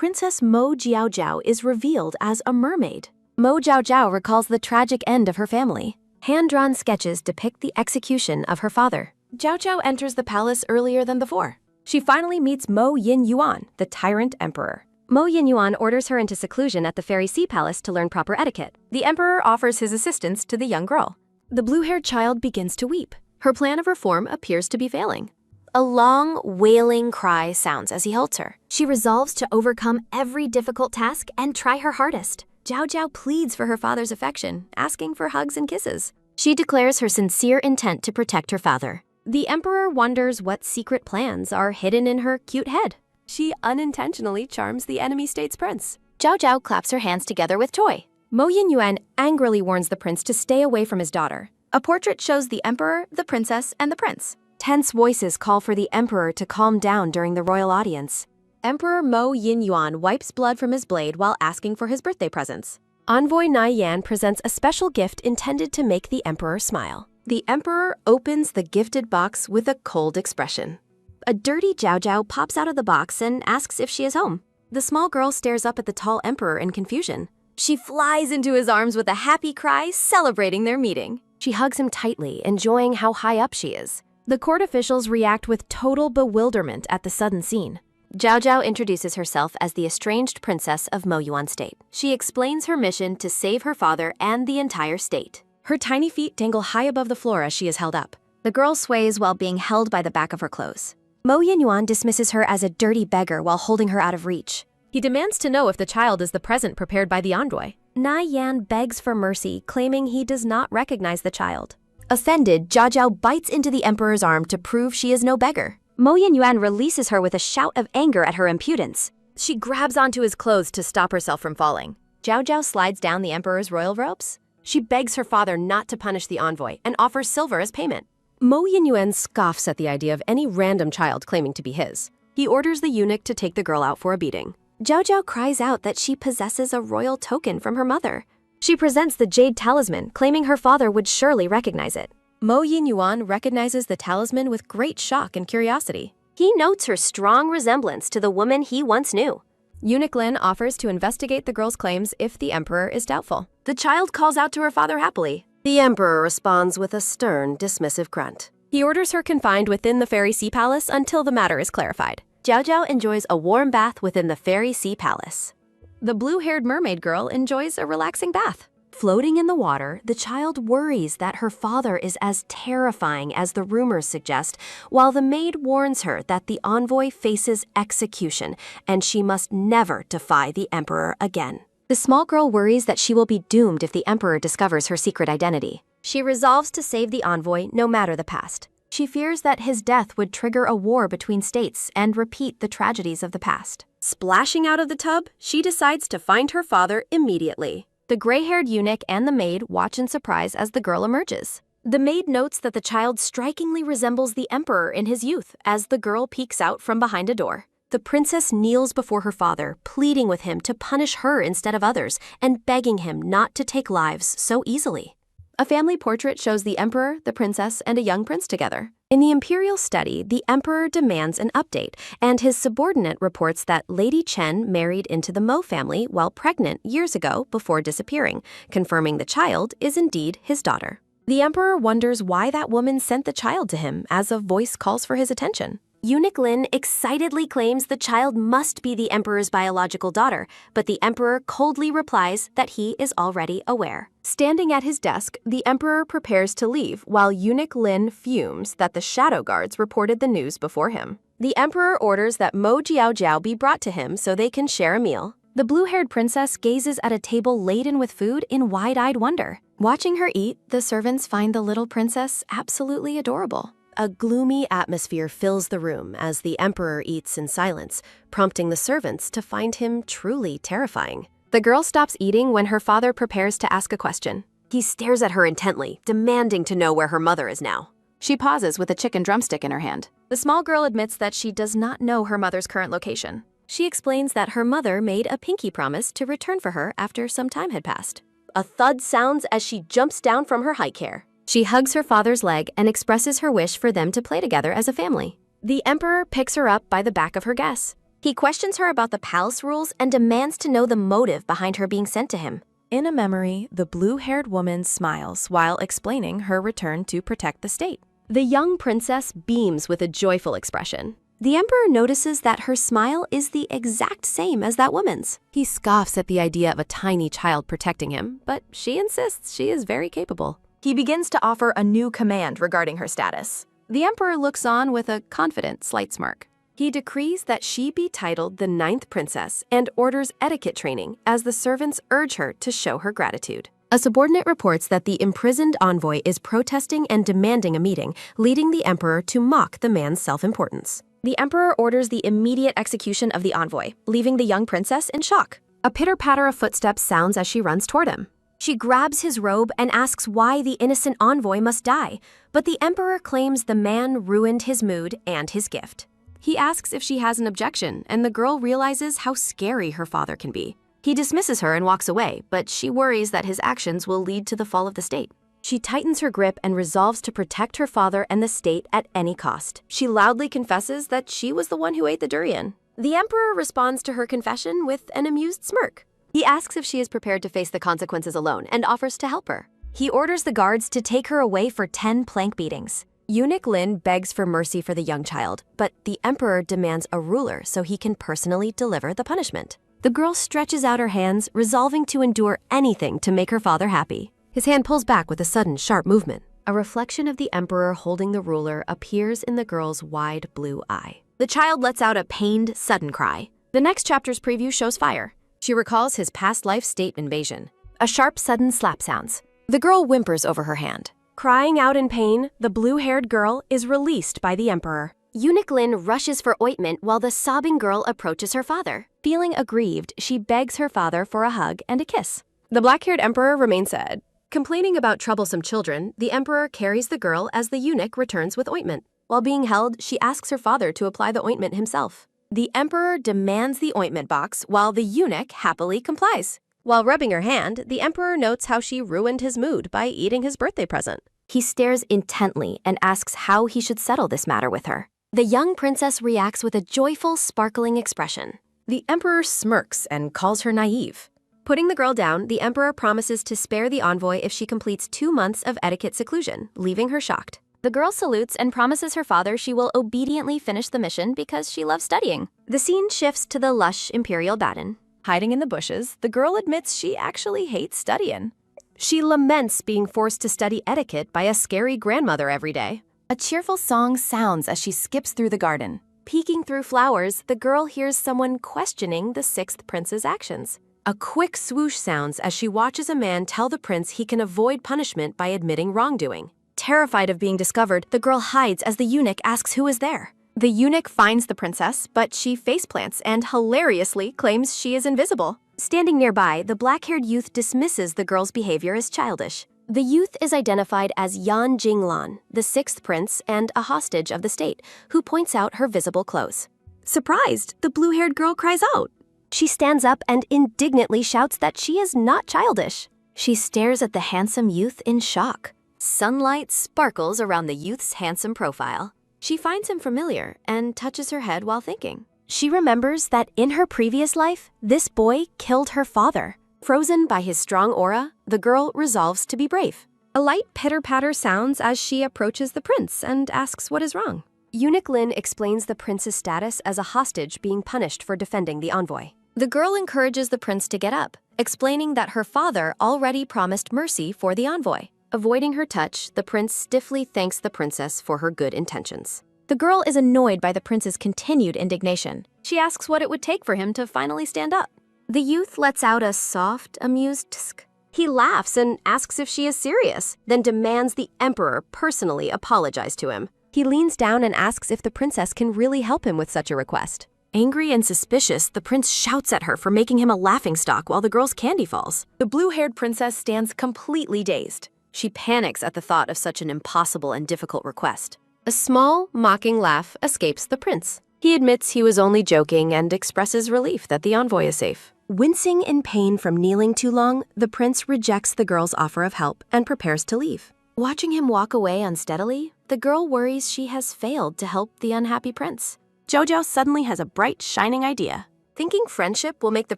Princess Mo Jiaojiao is revealed as a mermaid. Mo Jiaojiao recalls the tragic end of her family. Hand-drawn sketches depict the execution of her father. Jiaojiao enters the palace earlier than before. She finally meets Mo Yin-yuan, the tyrant emperor. Mo Yin-yuan orders her into seclusion at the Fairy Sea Palace to learn proper etiquette. The emperor offers his assistance to the young girl. The blue-haired child begins to weep. Her plan of reform appears to be failing. A long, wailing cry sounds as he holds her. She resolves to overcome every difficult task and try her hardest. Jiaojiao pleads for her father's affection, asking for hugs and kisses. She declares her sincere intent to protect her father. The emperor wonders what secret plans are hidden in her cute head. She unintentionally charms the enemy state's prince. Jiaojiao claps her hands together with joy. Mo Yin-yuan angrily warns the prince to stay away from his daughter. A portrait shows the emperor, the princess, and the prince. Tense voices call for the emperor to calm down during the royal audience. Emperor Mo Yin-yuan wipes blood from his blade while asking for his birthday presents. Envoy Nai Yan presents a special gift intended to make the emperor smile. The emperor opens the gifted box with a cold expression. A dirty Jiaojiao pops out of the box and asks if she is home. The small girl stares up at the tall emperor in confusion. She flies into his arms with a happy cry, celebrating their meeting. She hugs him tightly, enjoying how high up she is. The court officials react with total bewilderment at the sudden scene. Jiaojiao introduces herself as the estranged princess of Mo Yuan state. She explains her mission to save her father and the entire state. Her tiny feet dangle high above the floor as she is held up. The girl sways while being held by the back of her clothes. Mo Yin-yuan dismisses her as a dirty beggar while holding her out of reach. He demands to know if the child is the present prepared by the envoy. Nai Yan begs for mercy, claiming he does not recognize the child. Offended, Jiaojiao bites into the emperor's arm to prove she is no beggar. Mo Yin-yuan releases her with a shout of anger at her impudence. She grabs onto his clothes to stop herself from falling. Jiaojiao slides down the emperor's royal robes. She begs her father not to punish the envoy and offers silver as payment. Mo Yin-yuan scoffs at the idea of any random child claiming to be his. He orders the eunuch to take the girl out for a beating. Jiaojiao cries out that she possesses a royal token from her mother. She presents the jade talisman, claiming her father would surely recognize it. Mo Yin-yuan recognizes the talisman with great shock and curiosity. He notes her strong resemblance to the woman he once knew. Eunuch Lin offers to investigate the girl's claims if the emperor is doubtful. The child calls out to her father happily. The emperor responds with a stern, dismissive grunt. He orders her confined within the Fairy Sea Palace until the matter is clarified. Jiaojiao enjoys a warm bath within the Fairy Sea Palace. The blue-haired mermaid girl enjoys a relaxing bath. Floating in the water, the child worries that her father is as terrifying as the rumors suggest, while the maid warns her that the envoy faces execution and she must never defy the emperor again. The small girl worries that she will be doomed if the emperor discovers her secret identity. She resolves to save the envoy no matter the past. She fears that his death would trigger a war between states and repeat the tragedies of the past. Splashing out of the tub, she decides to find her father immediately. The gray-haired eunuch and the maid watch in surprise as the girl emerges. The maid notes that the child strikingly resembles the emperor in his youth as the girl peeks out from behind a door. The princess kneels before her father, pleading with him to punish her instead of others and begging him not to take lives so easily. A family portrait shows the emperor, the princess, and a young prince together. In the imperial study, the emperor demands an update, and his subordinate reports that Lady Chen married into the Mo family while pregnant years ago before disappearing, confirming the child is indeed his daughter. The emperor wonders why that woman sent the child to him as a voice calls for his attention. Eunuch Lin excitedly claims the child must be the emperor's biological daughter, but the emperor coldly replies that he is already aware. Standing at his desk, the emperor prepares to leave while Eunuch Lin fumes that the shadow guards reported the news before him. The emperor orders that Mo Jiaojiao be brought to him so they can share a meal. The blue-haired princess gazes at a table laden with food in wide-eyed wonder. Watching her eat, the servants find the little princess absolutely adorable. A gloomy atmosphere fills the room as the emperor eats in silence, prompting the servants to find him truly terrifying. The girl stops eating when her father prepares to ask a question. He stares at her intently, demanding to know where her mother is now. She pauses with a chicken drumstick in her hand. The small girl admits that she does not know her mother's current location. She explains that her mother made a pinky promise to return for her after some time had passed. A thud sounds as she jumps down from her high chair. She hugs her father's leg and expresses her wish for them to play together as a family. The emperor picks her up by the back of her guess. He questions her about the palace rules and demands to know the motive behind her being sent to him. In a memory, the blue-haired woman smiles while explaining her return to protect the state. The young princess beams with a joyful expression. The emperor notices that her smile is the exact same as that woman's. He scoffs at the idea of a tiny child protecting him, but she insists she is very capable. He begins to offer a new command regarding her status. The emperor looks on with a confident, slight smirk. He decrees that she be titled the 9th princess and orders etiquette training as the servants urge her to show her gratitude. A subordinate reports that the imprisoned envoy is protesting and demanding a meeting, leading the emperor to mock the man's self-importance. The emperor orders the immediate execution of the envoy, leaving the young princess in shock. A pitter-patter of footsteps sounds as she runs toward him. She grabs his robe and asks why the innocent envoy must die, but the emperor claims the man ruined his mood and his gift. He asks if she has an objection, and the girl realizes how scary her father can be. He dismisses her and walks away, but she worries that his actions will lead to the fall of the state. She tightens her grip and resolves to protect her father and the state at any cost. She loudly confesses that she was the one who ate the durian. The emperor responds to her confession with an amused smirk. He asks if she is prepared to face the consequences alone and offers to help her. He orders the guards to take her away for 10 plank beatings. Eunuch Lin begs for mercy for the young child, but the emperor demands a ruler so he can personally deliver the punishment. The girl stretches out her hands, resolving to endure anything to make her father happy. His hand pulls back with a sudden, sharp movement. A reflection of the emperor holding the ruler appears in the girl's wide blue eye. The child lets out a pained, sudden cry. The next chapter's preview shows fire. She recalls his past life state invasion. A sharp, sudden slap sounds. The girl whimpers over her hand. Crying out in pain, the blue-haired girl is released by the emperor. Eunuch Lin rushes for ointment while the sobbing girl approaches her father. Feeling aggrieved, she begs her father for a hug and a kiss. The black-haired emperor remains sad. Complaining about troublesome children, the emperor carries the girl as the eunuch returns with ointment. While being held, she asks her father to apply the ointment himself. The emperor demands the ointment box while the eunuch happily complies. While rubbing her hand, the emperor notes how she ruined his mood by eating his birthday present. He stares intently and asks how he should settle this matter with her. The young princess reacts with a joyful, sparkling expression. The emperor smirks and calls her naive. Putting the girl down, the emperor promises to spare the envoy if she completes 2 months of etiquette seclusion, leaving her shocked. The girl salutes and promises her father she will obediently finish the mission because she loves studying. The scene shifts to the lush imperial garden. Hiding in the bushes, the girl admits she actually hates studying. She laments being forced to study etiquette by a scary grandmother every day. A cheerful song sounds as she skips through the garden. Peeking through flowers, the girl hears someone questioning the 6th prince's actions. A quick swoosh sounds as she watches a man tell the prince he can avoid punishment by admitting wrongdoing. Terrified of being discovered, the girl hides as the eunuch asks who is there. The eunuch finds the princess, but she faceplants and hilariously claims she is invisible. Standing nearby, the black-haired youth dismisses the girl's behavior as childish. The youth is identified as Yan Jinglan, the 6th prince and a hostage of the state, who points out her visible clothes. Surprised, the blue-haired girl cries out. She stands up and indignantly shouts that she is not childish. She stares at the handsome youth in shock. Sunlight sparkles around the youth's handsome profile. She finds him familiar and touches her head while thinking. She remembers that in her previous life, this boy killed her father. Frozen by his strong aura, the girl resolves to be brave. A light pitter-patter sounds as she approaches the prince and asks what is wrong. Eunuch Lin explains the prince's status as a hostage being punished for defending the envoy. The girl encourages the prince to get up, explaining that her father already promised mercy for the envoy. Avoiding her touch, the prince stiffly thanks the princess for her good intentions. The girl is annoyed by the prince's continued indignation. She asks what it would take for him to finally stand up. The youth lets out a soft, amused tsk. He laughs and asks if she is serious, then demands the emperor personally apologize to him. He leans down and asks if the princess can really help him with such a request. Angry and suspicious, the prince shouts at her for making him a laughingstock while the girl's candy falls. The blue-haired princess stands completely dazed. She panics at the thought of such an impossible and difficult request. A small, mocking laugh escapes the prince. He admits he was only joking and expresses relief that the envoy is safe. Wincing in pain from kneeling too long, the prince rejects the girl's offer of help and prepares to leave. Watching him walk away unsteadily, the girl worries she has failed to help the unhappy prince. Jojo suddenly has a bright, shining idea. Thinking friendship will make the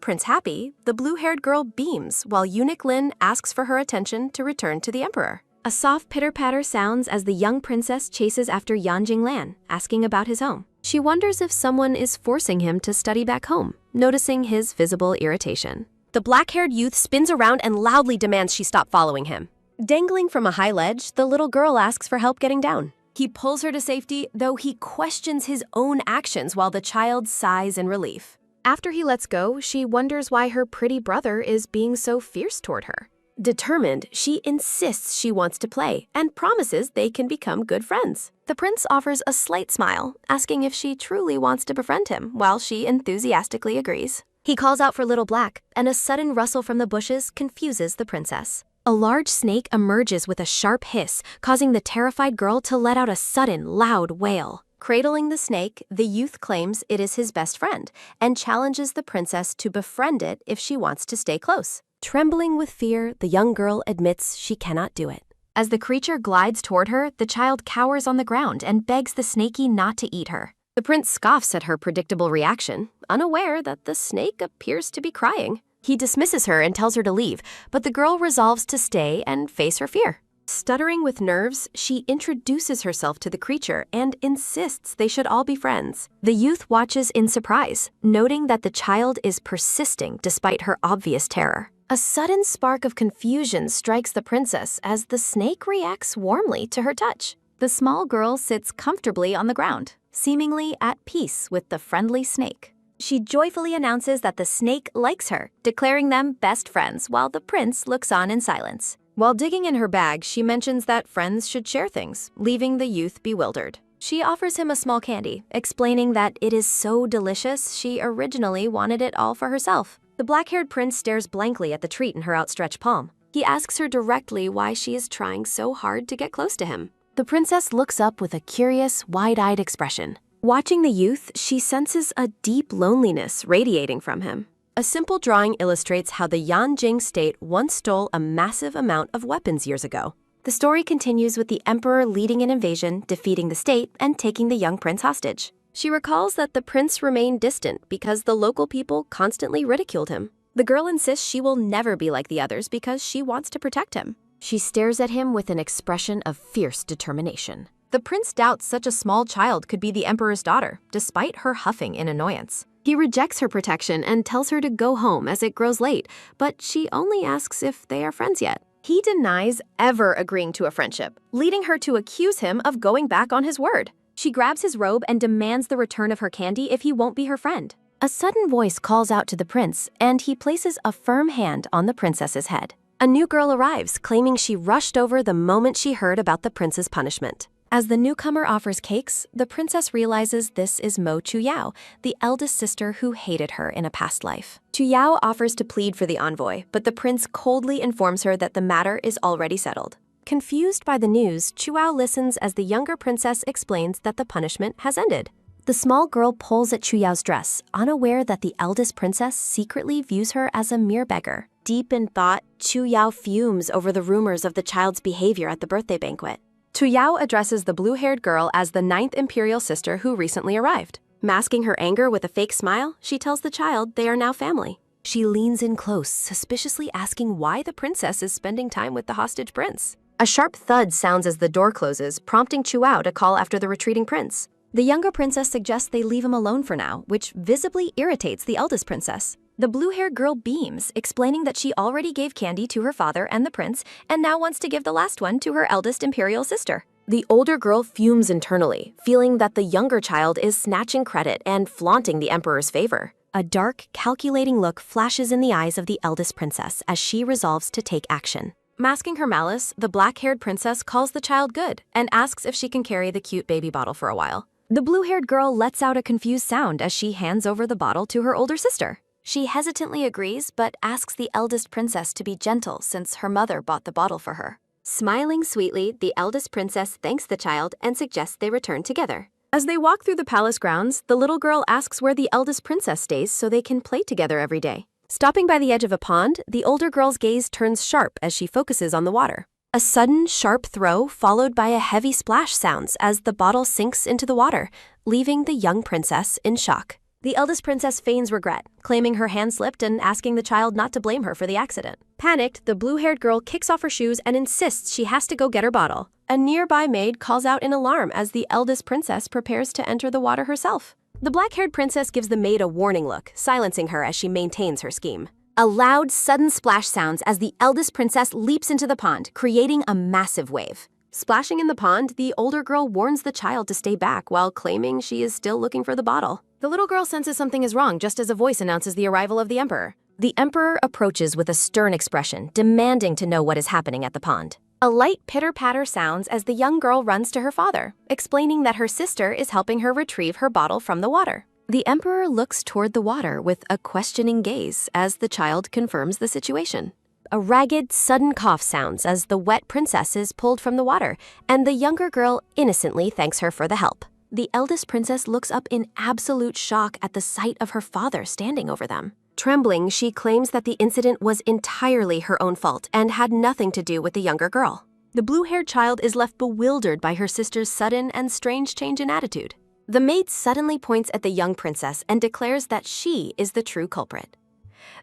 prince happy, the blue-haired girl beams while eunuch Lin asks for her attention to return to the emperor. A soft pitter-patter sounds as the young princess chases after Yan Jinglan, asking about his home. She wonders if someone is forcing him to study back home, noticing his visible irritation. The black-haired youth spins around and loudly demands she stop following him. Dangling from a high ledge, the little girl asks for help getting down. He pulls her to safety, though he questions his own actions while the child sighs in relief. After he lets go, she wonders why her pretty brother is being so fierce toward her. Determined, she insists she wants to play and promises they can become good friends. The prince offers a slight smile, asking if she truly wants to befriend him, while she enthusiastically agrees. He calls out for Little Black, and a sudden rustle from the bushes confuses the princess. A large snake emerges with a sharp hiss, causing the terrified girl to let out a sudden, loud wail. Cradling the snake, the youth claims it is his best friend and challenges the princess to befriend it if she wants to stay close. Trembling with fear, the young girl admits she cannot do it. As the creature glides toward her, the child cowers on the ground and begs the snaky not to eat her. The prince scoffs at her predictable reaction, unaware that the snake appears to be crying. He dismisses her and tells her to leave, but the girl resolves to stay and face her fear. Stuttering with nerves, she introduces herself to the creature and insists they should all be friends. The youth watches in surprise, noting that the child is persisting despite her obvious terror. A sudden spark of confusion strikes the princess as the snake reacts warmly to her touch. The small girl sits comfortably on the ground, seemingly at peace with the friendly snake. She joyfully announces that the snake likes her, declaring them best friends while the prince looks on in silence. While digging in her bag, she mentions that friends should share things, leaving the youth bewildered. She offers him a small candy, explaining that it is so delicious she originally wanted it all for herself. The black-haired prince stares blankly at the treat in her outstretched palm. He asks her directly why she is trying so hard to get close to him. The princess looks up with a curious, wide-eyed expression. Watching the youth, she senses a deep loneliness radiating from him. A simple drawing illustrates how the Yanjing state once stole a massive amount of weapons years ago. The story continues with the emperor leading an invasion, defeating the state, and taking the young prince hostage. She recalls that the prince remained distant because the local people constantly ridiculed him. The girl insists she will never be like the others because she wants to protect him. She stares at him with an expression of fierce determination. The prince doubts such a small child could be the emperor's daughter, despite her huffing in annoyance. He rejects her protection and tells her to go home as it grows late, but she only asks if they are friends yet. He denies ever agreeing to a friendship, leading her to accuse him of going back on his word. She grabs his robe and demands the return of her candy if he won't be her friend. A sudden voice calls out to the prince, and he places a firm hand on the princess's head. A new girl arrives, claiming she rushed over the moment she heard about the prince's punishment. As the newcomer offers cakes, the princess realizes this is Mo Chuyao, the eldest sister who hated her in a past life. Chuyao offers to plead for the envoy, but the prince coldly informs her that the matter is already settled. Confused by the news, Chuyao listens as the younger princess explains that the punishment has ended. The small girl pulls at Chuyao's dress, unaware that the eldest princess secretly views her as a mere beggar. Deep in thought, Chuyao fumes over the rumors of the child's behavior at the birthday banquet. Chuyao addresses the blue-haired girl as the 9th imperial sister who recently arrived. Masking her anger with a fake smile, she tells the child they are now family. She leans in close, suspiciously asking why the princess is spending time with the hostage prince. A sharp thud sounds as the door closes, prompting Chuyao to call after the retreating prince. The younger princess suggests they leave him alone for now, which visibly irritates the eldest princess. The blue-haired girl beams, explaining that she already gave candy to her father and the prince, and now wants to give the last one to her eldest imperial sister. The older girl fumes internally, feeling that the younger child is snatching credit and flaunting the emperor's favor. A dark, calculating look flashes in the eyes of the eldest princess as she resolves to take action. Masking her malice, the black-haired princess calls the child good and asks if she can carry the cute baby bottle for a while. The blue-haired girl lets out a confused sound as she hands over the bottle to her older sister. She hesitantly agrees, but asks the eldest princess to be gentle since her mother bought the bottle for her. Smiling sweetly, the eldest princess thanks the child and suggests they return together. As they walk through the palace grounds, the little girl asks where the eldest princess stays so they can play together every day. Stopping by the edge of a pond, the older girl's gaze turns sharp as she focuses on the water. A sudden, sharp throw followed by a heavy splash sounds as the bottle sinks into the water, leaving the young princess in shock. The eldest princess feigns regret, claiming her hand slipped and asking the child not to blame her for the accident. Panicked, the blue-haired girl kicks off her shoes and insists she has to go get her bottle. A nearby maid calls out in alarm as the eldest princess prepares to enter the water herself. The black-haired princess gives the maid a warning look, silencing her as she maintains her scheme. A loud, sudden splash sounds as the eldest princess leaps into the pond, creating a massive wave. Splashing in the pond, the older girl warns the child to stay back while claiming she is still looking for the bottle. The little girl senses something is wrong just as a voice announces the arrival of the emperor. The emperor approaches with a stern expression, demanding to know what is happening at the pond. A light pitter-patter sounds as the young girl runs to her father, explaining that her sister is helping her retrieve her bottle from the water. The emperor looks toward the water with a questioning gaze as the child confirms the situation. A ragged, sudden cough sounds as the wet princess is pulled from the water, and the younger girl innocently thanks her for the help. The eldest princess looks up in absolute shock at the sight of her father standing over them. Trembling, she claims that the incident was entirely her own fault and had nothing to do with the younger girl. The blue-haired child is left bewildered by her sister's sudden and strange change in attitude. The maid suddenly points at the young princess and declares that she is the true culprit.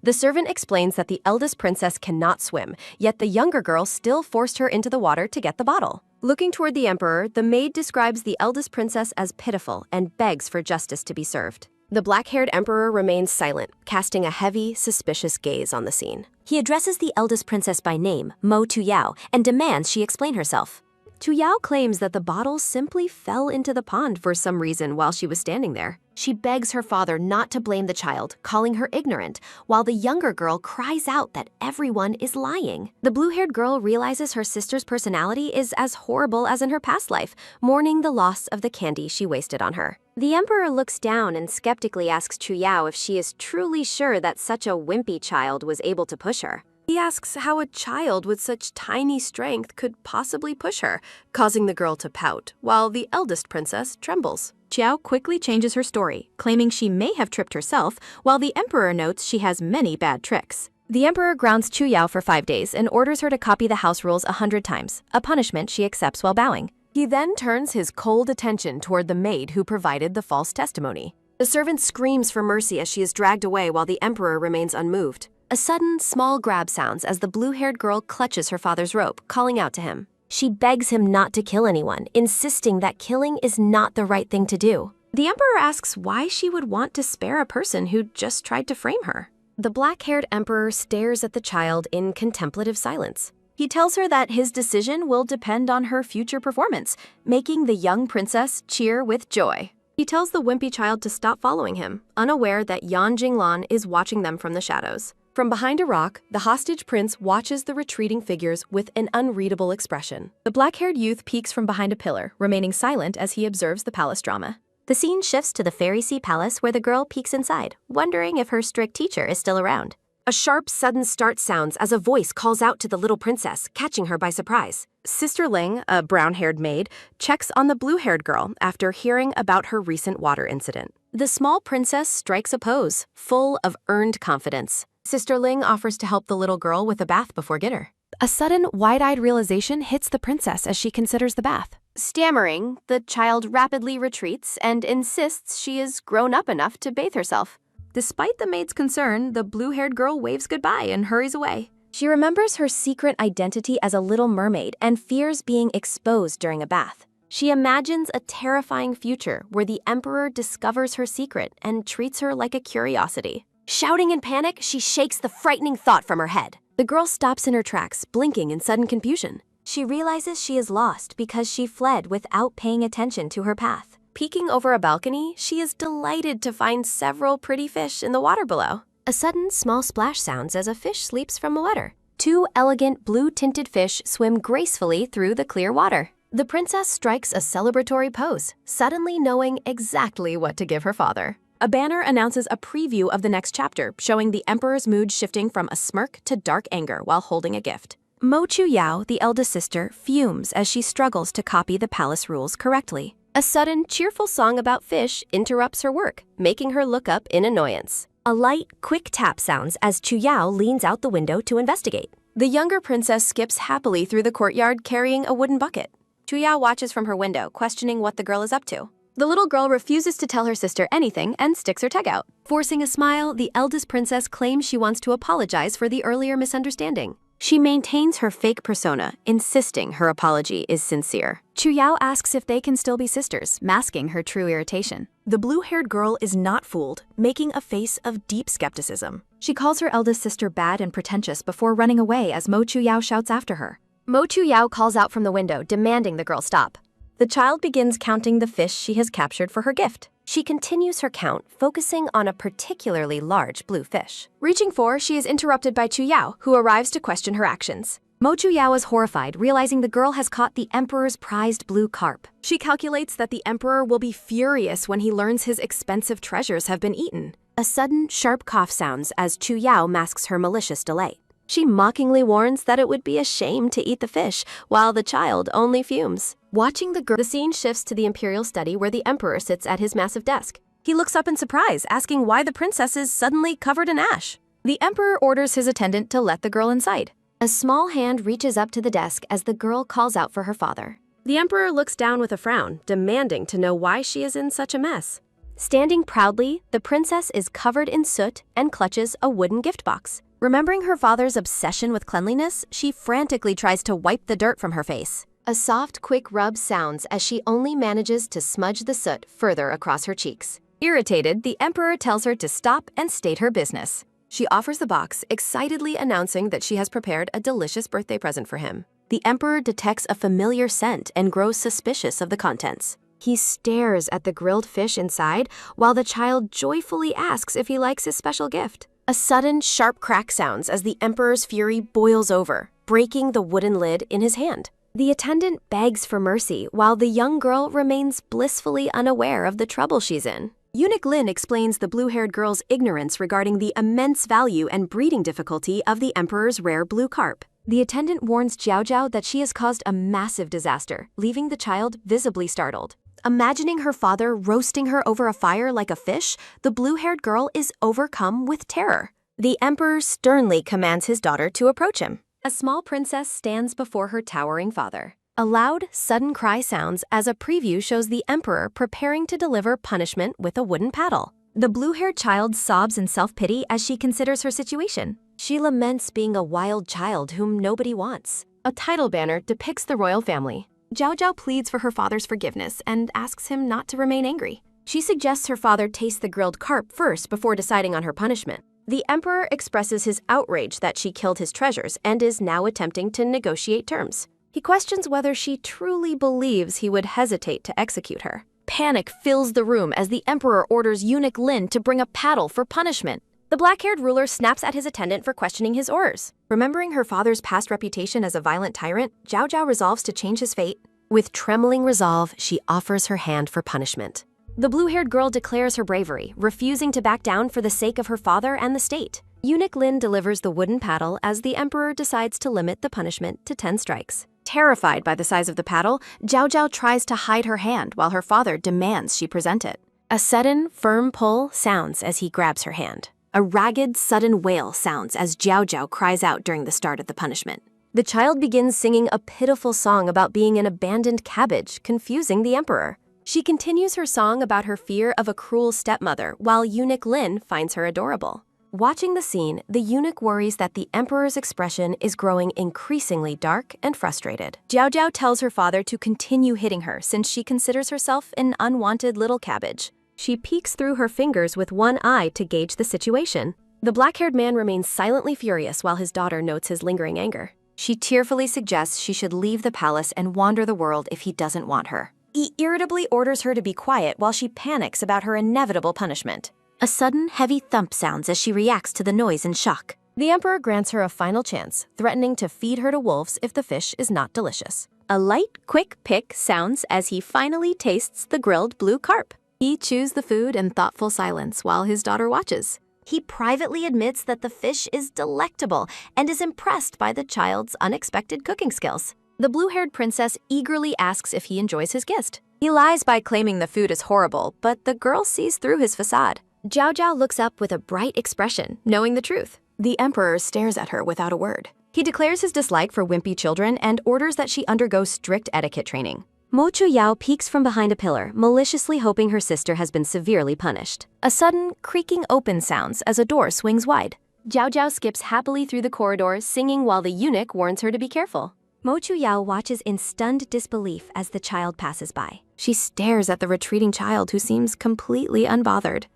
The servant explains that the eldest princess cannot swim, yet the younger girl still forced her into the water to get the bottle. Looking toward the emperor, the maid describes the eldest princess as pitiful and begs for justice to be served. The black-haired emperor remains silent, casting a heavy, suspicious gaze on the scene. He addresses the eldest princess by name, Mo Tuyao, and demands she explain herself. Tuyao claims that the bottle simply fell into the pond for some reason while she was standing there. She begs her father not to blame the child, calling her ignorant, while the younger girl cries out that everyone is lying. The blue-haired girl realizes her sister's personality is as horrible as in her past life, mourning the loss of the candy she wasted on her. The emperor looks down and skeptically asks Tuyao if she is truly sure that such a wimpy child was able to push her. He asks how a child with such tiny strength could possibly push her, causing the girl to pout, while the eldest princess trembles. Chiao quickly changes her story, claiming she may have tripped herself, while the emperor notes she has many bad tricks. The emperor grounds Chu Yao for 5 days and orders her to copy the house rules 100 times, a punishment she accepts while bowing. He then turns his cold attention toward the maid who provided the false testimony. The servant screams for mercy as she is dragged away while the emperor remains unmoved. A sudden, small grab sounds as the blue-haired girl clutches her father's rope, calling out to him. She begs him not to kill anyone, insisting that killing is not the right thing to do. The emperor asks why she would want to spare a person who just tried to frame her. The black-haired emperor stares at the child in contemplative silence. He tells her that his decision will depend on her future performance, making the young princess cheer with joy. He tells the wimpy child to stop following him, unaware that Yan Jinglan is watching them from the shadows. From behind a rock, the hostage prince watches the retreating figures with an unreadable expression. The black-haired youth peeks from behind a pillar, remaining silent as he observes the palace drama. The scene shifts to the Fairy Sea Palace where the girl peeks inside, wondering if her strict teacher is still around. A sharp, sudden start sounds as a voice calls out to the little princess, catching her by surprise. Sister Ling, a brown-haired maid, checks on the blue-haired girl after hearing about her recent water incident. The small princess strikes a pose, full of earned confidence. Sister Ling offers to help the little girl with a bath before dinner. A sudden, wide-eyed realization hits the princess as she considers the bath. Stammering, the child rapidly retreats and insists she is grown up enough to bathe herself. Despite the maid's concern, the blue-haired girl waves goodbye and hurries away. She remembers her secret identity as a little mermaid and fears being exposed during a bath. She imagines a terrifying future where the emperor discovers her secret and treats her like a curiosity. Shouting in panic, she shakes the frightening thought from her head. The girl stops in her tracks, blinking in sudden confusion. She realizes she is lost because she fled without paying attention to her path. Peeking over a balcony, she is delighted to find several pretty fish in the water below. A sudden, small splash sounds as a fish leaps from the water. 2 elegant, blue-tinted fish swim gracefully through the clear water. The princess strikes a celebratory pose, suddenly knowing exactly what to give her father. A banner announces a preview of the next chapter, showing the emperor's mood shifting from a smirk to dark anger while holding a gift. Mo Chu Yao, the eldest sister, fumes as she struggles to copy the palace rules correctly. A sudden, cheerful song about fish interrupts her work, making her look up in annoyance. A light, quick tap sounds as Chu Yao leans out the window to investigate. The younger princess skips happily through the courtyard carrying a wooden bucket. Chu Yao watches from her window, questioning what the girl is up to. The little girl refuses to tell her sister anything and sticks her tongue out. Forcing a smile, the eldest princess claims she wants to apologize for the earlier misunderstanding. She maintains her fake persona, insisting her apology is sincere. Chuyao asks if they can still be sisters, masking her true irritation. The blue-haired girl is not fooled, making a face of deep skepticism. She calls her eldest sister bad and pretentious before running away as Mo Chuyao shouts after her. Mo Chuyao calls out from the window, demanding the girl stop. The child begins counting the fish she has captured for her gift. She continues her count, focusing on a particularly large blue fish. Reaching 4, she is interrupted by Chuyao, who arrives to question her actions. Mo Chuyao is horrified, realizing the girl has caught the emperor's prized blue carp. She calculates that the emperor will be furious when he learns his expensive treasures have been eaten. A sudden, sharp cough sounds as Chuyao masks her malicious delight. She mockingly warns that it would be a shame to eat the fish, while the child only fumes. Watching the scene shifts to the imperial study where the emperor sits at his massive desk. He looks up in surprise, asking why the princess is suddenly covered in ash. The emperor orders his attendant to let the girl inside. A small hand reaches up to the desk as the girl calls out for her father. The emperor looks down with a frown, demanding to know why she is in such a mess. Standing proudly, the princess is covered in soot and clutches a wooden gift box. Remembering her father's obsession with cleanliness, she frantically tries to wipe the dirt from her face. A soft, quick rub sounds as she only manages to smudge the soot further across her cheeks. Irritated, the emperor tells her to stop and state her business. She offers the box, excitedly announcing that she has prepared a delicious birthday present for him. The emperor detects a familiar scent and grows suspicious of the contents. He stares at the grilled fish inside, while the child joyfully asks if he likes his special gift. A sudden, sharp crack sounds as the emperor's fury boils over, breaking the wooden lid in his hand. The attendant begs for mercy, while the young girl remains blissfully unaware of the trouble she's in. Eunuch Lin explains the blue-haired girl's ignorance regarding the immense value and breeding difficulty of the emperor's rare blue carp. The attendant warns Jiao Jiao that she has caused a massive disaster, leaving the child visibly startled. Imagining her father roasting her over a fire like a fish, the blue-haired girl is overcome with terror. The emperor sternly commands his daughter to approach him. A small princess stands before her towering father. A loud, sudden cry sounds as a preview shows the emperor preparing to deliver punishment with a wooden paddle. The blue-haired child sobs in self-pity as she considers her situation. She laments being a wild child whom nobody wants. A title banner depicts the royal family. Jiao Jiao pleads for her father's forgiveness and asks him not to remain angry. She suggests her father taste the grilled carp first before deciding on her punishment. The emperor expresses his outrage that she killed his treasures and is now attempting to negotiate terms. He questions whether she truly believes he would hesitate to execute her. Panic fills the room as the emperor orders Eunuch Lin to bring a paddle for punishment. The black-haired ruler snaps at his attendant for questioning his orders. Remembering her father's past reputation as a violent tyrant, Jiao Jiao resolves to change his fate. With trembling resolve, she offers her hand for punishment. The blue-haired girl declares her bravery, refusing to back down for the sake of her father and the state. Eunuch Lin delivers the wooden paddle as the emperor decides to limit the punishment to 10 strikes. Terrified by the size of the paddle, Jiao Jiao tries to hide her hand while her father demands she present it. A sudden, firm pull sounds as he grabs her hand. A ragged, sudden wail sounds as Jiao Jiao cries out during the start of the punishment. The child begins singing a pitiful song about being an abandoned cabbage, confusing the emperor. She continues her song about her fear of a cruel stepmother, while Eunuch Lin finds her adorable. Watching the scene, the eunuch worries that the emperor's expression is growing increasingly dark and frustrated. Jiao Jiao tells her father to continue hitting her since she considers herself an unwanted little cabbage. She peeks through her fingers with one eye to gauge the situation. The black-haired man remains silently furious while his daughter notes his lingering anger. She tearfully suggests she should leave the palace and wander the world if he doesn't want her. He irritably orders her to be quiet while she panics about her inevitable punishment. A sudden, heavy thump sounds as she reacts to the noise in shock. The emperor grants her a final chance, threatening to feed her to wolves if the fish is not delicious. A light, quick pick sounds as he finally tastes the grilled blue carp. He chews the food in thoughtful silence while his daughter watches. He privately admits that the fish is delectable and is impressed by the child's unexpected cooking skills. The blue-haired princess eagerly asks if he enjoys his gift. He lies by claiming the food is horrible, but the girl sees through his facade. Jiao Jiao looks up with a bright expression, knowing the truth. The emperor stares at her without a word. He declares his dislike for wimpy children and orders that she undergo strict etiquette training. Mo Chu-yao peeks from behind a pillar, maliciously hoping her sister has been severely punished. A sudden, creaking open sounds as a door swings wide. Jiao Jiao skips happily through the corridor, singing while the eunuch warns her to be careful. Mo Chu-yao watches in stunned disbelief as the child passes by. She stares at the retreating child who seems completely unbothered.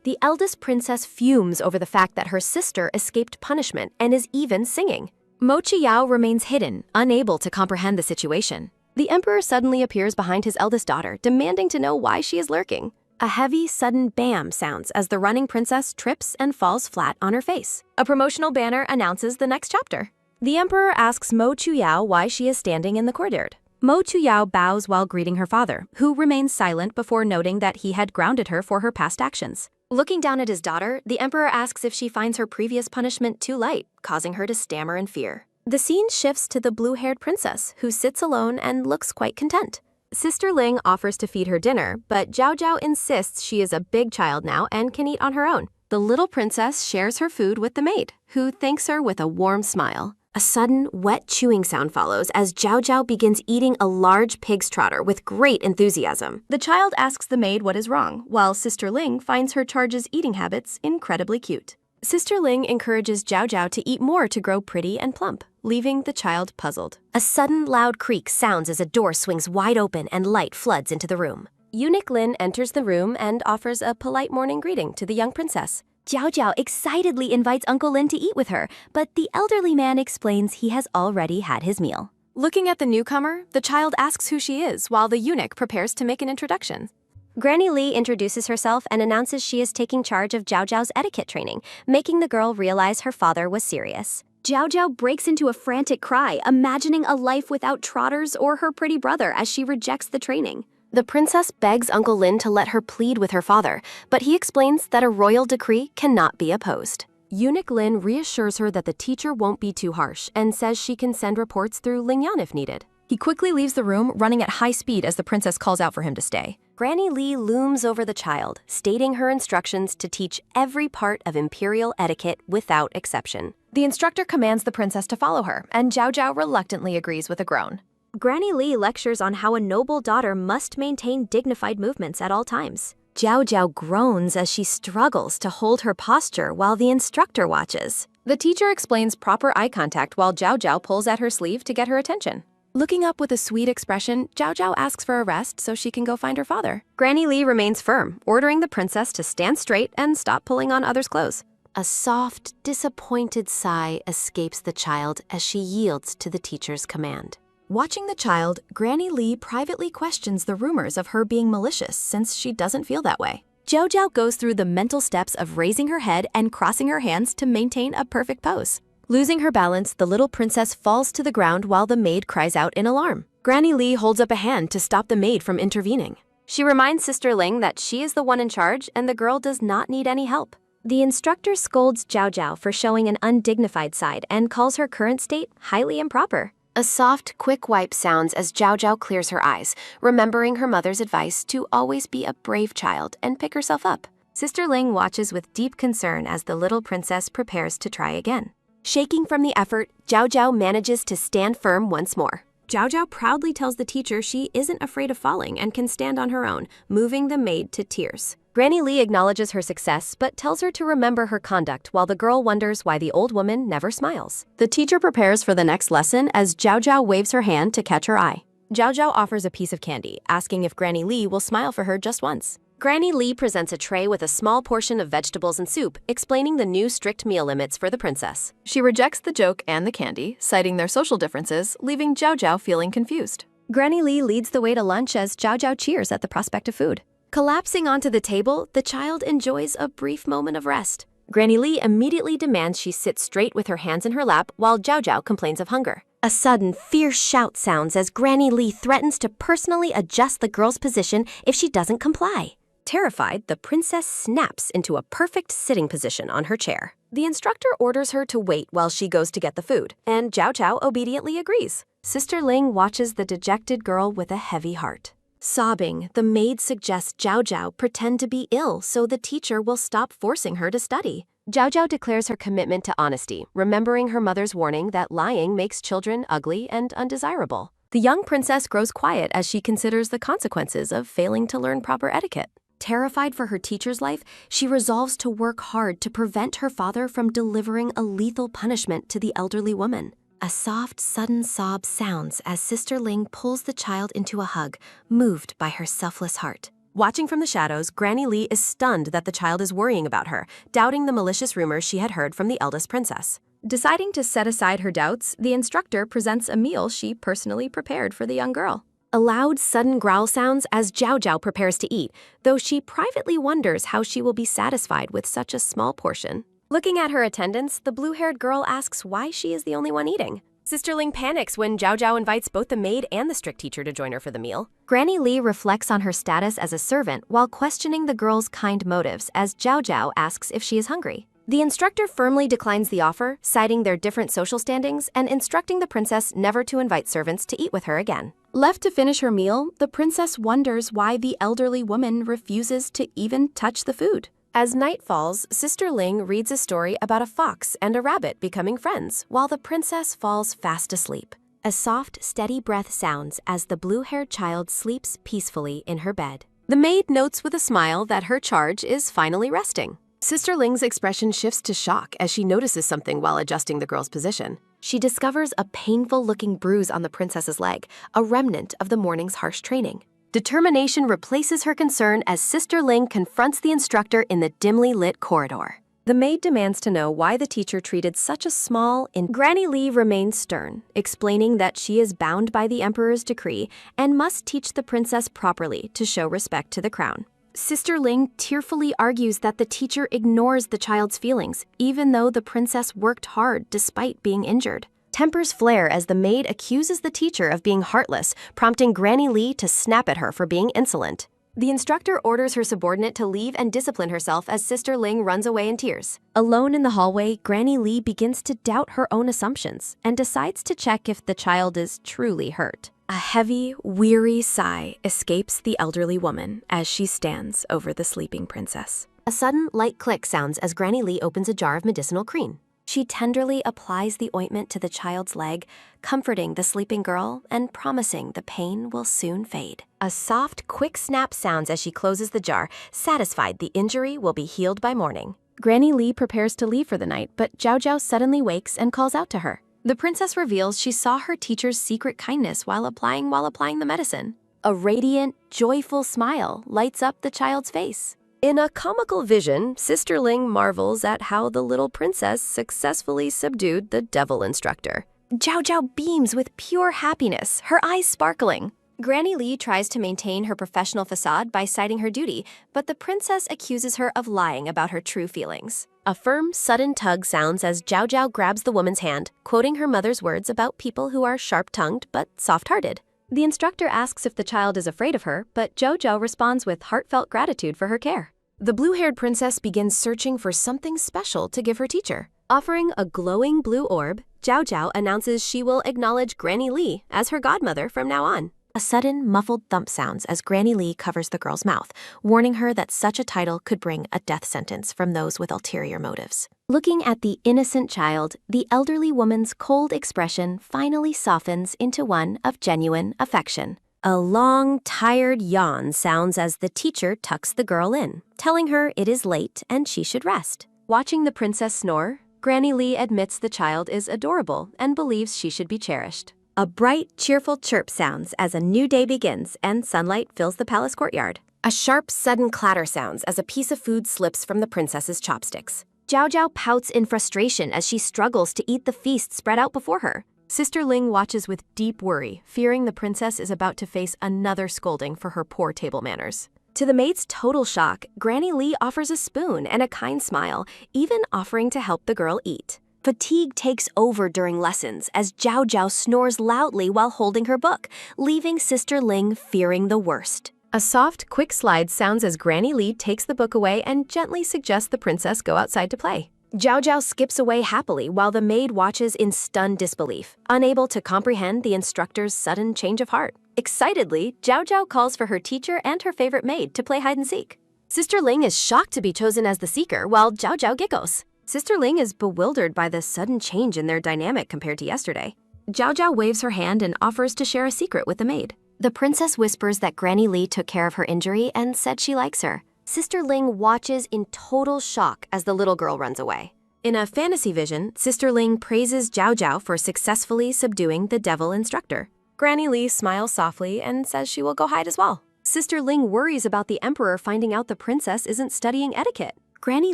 The eldest princess fumes over the fact that her sister escaped punishment and is even singing. Mo Chu-yao remains hidden, unable to comprehend the situation. The emperor suddenly appears behind his eldest daughter, demanding to know why she is lurking. A heavy, sudden bam sounds as the running princess trips and falls flat on her face. A promotional banner announces the next chapter. The emperor asks Mo Chu-yao why she is standing in the courtyard. Mo Chu-yao bows while greeting her father, who remains silent before noting that he had grounded her for her past actions. Looking down at his daughter, the emperor asks if she finds her previous punishment too light, causing her to stammer in fear. The scene shifts to the blue-haired princess, who sits alone and looks quite content. Sister Ling offers to feed her dinner, but Jiao Jiao insists she is a big child now and can eat on her own. The little princess shares her food with the maid, who thanks her with a warm smile. A sudden, wet chewing sound follows as Jiao Jiao begins eating a large pig's trotter with great enthusiasm. The child asks the maid what is wrong, while Sister Ling finds her charge's eating habits incredibly cute. Sister Ling encourages Jiao Jiao to eat more to grow pretty and plump, leaving the child puzzled. A sudden loud creak sounds as a door swings wide open and light floods into the room. Eunuch Lin enters the room and offers a polite morning greeting to the young princess. Jiao Jiao excitedly invites Uncle Lin to eat with her, but the elderly man explains he has already had his meal. Looking at the newcomer, the child asks who she is while the eunuch prepares to make an introduction. Granny Li introduces herself and announces she is taking charge of Jiao Jiao's etiquette training, making the girl realize her father was serious. Jiao Jiao breaks into a frantic cry, imagining a life without trotters or her pretty brother as she rejects the training. The princess begs Uncle Lin to let her plead with her father, but he explains that a royal decree cannot be opposed. Eunuch Lin reassures her that the teacher won't be too harsh and says she can send reports through Lingyan if needed. He quickly leaves the room, running at high speed as the princess calls out for him to stay. Granny Li looms over the child, stating her instructions to teach every part of imperial etiquette without exception. The instructor commands the princess to follow her, and Jiao Jiao reluctantly agrees with a groan. Granny Li lectures on how a noble daughter must maintain dignified movements at all times. Jiao Jiao groans as she struggles to hold her posture while the instructor watches. The teacher explains proper eye contact while Jiao Jiao pulls at her sleeve to get her attention. Looking up with a sweet expression, Jiao Jiao asks for a rest so she can go find her father. Granny Li remains firm, ordering the princess to stand straight and stop pulling on others' clothes. A soft, disappointed sigh escapes the child as she yields to the teacher's command. Watching the child, Granny Li privately questions the rumors of her being malicious since she doesn't feel that way. Jiao Jiao goes through the mental steps of raising her head and crossing her hands to maintain a perfect pose. Losing her balance, the little princess falls to the ground while the maid cries out in alarm. Granny Li holds up a hand to stop the maid from intervening. She reminds Sister Ling that she is the one in charge and the girl does not need any help. The instructor scolds Jiao Jiao for showing an undignified side and calls her current state highly improper. A soft, quick wipe sounds as Jiao Jiao clears her eyes, remembering her mother's advice to always be a brave child and pick herself up. Sister Ling watches with deep concern as the little princess prepares to try again. Shaking from the effort, Jiao Jiao manages to stand firm once more. Jiao Jiao proudly tells the teacher she isn't afraid of falling and can stand on her own, moving the maid to tears. Granny Li acknowledges her success but tells her to remember her conduct while the girl wonders why the old woman never smiles. The teacher prepares for the next lesson as Jiao Jiao waves her hand to catch her eye. Jiao Jiao offers a piece of candy, asking if Granny Li will smile for her just once. Granny Li presents a tray with a small portion of vegetables and soup, explaining the new strict meal limits for the princess. She rejects the joke and the candy, citing their social differences, leaving Jiao Jiao feeling confused. Granny Li leads the way to lunch as Jiao Jiao cheers at the prospect of food. Collapsing onto the table, the child enjoys a brief moment of rest. Granny Li immediately demands she sit straight with her hands in her lap while Jiao Jiao complains of hunger. A sudden, fierce shout sounds as Granny Li threatens to personally adjust the girl's position if she doesn't comply. Terrified, the princess snaps into a perfect sitting position on her chair. The instructor orders her to wait while she goes to get the food, and Jiao Jiao obediently agrees. Sister Ling watches the dejected girl with a heavy heart. Sobbing, the maid suggests Jiao Jiao pretend to be ill so the teacher will stop forcing her to study. Jiao Jiao declares her commitment to honesty, remembering her mother's warning that lying makes children ugly and undesirable. The young princess grows quiet as she considers the consequences of failing to learn proper etiquette. Terrified for her teacher's life, she resolves to work hard to prevent her father from delivering a lethal punishment to the elderly woman. A soft, sudden sob sounds as Sister Ling pulls the child into a hug, moved by her selfless heart. Watching from the shadows, Granny Lee is stunned that the child is worrying about her, doubting the malicious rumors she had heard from the eldest princess. Deciding to set aside her doubts, the instructor presents a meal she personally prepared for the young girl. A loud, sudden growl sounds as Zhao Zhao prepares to eat, though she privately wonders how she will be satisfied with such a small portion. Looking at her attendants, the blue-haired girl asks why she is the only one eating. Sister Ling panics when Zhao Zhao invites both the maid and the strict teacher to join her for the meal. Granny Lee reflects on her status as a servant while questioning the girl's kind motives as Zhao Zhao asks if she is hungry. The instructor firmly declines the offer, citing their different social standings and instructing the princess never to invite servants to eat with her again. Left to finish her meal, the princess wonders why the elderly woman refuses to even touch the food. As night falls, Sister Ling reads a story about a fox and a rabbit becoming friends, while the princess falls fast asleep. A soft, steady breath sounds as the blue-haired child sleeps peacefully in her bed. The maid notes with a smile that her charge is finally resting. Sister Ling's expression shifts to shock as she notices something while adjusting the girl's position. She discovers a painful-looking bruise on the princess's leg, a remnant of the morning's harsh training. Determination replaces her concern as Sister Ling confronts the instructor in the dimly lit corridor. The maid demands to know why the teacher treated such a small Granny Lee remains stern, explaining that she is bound by the emperor's decree and must teach the princess properly to show respect to the crown. Sister Ling tearfully argues that the teacher ignores the child's feelings, even though the princess worked hard despite being injured. Tempers flare as the maid accuses the teacher of being heartless, prompting Granny Lee to snap at her for being insolent. The instructor orders her subordinate to leave and discipline herself as Sister Ling runs away in tears. Alone in the hallway, Granny Lee begins to doubt her own assumptions and decides to check if the child is truly hurt. A heavy, weary sigh escapes the elderly woman as she stands over the sleeping princess. A sudden, light click sounds as Granny Lee opens a jar of medicinal cream. She tenderly applies the ointment to the child's leg, comforting the sleeping girl and promising the pain will soon fade. A soft, quick snap sounds as she closes the jar, satisfied the injury will be healed by morning. Granny Lee prepares to leave for the night, but Zhao Zhao suddenly wakes and calls out to her. The princess reveals she saw her teacher's secret kindness while applying the medicine. A radiant, joyful smile lights up the child's face. In a comical vision, Sister Ling marvels at how the little princess successfully subdued the devil instructor. Zhao Zhao beams with pure happiness, her eyes sparkling. Granny Lee tries to maintain her professional facade by citing her duty, but the princess accuses her of lying about her true feelings. A firm, sudden tug sounds as Zhao Zhao grabs the woman's hand, quoting her mother's words about people who are sharp-tongued but soft-hearted. The instructor asks if the child is afraid of her, but Zhao Zhao responds with heartfelt gratitude for her care. The blue-haired princess begins searching for something special to give her teacher. Offering a glowing blue orb, Zhao Zhao announces she will acknowledge Granny Lee as her godmother from now on. A sudden, muffled thump sounds as Granny Lee covers the girl's mouth, warning her that such a title could bring a death sentence from those with ulterior motives. Looking at the innocent child, the elderly woman's cold expression finally softens into one of genuine affection. A long, tired yawn sounds as the teacher tucks the girl in, telling her it is late and she should rest. Watching the princess snore, Granny Lee admits the child is adorable and believes she should be cherished. A bright, cheerful chirp sounds as a new day begins and sunlight fills the palace courtyard. A sharp, sudden clatter sounds as a piece of food slips from the princess's chopsticks. Zhao Zhao pouts in frustration as she struggles to eat the feast spread out before her. Sister Ling watches with deep worry, fearing the princess is about to face another scolding for her poor table manners. To the maid's total shock, Granny Lee offers a spoon and a kind smile, even offering to help the girl eat. Fatigue takes over during lessons as Zhao Zhao snores loudly while holding her book, leaving Sister Ling fearing the worst. A soft, quick slide sounds as Granny Lee takes the book away and gently suggests the princess go outside to play. Zhao Zhao skips away happily while the maid watches in stunned disbelief, unable to comprehend the instructor's sudden change of heart. Excitedly, Zhao Zhao calls for her teacher and her favorite maid to play hide-and-seek. Sister Ling is shocked to be chosen as the seeker while Zhao Zhao giggles. Sister Ling is bewildered by the sudden change in their dynamic compared to yesterday. Zhao Zhao waves her hand and offers to share a secret with the maid. The princess whispers that Granny Li took care of her injury and said she likes her. Sister Ling watches in total shock as the little girl runs away. In a fantasy vision, Sister Ling praises Zhao Zhao for successfully subduing the devil instructor. Granny Li smiles softly and says she will go hide as well. Sister Ling worries about the emperor finding out the princess isn't studying etiquette. Granny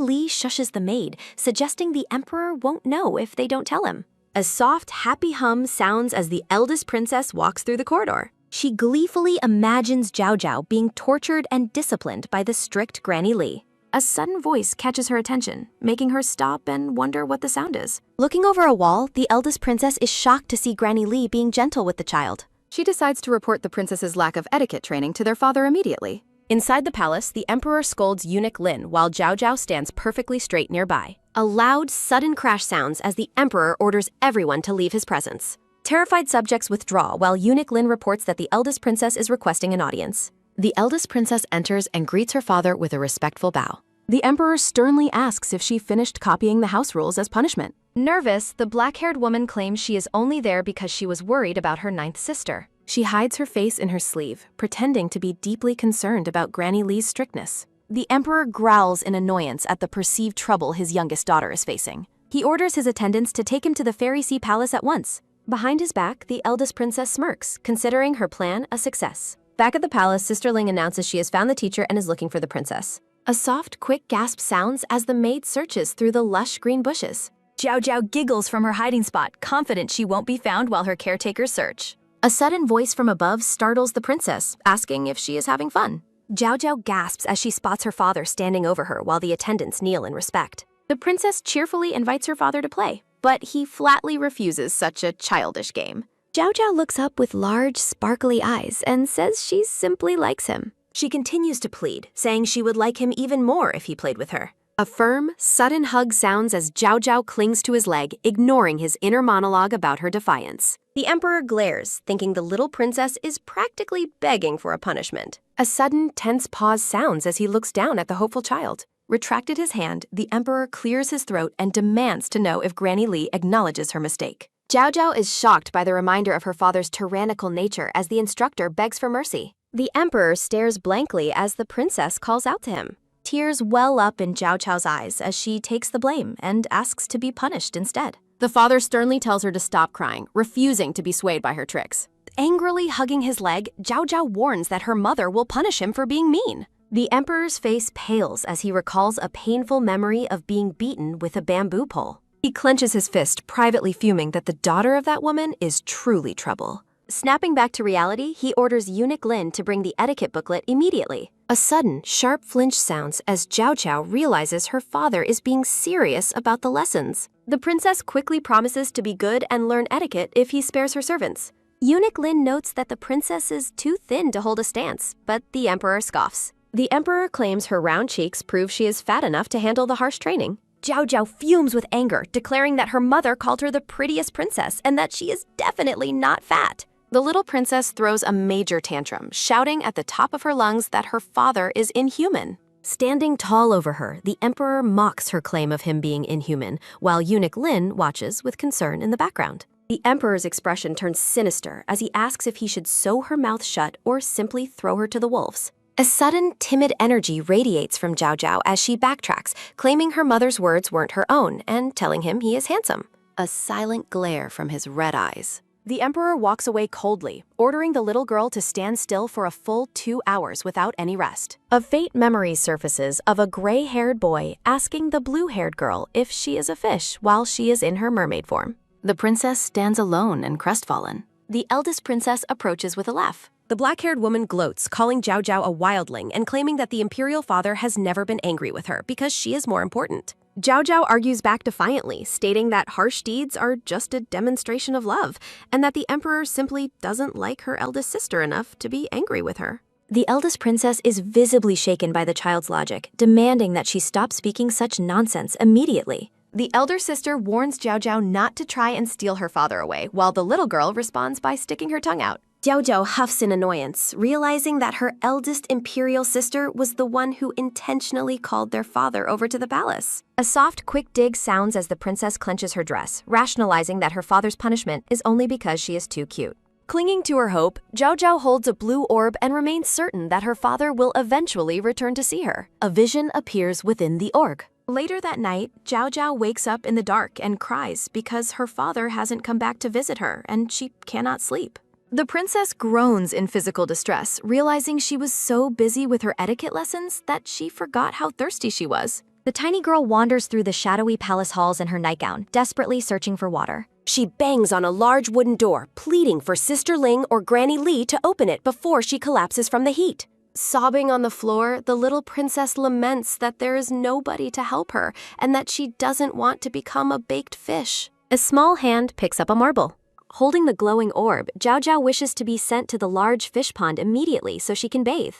Li shushes the maid, suggesting the emperor won't know if they don't tell him. A soft, happy hum sounds as the eldest princess walks through the corridor. She gleefully imagines Zhao Zhao being tortured and disciplined by the strict Granny Li. A sudden voice catches her attention, making her stop and wonder what the sound is. Looking over a wall, the eldest princess is shocked to see Granny Li being gentle with the child. She decides to report the princess's lack of etiquette training to their father immediately. Inside the palace, the emperor scolds eunuch Lin while Zhao Zhao stands perfectly straight nearby. A loud, sudden crash sounds as the emperor orders everyone to leave his presence. Terrified subjects withdraw while eunuch Lin reports that the eldest princess is requesting an audience. The eldest princess enters and greets her father with a respectful bow. The emperor sternly asks if she finished copying the house rules as punishment. Nervous, the black-haired woman claims she is only there because she was worried about her ninth sister. She hides her face in her sleeve, pretending to be deeply concerned about Granny Li's strictness. The emperor growls in annoyance at the perceived trouble his youngest daughter is facing. He orders his attendants to take him to the Fairy Sea Palace at once. Behind his back, the eldest princess smirks, considering her plan a success. Back at the palace, Sister Ling announces she has found the teacher and is looking for the princess. A soft, quick gasp sounds as the maid searches through the lush green bushes. Zhao Zhao giggles from her hiding spot, confident she won't be found while her caretakers search. A sudden voice from above startles the princess, asking if she is having fun. Zhao Zhao gasps as she spots her father standing over her while the attendants kneel in respect. The princess cheerfully invites her father to play, but he flatly refuses such a childish game. Zhao Zhao looks up with large, sparkly eyes and says she simply likes him. She continues to plead, saying she would like him even more if he played with her. A firm, sudden hug sounds as Zhao Zhao clings to his leg, ignoring his inner monologue about her defiance. The emperor glares, thinking the little princess is practically begging for a punishment. A sudden, tense pause sounds as he looks down at the hopeful child. Retracted his hand, the emperor clears his throat and demands to know if Granny Li acknowledges her mistake. Zhao Zhao is shocked by the reminder of her father's tyrannical nature as the instructor begs for mercy. The emperor stares blankly as the princess calls out to him. Tears well up in Zhao Zhao's eyes as she takes the blame and asks to be punished instead. The father sternly tells her to stop crying, refusing to be swayed by her tricks. Angrily hugging his leg, Zhao Zhao warns that her mother will punish him for being mean. The emperor's face pales as he recalls a painful memory of being beaten with a bamboo pole. He clenches his fist, privately fuming that the daughter of that woman is truly trouble. Snapping back to reality, he orders eunuch Lin to bring the etiquette booklet immediately. A sudden, sharp flinch sounds as Zhao Zhao realizes her father is being serious about the lessons. The princess quickly promises to be good and learn etiquette if he spares her servants. Eunuch Lin notes that the princess is too thin to hold a stance, but the emperor scoffs. The emperor claims her round cheeks prove she is fat enough to handle the harsh training. Zhao Zhao fumes with anger, declaring that her mother called her the prettiest princess and that she is definitely not fat. The little princess throws a major tantrum, shouting at the top of her lungs that her father is inhuman. Standing tall over her, the emperor mocks her claim of him being inhuman, while eunuch Lin watches with concern in the background. The emperor's expression turns sinister as he asks if he should sew her mouth shut or simply throw her to the wolves. A sudden, timid energy radiates from Zhao Zhao as she backtracks, claiming her mother's words weren't her own and telling him he is handsome. A silent glare from his red eyes. The emperor walks away coldly, ordering the little girl to stand still for a full 2 hours without any rest. A faint memory surfaces of a gray-haired boy asking the blue-haired girl if she is a fish while she is in her mermaid form. The princess stands alone and crestfallen. The eldest princess approaches with a laugh. The black-haired woman gloats, calling Zhao Zhao a wildling and claiming that the imperial father has never been angry with her because she is more important. Zhao Zhao argues back defiantly, stating that harsh deeds are just a demonstration of love, and that the emperor simply doesn't like her eldest sister enough to be angry with her. The eldest princess is visibly shaken by the child's logic, demanding that she stop speaking such nonsense immediately. The elder sister warns Zhao Zhao not to try and steal her father away, while the little girl responds by sticking her tongue out. Jiao Jiao huffs in annoyance, realizing that her eldest imperial sister was the one who intentionally called their father over to the palace. A soft, quick dig sounds as the princess clenches her dress, rationalizing that her father's punishment is only because she is too cute. Clinging to her hope, Jiao Jiao holds a blue orb and remains certain that her father will eventually return to see her. A vision appears within the orb. Later that night, Jiao Jiao wakes up in the dark and cries because her father hasn't come back to visit her and she cannot sleep. The princess groans in physical distress, realizing she was so busy with her etiquette lessons that she forgot how thirsty she was. The tiny girl wanders through the shadowy palace halls in her nightgown, desperately searching for water. She bangs on a large wooden door, pleading for Sister Ling or Granny Li to open it before she collapses from the heat. Sobbing on the floor, the little princess laments that there is nobody to help her and that she doesn't want to become a baked fish. A small hand picks up a marble. Holding the glowing orb, Jiao Jiao wishes to be sent to the large fish pond immediately so she can bathe.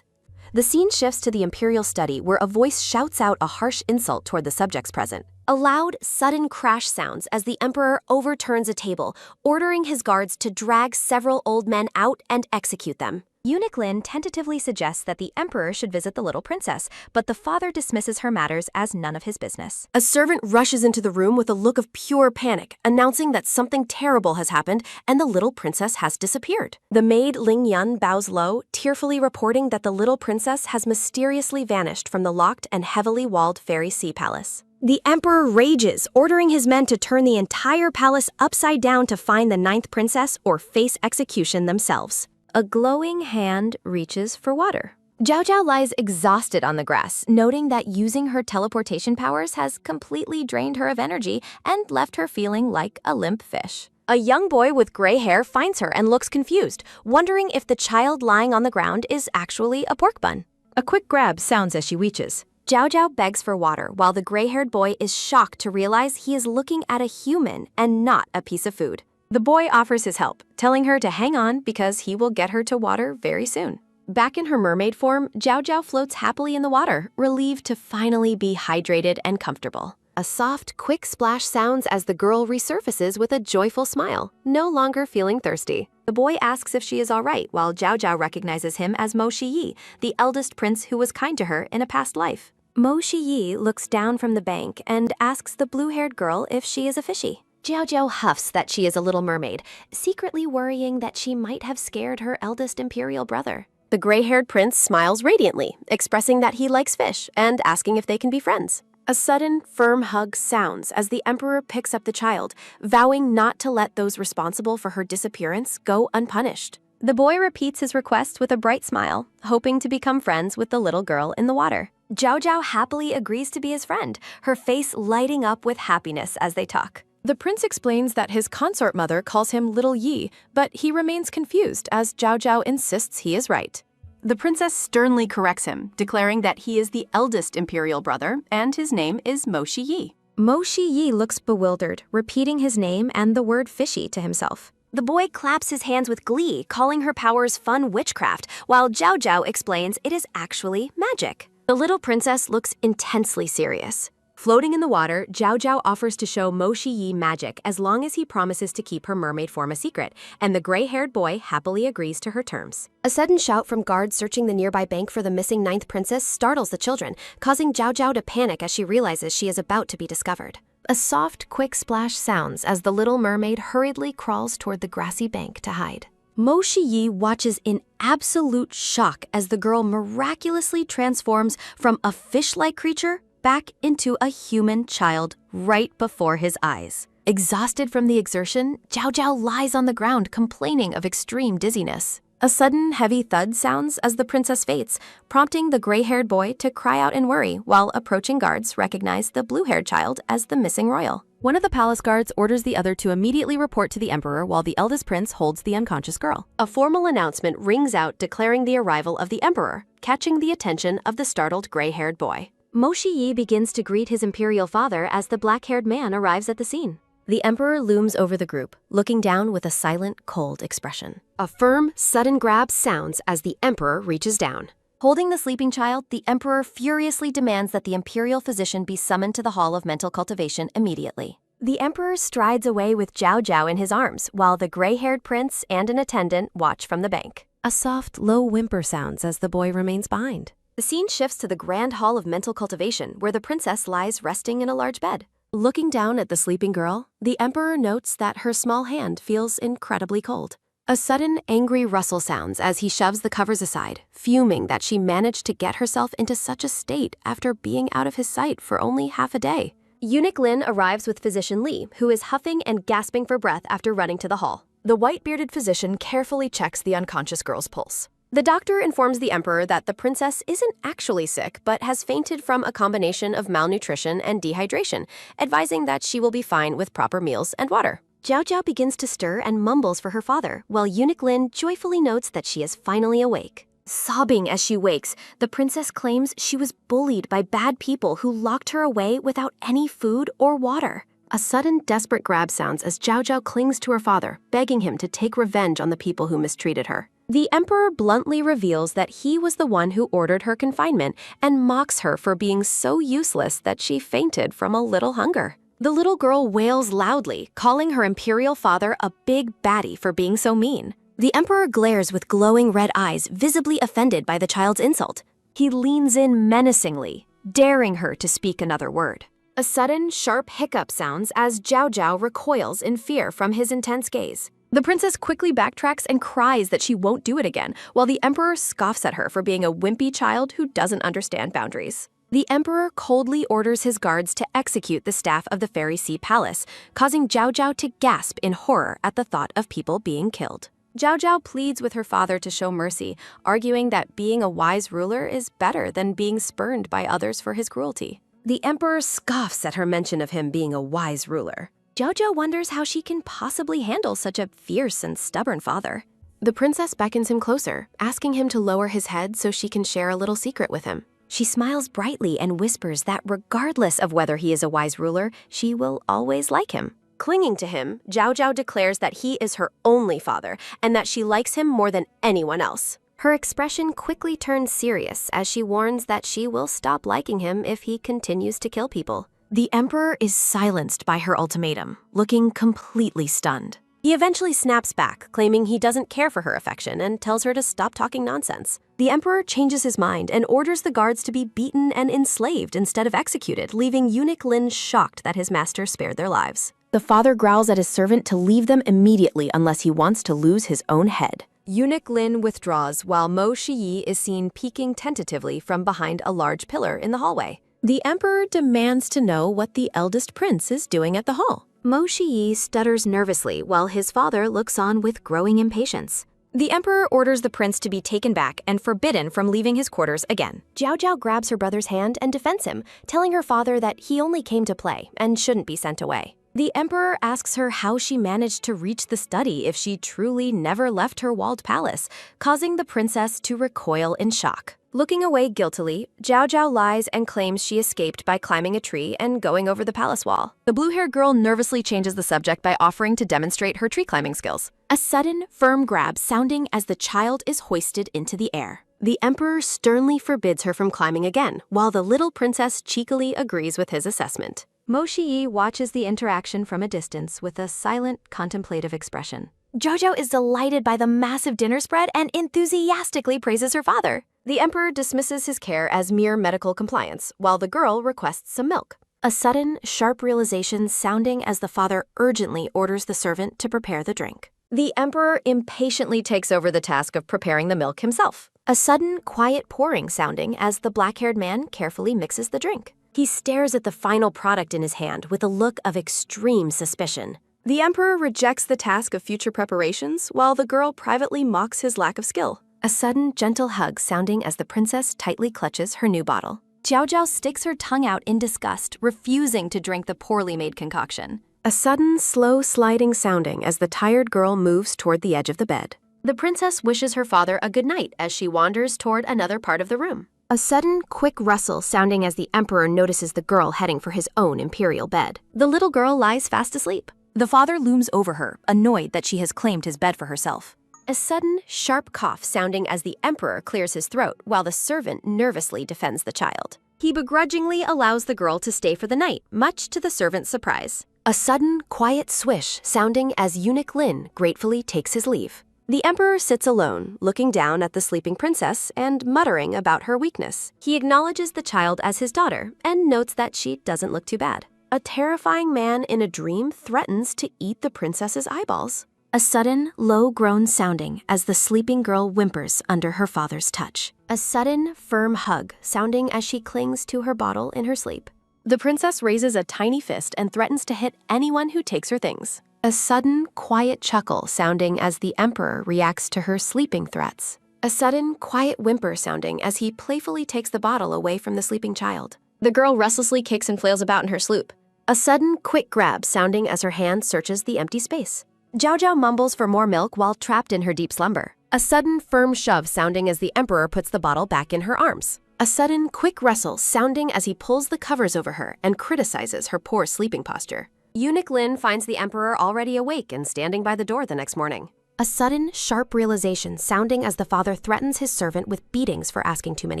The scene shifts to the imperial study where a voice shouts out a harsh insult toward the subjects present. A loud, sudden crash sounds as the emperor overturns a table, ordering his guards to drag several old men out and execute them. Eunuch Lin tentatively suggests that the emperor should visit the little princess, but the father dismisses her matters as none of his business. A servant rushes into the room with a look of pure panic, announcing that something terrible has happened and the little princess has disappeared. The maid Ling Yun bows low, tearfully reporting that the little princess has mysteriously vanished from the locked and heavily walled Fairy Sea Palace. The emperor rages, ordering his men to turn the entire palace upside down to find the ninth princess or face execution themselves. A glowing hand reaches for water. Jiao Jiao lies exhausted on the grass, noting that using her teleportation powers has completely drained her of energy and left her feeling like a limp fish. A young boy with gray hair finds her and looks confused, wondering if the child lying on the ground is actually a pork bun. A quick grab sounds as she reaches. Jiao Jiao begs for water while the gray-haired boy is shocked to realize he is looking at a human and not a piece of food. The boy offers his help, telling her to hang on because he will get her to water very soon. Back in her mermaid form, Jiao Jiao floats happily in the water, relieved to finally be hydrated and comfortable. A soft, quick splash sounds as the girl resurfaces with a joyful smile, no longer feeling thirsty. The boy asks if she is all right, while Jiao Jiao recognizes him as Mo Shiyi, the eldest prince who was kind to her in a past life. Mo Shiyi looks down from the bank and asks the blue-haired girl if she is a fishy. Jiao Jiao huffs that she is a little mermaid, secretly worrying that she might have scared her eldest imperial brother. The gray-haired prince smiles radiantly, expressing that he likes fish and asking if they can be friends. A sudden, firm hug sounds as the emperor picks up the child, vowing not to let those responsible for her disappearance go unpunished. The boy repeats his request with a bright smile, hoping to become friends with the little girl in the water. Jiao Jiao happily agrees to be his friend, her face lighting up with happiness as they talk. The prince explains that his consort mother calls him Little Yi, but he remains confused as Jiao Jiao insists he is right. The princess sternly corrects him, declaring that he is the eldest imperial brother and his name is Mo Shiyi. Mo Shiyi looks bewildered, repeating his name and the word fishy to himself. The boy claps his hands with glee, calling her powers fun witchcraft, while Jiao Jiao explains it is actually magic. The little princess looks intensely serious. Floating in the water, Jiao Jiao offers to show Mo Shiyi magic as long as he promises to keep her mermaid form a secret, and the gray-haired boy happily agrees to her terms. A sudden shout from guards searching the nearby bank for the missing ninth princess startles the children, causing Jiao Jiao to panic as she realizes she is about to be discovered. A soft, quick splash sounds as the little mermaid hurriedly crawls toward the grassy bank to hide. Mo Shiyi watches in absolute shock as the girl miraculously transforms from a fish-like creature back into a human child right before his eyes. Exhausted from the exertion, Jiao Jiao lies on the ground complaining of extreme dizziness. A sudden heavy thud sounds as the princess faints, prompting the gray-haired boy to cry out in worry while approaching guards recognize the blue-haired child as the missing royal. One of the palace guards orders the other to immediately report to the emperor while the eldest prince holds the unconscious girl. A formal announcement rings out declaring the arrival of the emperor, catching the attention of the startled gray-haired boy. Mo Shiyi begins to greet his imperial father as the black-haired man arrives at the scene. The emperor looms over the group, looking down with a silent, cold expression. A firm, sudden grab sounds as the emperor reaches down. Holding the sleeping child, the emperor furiously demands that the imperial physician be summoned to the Hall of Mental Cultivation immediately. The emperor strides away with Zhao Zhao in his arms, while the gray-haired prince and an attendant watch from the bank. A soft, low whimper sounds as the boy remains behind. The scene shifts to the grand hall of mental cultivation, where the princess lies resting in a large bed. Looking down at the sleeping girl, the emperor notes that her small hand feels incredibly cold. A sudden, angry rustle sounds as he shoves the covers aside, fuming that she managed to get herself into such a state after being out of his sight for only half a day. Eunuch Lin arrives with physician Li, who is huffing and gasping for breath after running to the hall. The white-bearded physician carefully checks the unconscious girl's pulse. The doctor informs the emperor that the princess isn't actually sick, but has fainted from a combination of malnutrition and dehydration, advising that she will be fine with proper meals and water. Zhao Zhao begins to stir and mumbles for her father, while Eunuch Lin joyfully notes that she is finally awake. Sobbing as she wakes, the princess claims she was bullied by bad people who locked her away without any food or water. A sudden, desperate grab sounds as Zhao Zhao clings to her father, begging him to take revenge on the people who mistreated her. The emperor bluntly reveals that he was the one who ordered her confinement and mocks her for being so useless that she fainted from a little hunger. The little girl wails loudly, calling her imperial father a big baddie for being so mean. The emperor glares with glowing red eyes, visibly offended by the child's insult. He leans in menacingly, daring her to speak another word. A sudden, sharp hiccup sounds as Zhao Zhao recoils in fear from his intense gaze. The princess quickly backtracks and cries that she won't do it again, while the emperor scoffs at her for being a wimpy child who doesn't understand boundaries. The emperor coldly orders his guards to execute the staff of the Fairy Sea Palace, causing Zhao Zhao to gasp in horror at the thought of people being killed. Zhao Zhao pleads with her father to show mercy, arguing that being a wise ruler is better than being spurned by others for his cruelty. The emperor scoffs at her mention of him being a wise ruler. Zhao Zhao wonders how she can possibly handle such a fierce and stubborn father. The princess beckons him closer, asking him to lower his head so she can share a little secret with him. She smiles brightly and whispers that regardless of whether he is a wise ruler, she will always like him. Clinging to him, Zhao Zhao declares that he is her only father and that she likes him more than anyone else. Her expression quickly turns serious as she warns that she will stop liking him if he continues to kill people. The emperor is silenced by her ultimatum, looking completely stunned. He eventually snaps back, claiming he doesn't care for her affection and tells her to stop talking nonsense. The emperor changes his mind and orders the guards to be beaten and enslaved instead of executed, leaving Eunuch Lin shocked that his master spared their lives. The father growls at his servant to leave them immediately unless he wants to lose his own head. Eunuch Lin withdraws while Mo Shiyi is seen peeking tentatively from behind a large pillar in the hallway. The emperor demands to know what the eldest prince is doing at the hall. Mo Shiyi stutters nervously while his father looks on with growing impatience. The emperor orders the prince to be taken back and forbidden from leaving his quarters again. Zhao Zhao grabs her brother's hand and defends him, telling her father that he only came to play and shouldn't be sent away. The emperor asks her how she managed to reach the study if she truly never left her walled palace, causing the princess to recoil in shock. Looking away guiltily, Zhao Zhao lies and claims she escaped by climbing a tree and going over the palace wall. The blue-haired girl nervously changes the subject by offering to demonstrate her tree climbing skills. A sudden, firm grab sounding as the child is hoisted into the air. The emperor sternly forbids her from climbing again, while the little princess cheekily agrees with his assessment. Mo Shiyi watches the interaction from a distance with a silent, contemplative expression. Zhao Zhao is delighted by the massive dinner spread and enthusiastically praises her father. The emperor dismisses his care as mere medical compliance, while the girl requests some milk. A sudden, sharp realization sounding as the father urgently orders the servant to prepare the drink. The emperor impatiently takes over the task of preparing the milk himself. A sudden, quiet pouring sounding as the black-haired man carefully mixes the drink. He stares at the final product in his hand with a look of extreme suspicion. The emperor rejects the task of future preparations, while the girl privately mocks his lack of skill. A sudden, gentle hug sounding as the princess tightly clutches her new bottle. Zhao Zhao sticks her tongue out in disgust, refusing to drink the poorly made concoction. A sudden, slow sliding sounding as the tired girl moves toward the edge of the bed. The princess wishes her father a good night as she wanders toward another part of the room. A sudden, quick rustle sounding as the emperor notices the girl heading for his own imperial bed. The little girl lies fast asleep. The father looms over her, annoyed that she has claimed his bed for herself. A sudden, sharp cough sounding as the emperor clears his throat while the servant nervously defends the child. He begrudgingly allows the girl to stay for the night, much to the servant's surprise. A sudden, quiet swish sounding as Eunuch Lin gratefully takes his leave. The emperor sits alone, looking down at the sleeping princess and muttering about her weakness. He acknowledges the child as his daughter and notes that she doesn't look too bad. A terrifying man in a dream threatens to eat the princess's eyeballs. A sudden, low groan sounding as the sleeping girl whimpers under her father's touch. A sudden, firm hug sounding as she clings to her bottle in her sleep. The princess raises a tiny fist and threatens to hit anyone who takes her things. A sudden, quiet chuckle sounding as the emperor reacts to her sleeping threats. A sudden, quiet whimper sounding as he playfully takes the bottle away from the sleeping child. The girl restlessly kicks and flails about in her sloop. A sudden, quick grab sounding as her hand searches the empty space. Zhao Zhao mumbles for more milk while trapped in her deep slumber. A sudden, firm shove sounding as the emperor puts the bottle back in her arms. A sudden, quick rustle sounding as he pulls the covers over her and criticizes her poor sleeping posture. Eunuch Lin finds the emperor already awake and standing by the door the next morning. A sudden, sharp realization sounding as the father threatens his servant with beatings for asking too many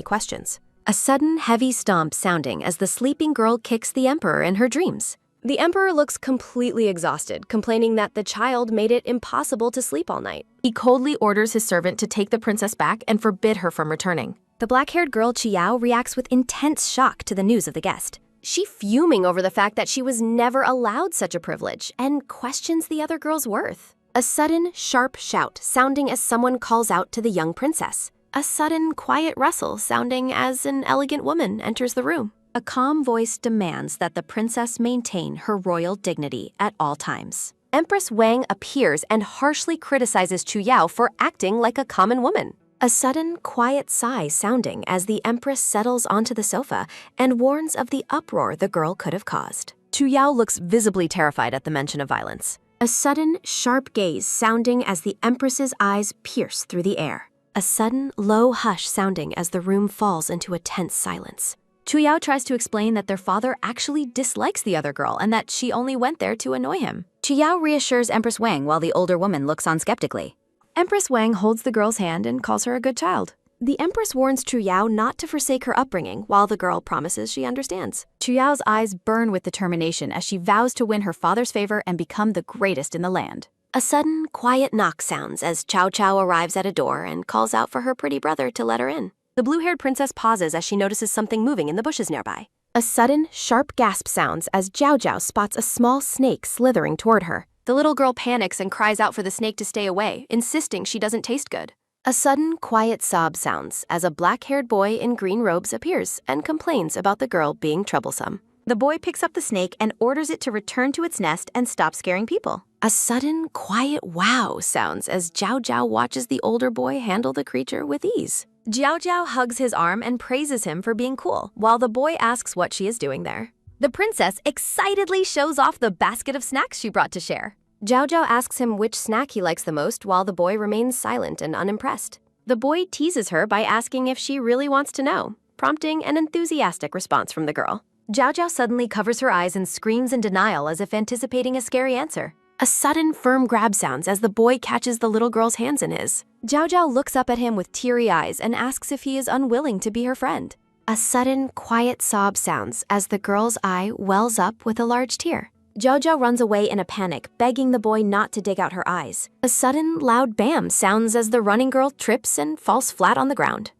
questions. A sudden, heavy stomp sounding as the sleeping girl kicks the emperor in her dreams. The emperor looks completely exhausted, complaining that the child made it impossible to sleep all night. He coldly orders his servant to take the princess back and forbid her from returning. The black-haired girl Qiao reacts with intense shock to the news of the guest. She fuming over the fact that she was never allowed such a privilege and questions the other girl's worth. A sudden, sharp shout sounding as someone calls out to the young princess. A sudden, quiet rustle sounding as an elegant woman enters the room. A calm voice demands that the princess maintain her royal dignity at all times. Empress Wang appears and harshly criticizes Chu Yao for acting like a common woman. A sudden, quiet sigh sounding as the empress settles onto the sofa and warns of the uproar the girl could have caused. Chu Yao looks visibly terrified at the mention of violence. A sudden, sharp gaze sounding as the empress's eyes pierce through the air. A sudden, low hush sounding as the room falls into a tense silence. Chu Yao tries to explain that their father actually dislikes the other girl and that she only went there to annoy him. Chu Yao reassures Empress Wang while the older woman looks on skeptically. Empress Wang holds the girl's hand and calls her a good child. The empress warns Chu Yao not to forsake her upbringing while the girl promises she understands. Chu Yao's eyes burn with determination as she vows to win her father's favor and become the greatest in the land. A sudden, quiet knock sounds as Cao Cao arrives at a door and calls out for her pretty brother to let her in. The blue-haired princess pauses as she notices something moving in the bushes nearby. A sudden, sharp gasp sounds as Zhao Zhao spots a small snake slithering toward her. The little girl panics and cries out for the snake to stay away, insisting she doesn't taste good. A sudden, quiet sob sounds as a black-haired boy in green robes appears and complains about the girl being troublesome. The boy picks up the snake and orders it to return to its nest and stop scaring people. A sudden, quiet wow sounds as Zhao Zhao watches the older boy handle the creature with ease. Zhao Zhao hugs his arm and praises him for being cool, while the boy asks what she is doing there. The princess excitedly shows off the basket of snacks she brought to share. Zhao Zhao asks him which snack he likes the most while the boy remains silent and unimpressed. The boy teases her by asking if she really wants to know, prompting an enthusiastic response from the girl. Zhao Zhao suddenly covers her eyes and screams in denial as if anticipating a scary answer. A sudden, firm grab sounds as the boy catches the little girl's hands in his. Zhao Zhao looks up at him with teary eyes and asks if he is unwilling to be her friend. A sudden, quiet sob sounds as the girl's eye wells up with a large tear. Zhao Zhao runs away in a panic, begging the boy not to dig out her eyes. A sudden, loud bam sounds as the running girl trips and falls flat on the ground.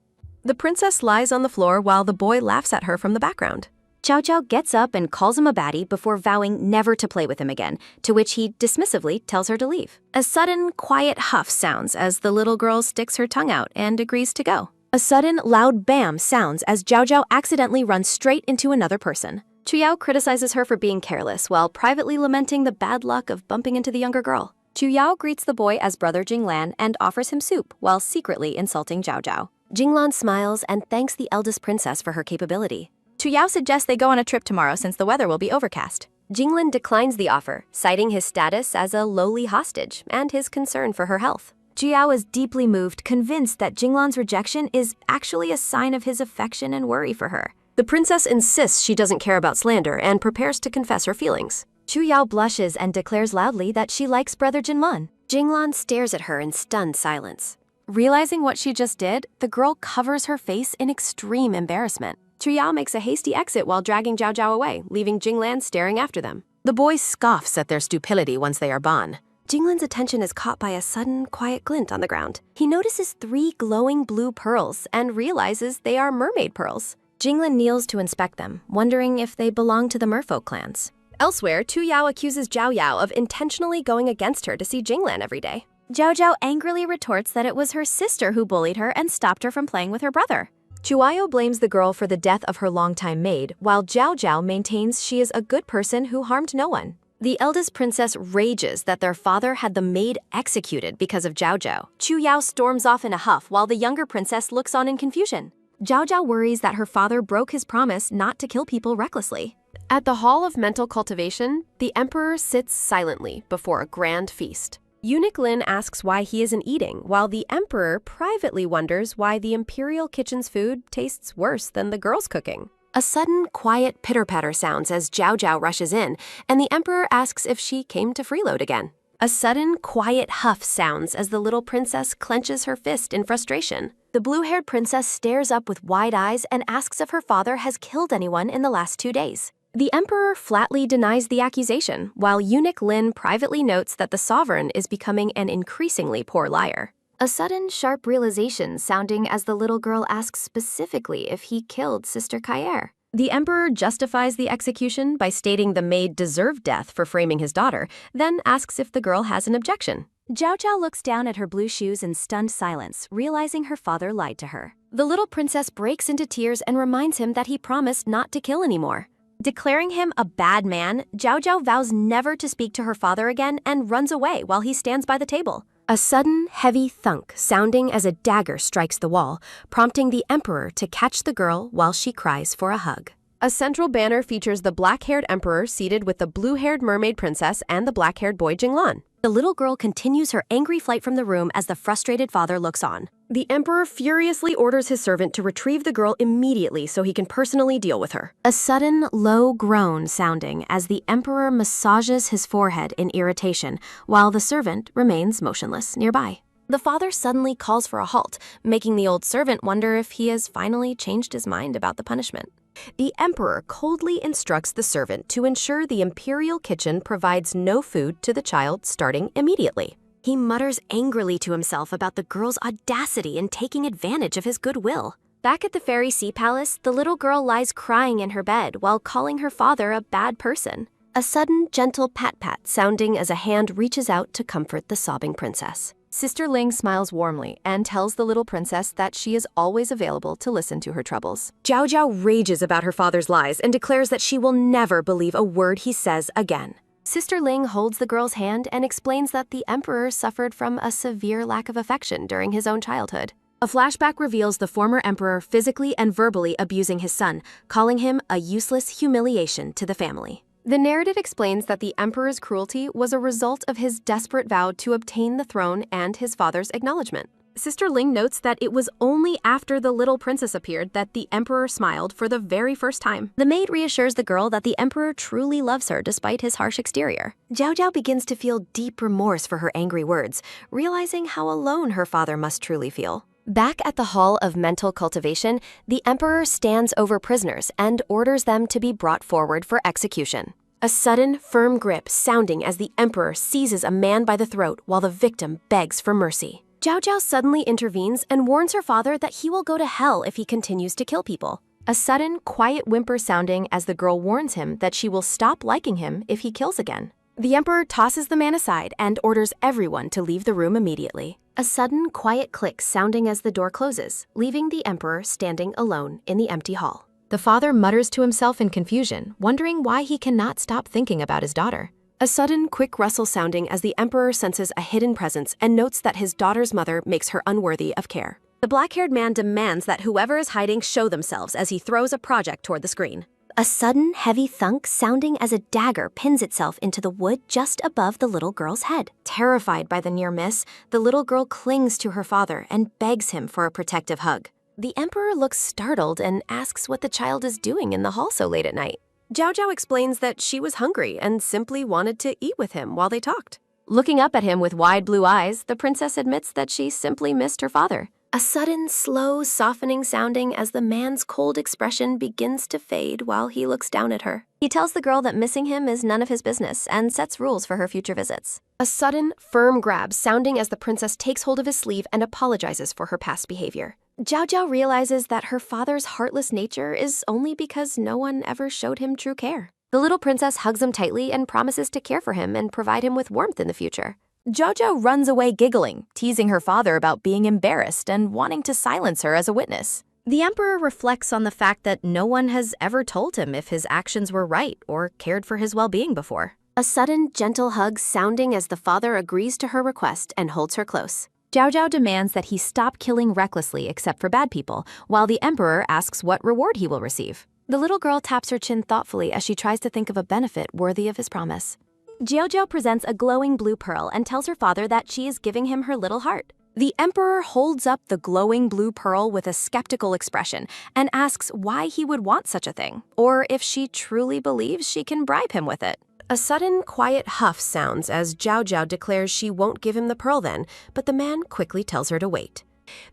The princess lies on the floor while the boy laughs at her from the background. Zhao Zhao gets up and calls him a baddie before vowing never to play with him again, to which he dismissively tells her to leave. A sudden, quiet huff sounds as the little girl sticks her tongue out and agrees to go. A sudden, loud bam sounds as Zhao Zhao accidentally runs straight into another person. Chu Yao criticizes her for being careless while privately lamenting the bad luck of bumping into the younger girl. Chu Yao greets the boy as brother Jinglan and offers him soup while secretly insulting Zhao Zhao. Jinglan smiles and thanks the eldest princess for her capability. Chu Yao suggests they go on a trip tomorrow since the weather will be overcast. Jinglan declines the offer, citing his status as a lowly hostage and his concern for her health. Chu Yao is deeply moved, convinced that Jinglan's rejection is actually a sign of his affection and worry for her. The princess insists she doesn't care about slander and prepares to confess her feelings. Chu Yao blushes and declares loudly that she likes brother Jinlan. Jinglan stares at her in stunned silence. Realizing what she just did, the girl covers her face in extreme embarrassment. Chu Yao makes a hasty exit while dragging Zhao Zhao away, leaving Jinglan staring after them. The boy scoffs at their stupidity once they are born. Jinglin's attention is caught by a sudden, quiet glint on the ground. He notices 3 glowing blue pearls and realizes they are mermaid pearls. Jinglin kneels to inspect them, wondering if they belong to the merfolk clans. Elsewhere, Tu Yao accuses Zhao Yao of intentionally going against her to see Jinglin every day. Zhao Zhao angrily retorts that it was her sister who bullied her and stopped her from playing with her brother. Chuayo blames the girl for the death of her longtime maid, while Zhao Zhao maintains she is a good person who harmed no one. The eldest princess rages that their father had the maid executed because of Zhao Zhao. Chu Yao storms off in a huff while the younger princess looks on in confusion. Zhao Zhao worries that her father broke his promise not to kill people recklessly. At the Hall of Mental Cultivation, the emperor sits silently before a grand feast. Eunuch Lin asks why he isn't eating, while the emperor privately wonders why the imperial kitchen's food tastes worse than the girl's cooking. A sudden, quiet pitter-patter sounds as Zhao Zhao rushes in, and the emperor asks if she came to freeload again. A sudden, quiet huff sounds as the little princess clenches her fist in frustration. The blue-haired princess stares up with wide eyes and asks if her father has killed anyone in the last 2 days. The emperor flatly denies the accusation, while Eunuch Lin privately notes that the sovereign is becoming an increasingly poor liar. A sudden, sharp realization sounding as the little girl asks specifically if he killed Sister Kayer. The emperor justifies the execution by stating the maid deserved death for framing his daughter, then asks if the girl has an objection. Zhao Zhao looks down at her blue shoes in stunned silence, realizing her father lied to her. The little princess breaks into tears and reminds him that he promised not to kill anymore. Declaring him a bad man, Zhao Zhao vows never to speak to her father again and runs away while he stands by the table. A sudden, heavy thunk sounding as a dagger strikes the wall, prompting the emperor to catch the girl while she cries for a hug. A central banner features the black-haired emperor seated with the blue-haired mermaid princess and the black-haired boy Jinglan. The little girl continues her angry flight from the room as the frustrated father looks on. The emperor furiously orders his servant to retrieve the girl immediately so he can personally deal with her. A sudden, low groan sounding as the emperor massages his forehead in irritation, while the servant remains motionless nearby. The father suddenly calls for a halt, making the old servant wonder if he has finally changed his mind about the punishment. The emperor coldly instructs the servant to ensure the imperial kitchen provides no food to the child starting immediately. He mutters angrily to himself about the girl's audacity in taking advantage of his goodwill. Back at the fairy sea palace, the little girl lies crying in her bed while calling her father a bad person. A sudden, gentle pat-pat sounding as a hand reaches out to comfort the sobbing princess. Sister Ling smiles warmly and tells the little princess that she is always available to listen to her troubles. Zhao Zhao rages about her father's lies and declares that she will never believe a word he says again. Sister Ling holds the girl's hand and explains that the emperor suffered from a severe lack of affection during his own childhood. A flashback reveals the former emperor physically and verbally abusing his son, calling him a useless humiliation to the family. The narrative explains that the emperor's cruelty was a result of his desperate vow to obtain the throne and his father's acknowledgement. Sister Ling notes that it was only after the little princess appeared that the emperor smiled for the very first time. The maid reassures the girl that the emperor truly loves her despite his harsh exterior. Zhao Zhao begins to feel deep remorse for her angry words, realizing how alone her father must truly feel. Back at the Hall of Mental Cultivation, the emperor stands over prisoners and orders them to be brought forward for execution. A sudden, firm grip sounding as the emperor seizes a man by the throat while the victim begs for mercy. Zhao Zhao suddenly intervenes and warns her father that he will go to hell if he continues to kill people. A sudden, quiet whimper sounding as the girl warns him that she will stop liking him if he kills again. The emperor tosses the man aside and orders everyone to leave the room immediately. A sudden, quiet click sounding as the door closes, leaving the emperor standing alone in the empty hall. The father mutters to himself in confusion, wondering why he cannot stop thinking about his daughter. A sudden, quick rustle sounding as the emperor senses a hidden presence and notes that his daughter's mother makes her unworthy of care. The black-haired man demands that whoever is hiding show themselves as he throws a project toward the screen. A sudden, heavy thunk sounding as a dagger pins itself into the wood just above the little girl's head. Terrified by the near miss, the little girl clings to her father and begs him for a protective hug. The emperor looks startled and asks what the child is doing in the hall so late at night. Zhao Zhao explains that she was hungry and simply wanted to eat with him while they talked. Looking up at him with wide blue eyes, the princess admits that she simply missed her father. A sudden, slow, softening sounding as the man's cold expression begins to fade while he looks down at her. He tells the girl that missing him is none of his business and sets rules for her future visits. A sudden, firm grab sounding as the princess takes hold of his sleeve and apologizes for her past behavior. Zhao Zhao realizes that her father's heartless nature is only because no one ever showed him true care. The little princess hugs him tightly and promises to care for him and provide him with warmth in the future. Zhao Zhao runs away giggling, teasing her father about being embarrassed and wanting to silence her as a witness. The emperor reflects on the fact that no one has ever told him if his actions were right or cared for his well-being before. A sudden, gentle hug sounding as the father agrees to her request and holds her close. Zhao Zhao demands that he stop killing recklessly except for bad people, while the emperor asks what reward he will receive. The little girl taps her chin thoughtfully as she tries to think of a benefit worthy of his promise. Zhao Zhao presents a glowing blue pearl and tells her father that she is giving him her little heart. The emperor holds up the glowing blue pearl with a skeptical expression and asks why he would want such a thing, or if she truly believes she can bribe him with it. A sudden, quiet huff sounds as Zhao Zhao declares she won't give him the pearl then, but the man quickly tells her to wait.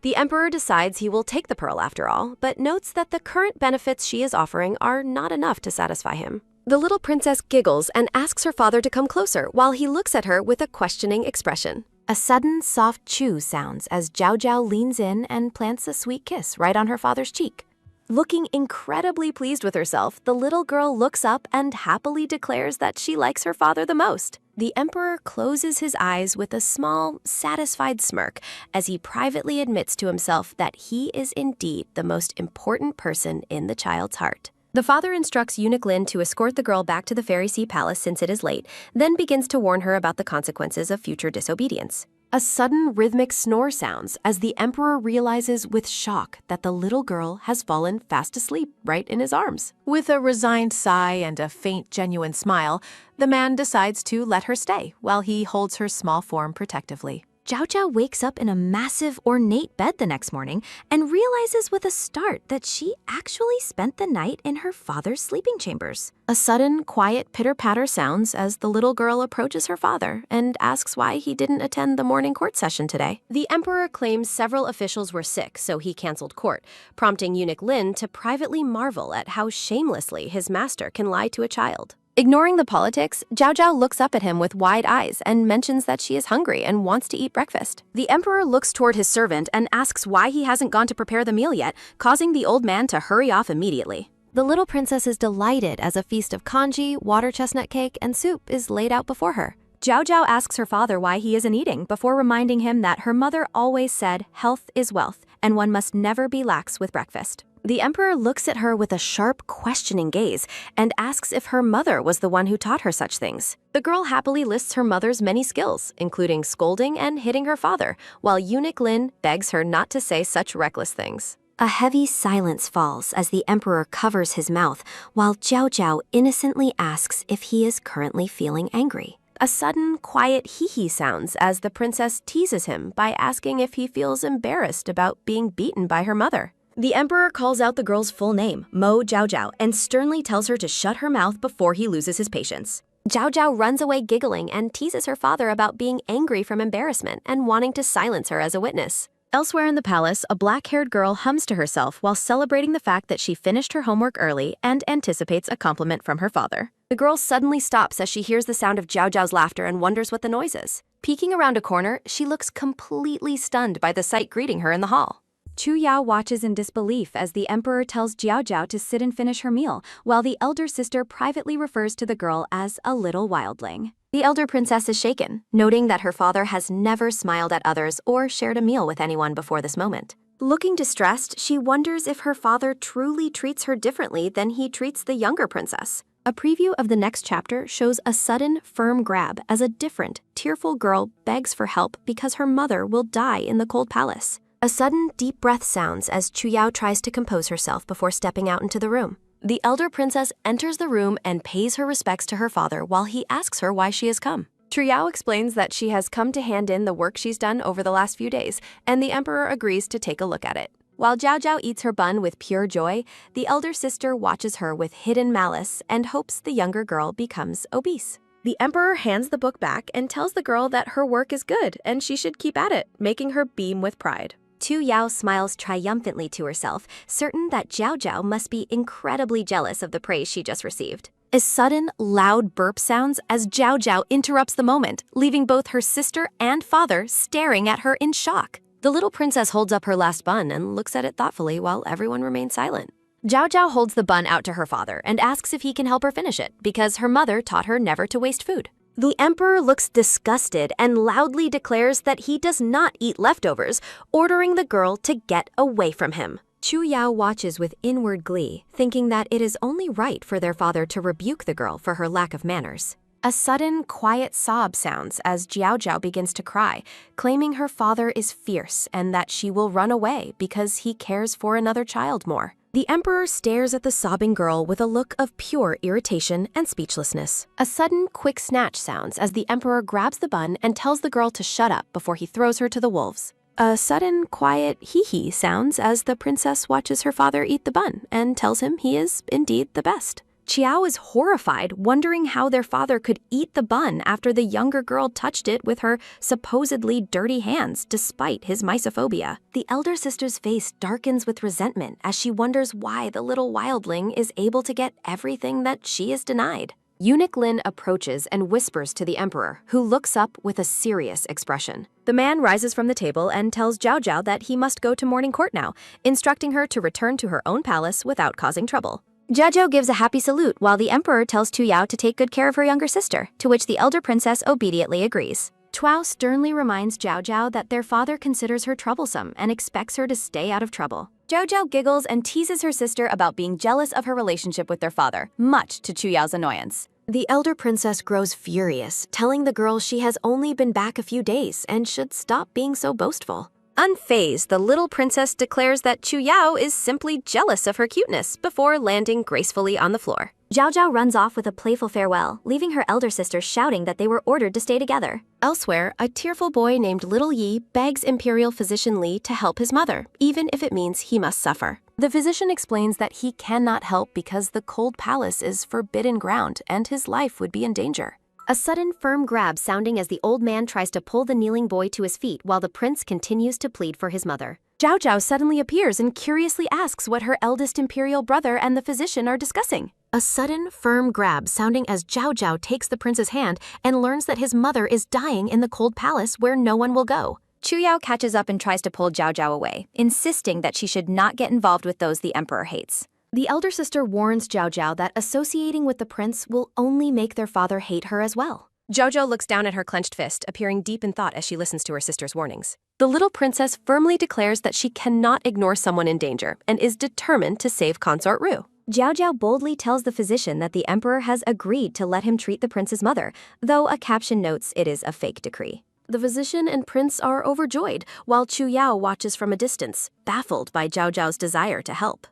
The emperor decides he will take the pearl after all, but notes that the current benefits she is offering are not enough to satisfy him. The little princess giggles and asks her father to come closer while he looks at her with a questioning expression. A sudden, soft chew sounds as Zhao Zhao leans in and plants a sweet kiss right on her father's cheek. Looking incredibly pleased with herself, the little girl looks up and happily declares that she likes her father the most. The emperor closes his eyes with a small, satisfied smirk as he privately admits to himself that he is indeed the most important person in the child's heart. The father instructs Eunuch Lin to escort the girl back to the Fairy Sea Palace since it is late, then begins to warn her about the consequences of future disobedience. A sudden rhythmic snore sounds as the emperor realizes with shock that the little girl has fallen fast asleep right in his arms. With a resigned sigh and a faint, genuine smile, the man decides to let her stay while he holds her small form protectively. Zhao Zhao wakes up in a massive, ornate bed the next morning and realizes with a start that she actually spent the night in her father's sleeping chambers. A sudden, quiet pitter-patter sounds as the little girl approaches her father and asks why he didn't attend the morning court session today. The emperor claims several officials were sick, so he canceled court, prompting Eunuch Lin to privately marvel at how shamelessly his master can lie to a child. Ignoring the politics, Zhao Zhao looks up at him with wide eyes and mentions that she is hungry and wants to eat breakfast. The emperor looks toward his servant and asks why he hasn't gone to prepare the meal yet, causing the old man to hurry off immediately. The little princess is delighted as a feast of congee, water chestnut cake, and soup is laid out before her. Zhao Zhao asks her father why he isn't eating before reminding him that her mother always said health is wealth and one must never be lax with breakfast. The emperor looks at her with a sharp, questioning gaze and asks if her mother was the one who taught her such things. The girl happily lists her mother's many skills, including scolding and hitting her father, while Eunuch Lin begs her not to say such reckless things. A heavy silence falls as the emperor covers his mouth, while Zhao Zhao innocently asks if he is currently feeling angry. A sudden, quiet hee-hee sounds as the princess teases him by asking if he feels embarrassed about being beaten by her mother. The emperor calls out the girl's full name, Mo Zhao Zhao, and sternly tells her to shut her mouth before he loses his patience. Zhao Zhao runs away giggling and teases her father about being angry from embarrassment and wanting to silence her as a witness. Elsewhere in the palace, a black-haired girl hums to herself while celebrating the fact that she finished her homework early and anticipates a compliment from her father. The girl suddenly stops as she hears the sound of Zhao Zhao's laughter and wonders what the noise is. Peeking around a corner, she looks completely stunned by the sight greeting her in the hall. Chu Yao watches in disbelief as the emperor tells Zhao Zhao to sit and finish her meal, while the elder sister privately refers to the girl as a little wildling. The elder princess is shaken, noting that her father has never smiled at others or shared a meal with anyone before this moment. Looking distressed, she wonders if her father truly treats her differently than he treats the younger princess. A preview of the next chapter shows a sudden, firm grab as a different, tearful girl begs for help because her mother will die in the cold palace. A sudden, deep breath sounds as Chu Yao tries to compose herself before stepping out into the room. The elder princess enters the room and pays her respects to her father while he asks her why she has come. Chu Yao explains that she has come to hand in the work she's done over the last few days, and the emperor agrees to take a look at it. While Zhao Zhao eats her bun with pure joy, the elder sister watches her with hidden malice and hopes the younger girl becomes obese. The emperor hands the book back and tells the girl that her work is good and she should keep at it, making her beam with pride. Tu Yao smiles triumphantly to herself, certain that Zhao Zhao must be incredibly jealous of the praise she just received. A sudden, loud burp sounds as Zhao Zhao interrupts the moment, leaving both her sister and father staring at her in shock. The little princess holds up her last bun and looks at it thoughtfully while everyone remains silent. Zhao Zhao holds the bun out to her father and asks if he can help her finish it, because her mother taught her never to waste food. The emperor looks disgusted and loudly declares that he does not eat leftovers, ordering the girl to get away from him. Chu Yao watches with inward glee, thinking that it is only right for their father to rebuke the girl for her lack of manners. A sudden, quiet sob sounds as Jiao Jiao begins to cry, claiming her father is fierce and that she will run away because he cares for another child more. The emperor stares at the sobbing girl with a look of pure irritation and speechlessness. A sudden, quick snatch sounds as the emperor grabs the bun and tells the girl to shut up before he throws her to the wolves. A sudden, quiet hee-hee sounds as the princess watches her father eat the bun and tells him he is indeed the best. Qiao is horrified, wondering how their father could eat the bun after the younger girl touched it with her supposedly dirty hands, despite his mysophobia. The elder sister's face darkens with resentment as she wonders why the little wildling is able to get everything that she is denied. Eunuch Lin approaches and whispers to the emperor, who looks up with a serious expression. The man rises from the table and tells Zhao Zhao that he must go to morning court now, instructing her to return to her own palace without causing trouble. Zhao Zhao gives a happy salute while the emperor tells Tu Yao to take good care of her younger sister, to which the elder princess obediently agrees. Tuao sternly reminds Zhao Zhao that their father considers her troublesome and expects her to stay out of trouble. Zhao Zhao giggles and teases her sister about being jealous of her relationship with their father, much to Chu Yao's annoyance. The elder princess grows furious, telling the girl she has only been back a few days and should stop being so boastful. Unfazed, the little princess declares that Chu Yao is simply jealous of her cuteness before landing gracefully on the floor. Zhao Zhao runs off with a playful farewell, leaving her elder sister shouting that they were ordered to stay together. Elsewhere, a tearful boy named Little Yi begs Imperial Physician Li to help his mother, even if it means he must suffer. The physician explains that he cannot help because the cold palace is forbidden ground and his life would be in danger. A sudden firm grab sounding as the old man tries to pull the kneeling boy to his feet while the prince continues to plead for his mother. Zhao Zhao suddenly appears and curiously asks what her eldest imperial brother and the physician are discussing. A sudden firm grab sounding as Zhao Zhao takes the prince's hand and learns that his mother is dying in the cold palace where no one will go. Chu Yao catches up and tries to pull Zhao Zhao away, insisting that she should not get involved with those the emperor hates. The elder sister warns Zhao Zhao that associating with the prince will only make their father hate her as well. Zhao Zhao looks down at her clenched fist, appearing deep in thought as she listens to her sister's warnings. The little princess firmly declares that she cannot ignore someone in danger and is determined to save Consort Ru. Zhao Zhao boldly tells the physician that the emperor has agreed to let him treat the prince's mother, though a caption notes it is a fake decree. The physician and prince are overjoyed, while Chu Yao watches from a distance, baffled by Zhao Zhao's desire to help.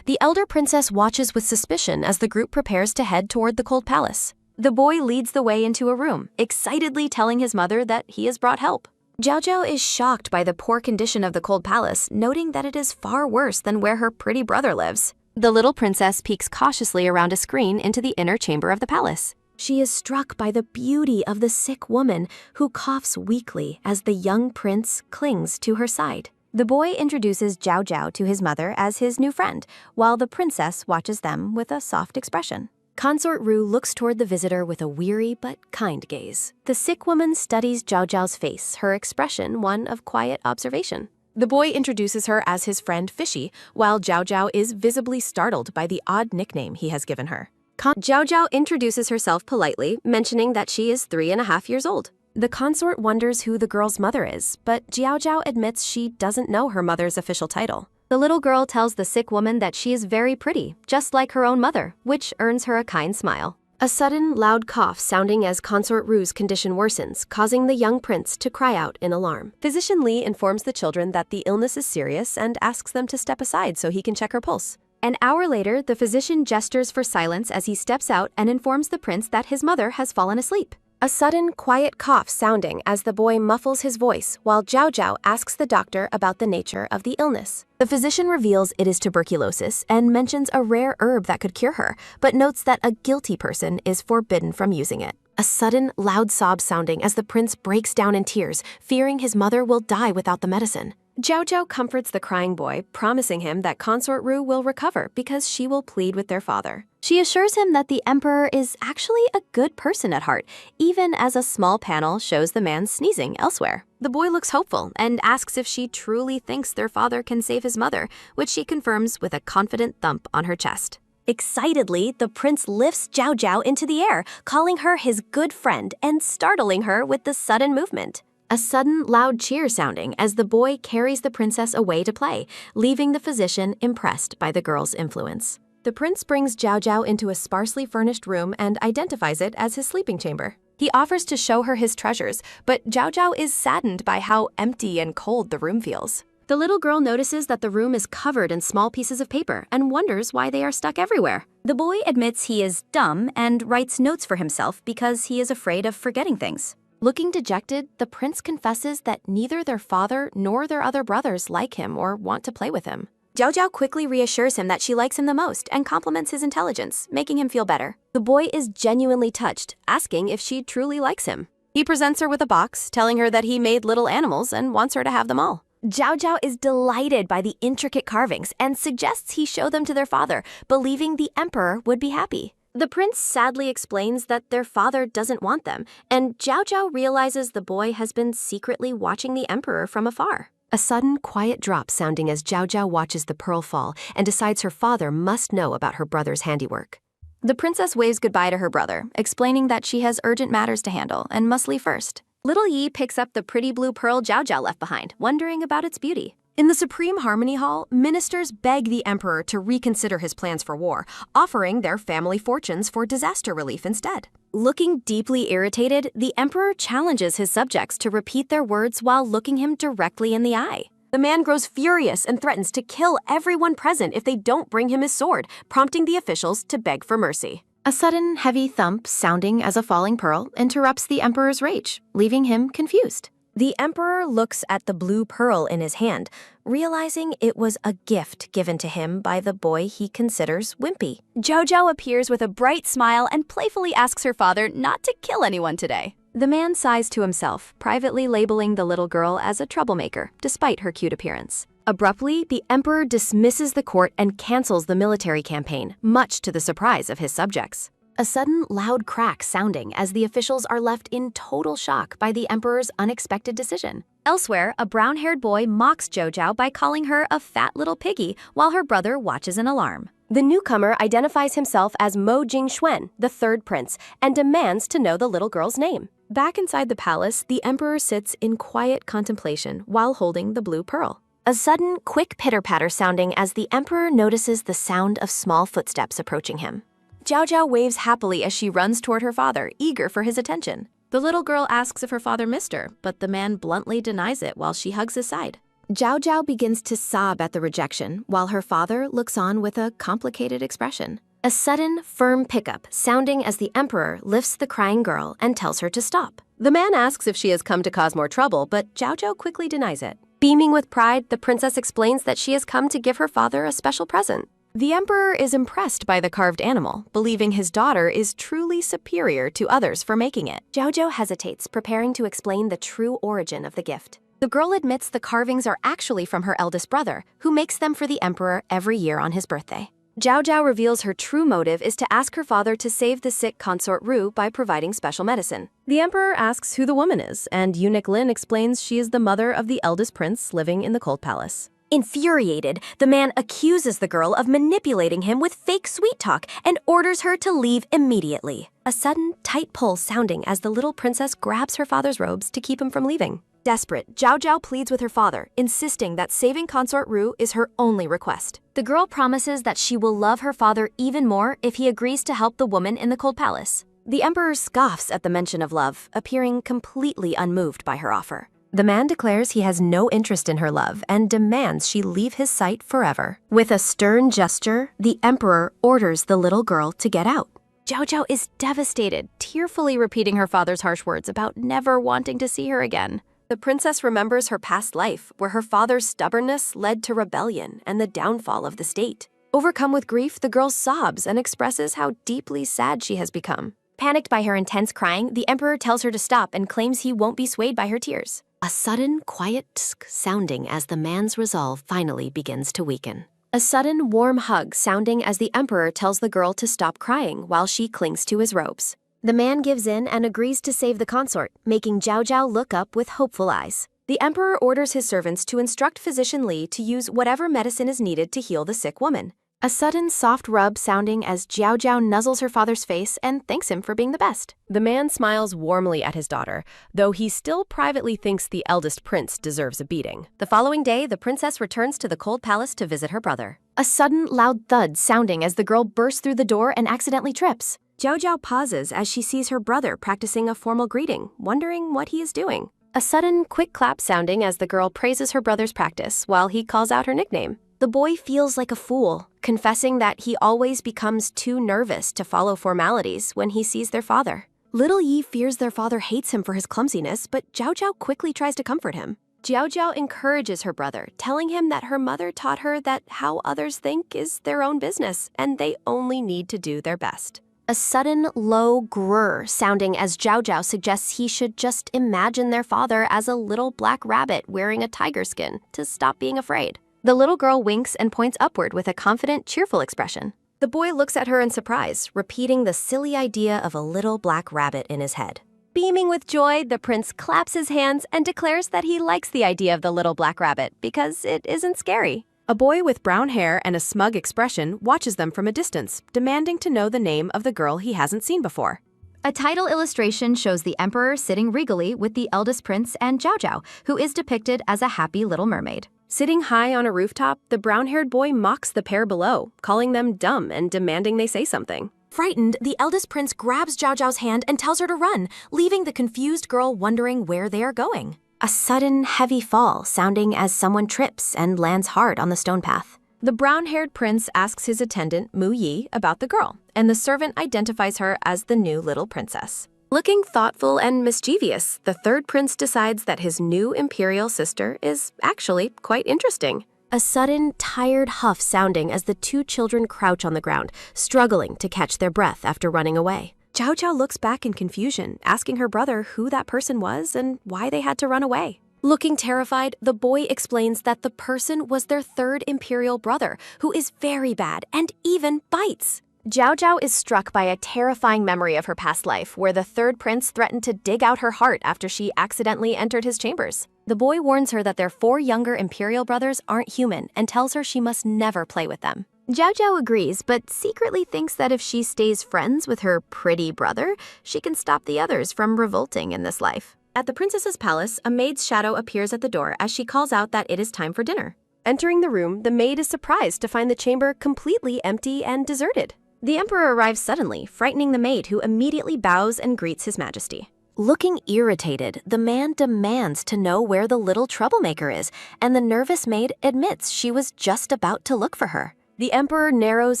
The elder princess watches with suspicion as the group prepares to head toward the cold palace. The boy leads the way into a room, excitedly telling his mother that he has brought help. Zhao Zhao is shocked by the poor condition of the cold palace, noting that it is far worse than where her pretty brother lives. The little princess peeks cautiously around a screen into the inner chamber of the palace. She is struck by the beauty of the sick woman who coughs weakly as the young prince clings to her side. The boy introduces Zhao Zhao to his mother as his new friend, while the princess watches them with a soft expression. Consort Ru looks toward the visitor with a weary but kind gaze. The sick woman studies Zhao Zhao's face, her expression one of quiet observation. The boy introduces her as his friend Fishy, while Zhao Zhao is visibly startled by the odd nickname he has given her. Zhao Zhao introduces herself politely, mentioning that she is 3.5 years old. The consort wonders who the girl's mother is, but Zhao Zhao admits she doesn't know her mother's official title. The little girl tells the sick woman that she is very pretty, just like her own mother, which earns her a kind smile. A sudden, loud cough sounding as Consort Ru's condition worsens, causing the young prince to cry out in alarm. Physician Li informs the children that the illness is serious and asks them to step aside so he can check her pulse. An hour later, the physician gestures for silence as he steps out and informs the prince that his mother has fallen asleep. A sudden, quiet cough sounding as the boy muffles his voice while Zhao Zhao asks the doctor about the nature of the illness. The physician reveals it is tuberculosis and mentions a rare herb that could cure her, but notes that a guilty person is forbidden from using it. A sudden, loud sob sounding as the prince breaks down in tears, fearing his mother will die without the medicine. Zhao Zhao comforts the crying boy, promising him that Consort Ru will recover because she will plead with their father. She assures him that the emperor is actually a good person at heart, even as a small panel shows the man sneezing elsewhere. The boy looks hopeful and asks if she truly thinks their father can save his mother, which she confirms with a confident thump on her chest. Excitedly, the prince lifts Zhao Zhao into the air, calling her his good friend and startling her with the sudden movement. A sudden, loud cheer sounding as the boy carries the princess away to play, leaving the physician impressed by the girl's influence. The prince brings Zhao Zhao into a sparsely furnished room and identifies it as his sleeping chamber. He offers to show her his treasures, but Zhao Zhao is saddened by how empty and cold the room feels. The little girl notices that the room is covered in small pieces of paper and wonders why they are stuck everywhere. The boy admits he is dumb and writes notes for himself because he is afraid of forgetting things. Looking dejected, the prince confesses that neither their father nor their other brothers like him or want to play with him. Zhao Zhao quickly reassures him that she likes him the most and compliments his intelligence, making him feel better. The boy is genuinely touched, asking if she truly likes him. He presents her with a box, telling her that he made little animals and wants her to have them all. Zhao Zhao is delighted by the intricate carvings and suggests he show them to their father, believing the emperor would be happy. The prince sadly explains that their father doesn't want them, and Zhao Zhao realizes the boy has been secretly watching the emperor from afar. A sudden, quiet drop sounding as Zhao Zhao watches the pearl fall and decides her father must know about her brother's handiwork. The princess waves goodbye to her brother, explaining that she has urgent matters to handle and must leave first. Little Yi picks up the pretty blue pearl Zhao Zhao left behind, wondering about its beauty. In the Supreme Harmony Hall, ministers beg the emperor to reconsider his plans for war, offering their family fortunes for disaster relief instead. Looking deeply irritated, the emperor challenges his subjects to repeat their words while looking him directly in the eye. The man grows furious and threatens to kill everyone present if they don't bring him his sword, prompting the officials to beg for mercy. A sudden, heavy thump sounding as a falling pearl interrupts the emperor's rage, leaving him confused. The emperor looks at the blue pearl in his hand, realizing it was a gift given to him by the boy he considers wimpy. Zhao Zhao appears with a bright smile and playfully asks her father not to kill anyone today. The man sighs to himself, privately labeling the little girl as a troublemaker, despite her cute appearance. Abruptly, the emperor dismisses the court and cancels the military campaign, much to the surprise of his subjects. A sudden, loud crack sounding as the officials are left in total shock by the emperor's unexpected decision. Elsewhere, a brown-haired boy mocks Zhao Zhao by calling her a fat little piggy while her brother watches in alarm. The newcomer identifies himself as Mo Jingxuan, the third prince, and demands to know the little girl's name. Back inside the palace, the emperor sits in quiet contemplation while holding the blue pearl. A sudden, quick pitter-patter sounding as the emperor notices the sound of small footsteps approaching him. Zhao Zhao waves happily as she runs toward her father, eager for his attention. The little girl asks if her father missed her, but the man bluntly denies it while she hugs his side. Zhao Zhao begins to sob at the rejection, while her father looks on with a complicated expression. A sudden, firm pickup, sounding as the emperor lifts the crying girl and tells her to stop. The man asks if she has come to cause more trouble, but Zhao Zhao quickly denies it. Beaming with pride, the princess explains that she has come to give her father a special present. The emperor is impressed by the carved animal, believing his daughter is truly superior to others for making it. Zhao Zhao hesitates, preparing to explain the true origin of the gift. The girl admits the carvings are actually from her eldest brother, who makes them for the emperor every year on his birthday. Zhao Zhao reveals her true motive is to ask her father to save the sick consort Ru by providing special medicine. The emperor asks who the woman is, and eunuch Lin explains she is the mother of the eldest prince living in the cold palace. Infuriated, the man accuses the girl of manipulating him with fake sweet talk and orders her to leave immediately. A sudden, tight pull sounding as the little princess grabs her father's robes to keep him from leaving. Desperate, Zhao Zhao pleads with her father, insisting that saving consort Ru is her only request. The girl promises that she will love her father even more if he agrees to help the woman in the cold palace. The emperor scoffs at the mention of love, appearing completely unmoved by her offer. The man declares he has no interest in her love and demands she leave his sight forever. With a stern gesture, the emperor orders the little girl to get out. Zhao Zhao is devastated, tearfully repeating her father's harsh words about never wanting to see her again. The princess remembers her past life, where her father's stubbornness led to rebellion and the downfall of the state. Overcome with grief, the girl sobs and expresses how deeply sad she has become. Panicked by her intense crying, the emperor tells her to stop and claims he won't be swayed by her tears. A sudden, quiet tsk sounding as the man's resolve finally begins to weaken. A sudden, warm hug sounding as the emperor tells the girl to stop crying while she clings to his robes. The man gives in and agrees to save the consort, making Zhao Zhao look up with hopeful eyes. The emperor orders his servants to instruct physician Li to use whatever medicine is needed to heal the sick woman. A sudden soft rub sounding as Zhao Zhao nuzzles her father's face and thanks him for being the best. The man smiles warmly at his daughter, though he still privately thinks the eldest prince deserves a beating. The following day, the princess returns to the cold palace to visit her brother. A sudden loud thud sounding as the girl bursts through the door and accidentally trips. Zhao Zhao pauses as she sees her brother practicing a formal greeting, wondering what he is doing. A sudden quick clap sounding as the girl praises her brother's practice while he calls out her nickname. The boy feels like a fool, confessing that he always becomes too nervous to follow formalities when he sees their father. Little Yi fears their father hates him for his clumsiness, but Zhao Zhao quickly tries to comfort him. Zhao Zhao encourages her brother, telling him that her mother taught her that how others think is their own business, and they only need to do their best. A sudden low grrr sounding as Zhao Zhao suggests he should just imagine their father as a little black rabbit wearing a tiger skin to stop being afraid. The little girl winks and points upward with a confident, cheerful expression. The boy looks at her in surprise, repeating the silly idea of a little black rabbit in his head. Beaming with joy, the prince claps his hands and declares that he likes the idea of the little black rabbit because it isn't scary. A boy with brown hair and a smug expression watches them from a distance, demanding to know the name of the girl he hasn't seen before. A title illustration shows the emperor sitting regally with the eldest prince and Zhao Zhao, who is depicted as a happy little mermaid. Sitting high on a rooftop, the brown-haired boy mocks the pair below, calling them dumb and demanding they say something. Frightened, the eldest prince grabs Zhao Zhao's hand and tells her to run, leaving the confused girl wondering where they are going. A sudden, heavy fall sounding as someone trips and lands hard on the stone path. The brown-haired prince asks his attendant, Mu Yi, about the girl, and the servant identifies her as the new little princess. Looking thoughtful and mischievous, the third prince decides that his new imperial sister is actually quite interesting. A sudden, tired huff sounding as the two children crouch on the ground, struggling to catch their breath after running away. Zhao Zhao looks back in confusion, asking her brother who that person was and why they had to run away. Looking terrified, the boy explains that the person was their third imperial brother, who is very bad and even bites. Zhao Zhao is struck by a terrifying memory of her past life, where the third prince threatened to dig out her heart after she accidentally entered his chambers. The boy warns her that their 4 younger imperial brothers aren't human and tells her she must never play with them. Zhao Zhao agrees, but secretly thinks that if she stays friends with her pretty brother, she can stop the others from revolting in this life. At the princess's palace, a maid's shadow appears at the door as she calls out that it is time for dinner. Entering the room, the maid is surprised to find the chamber completely empty and deserted. The emperor arrives suddenly, frightening the maid, who immediately bows and greets his majesty. Looking irritated, the man demands to know where the little troublemaker is, and the nervous maid admits she was just about to look for her. The emperor narrows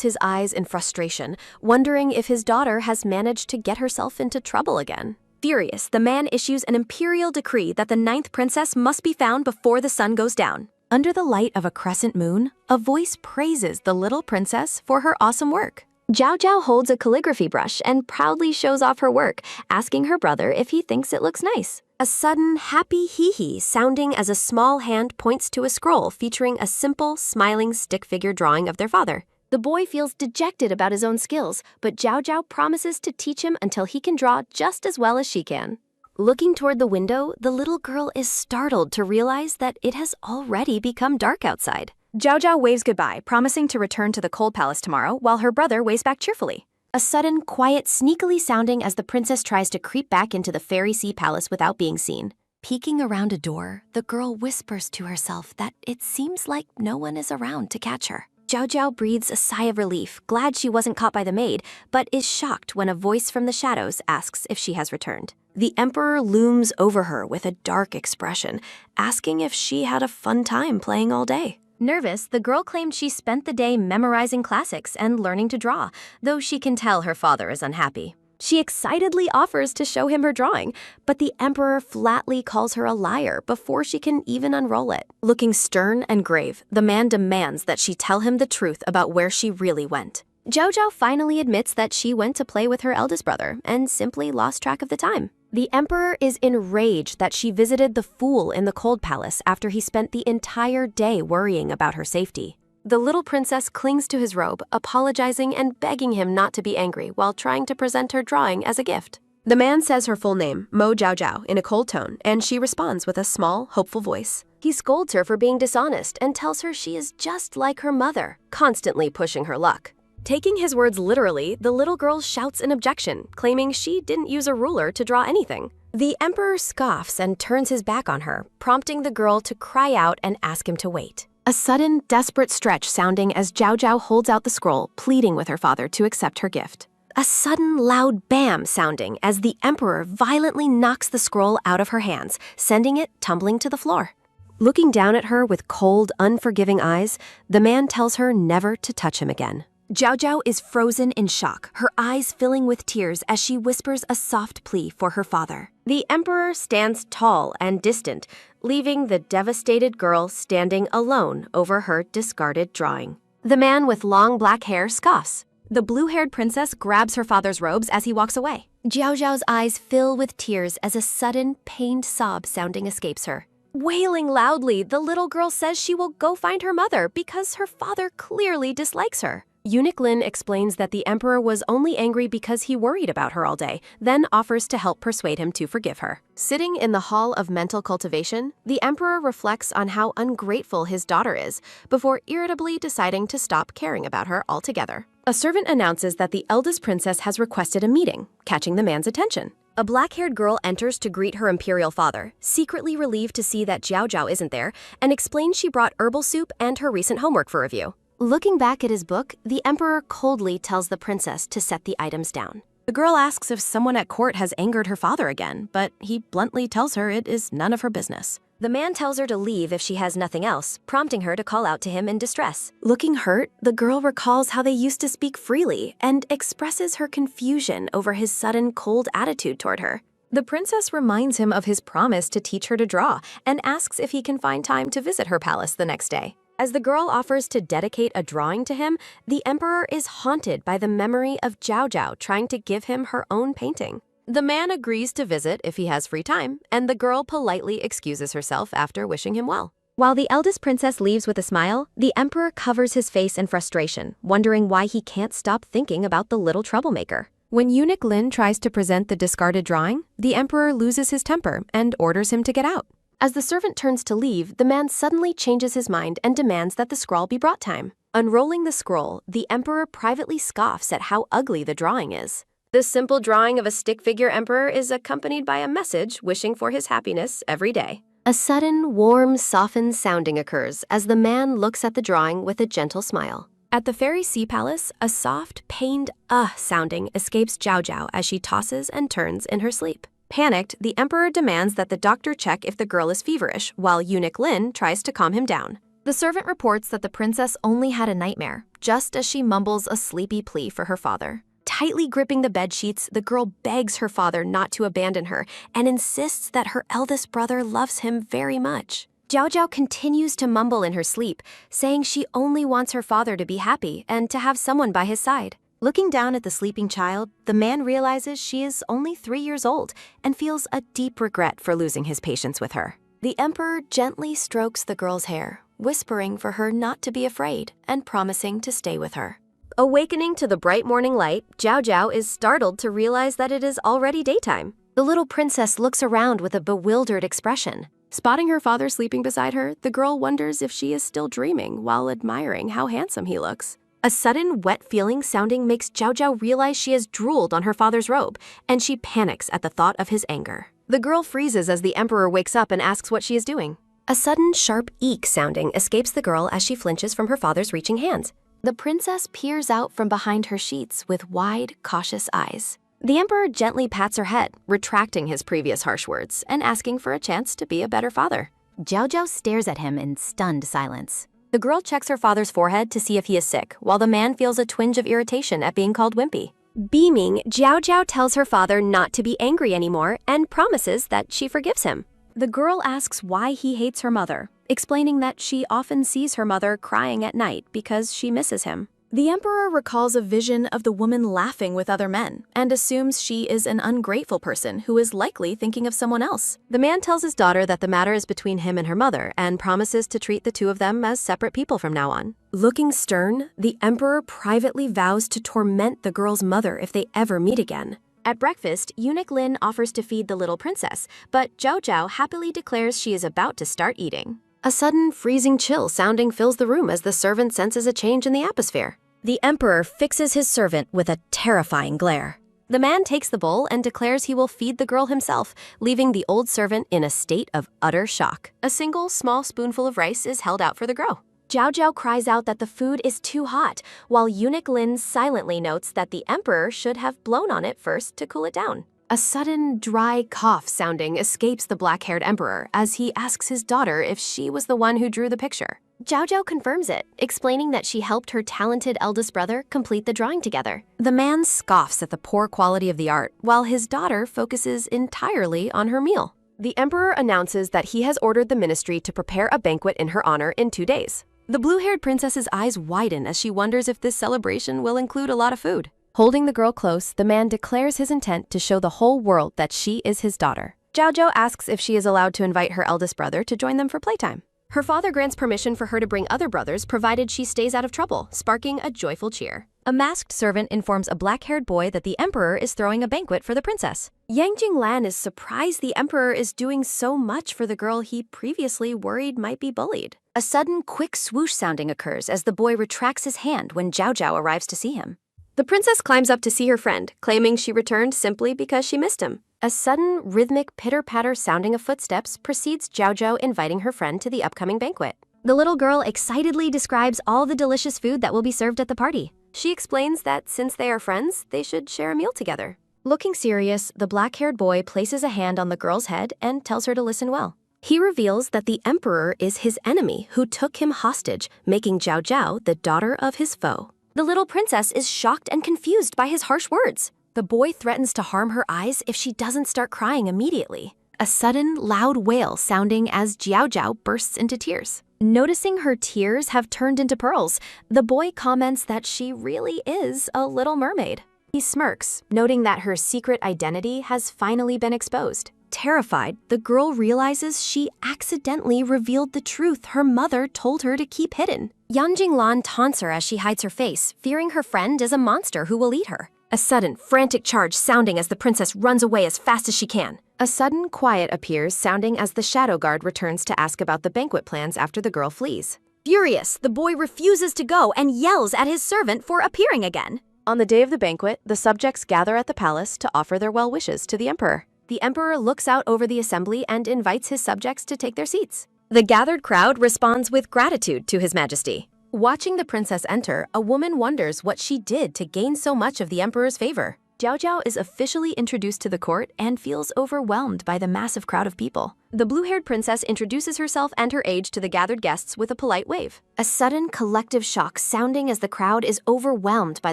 his eyes in frustration, wondering if his daughter has managed to get herself into trouble again. Furious, the man issues an imperial decree that the 9th princess must be found before the sun goes down. Under the light of a crescent moon, a voice praises the little princess for her awesome work. Zhao Zhao holds a calligraphy brush and proudly shows off her work, asking her brother if he thinks it looks nice. A sudden, happy hee-hee sounding as a small hand points to a scroll featuring a simple, smiling stick figure drawing of their father. The boy feels dejected about his own skills, but Zhao Zhao promises to teach him until he can draw just as well as she can. Looking toward the window, the little girl is startled to realize that it has already become dark outside. Zhao Zhao waves goodbye, promising to return to the cold palace tomorrow, while her brother waves back cheerfully. A sudden, quiet, sneakily sounding as the princess tries to creep back into the fairy sea palace without being seen. Peeking around a door, the girl whispers to herself that it seems like no one is around to catch her. Zhao Zhao breathes a sigh of relief, glad she wasn't caught by the maid, but is shocked when a voice from the shadows asks if she has returned. The emperor looms over her with a dark expression, asking if she had a fun time playing all day. Nervous, the girl claimed she spent the day memorizing classics and learning to draw, though she can tell her father is unhappy. She excitedly offers to show him her drawing, but the emperor flatly calls her a liar before she can even unroll it. Looking stern and grave, the man demands that she tell him the truth about where she really went. Zhao Zhao finally admits that she went to play with her eldest brother and simply lost track of the time. The emperor is enraged that she visited the fool in the cold palace after he spent the entire day worrying about her safety. The little princess clings to his robe, apologizing and begging him not to be angry while trying to present her drawing as a gift. The man says her full name, Mo Jiao Jiao, in a cold tone, and she responds with a small, hopeful voice. He scolds her for being dishonest and tells her she is just like her mother, constantly pushing her luck. Taking his words literally, the little girl shouts an objection, claiming she didn't use a ruler to draw anything. The emperor scoffs and turns his back on her, prompting the girl to cry out and ask him to wait. A sudden, desperate stretch sounding as Jiao Jiao holds out the scroll, pleading with her father to accept her gift. A sudden loud bam sounding as the emperor violently knocks the scroll out of her hands, sending it tumbling to the floor. Looking down at her with cold, unforgiving eyes, the man tells her never to touch him again. Jiao Jiao is frozen in shock, her eyes filling with tears as she whispers a soft plea for her father. The emperor stands tall and distant, leaving the devastated girl standing alone over her discarded drawing. The man with long black hair scoffs. The blue-haired princess grabs her father's robes as he walks away. Jiao Jiao's eyes fill with tears as a sudden, pained sob sounding escapes her. Wailing loudly, the little girl says she will go find her mother because her father clearly dislikes her. Eunuch Lin explains that the emperor was only angry because he worried about her all day, then offers to help persuade him to forgive her. Sitting in the Hall of Mental Cultivation, the emperor reflects on how ungrateful his daughter is, before irritably deciding to stop caring about her altogether. A servant announces that the eldest princess has requested a meeting, catching the man's attention. A black-haired girl enters to greet her imperial father, secretly relieved to see that Jiao Jiao isn't there, and explains she brought herbal soup and her recent homework for review. Looking back at his book, the emperor coldly tells the princess to set the items down. The girl asks if someone at court has angered her father again, but he bluntly tells her it is none of her business. The man tells her to leave if she has nothing else, prompting her to call out to him in distress. Looking hurt, the girl recalls how they used to speak freely and expresses her confusion over his sudden cold attitude toward her. The princess reminds him of his promise to teach her to draw and asks if he can find time to visit her palace the next day. As the girl offers to dedicate a drawing to him, the emperor is haunted by the memory of Jiao Jiao trying to give him her own painting. The man agrees to visit if he has free time, and the girl politely excuses herself after wishing him well. While the eldest princess leaves with a smile, the emperor covers his face in frustration, wondering why he can't stop thinking about the little troublemaker. When Eunuch Lin tries to present the discarded drawing, the emperor loses his temper and orders him to get out. As the servant turns to leave, the man suddenly changes his mind and demands that the scroll be brought to him. Unrolling the scroll, the emperor privately scoffs at how ugly the drawing is. The simple drawing of a stick figure emperor is accompanied by a message wishing for his happiness every day. A sudden, warm, softened sounding occurs as the man looks at the drawing with a gentle smile. At the fairy sea palace, a soft, pained sounding escapes Jiao Jiao as she tosses and turns in her sleep. Panicked, the emperor demands that the doctor check if the girl is feverish, while Eunuch Lin tries to calm him down. The servant reports that the princess only had a nightmare, just as she mumbles a sleepy plea for her father. Tightly gripping the bedsheets, the girl begs her father not to abandon her and insists that her eldest brother loves him very much. Jiao Jiao continues to mumble in her sleep, saying she only wants her father to be happy and to have someone by his side. Looking down at the sleeping child, the man realizes she is only 3 years old and feels a deep regret for losing his patience with her. The emperor gently strokes the girl's hair, whispering for her not to be afraid and promising to stay with her. Awakening to the bright morning light, Jiao Jiao is startled to realize that it is already daytime. The little princess looks around with a bewildered expression. Spotting her father sleeping beside her, the girl wonders if she is still dreaming while admiring how handsome he looks. A sudden, wet feeling sounding makes Jiao Jiao realize she has drooled on her father's robe, and she panics at the thought of his anger. The girl freezes as the emperor wakes up and asks what she is doing. A sudden, sharp eek sounding escapes the girl as she flinches from her father's reaching hands. The princess peers out from behind her sheets with wide, cautious eyes. The emperor gently pats her head, retracting his previous harsh words and asking for a chance to be a better father. Jiao Jiao stares at him in stunned silence. The girl checks her father's forehead to see if he is sick, while the man feels a twinge of irritation at being called wimpy. Beaming, Jiao Jiao tells her father not to be angry anymore and promises that she forgives him. The girl asks why he hates her mother, explaining that she often sees her mother crying at night because she misses him. The emperor recalls a vision of the woman laughing with other men and assumes she is an ungrateful person who is likely thinking of someone else. The man tells his daughter that the matter is between him and her mother and promises to treat the two of them as separate people from now on. Looking stern, the emperor privately vows to torment the girl's mother if they ever meet again. At breakfast, eunuch Lin offers to feed the little princess, but Zhao Zhao happily declares she is about to start eating. A sudden freezing chill sounding fills the room as the servant senses a change in the atmosphere. The emperor fixes his servant with a terrifying glare. The man takes the bowl and declares he will feed the girl himself, leaving the old servant in a state of utter shock. A single small spoonful of rice is held out for the girl. Zhao Zhao cries out that the food is too hot, while eunuch Lin silently notes that the emperor should have blown on it first to cool it down. A sudden, dry cough sounding escapes the black-haired emperor as he asks his daughter if she was the one who drew the picture. Zhao Zhao confirms it, explaining that she helped her talented eldest brother complete the drawing together. The man scoffs at the poor quality of the art, while his daughter focuses entirely on her meal. The emperor announces that he has ordered the ministry to prepare a banquet in her honor in 2 days. The blue-haired princess's eyes widen as she wonders if this celebration will include a lot of food. Holding the girl close, the man declares his intent to show the whole world that she is his daughter. Zhao Zhao asks if she is allowed to invite her eldest brother to join them for playtime. Her father grants permission for her to bring other brothers provided she stays out of trouble, sparking a joyful cheer. A masked servant informs a black-haired boy that the emperor is throwing a banquet for the princess. Yang Jinglan is surprised the emperor is doing so much for the girl he previously worried might be bullied. A sudden, quick swoosh sounding occurs as the boy retracts his hand when Zhao Zhao arrives to see him. The princess climbs up to see her friend, claiming she returned simply because she missed him. A sudden, rhythmic pitter-patter sounding of footsteps precedes Zhao Zhao inviting her friend to the upcoming banquet. The little girl excitedly describes all the delicious food that will be served at the party. She explains that since they are friends, they should share a meal together. Looking serious, the black-haired boy places a hand on the girl's head and tells her to listen well. He reveals that the emperor is his enemy who took him hostage, making Zhao Zhao the daughter of his foe. The little princess is shocked and confused by his harsh words. The boy threatens to harm her eyes if she doesn't start crying immediately. A sudden, loud wail sounding as Zhao Zhao bursts into tears. Noticing her tears have turned into pearls, the boy comments that she really is a little mermaid. He smirks, noting that her secret identity has finally been exposed. Terrified, the girl realizes she accidentally revealed the truth her mother told her to keep hidden. Yan Jinglan taunts her as she hides her face, fearing her friend is a monster who will eat her. A sudden, frantic charge sounding as the princess runs away as fast as she can. A sudden quiet appears sounding as the shadow guard returns to ask about the banquet plans after the girl flees. Furious, the boy refuses to go and yells at his servant for appearing again. On the day of the banquet, the subjects gather at the palace to offer their well wishes to the emperor. The emperor looks out over the assembly and invites his subjects to take their seats. The gathered crowd responds with gratitude to His Majesty. Watching the princess enter, a woman wonders what she did to gain so much of the emperor's favor. Zhao Zhao is officially introduced to the court and feels overwhelmed by the massive crowd of people. The blue-haired princess introduces herself and her age to the gathered guests with a polite wave. A sudden collective shock sounding as the crowd is overwhelmed by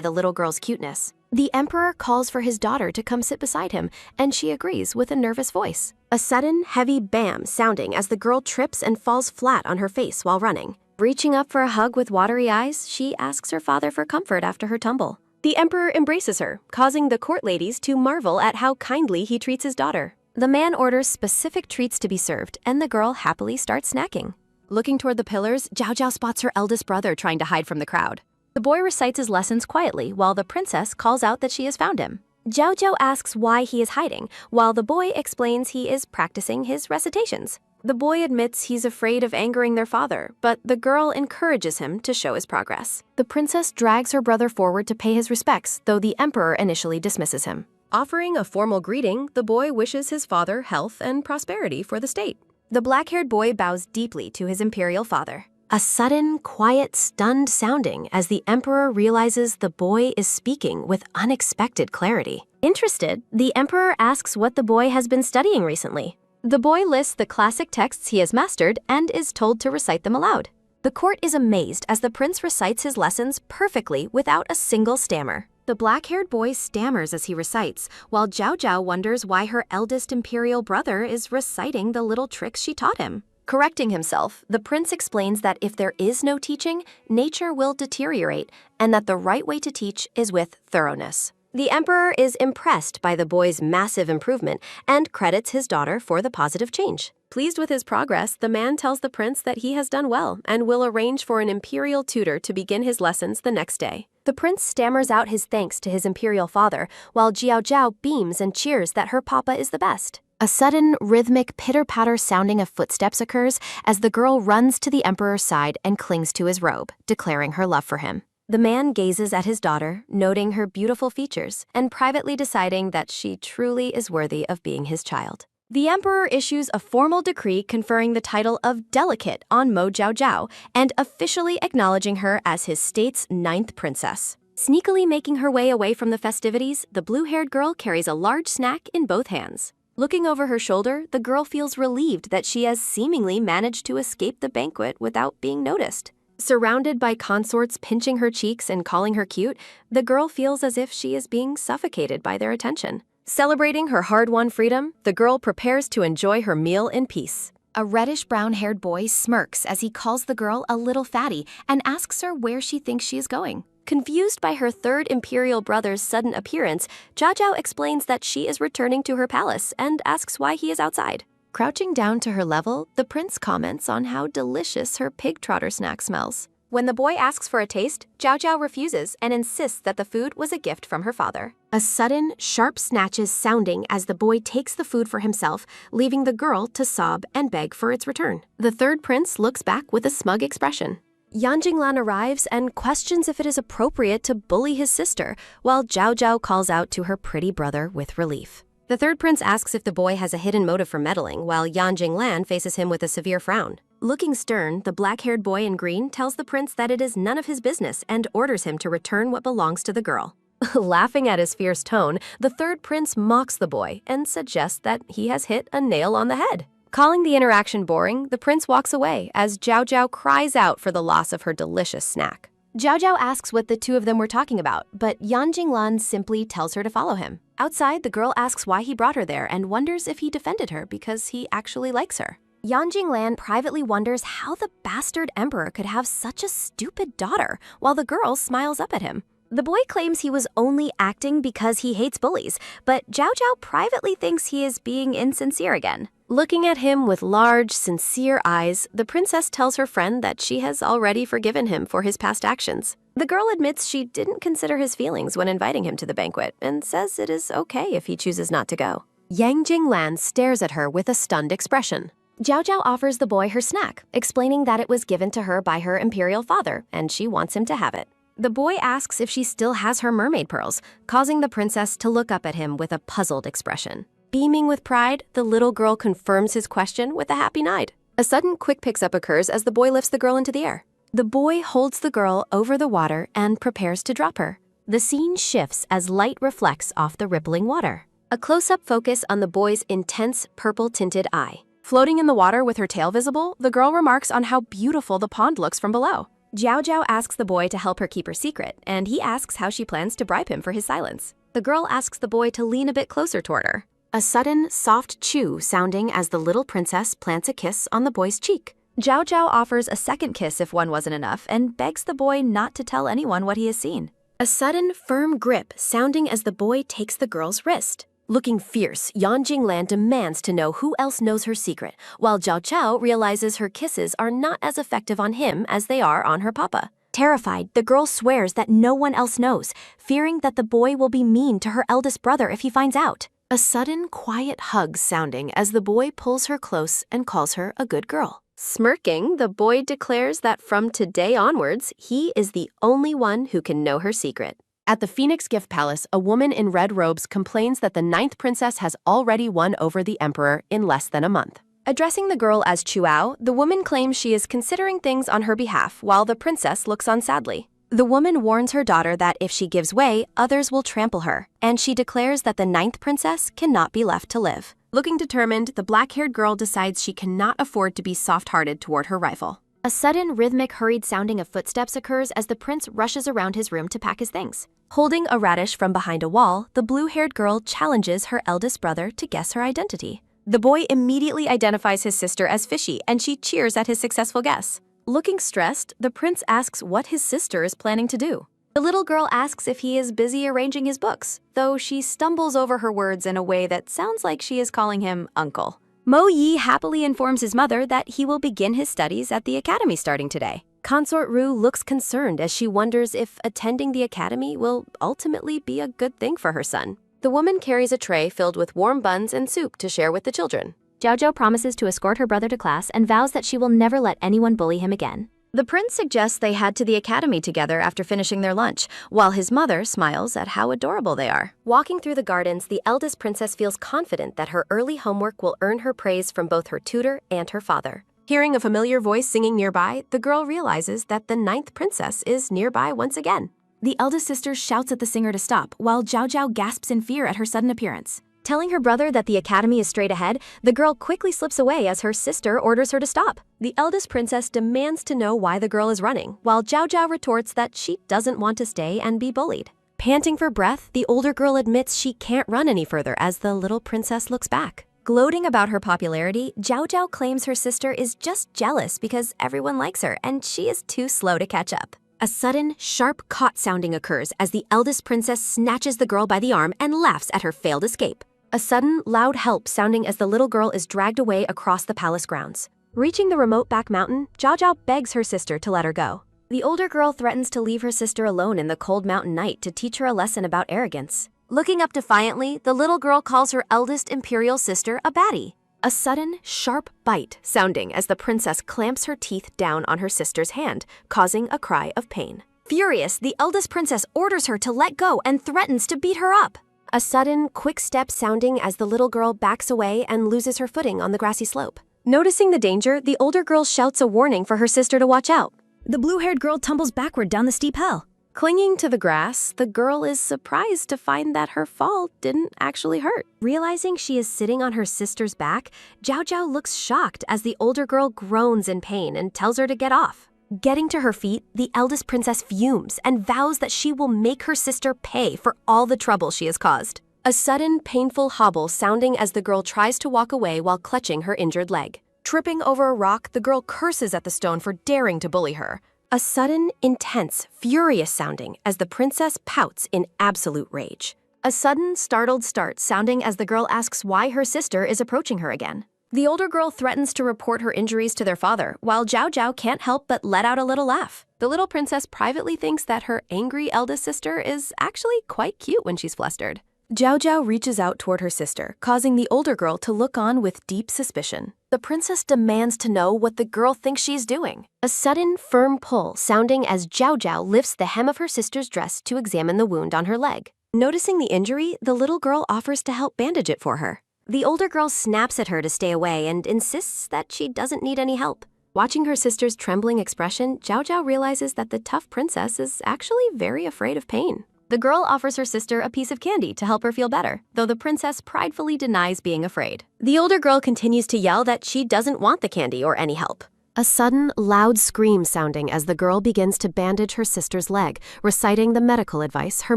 the little girl's cuteness. The emperor calls for his daughter to come sit beside him, and she agrees with a nervous voice. A sudden, heavy bam sounding as the girl trips and falls flat on her face while running. Reaching up for a hug with watery eyes, she asks her father for comfort after her tumble. The emperor embraces her, causing the court ladies to marvel at how kindly he treats his daughter. The man orders specific treats to be served, and the girl happily starts snacking. Looking toward the pillars, Zhao Zhao spots her eldest brother trying to hide from the crowd. The boy recites his lessons quietly while the princess calls out that she has found him. Zhao Zhao asks why he is hiding, while the boy explains he is practicing his recitations. The boy admits he's afraid of angering their father, but the girl encourages him to show his progress. The princess drags her brother forward to pay his respects, though the emperor initially dismisses him. Offering a formal greeting, the boy wishes his father health and prosperity for the state. The black-haired boy bows deeply to his imperial father. A sudden, quiet, stunned sounding as the emperor realizes the boy is speaking with unexpected clarity. Interested, the emperor asks what the boy has been studying recently. The boy lists the classic texts he has mastered and is told to recite them aloud. The court is amazed as the prince recites his lessons perfectly without a single stammer. The black-haired boy stammers as he recites, while Zhao Zhao wonders why her eldest imperial brother is reciting the little tricks she taught him. Correcting himself, the prince explains that if there is no teaching, nature will deteriorate, and that the right way to teach is with thoroughness. The emperor is impressed by the boy's massive improvement and credits his daughter for the positive change. Pleased with his progress, the man tells the prince that he has done well and will arrange for an imperial tutor to begin his lessons the next day. The prince stammers out his thanks to his imperial father, while Jiao Jiao beams and cheers that her papa is the best. A sudden, rhythmic pitter-patter sounding of footsteps occurs as the girl runs to the emperor's side and clings to his robe, declaring her love for him. The man gazes at his daughter, noting her beautiful features, and privately deciding that she truly is worthy of being his child. The emperor issues a formal decree conferring the title of delicate on Mo Jiao Jiao and officially acknowledging her as his state's 9th princess. Sneakily making her way away from the festivities, the blue-haired girl carries a large snack in both hands. Looking over her shoulder, the girl feels relieved that she has seemingly managed to escape the banquet without being noticed. Surrounded by consorts pinching her cheeks and calling her cute, the girl feels as if she is being suffocated by their attention. Celebrating her hard-won freedom, the girl prepares to enjoy her meal in peace. A reddish-brown-haired boy smirks as he calls the girl a little fatty and asks her where she thinks she is going. Confused by her third imperial brother's sudden appearance, Jiao Jiao explains that she is returning to her palace and asks why he is outside. Crouching down to her level, the prince comments on how delicious her pig trotter snack smells. When the boy asks for a taste, Jiao Jiao refuses and insists that the food was a gift from her father. A sudden, sharp snatch is sounding as the boy takes the food for himself, leaving the girl to sob and beg for its return. The third prince looks back with a smug expression. Yan Jinglan arrives and questions if it is appropriate to bully his sister, while Jiao Jiao calls out to her pretty brother with relief. The third prince asks if the boy has a hidden motive for meddling, while Yan Jinglan faces him with a severe frown. Looking stern, the black-haired boy in green tells the prince that it is none of his business and orders him to return what belongs to the girl. Laughing at his fierce tone, the third prince mocks the boy and suggests that he has hit a nail on the head. Calling the interaction boring, the prince walks away as Jiao Jiao cries out for the loss of her delicious snack. Jiao Jiao asks what the two of them were talking about, but Yan Jinglan simply tells her to follow him. Outside, the girl asks why he brought her there and wonders if he defended her because he actually likes her. Yan Jinglan privately wonders how the bastard emperor could have such a stupid daughter, while the girl smiles up at him. The boy claims he was only acting because he hates bullies, but Jiao Jiao privately thinks he is being insincere again. Looking at him with large, sincere eyes, the princess tells her friend that she has already forgiven him for his past actions. The girl admits she didn't consider his feelings when inviting him to the banquet and says it is okay if he chooses not to go. Yang Jinglan stares at her with a stunned expression. Jiao Jiao offers the boy her snack, explaining that it was given to her by her imperial father and she wants him to have it. The boy asks if she still has her mermaid pearls, causing the princess to look up at him with a puzzled expression. Beaming with pride, the little girl confirms his question with a happy nod. A sudden quick picks-up occurs as the boy lifts the girl into the air. The boy holds the girl over the water and prepares to drop her. The scene shifts as light reflects off the rippling water. A close-up focus on the boy's intense purple-tinted eye. Floating in the water with her tail visible, the girl remarks on how beautiful the pond looks from below. Jiao Jiao asks the boy to help her keep her secret, and he asks how she plans to bribe him for his silence. The girl asks the boy to lean a bit closer toward her. A sudden, soft chew sounding as the little princess plants a kiss on the boy's cheek. Jiao Jiao offers a second kiss if one wasn't enough and begs the boy not to tell anyone what he has seen. A sudden, firm grip sounding as the boy takes the girl's wrist. Looking fierce, Yan Jinglan demands to know who else knows her secret, while Jiao Jiao realizes her kisses are not as effective on him as they are on her papa. Terrified, the girl swears that no one else knows, fearing that the boy will be mean to her eldest brother if he finds out. A sudden, quiet hug sounding as the boy pulls her close and calls her a good girl. Smirking, the boy declares that from today onwards, he is the only one who can know her secret. At the Phoenix Gift Palace, a woman in red robes complains that the 9th princess has already won over the emperor in less than a month. Addressing the girl as Chuao, the woman claims she is considering things on her behalf while the princess looks on sadly. The woman warns her daughter that if she gives way, others will trample her, and she declares that the 9th princess cannot be left to live. Looking determined, the black-haired girl decides she cannot afford to be soft-hearted toward her rival. A sudden, rhythmic, hurried sounding of footsteps occurs as the prince rushes around his room to pack his things. Holding a radish from behind a wall, the blue-haired girl challenges her eldest brother to guess her identity. The boy immediately identifies his sister as Fishy, and she cheers at his successful guess. Looking stressed, the prince asks what his sister is planning to do. The little girl asks if he is busy arranging his books, though she stumbles over her words in a way that sounds like she is calling him uncle. Mo Yi happily informs his mother that he will begin his studies at the academy starting today. Consort Ru looks concerned as she wonders if attending the academy will ultimately be a good thing for her son. The woman carries a tray filled with warm buns and soup to share with the children. Jiao Jiao promises to escort her brother to class and vows that she will never let anyone bully him again. The prince suggests they head to the academy together after finishing their lunch, while his mother smiles at how adorable they are. Walking through the gardens, the eldest princess feels confident that her early homework will earn her praise from both her tutor and her father. Hearing a familiar voice singing nearby, the girl realizes that the 9th princess is nearby once again. The eldest sister shouts at the singer to stop, while Jiao Jiao gasps in fear at her sudden appearance. Telling her brother that the academy is straight ahead, the girl quickly slips away as her sister orders her to stop. The eldest princess demands to know why the girl is running, while Jiao Jiao retorts that she doesn't want to stay and be bullied. Panting for breath, the older girl admits she can't run any further as the little princess looks back. Gloating about her popularity, Jiao Jiao claims her sister is just jealous because everyone likes her and she is too slow to catch up. A sudden, sharp caught sounding occurs as the eldest princess snatches the girl by the arm and laughs at her failed escape. A sudden, loud help sounding as the little girl is dragged away across the palace grounds. Reaching the remote back mountain, Jiao Jiao begs her sister to let her go. The older girl threatens to leave her sister alone in the cold mountain night to teach her a lesson about arrogance. Looking up defiantly, the little girl calls her eldest imperial sister a baddie. A sudden, sharp bite sounding as the princess clamps her teeth down on her sister's hand, causing a cry of pain. Furious, the eldest princess orders her to let go and threatens to beat her up. A sudden, quick step sounding as the little girl backs away and loses her footing on the grassy slope. Noticing the danger, the older girl shouts a warning for her sister to watch out. The blue-haired girl tumbles backward down the steep hill. Clinging to the grass, the girl is surprised to find that her fall didn't actually hurt. Realizing she is sitting on her sister's back, Jiao Jiao looks shocked as the older girl groans in pain and tells her to get off. Getting to her feet, the eldest princess fumes and vows that she will make her sister pay for all the trouble she has caused. A sudden, painful hobble sounding as the girl tries to walk away while clutching her injured leg. Tripping over a rock, the girl curses at the stone for daring to bully her. A sudden, intense, furious sounding as the princess pouts in absolute rage. A sudden, startled start sounding as the girl asks why her sister is approaching her again. The older girl threatens to report her injuries to their father, while Jiao Jiao can't help but let out a little laugh. The little princess privately thinks that her angry eldest sister is actually quite cute when she's flustered. Jiao Jiao reaches out toward her sister, causing the older girl to look on with deep suspicion. The princess demands to know what the girl thinks she's doing. A sudden, firm pull sounding as Jiao Jiao lifts the hem of her sister's dress to examine the wound on her leg. Noticing the injury, the little girl offers to help bandage it for her. The older girl snaps at her to stay away and insists that she doesn't need any help. Watching her sister's trembling expression, Jiao Jiao realizes that the tough princess is actually very afraid of pain. The girl offers her sister a piece of candy to help her feel better, though the princess pridefully denies being afraid. The older girl continues to yell that she doesn't want the candy or any help. A sudden, loud scream sounding as the girl begins to bandage her sister's leg, reciting the medical advice her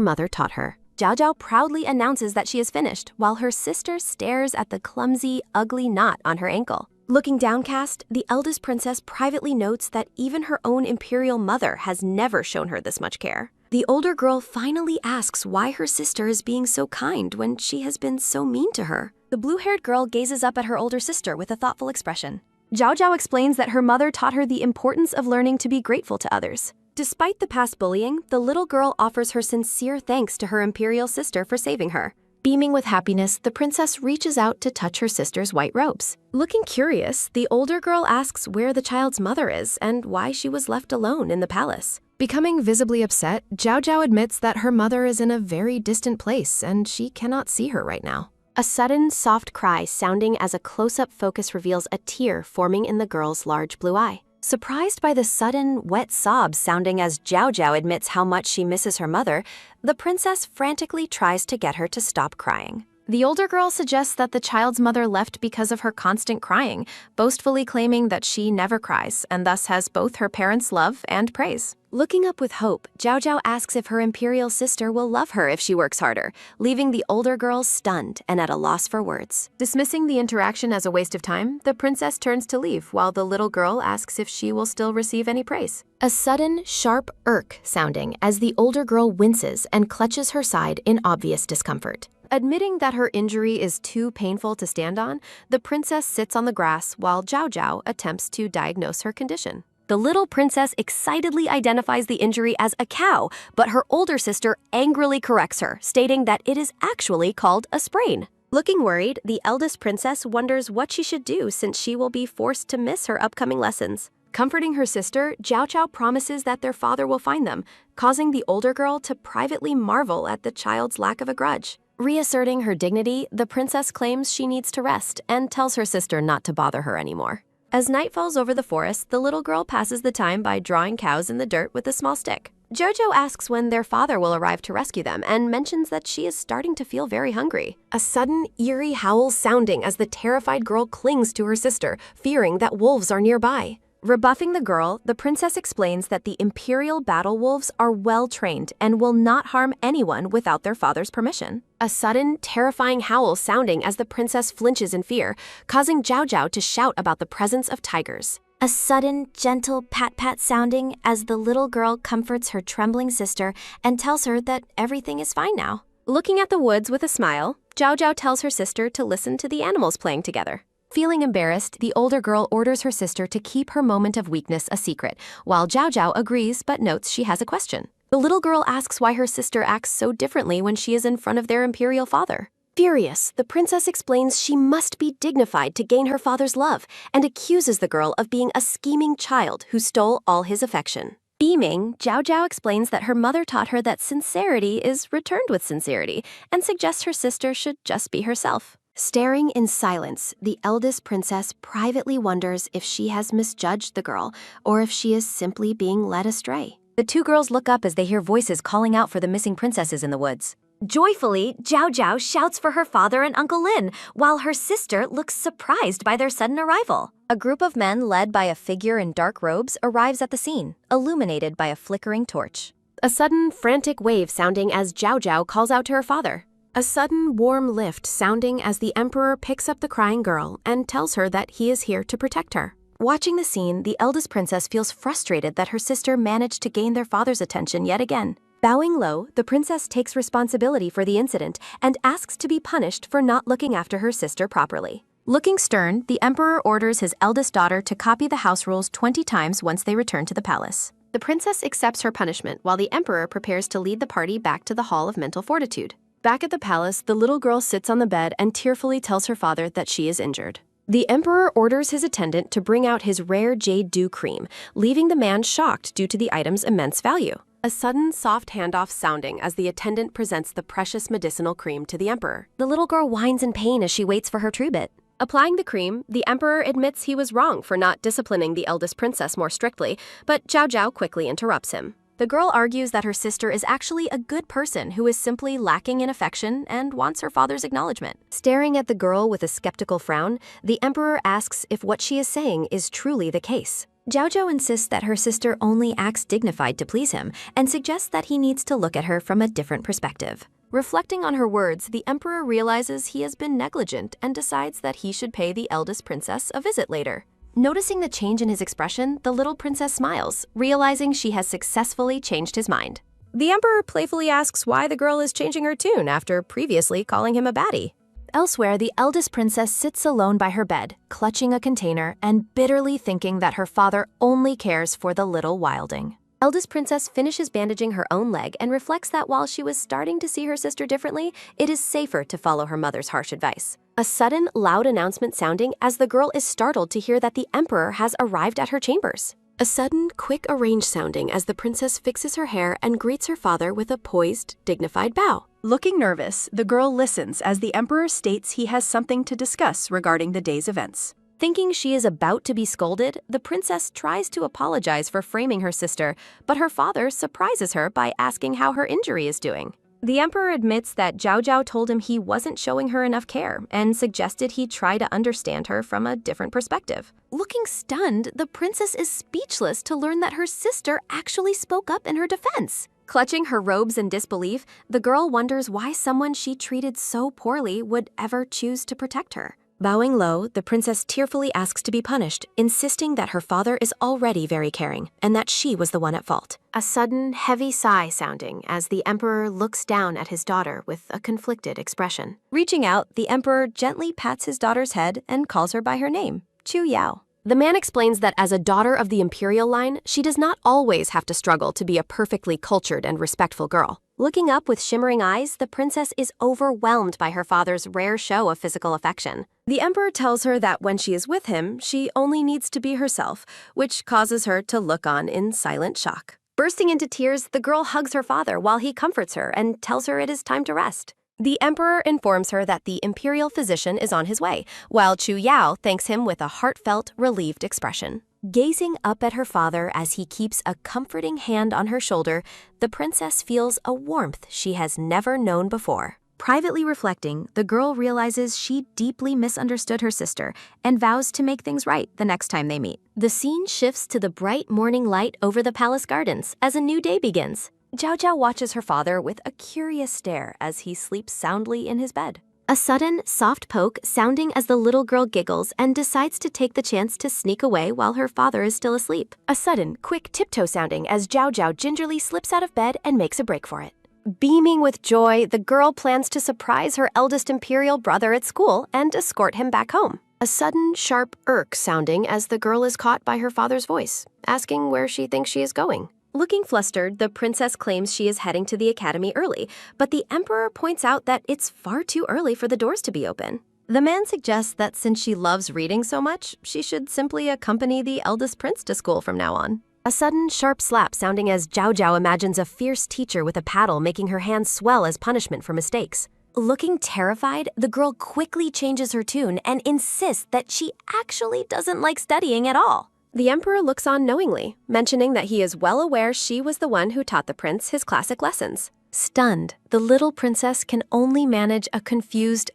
mother taught her. Jiao Jiao proudly announces that she is finished, while her sister stares at the clumsy, ugly knot on her ankle. Looking downcast, the eldest princess privately notes that even her own imperial mother has never shown her this much care. The older girl finally asks why her sister is being so kind when she has been so mean to her. The blue-haired girl gazes up at her older sister with a thoughtful expression. Jiao Jiao explains that her mother taught her the importance of learning to be grateful to others. Despite the past bullying, the little girl offers her sincere thanks to her imperial sister for saving her. Beaming with happiness, the princess reaches out to touch her sister's white robes. Looking curious, the older girl asks where the child's mother is and why she was left alone in the palace. Becoming visibly upset, Jiao Jiao admits that her mother is in a very distant place and she cannot see her right now. A sudden, soft cry sounding as a close-up focus reveals a tear forming in the girl's large blue eye. Surprised by the sudden, wet sobs sounding as Jiao Jiao admits how much she misses her mother, the princess frantically tries to get her to stop crying. The older girl suggests that the child's mother left because of her constant crying, boastfully claiming that she never cries and thus has both her parents' love and praise. Looking up with hope, Zhao Zhao asks if her imperial sister will love her if she works harder, leaving the older girl stunned and at a loss for words. Dismissing the interaction as a waste of time, the princess turns to leave while the little girl asks if she will still receive any praise. A sudden, sharp irk sounding as the older girl winces and clutches her side in obvious discomfort. Admitting that her injury is too painful to stand on, the princess sits on the grass while Zhao Zhao attempts to diagnose her condition. The little princess excitedly identifies the injury as a cow, but her older sister angrily corrects her, stating that it is actually called a sprain. Looking worried, the eldest princess wonders what she should do since she will be forced to miss her upcoming lessons. Comforting her sister, Zhao Zhao promises that their father will find them, causing the older girl to privately marvel at the child's lack of a grudge. Reasserting her dignity, the princess claims she needs to rest and tells her sister not to bother her anymore. As night falls over the forest, the little girl passes the time by drawing cows in the dirt with a small stick. Jojo asks when their father will arrive to rescue them and mentions that she is starting to feel very hungry. A sudden, eerie howl sounding as the terrified girl clings to her sister, fearing that wolves are nearby. Rebuffing the girl, the princess explains that the imperial battle wolves are well-trained and will not harm anyone without their father's permission. A sudden, terrifying howl sounding as the princess flinches in fear, causing Zhao Zhao to shout about the presence of tigers. A sudden, gentle pat-pat sounding as the little girl comforts her trembling sister and tells her that everything is fine now. Looking at the woods with a smile, Zhao Zhao tells her sister to listen to the animals playing together. Feeling embarrassed, the older girl orders her sister to keep her moment of weakness a secret, while Zhao Zhao agrees but notes she has a question. The little girl asks why her sister acts so differently when she is in front of their imperial father. Furious, the princess explains she must be dignified to gain her father's love and accuses the girl of being a scheming child who stole all his affection. Beaming, Zhao Zhao explains that her mother taught her that sincerity is returned with sincerity and suggests her sister should just be herself. Staring in silence, the eldest princess privately wonders if she has misjudged the girl or if she is simply being led astray. The two girls look up as they hear voices calling out for the missing princesses in the woods. Joyfully, Zhao Zhao shouts for her father and Uncle Lin, while her sister looks surprised by their sudden arrival. A group of men led by a figure in dark robes arrives at the scene, illuminated by a flickering torch. A sudden, frantic wave sounding as Zhao Zhao calls out to her father. A sudden, warm lift sounding as the emperor picks up the crying girl and tells her that he is here to protect her. Watching the scene, the eldest princess feels frustrated that her sister managed to gain their father's attention yet again. Bowing low, the princess takes responsibility for the incident and asks to be punished for not looking after her sister properly. Looking stern, the emperor orders his eldest daughter to copy the house rules 20 times once they return to the palace. The princess accepts her punishment while the emperor prepares to lead the party back to the Hall of Mental Fortitude. Back at the palace, the little girl sits on the bed and tearfully tells her father that she is injured. The emperor orders his attendant to bring out his rare jade dew cream, leaving the man shocked due to the item's immense value. A sudden, soft handoff sounding as the attendant presents the precious medicinal cream to the emperor. The little girl whines in pain as she waits for her tribute. Applying the cream, the emperor admits he was wrong for not disciplining the eldest princess more strictly, but Zhao Zhao quickly interrupts him. The girl argues that her sister is actually a good person who is simply lacking in affection and wants her father's acknowledgement. Staring at the girl with a skeptical frown, the emperor asks if what she is saying is truly the case. Zhao Zhao insists that her sister only acts dignified to please him and suggests that he needs to look at her from a different perspective. Reflecting on her words, the emperor realizes he has been negligent and decides that he should pay the eldest princess a visit later. Noticing the change in his expression, the little princess smiles, realizing she has successfully changed his mind. The emperor playfully asks why the girl is changing her tune after previously calling him a baddie. Elsewhere, the eldest princess sits alone by her bed, clutching a container and bitterly thinking that her father only cares for the little wilding. Eldest princess finishes bandaging her own leg and reflects that while she was starting to see her sister differently, it is safer to follow her mother's harsh advice. A sudden, loud announcement sounding as the girl is startled to hear that the emperor has arrived at her chambers. A sudden, quick arrange sounding as the princess fixes her hair and greets her father with a poised, dignified bow. Looking nervous, the girl listens as the emperor states he has something to discuss regarding the day's events. Thinking she is about to be scolded, the princess tries to apologize for framing her sister, but her father surprises her by asking how her injury is doing. The emperor admits that Zhao Zhao told him he wasn't showing her enough care and suggested he try to understand her from a different perspective. Looking stunned, the princess is speechless to learn that her sister actually spoke up in her defense. Clutching her robes in disbelief, the girl wonders why someone she treated so poorly would ever choose to protect her. Bowing low, the princess tearfully asks to be punished, insisting that her father is already very caring and that she was the one at fault. A sudden, heavy sigh sounding as the emperor looks down at his daughter with a conflicted expression. Reaching out, the emperor gently pats his daughter's head and calls her by her name, Chu Yao. The man explains that as a daughter of the imperial line, she does not always have to struggle to be a perfectly cultured and respectful girl. Looking up with shimmering eyes, the princess is overwhelmed by her father's rare show of physical affection. The emperor tells her that when she is with him, she only needs to be herself, which causes her to look on in silent shock. Bursting into tears, the girl hugs her father while he comforts her and tells her it is time to rest. The emperor informs her that the imperial physician is on his way, while Chu Yao thanks him with a heartfelt, relieved expression. Gazing up at her father as he keeps a comforting hand on her shoulder, the princess feels a warmth she has never known before. Privately reflecting, the girl realizes she deeply misunderstood her sister and vows to make things right the next time they meet. The scene shifts to the bright morning light over the palace gardens as a new day begins. Zhao Zhao watches her father with a curious stare as he sleeps soundly in his bed. A sudden, soft poke sounding as the little girl giggles and decides to take the chance to sneak away while her father is still asleep. A sudden, quick tiptoe sounding as Zhao Zhao gingerly slips out of bed and makes a break for it. Beaming with joy, the girl plans to surprise her eldest imperial brother at school and escort him back home. A sudden, sharp irk sounding as the girl is caught by her father's voice, asking where she thinks she is going. Looking flustered, the princess claims she is heading to the academy early, but the emperor points out that it's far too early for the doors to be open. The man suggests that since she loves reading so much, she should simply accompany the eldest prince to school from now on. A sudden, sharp slap sounding as Zhao Zhao imagines a fierce teacher with a paddle making her hands swell as punishment for mistakes. Looking terrified, the girl quickly changes her tune and insists that she actually doesn't like studying at all. The emperor looks on knowingly, mentioning that he is well aware she was the one who taught the prince his classic lessons. Stunned, the little princess can only manage a confused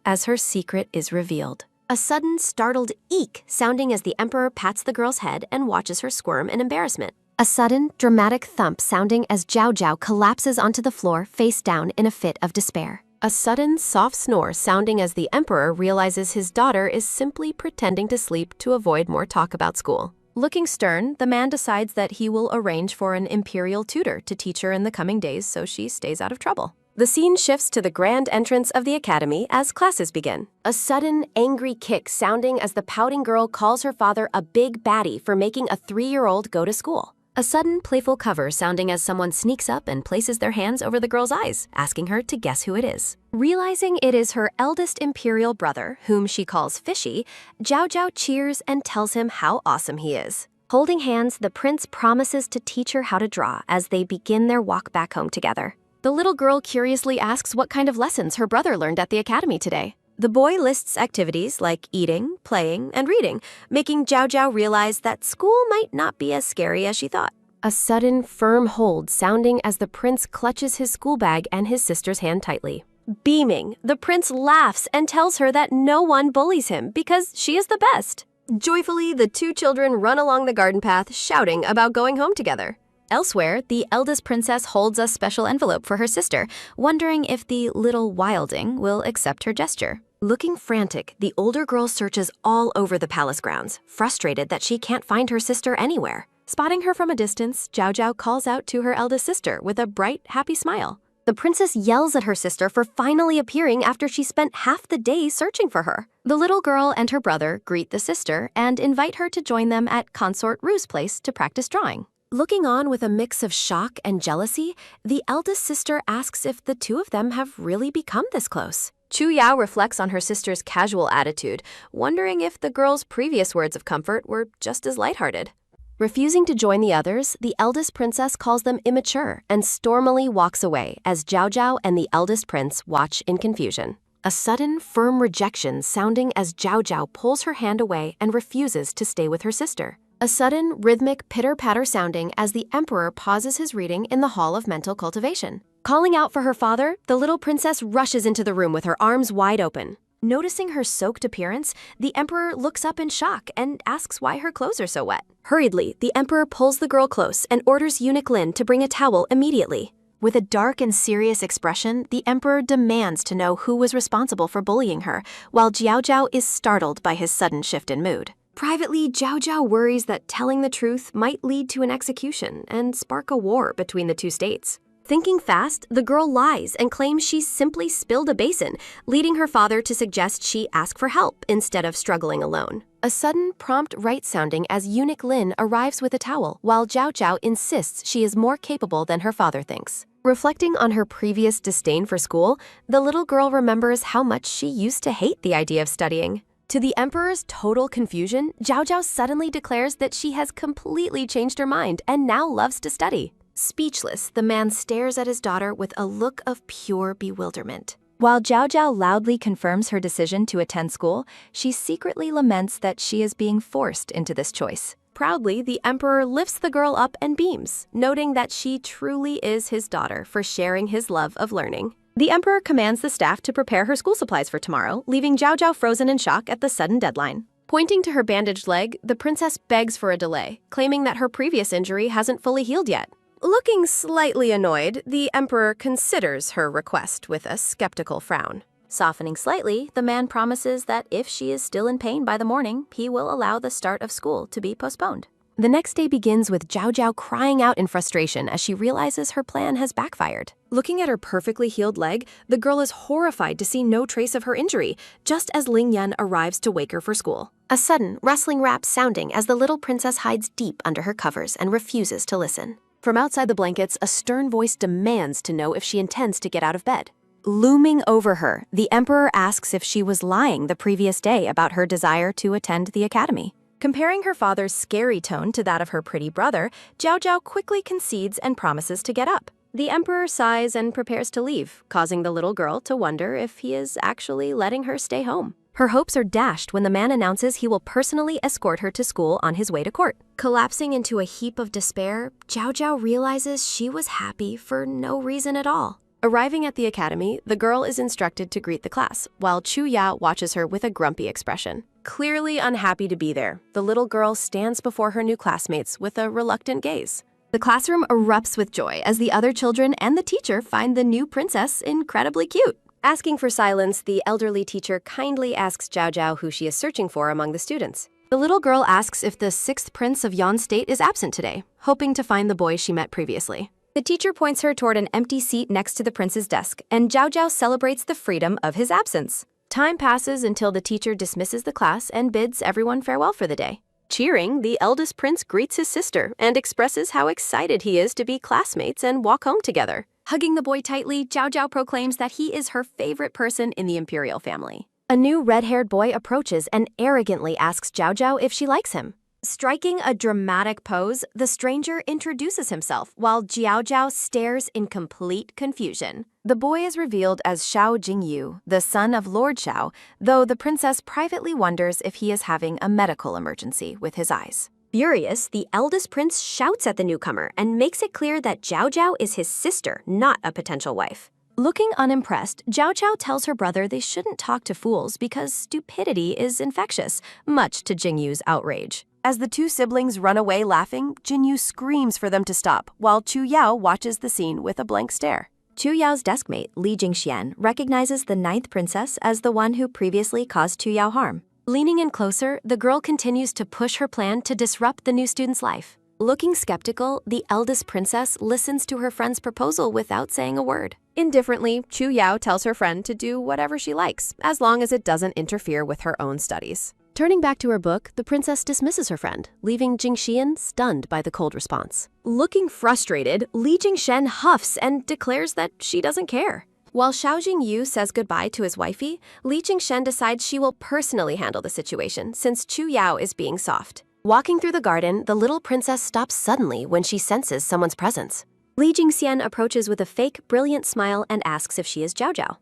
as her secret is revealed. A sudden, startled eek sounding as the emperor pats the girl's head and watches her squirm in embarrassment. A sudden, dramatic thump sounding as Zhao Zhao collapses onto the floor face down in a fit of despair. A sudden, soft snore sounding as the emperor realizes his daughter is simply pretending to sleep to avoid more talk about school. Looking stern, the man decides that he will arrange for an imperial tutor to teach her in the coming days so she stays out of trouble. The scene shifts to the grand entrance of the academy as classes begin. A sudden, angry kick sounding as the pouting girl calls her father a big baddie for making a 3-year-old go to school. A sudden, playful cover sounding as someone sneaks up and places their hands over the girl's eyes, asking her to guess who it is. Realizing it is her eldest imperial brother, whom she calls Fishy, Zhao Zhao cheers and tells him how awesome he is. Holding hands, the prince promises to teach her how to draw as they begin their walk back home together. The little girl curiously asks what kind of lessons her brother learned at the academy today. The boy lists activities like eating, playing, and reading, making Zhao Zhao realize that school might not be as scary as she thought. A sudden, firm hold sounding as the prince clutches his school bag and his sister's hand tightly. Beaming, the prince laughs and tells her that no one bullies him because she is the best. Joyfully, the two children run along the garden path, shouting about going home together. Elsewhere, the eldest princess holds a special envelope for her sister, wondering if the little wilding will accept her gesture. Looking frantic, the older girl searches all over the palace grounds, frustrated that she can't find her sister anywhere. Spotting her from a distance, Zhao Zhao calls out to her eldest sister with a bright, happy smile. The princess yells at her sister for finally appearing after she spent half the day searching for her. The little girl and her brother greet the sister and invite her to join them at Consort Rue's place to practice drawing. Looking on with a mix of shock and jealousy, the eldest sister asks if the two of them have really become this close. Chu Yao reflects on her sister's casual attitude, wondering if the girl's previous words of comfort were just as lighthearted. Refusing to join the others, the eldest princess calls them immature and stormily walks away as Zhao Zhao and the eldest prince watch in confusion. A sudden, firm rejection sounding as Zhao Zhao pulls her hand away and refuses to stay with her sister. A sudden, rhythmic pitter-patter sounding as the emperor pauses his reading in the Hall of Mental Cultivation. Calling out for her father, the little princess rushes into the room with her arms wide open. Noticing her soaked appearance, the emperor looks up in shock and asks why her clothes are so wet. Hurriedly, the emperor pulls the girl close and orders eunuch Lin to bring a towel immediately. With a dark and serious expression, the emperor demands to know who was responsible for bullying her, while Jiao Jiao is startled by his sudden shift in mood. Privately, Jiao Jiao worries that telling the truth might lead to an execution and spark a war between the two states. Thinking fast, the girl lies and claims she simply spilled a basin, leading her father to suggest she ask for help instead of struggling alone. A sudden, prompt right sounding as eunuch Lin arrives with a towel, while Jiao Jiao insists she is more capable than her father thinks. Reflecting on her previous disdain for school, the little girl remembers how much she used to hate the idea of studying. To the emperor's total confusion, Jiao Jiao suddenly declares that she has completely changed her mind and now loves to study. Speechless, the man stares at his daughter with a look of pure bewilderment. While Jiao Jiao loudly confirms her decision to attend school, she secretly laments that she is being forced into this choice. Proudly, the emperor lifts the girl up and beams, noting that she truly is his daughter for sharing his love of learning. The emperor commands the staff to prepare her school supplies for tomorrow, leaving Jiao Jiao frozen in shock at the sudden deadline. Pointing to her bandaged leg, the princess begs for a delay, claiming that her previous injury hasn't fully healed yet. Looking slightly annoyed, the emperor considers her request with a skeptical frown. Softening slightly, the man promises that if she is still in pain by the morning, he will allow the start of school to be postponed. The next day begins with Jiao Jiao crying out in frustration as she realizes her plan has backfired. Looking at her perfectly healed leg, the girl is horrified to see no trace of her injury, just as Ling Yan arrives to wake her for school. A sudden, rustling rap sounding as the little princess hides deep under her covers and refuses to listen. From outside the blankets, a stern voice demands to know if she intends to get out of bed. Looming over her, the emperor asks if she was lying the previous day about her desire to attend the academy. Comparing her father's scary tone to that of her pretty brother, Jiao Jiao quickly concedes and promises to get up. The emperor sighs and prepares to leave, causing the little girl to wonder if he is actually letting her stay home. Her hopes are dashed when the man announces he will personally escort her to school on his way to court. Collapsing into a heap of despair, Jiao Jiao realizes she was happy for no reason at all. Arriving at the academy, the girl is instructed to greet the class, while Chu Ya watches her with a grumpy expression. Clearly unhappy to be there, the little girl stands before her new classmates with a reluctant gaze. The classroom erupts with joy as the other children and the teacher find the new princess incredibly cute. Asking for silence, the elderly teacher kindly asks Jiao Jiao who she is searching for among the students. The little girl asks if the 6th prince of Yan State is absent today, hoping to find the boy she met previously. The teacher points her toward an empty seat next to the prince's desk, and Jiao Jiao celebrates the freedom of his absence. Time passes until the teacher dismisses the class and bids everyone farewell for the day. Cheering, the eldest prince greets his sister and expresses how excited he is to be classmates and walk home together. Hugging the boy tightly, Jiao Jiao proclaims that he is her favorite person in the imperial family. A new red-haired boy approaches and arrogantly asks Jiao Jiao if she likes him. Striking a dramatic pose, the stranger introduces himself while Jiao Jiao stares in complete confusion. The boy is revealed as Xiao Jingyu, the son of Lord Xiao, though the princess privately wonders if he is having a medical emergency with his eyes. Furious, the eldest prince shouts at the newcomer and makes it clear that Jiao Jiao is his sister, not a potential wife. Looking unimpressed, Jiao Jiao tells her brother they shouldn't talk to fools because stupidity is infectious, much to Jingyu's outrage. As the two siblings run away laughing, Jinyu screams for them to stop, while Chu Yao watches the scene with a blank stare. Chu Yao's deskmate, Li Jingxian, recognizes the 9th princess as the one who previously caused Chu Yao harm. Leaning in closer, the girl continues to push her plan to disrupt the new student's life. Looking skeptical, the eldest princess listens to her friend's proposal without saying a word. Indifferently, Chu Yao tells her friend to do whatever she likes, as long as it doesn't interfere with her own studies. Turning back to her book, the princess dismisses her friend, leaving Jingxian stunned by the cold response. Looking frustrated, Li Jingshen huffs and declares that she doesn't care. While Xiao Jingyu says goodbye to his wifey, Li Jingshen decides she will personally handle the situation since Chu Yao is being soft. Walking through the garden, the little princess stops suddenly when she senses someone's presence. Li Jingxian approaches with a fake, brilliant smile and asks if she is Jiao Jiao.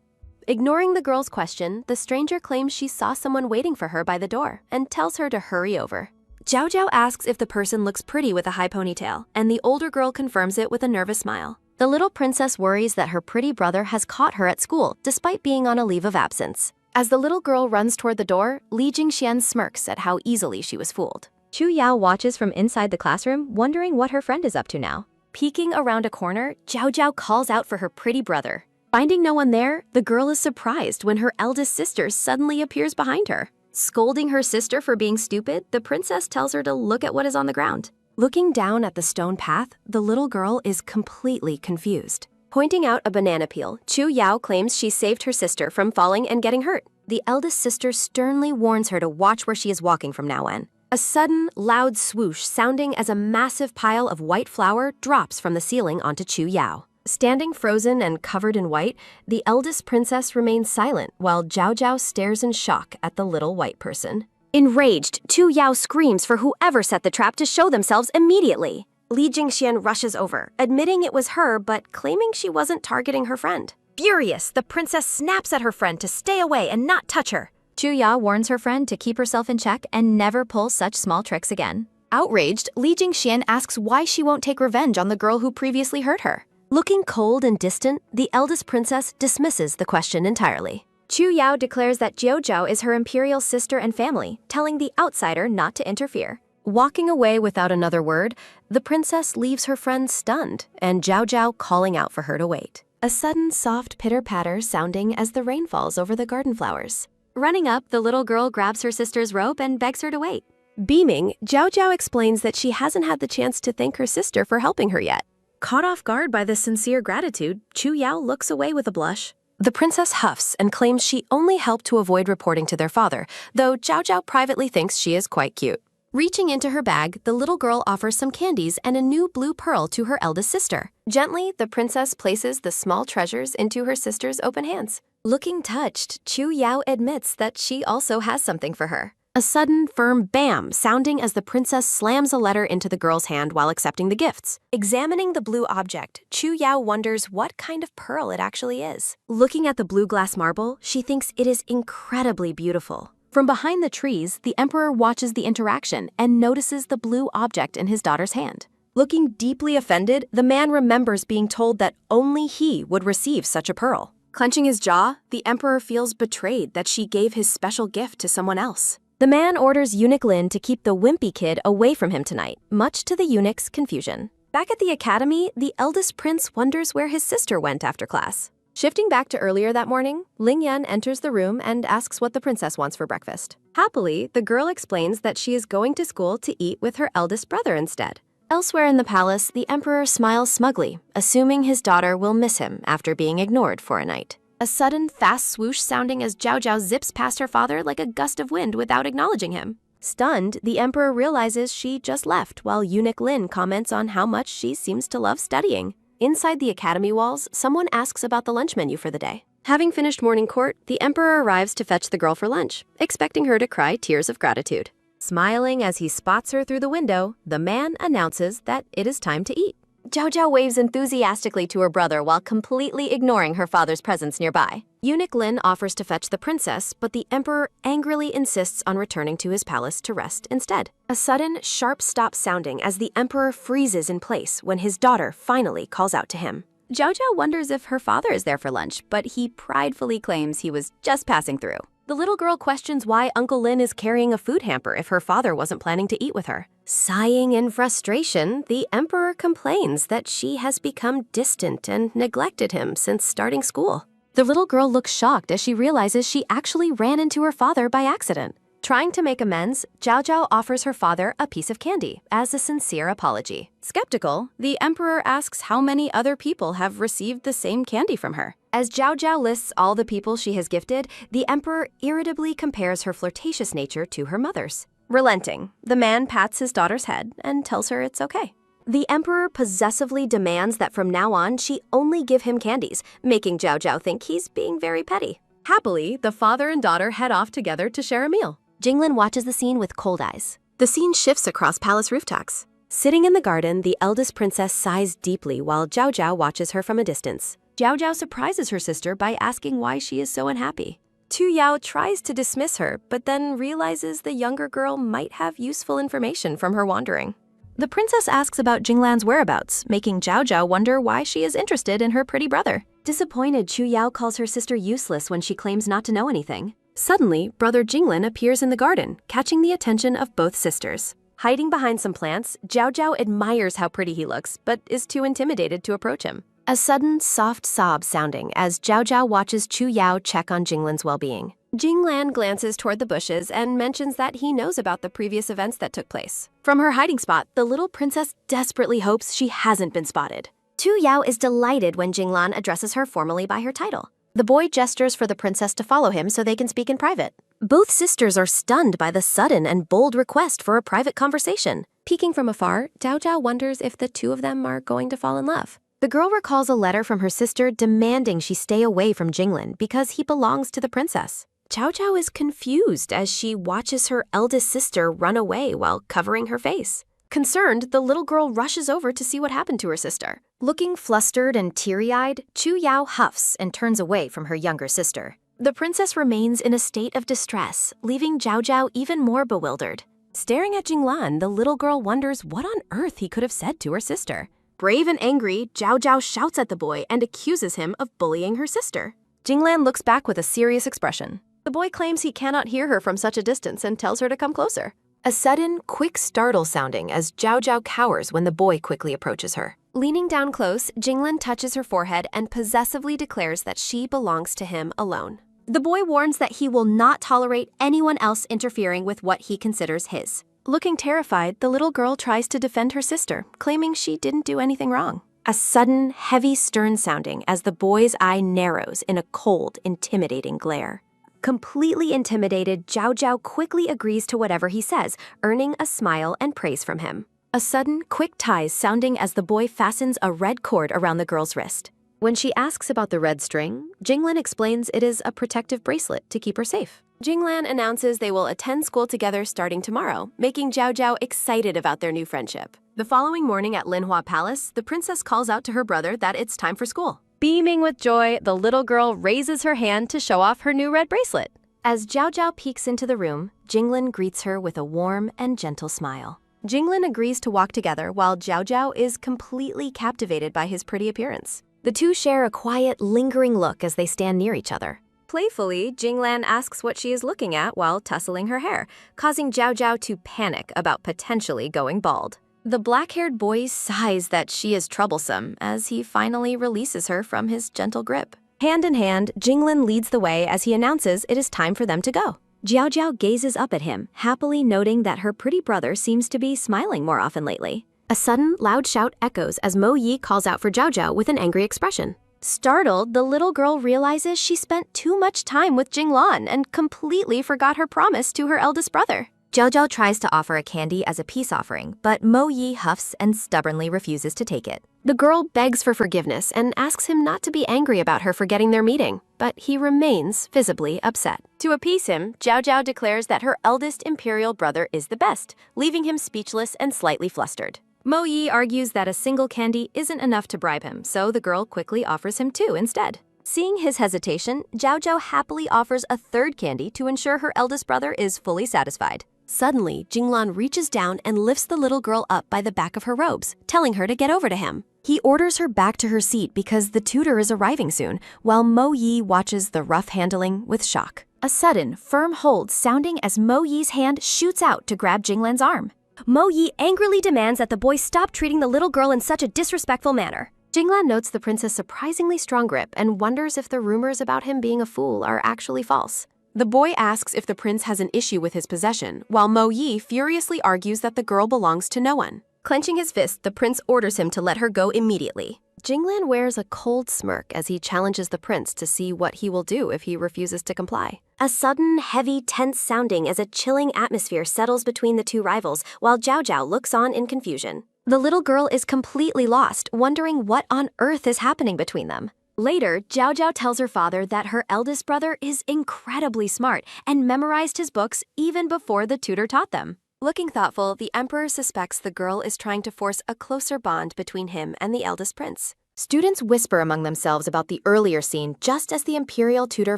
Ignoring the girl's question, the stranger claims she saw someone waiting for her by the door and tells her to hurry over. Jiao Jiao asks if the person looks pretty with a high ponytail, and the older girl confirms it with a nervous smile. The little princess worries that her pretty brother has caught her at school despite being on a leave of absence. As the little girl runs toward the door, Li Jingxian smirks at how easily she was fooled. Chu Yao watches from inside the classroom, wondering what her friend is up to now. Peeking around a corner, Zhao Zhao calls out for her pretty brother. Finding no one there, the girl is surprised when her eldest sister suddenly appears behind her. Scolding her sister for being stupid, the princess tells her to look at what is on the ground. Looking down at the stone path, the little girl is completely confused. Pointing out a banana peel, Chu Yao claims she saved her sister from falling and getting hurt. The eldest sister sternly warns her to watch where she is walking from now on. A sudden, loud swoosh sounding as a massive pile of white flour drops from the ceiling onto Chu Yao. Standing frozen and covered in white, the eldest princess remains silent while Zhao Zhao stares in shock at the little white person. Enraged, Chu Yao screams for whoever set the trap to show themselves immediately. Li Jingxian rushes over, admitting it was her but claiming she wasn't targeting her friend. Furious, the princess snaps at her friend to stay away and not touch her. Chu Yao warns her friend to keep herself in check and never pull such small tricks again. Outraged, Li Jingxian asks why she won't take revenge on the girl who previously hurt her. Looking cold and distant, the eldest princess dismisses the question entirely. Chu Yao declares that Jiao Zhao is her imperial sister and family, telling the outsider not to interfere. Walking away without another word, the princess leaves her friend stunned and Zhao Zhao calling out for her to wait. A sudden soft pitter-patter sounding as the rain falls over the garden flowers. Running up, the little girl grabs her sister's rope and begs her to wait. Beaming, Zhao Zhao explains that she hasn't had the chance to thank her sister for helping her yet. Caught off guard by the sincere gratitude, Chu Yao looks away with a blush. The princess huffs and claims she only helped to avoid reporting to their father, though Zhao Zhao privately thinks she is quite cute. Reaching into her bag, the little girl offers some candies and a new blue pearl to her eldest sister. Gently, the princess places the small treasures into her sister's open hands. Looking touched, Chu Yao admits that she also has something for her. A sudden, firm bam sounding as the princess slams a letter into the girl's hand while accepting the gifts. Examining the blue object, Chu Yao wonders what kind of pearl it actually is. Looking at the blue glass marble, she thinks it is incredibly beautiful. From behind the trees, the emperor watches the interaction and notices the blue object in his daughter's hand. Looking deeply offended, the man remembers being told that only he would receive such a pearl. Clenching his jaw, the emperor feels betrayed that she gave his special gift to someone else. The man orders eunuch Lin to keep the wimpy kid away from him tonight, much to the eunuch's confusion. Back at the academy, the eldest prince wonders where his sister went after class. Shifting back to earlier that morning, Ling Yan enters the room and asks what the princess wants for breakfast. Happily, the girl explains that she is going to school to eat with her eldest brother instead. Elsewhere in the palace, the emperor smiles smugly, assuming his daughter will miss him after being ignored for a night. A sudden, fast swoosh sounding as Zhao Zhao zips past her father like a gust of wind without acknowledging him. Stunned, the emperor realizes she just left while eunuch Lin comments on how much she seems to love studying. Inside the academy walls, someone asks about the lunch menu for the day. Having finished morning court, the emperor arrives to fetch the girl for lunch, expecting her to cry tears of gratitude. Smiling as he spots her through the window, the man announces that it is time to eat. Zhao Zhao waves enthusiastically to her brother while completely ignoring her father's presence nearby. Eunuch Lin offers to fetch the princess, but the emperor angrily insists on returning to his palace to rest instead. A sudden, sharp stop sounding as the emperor freezes in place when his daughter finally calls out to him. Zhao Zhao wonders if her father is there for lunch, but he pridefully claims he was just passing through. The little girl questions why Uncle Lin is carrying a food hamper if her father wasn't planning to eat with her. Sighing in frustration, the emperor complains that she has become distant and neglected him since starting school. The little girl looks shocked as she realizes she actually ran into her father by accident. Trying to make amends, Zhao Zhao offers her father a piece of candy as a sincere apology. Skeptical, the emperor asks how many other people have received the same candy from her. As Zhao Zhao lists all the people she has gifted, the emperor irritably compares her flirtatious nature to her mother's. Relenting, the man pats his daughter's head and tells her it's okay. The emperor possessively demands that from now on she only give him candies, making Zhao Zhao think he's being very petty. Happily, the father and daughter head off together to share a meal. Jinglin watches the scene with cold eyes. The scene shifts across palace rooftops. Sitting in the garden, the eldest princess sighs deeply while Zhao Zhao watches her from a distance. Zhao Zhao surprises her sister by asking why she is so unhappy. Tu Yao tries to dismiss her, but then realizes the younger girl might have useful information from her wandering. The princess asks about Jinglan's whereabouts, making Zhao Zhao wonder why she is interested in her pretty brother. Disappointed, Chu Yao calls her sister useless when she claims not to know anything. Suddenly, brother Jinglan appears in the garden, catching the attention of both sisters. Hiding behind some plants, Zhao Zhao admires how pretty he looks, but is too intimidated to approach him. A sudden, soft sob sounding as Zhao Zhao watches Chu Yao check on Jinglan's well-being. Jinglan glances toward the bushes and mentions that he knows about the previous events that took place. From her hiding spot, the little princess desperately hopes she hasn't been spotted. Tu Yao is delighted when Jinglan addresses her formally by her title. The boy gestures for the princess to follow him so they can speak in private. Both sisters are stunned by the sudden and bold request for a private conversation. Peeking from afar, Zhao Zhao wonders if the two of them are going to fall in love. The girl recalls a letter from her sister demanding she stay away from Jinglan because he belongs to the princess. Zhao Zhao is confused as she watches her eldest sister run away while covering her face. Concerned, the little girl rushes over to see what happened to her sister. Looking flustered and teary-eyed, Chu Yao huffs and turns away from her younger sister. The princess remains in a state of distress, leaving Zhao Zhao even more bewildered. Staring at Jinglan, the little girl wonders what on earth he could have said to her sister. Brave and angry, Zhao Zhao shouts at the boy and accuses him of bullying her sister. Jinglan looks back with a serious expression. The boy claims he cannot hear her from such a distance and tells her to come closer. A sudden, quick startle sounding as Zhao Zhao cowers when the boy quickly approaches her. Leaning down close, Jinglan touches her forehead and possessively declares that she belongs to him alone. The boy warns that he will not tolerate anyone else interfering with what he considers his. Looking terrified, the little girl tries to defend her sister, claiming she didn't do anything wrong. A sudden, heavy stern sounding as the boy's eye narrows in a cold, intimidating glare. Completely intimidated, Zhao Zhao quickly agrees to whatever he says, earning a smile and praise from him. A sudden, quick ties sounding as the boy fastens a red cord around the girl's wrist. When she asks about the red string, Jinglan explains it is a protective bracelet to keep her safe. Jinglan announces they will attend school together starting tomorrow, making Zhao Zhao excited about their new friendship. The following morning at Manhwa Palace, the princess calls out to her brother that it's time for school. Beaming with joy, the little girl raises her hand to show off her new red bracelet. As Zhao Zhao peeks into the room, Jinglan greets her with a warm and gentle smile. Jinglan agrees to walk together while Zhao Zhao is completely captivated by his pretty appearance. The two share a quiet, lingering look as they stand near each other. Playfully, Jinglan asks what she is looking at while tussling her hair, causing Zhao Zhao to panic about potentially going bald. The black-haired boy sighs that she is troublesome as he finally releases her from his gentle grip. Hand in hand, Jinglan leads the way as he announces it is time for them to go. Jiao Jiao gazes up at him, happily noting that her pretty brother seems to be smiling more often lately. A sudden, loud shout echoes as Mo Yi calls out for Zhao Zhao with an angry expression. Startled, the little girl realizes she spent too much time with Jinglan and completely forgot her promise to her eldest brother. Zhao Zhao tries to offer a candy as a peace offering, but Mo Yi huffs and stubbornly refuses to take it. The girl begs for forgiveness and asks him not to be angry about her forgetting their meeting, but he remains visibly upset. To appease him, Zhao Zhao declares that her eldest imperial brother is the best, leaving him speechless and slightly flustered. Mo Yi argues that a single candy isn't enough to bribe him, so the girl quickly offers him two instead. Seeing his hesitation, Zhao Zhao happily offers a third candy to ensure her eldest brother is fully satisfied. Suddenly, Jinglan reaches down and lifts the little girl up by the back of her robes, telling her to get over to him. He orders her back to her seat because the tutor is arriving soon, while Mo Yi watches the rough handling with shock. A sudden, firm hold sounding as Mo Yi's hand shoots out to grab Jinglan's arm. Mo Yi angrily demands that the boy stop treating the little girl in such a disrespectful manner. Jinglan notes the prince's surprisingly strong grip and wonders if the rumors about him being a fool are actually false. The boy asks if the prince has an issue with his possession, while Mo Yi furiously argues that the girl belongs to no one. Clenching his fist, the prince orders him to let her go immediately. Jinglan wears a cold smirk as he challenges the prince to see what he will do if he refuses to comply. A sudden, heavy, tense sounding as a chilling atmosphere settles between the two rivals, while Zhao Zhao looks on in confusion. The little girl is completely lost, wondering what on earth is happening between them. Later, Zhao Zhao tells her father that her eldest brother is incredibly smart and memorized his books even before the tutor taught them. Looking thoughtful, the emperor suspects the girl is trying to force a closer bond between him and the eldest prince. Students whisper among themselves about the earlier scene just as the imperial tutor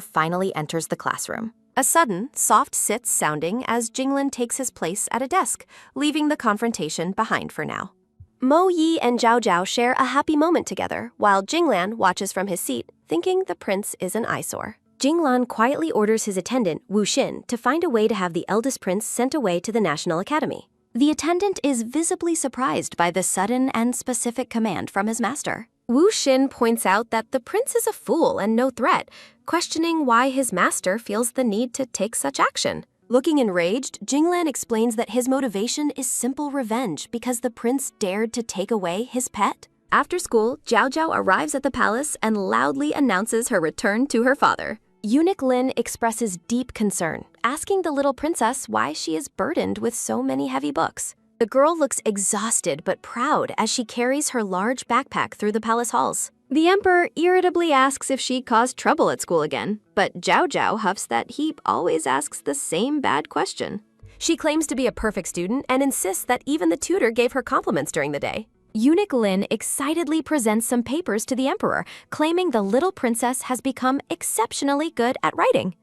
finally enters the classroom. A sudden, soft sits sounding as Jinglin takes his place at a desk, leaving the confrontation behind for now. Mo Yi and Zhao Zhao share a happy moment together, while Jinglan watches from his seat, thinking the prince is an eyesore. Jinglan quietly orders his attendant, Wu Xin, to find a way to have the eldest prince sent away to the National Academy. The attendant is visibly surprised by the sudden and specific command from his master. Wu Xin points out that the prince is a fool and no threat, questioning why his master feels the need to take such action. Looking enraged, Jinglan explains that his motivation is simple revenge because the prince dared to take away his pet. After school, Zhao Zhao arrives at the palace and loudly announces her return to her father. Eunuch Lin expresses deep concern, asking the little princess why she is burdened with so many heavy books. The girl looks exhausted but proud as she carries her large backpack through the palace halls. The emperor irritably asks if she caused trouble at school again, but Zhao Zhao huffs that he always asks the same bad question. She claims to be a perfect student and insists that even the tutor gave her compliments during the day. Eunuch Lin excitedly presents some papers to the emperor, claiming the little princess has become exceptionally good at writing.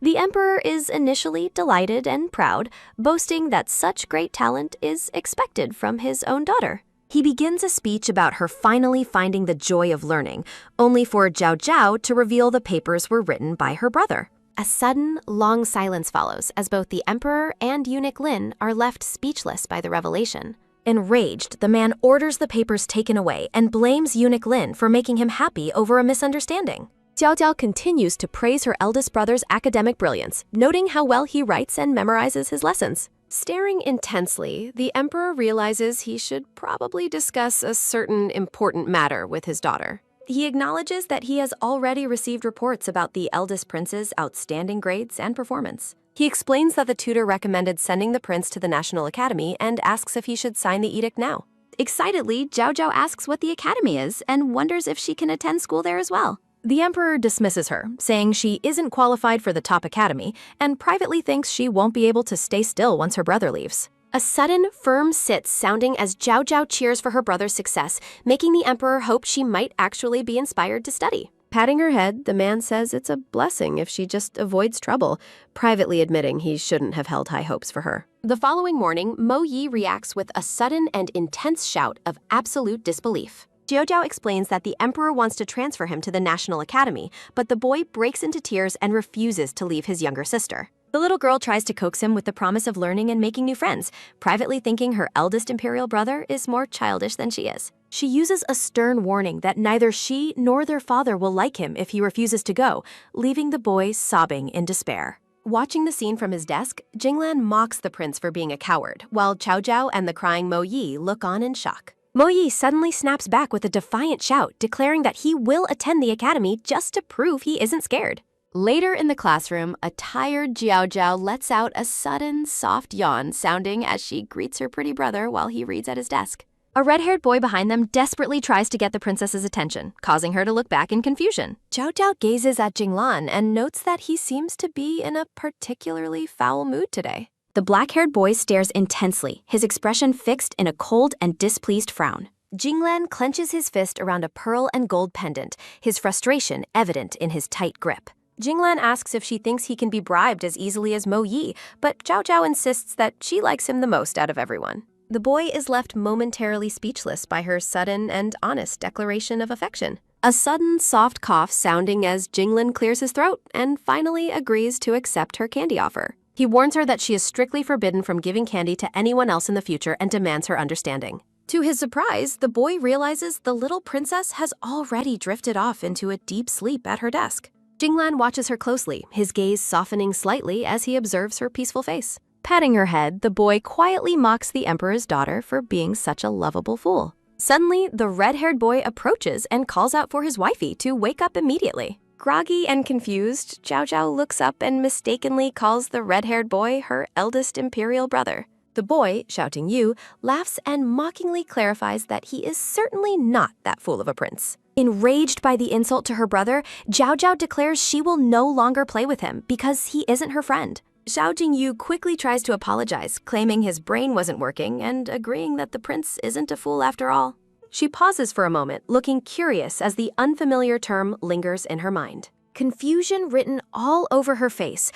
The emperor is initially delighted and proud, boasting that such great talent is expected from his own daughter. He begins a speech about her finally finding the joy of learning, only for Zhao Zhao to reveal the papers were written by her brother. A sudden, long silence follows as both the emperor and Eunuch Lin are left speechless by the revelation. Enraged, the man orders the papers taken away and blames Eunuch Lin for making him happy over a misunderstanding. Jiao Jiao continues to praise her eldest brother's academic brilliance, noting how well he writes and memorizes his lessons. Staring intensely, the emperor realizes he should probably discuss a certain important matter with his daughter. He acknowledges that he has already received reports about the eldest prince's outstanding grades and performance. He explains that the tutor recommended sending the prince to the National Academy and asks if he should sign the edict now. Excitedly, Zhao Zhao asks what the academy is and wonders if she can attend school there as well. The emperor dismisses her, saying she isn't qualified for the top academy and privately thinks she won't be able to stay still once her brother leaves. A sudden, firm sit sounding as Zhao Zhao cheers for her brother's success, making the emperor hope she might actually be inspired to study. Patting her head, the man says it's a blessing if she just avoids trouble, privately admitting he shouldn't have held high hopes for her. The following morning, Mo Yi reacts with a sudden and intense shout of absolute disbelief. Jiao Jiao explains that the emperor wants to transfer him to the National Academy, but the boy breaks into tears and refuses to leave his younger sister. The little girl tries to coax him with the promise of learning and making new friends, privately thinking her eldest imperial brother is more childish than she is. She uses a stern warning that neither she nor their father will like him if he refuses to go, leaving the boy sobbing in despair. Watching the scene from his desk, Jinglan mocks the prince for being a coward, while Chao Zhao and the crying Mo Yi look on in shock. Mo Yi suddenly snaps back with a defiant shout, declaring that he will attend the academy just to prove he isn't scared. Later in the classroom, a tired Jiao Jiao lets out a sudden, soft yawn sounding as she greets her pretty brother while he reads at his desk. A red-haired boy behind them desperately tries to get the princess's attention, causing her to look back in confusion. Jiao Jiao gazes at Jinglan and notes that he seems to be in a particularly foul mood today. The black-haired boy stares intensely, his expression fixed in a cold and displeased frown. Jinglan clenches his fist around a pearl and gold pendant, his frustration evident in his tight grip. Jinglan asks if she thinks he can be bribed as easily as Mo Yi, but Zhao Zhao insists that she likes him the most out of everyone. The boy is left momentarily speechless by her sudden and honest declaration of affection. A sudden soft cough sounding as Jinglan clears his throat and finally agrees to accept her candy offer. He warns her that she is strictly forbidden from giving candy to anyone else in the future and demands her understanding. To his surprise, the boy realizes the little princess has already drifted off into a deep sleep at her desk. Jinglan watches her closely, his gaze softening slightly as he observes her peaceful face. Patting her head, the boy quietly mocks the emperor's daughter for being such a lovable fool. Suddenly, the red-haired boy approaches and calls out for his wifey to wake up immediately. Groggy and confused, Zhao Zhao looks up and mistakenly calls the red-haired boy her eldest imperial brother. The boy, shouting "you," laughs and mockingly clarifies that he is certainly not that fool of a prince. Enraged by the insult to her brother, Zhao Zhao declares she will no longer play with him because he isn't her friend. Xiao Jingyu quickly tries to apologize, claiming his brain wasn't working and agreeing that the prince isn't a fool after all. She pauses for a moment, looking curious as the unfamiliar term lingers in her mind. Confusion written all over her face,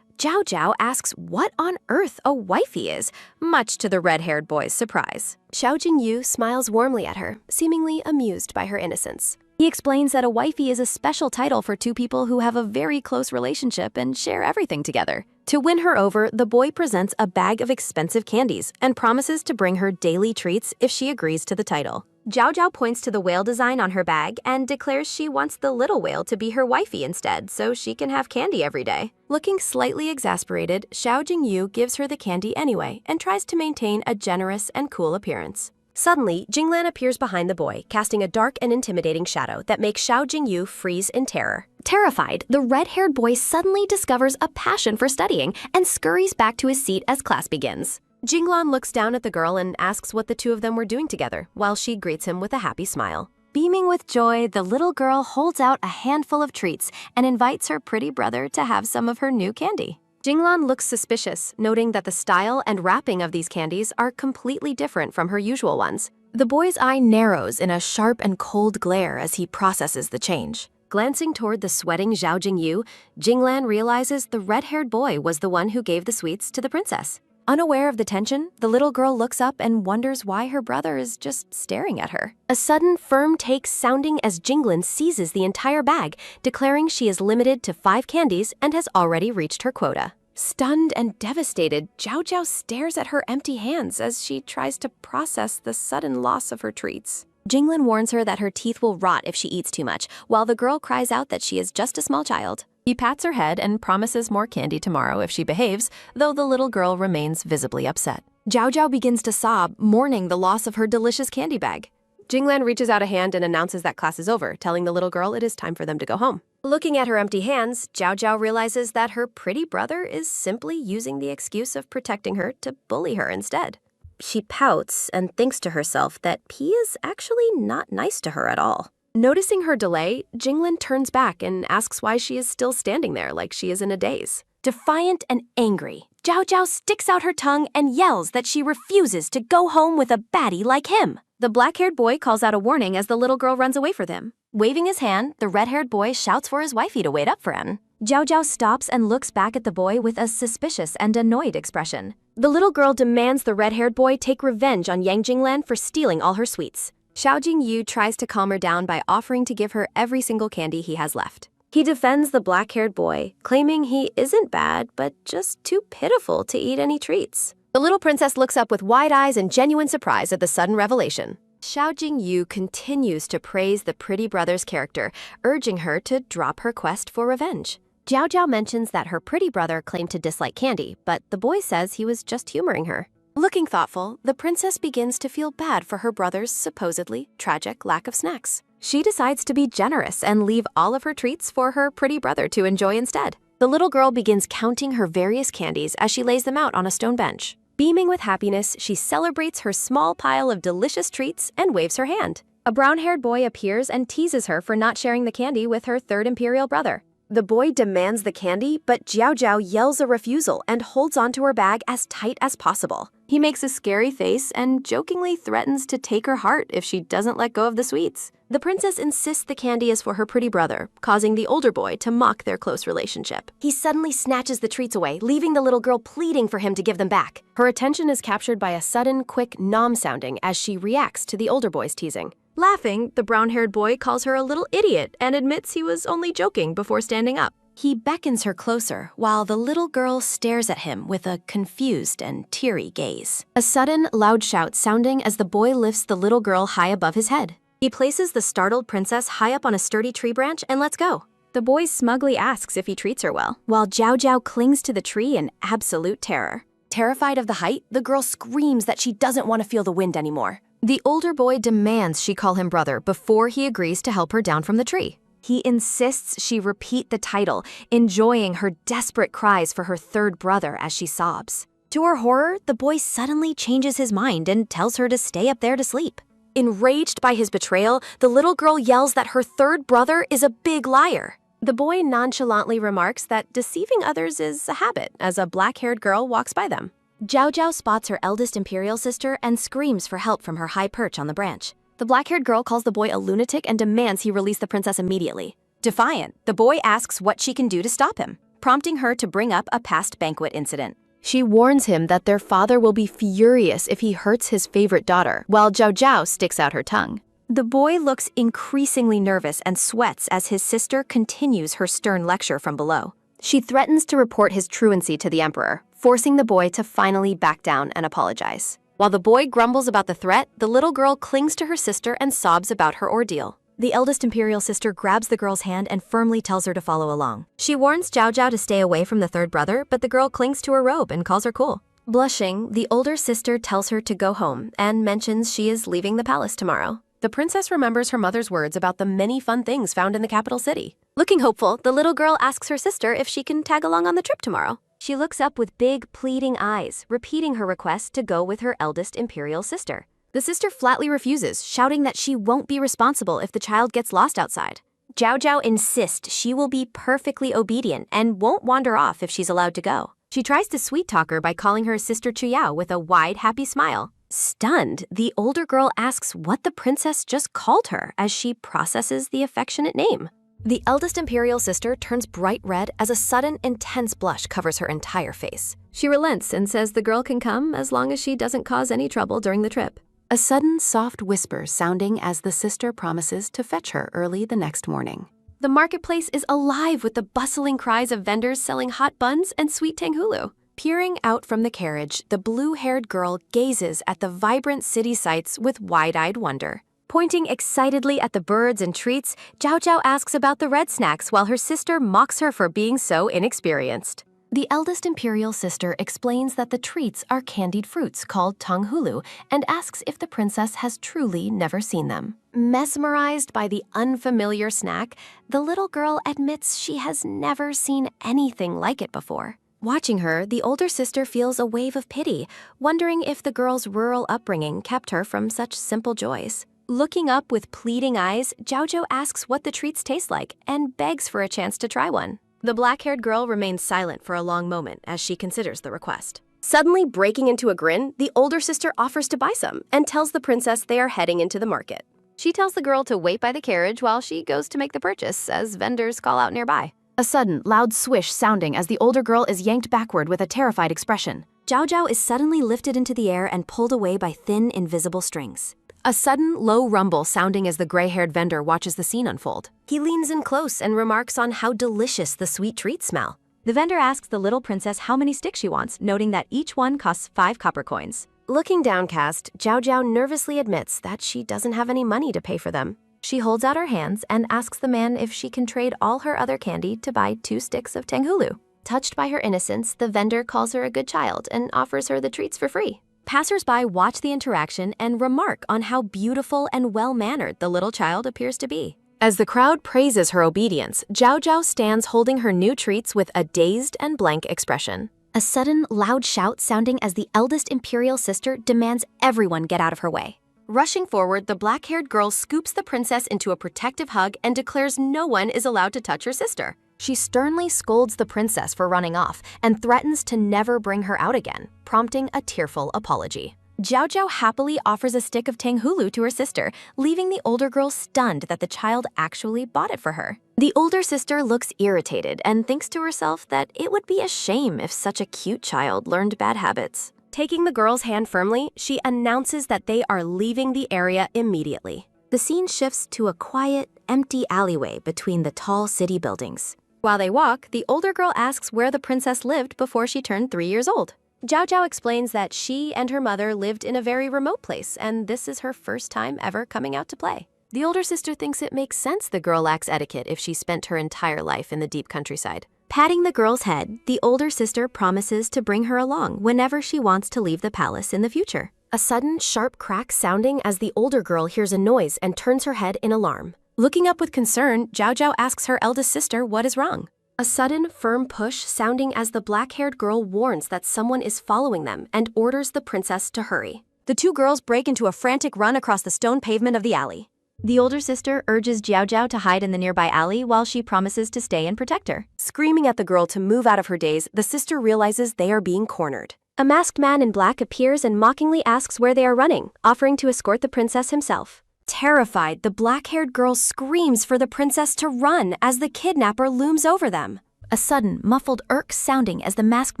Jiao Jiao asks what on earth a wifey is, much to the red-haired boy's surprise. Xiao Jingyu smiles warmly at her, seemingly amused by her innocence. He explains that a wifey is a special title for two people who have a very close relationship and share everything together. To win her over, the boy presents a bag of expensive candies and promises to bring her daily treats if she agrees to the title. Jiao Jiao points to the whale design on her bag and declares she wants the little whale to be her wifey instead so she can have candy every day. Looking slightly exasperated, Xiao Jingyu gives her the candy anyway and tries to maintain a generous and cool appearance. Suddenly, Jinglan appears behind the boy, casting a dark and intimidating shadow that makes Xiao Jingyu freeze in terror. Terrified, the red-haired boy suddenly discovers a passion for studying and scurries back to his seat as class begins. Jinglan looks down at the girl and asks what the two of them were doing together, while she greets him with a happy smile. Beaming with joy, the little girl holds out a handful of treats and invites her pretty brother to have some of her new candy. Jinglan looks suspicious, noting that the style and wrapping of these candies are completely different from her usual ones. The boy's eye narrows in a sharp and cold glare as he processes the change. Glancing toward the sweating Xiao Jingyu, Jinglan realizes the red-haired boy was the one who gave the sweets to the princess. Unaware of the tension, the little girl looks up and wonders why her brother is just staring at her. A sudden, firm take sounding as Jinglan seizes the entire bag, declaring she is limited to 5 candies and has already reached her quota. Stunned and devastated, Jiao Jiao stares at her empty hands as she tries to process the sudden loss of her treats. Jinglan warns her that her teeth will rot if she eats too much, while the girl cries out that she is just a small child. He pats her head and promises more candy tomorrow if she behaves, though the little girl remains visibly upset. Jiao Jiao begins to sob, mourning the loss of her delicious candy bag. Jinglan reaches out a hand and announces that class is over, telling the little girl it is time for them to go home. Looking at her empty hands, Jiao Jiao realizes that her pretty brother is simply using the excuse of protecting her to bully her instead. She pouts and thinks to herself that P is actually not nice to her at all. Noticing her delay, Jinglan turns back and asks why she is still standing there like she is in a daze. Defiant and angry, Jiao Jiao sticks out her tongue and yells that she refuses to go home with a baddie like him. The black-haired boy calls out a warning as the little girl runs away from them. Waving his hand, the red-haired boy shouts for his wifey to wait up for him. Jiao Jiao stops and looks back at the boy with a suspicious and annoyed expression. The little girl demands the red-haired boy take revenge on Yang Jinglan for stealing all her sweets. Xiao Jingyu tries to calm her down by offering to give her every single candy he has left. He defends the black-haired boy, claiming he isn't bad, but just too pitiful to eat any treats. The little princess looks up with wide eyes and genuine surprise at the sudden revelation. Xiao Jingyu continues to praise the pretty brother's character, urging her to drop her quest for revenge. Jiao Jiao mentions that her pretty brother claimed to dislike candy, but the boy says he was just humoring her. Looking thoughtful, the princess begins to feel bad for her brother's supposedly tragic lack of snacks. She decides to be generous and leave all of her treats for her pretty brother to enjoy instead. The little girl begins counting her various candies as she lays them out on a stone bench. Beaming with happiness, she celebrates her small pile of delicious treats and waves her hand. A brown-haired boy appears and teases her for not sharing the candy with her third imperial brother. The boy demands the candy, but Jiao Jiao yells a refusal and holds onto her bag as tight as possible. He makes a scary face and jokingly threatens to take her heart if she doesn't let go of the sweets. The princess insists the candy is for her pretty brother, causing the older boy to mock their close relationship. He suddenly snatches the treats away, leaving the little girl pleading for him to give them back. Her attention is captured by a sudden, quick nom sounding as she reacts to the older boy's teasing. Laughing, the brown-haired boy calls her a little idiot and admits he was only joking before standing up. He beckons her closer, while the little girl stares at him with a confused and teary gaze. A sudden, loud shout sounding as the boy lifts the little girl high above his head. He places the startled princess high up on a sturdy tree branch and lets go. The boy smugly asks if he treats her well, while Jiao Jiao clings to the tree in absolute terror. Terrified of the height, the girl screams that she doesn't want to feel the wind anymore. The older boy demands she call him brother before he agrees to help her down from the tree. He insists she repeat the title, enjoying her desperate cries for her third brother as she sobs. To her horror, the boy suddenly changes his mind and tells her to stay up there to sleep. Enraged by his betrayal, the little girl yells that her third brother is a big liar. The boy nonchalantly remarks that deceiving others is a habit as a black-haired girl walks by them. Jiao Jiao spots her eldest imperial sister and screams for help from her high perch on the branch. The black-haired girl calls the boy a lunatic and demands he release the princess immediately. Defiant, the boy asks what she can do to stop him. prompting her to bring up a past banquet incident. She warns him that their father will be furious if he hurts his favorite daughter, while Zhao Zhao sticks out her tongue. The boy looks increasingly nervous and sweats as his sister continues her stern lecture from below. She threatens to report his truancy to the emperor, forcing the boy to finally back down and apologize. While the boy grumbles about the threat, the little girl clings to her sister and sobs about her ordeal. The eldest imperial sister grabs the girl's hand and firmly tells her to follow along. She warns Zhao Zhao to stay away from the third brother, but the girl clings to her robe and calls her cool. Blushing, the older sister tells her to go home and mentions she is leaving the palace tomorrow. The princess remembers her mother's words about the many fun things found in the capital city. Looking hopeful, the little girl asks her sister if she can tag along on the trip tomorrow. She looks up with big, pleading eyes, repeating her request to go with her eldest imperial sister. The sister flatly refuses, shouting that she won't be responsible if the child gets lost outside. Zhao Zhao insists she will be perfectly obedient and won't wander off if she's allowed to go. She tries to sweet-talk her by calling her sister Chuyao with a wide, happy smile. Stunned, the older girl asks what the princess just called her as she processes the affectionate name. The eldest imperial sister turns bright red as a sudden, intense blush covers her entire face. She relents and says the girl can come as long as she doesn't cause any trouble during the trip. A sudden, soft whisper sounding as the sister promises to fetch her early the next morning. The marketplace is alive with the bustling cries of vendors selling hot buns and sweet tanghulu. Peering out from the carriage, the blue-haired girl gazes at the vibrant city sights with wide-eyed wonder. Pointing excitedly at the birds and treats, Zhao Zhao asks about the red snacks while her sister mocks her for being so inexperienced. The eldest imperial sister explains that the treats are candied fruits called tanghulu and asks if the princess has truly never seen them. Mesmerized by the unfamiliar snack, the little girl admits she has never seen anything like it before. Watching her, the older sister feels a wave of pity, wondering if the girl's rural upbringing kept her from such simple joys. Looking up with pleading eyes, Zhao Zhao asks what the treats taste like and begs for a chance to try one. The black-haired girl remains silent for a long moment as she considers the request. Suddenly breaking into a grin, the older sister offers to buy some and tells the princess they are heading into the market. She tells the girl to wait by the carriage while she goes to make the purchase as vendors call out nearby. A sudden, loud swish sounding as the older girl is yanked backward with a terrified expression. Zhao Zhao is suddenly lifted into the air and pulled away by thin, invisible strings. A sudden, low rumble sounding as the gray-haired vendor watches the scene unfold. He leans in close and remarks on how delicious the sweet treats smell. The vendor asks the little princess how many sticks she wants, noting that each one costs 5 copper coins. Looking downcast, Zhao Zhao nervously admits that she doesn't have any money to pay for them. She holds out her hands and asks the man if she can trade all her other candy to buy 2 sticks of tanghulu. Touched by her innocence, the vendor calls her a good child and offers her the treats for free. Passers-by watch the interaction and remark on how beautiful and well-mannered the little child appears to be. As the crowd praises her obedience, Zhao Zhao stands holding her new treats with a dazed and blank expression. A sudden, loud shout sounding as the eldest imperial sister demands everyone get out of her way. Rushing forward, the black-haired girl scoops the princess into a protective hug and declares no one is allowed to touch her sister. She sternly scolds the princess for running off and threatens to never bring her out again, prompting a tearful apology. Zhao Zhao happily offers a stick of tanghulu to her sister, leaving the older girl stunned that the child actually bought it for her. The older sister looks irritated and thinks to herself that it would be a shame if such a cute child learned bad habits. Taking the girl's hand firmly, she announces that they are leaving the area immediately. The scene shifts to a quiet, empty alleyway between the tall city buildings. While they walk, the older girl asks where the princess lived before she turned 3 years old. Zhao Zhao explains that she and her mother lived in a very remote place, and this is her first time ever coming out to play. The older sister thinks it makes sense the girl lacks etiquette if she spent her entire life in the deep countryside. Patting the girl's head, the older sister promises to bring her along whenever she wants to leave the palace in the future. A sudden, sharp crack sounding as the older girl hears a noise and turns her head in alarm. Looking up with concern, Zhao Zhao asks her eldest sister what is wrong. A sudden, firm push sounding as the black-haired girl warns that someone is following them and orders the princess to hurry. The 2 girls break into a frantic run across the stone pavement of the alley. The older sister urges Zhao Zhao to hide in the nearby alley while she promises to stay and protect her. Screaming at the girl to move out of her daze, the sister realizes they are being cornered. A masked man in black appears and mockingly asks where they are running, offering to escort the princess himself. Terrified, the black-haired girl screams for the princess to run as the kidnapper looms over them. A sudden, muffled irk sounding as the masked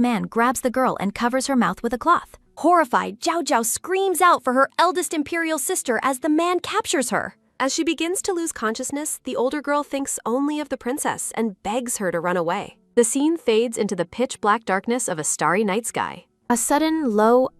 man grabs the girl and covers her mouth with a cloth. Horrified, Zhao Zhao screams out for her eldest imperial sister as the man captures her. As she begins to lose consciousness, the older girl thinks only of the princess and begs her to run away. The scene fades into the pitch-black darkness of a starry night sky. A sudden, low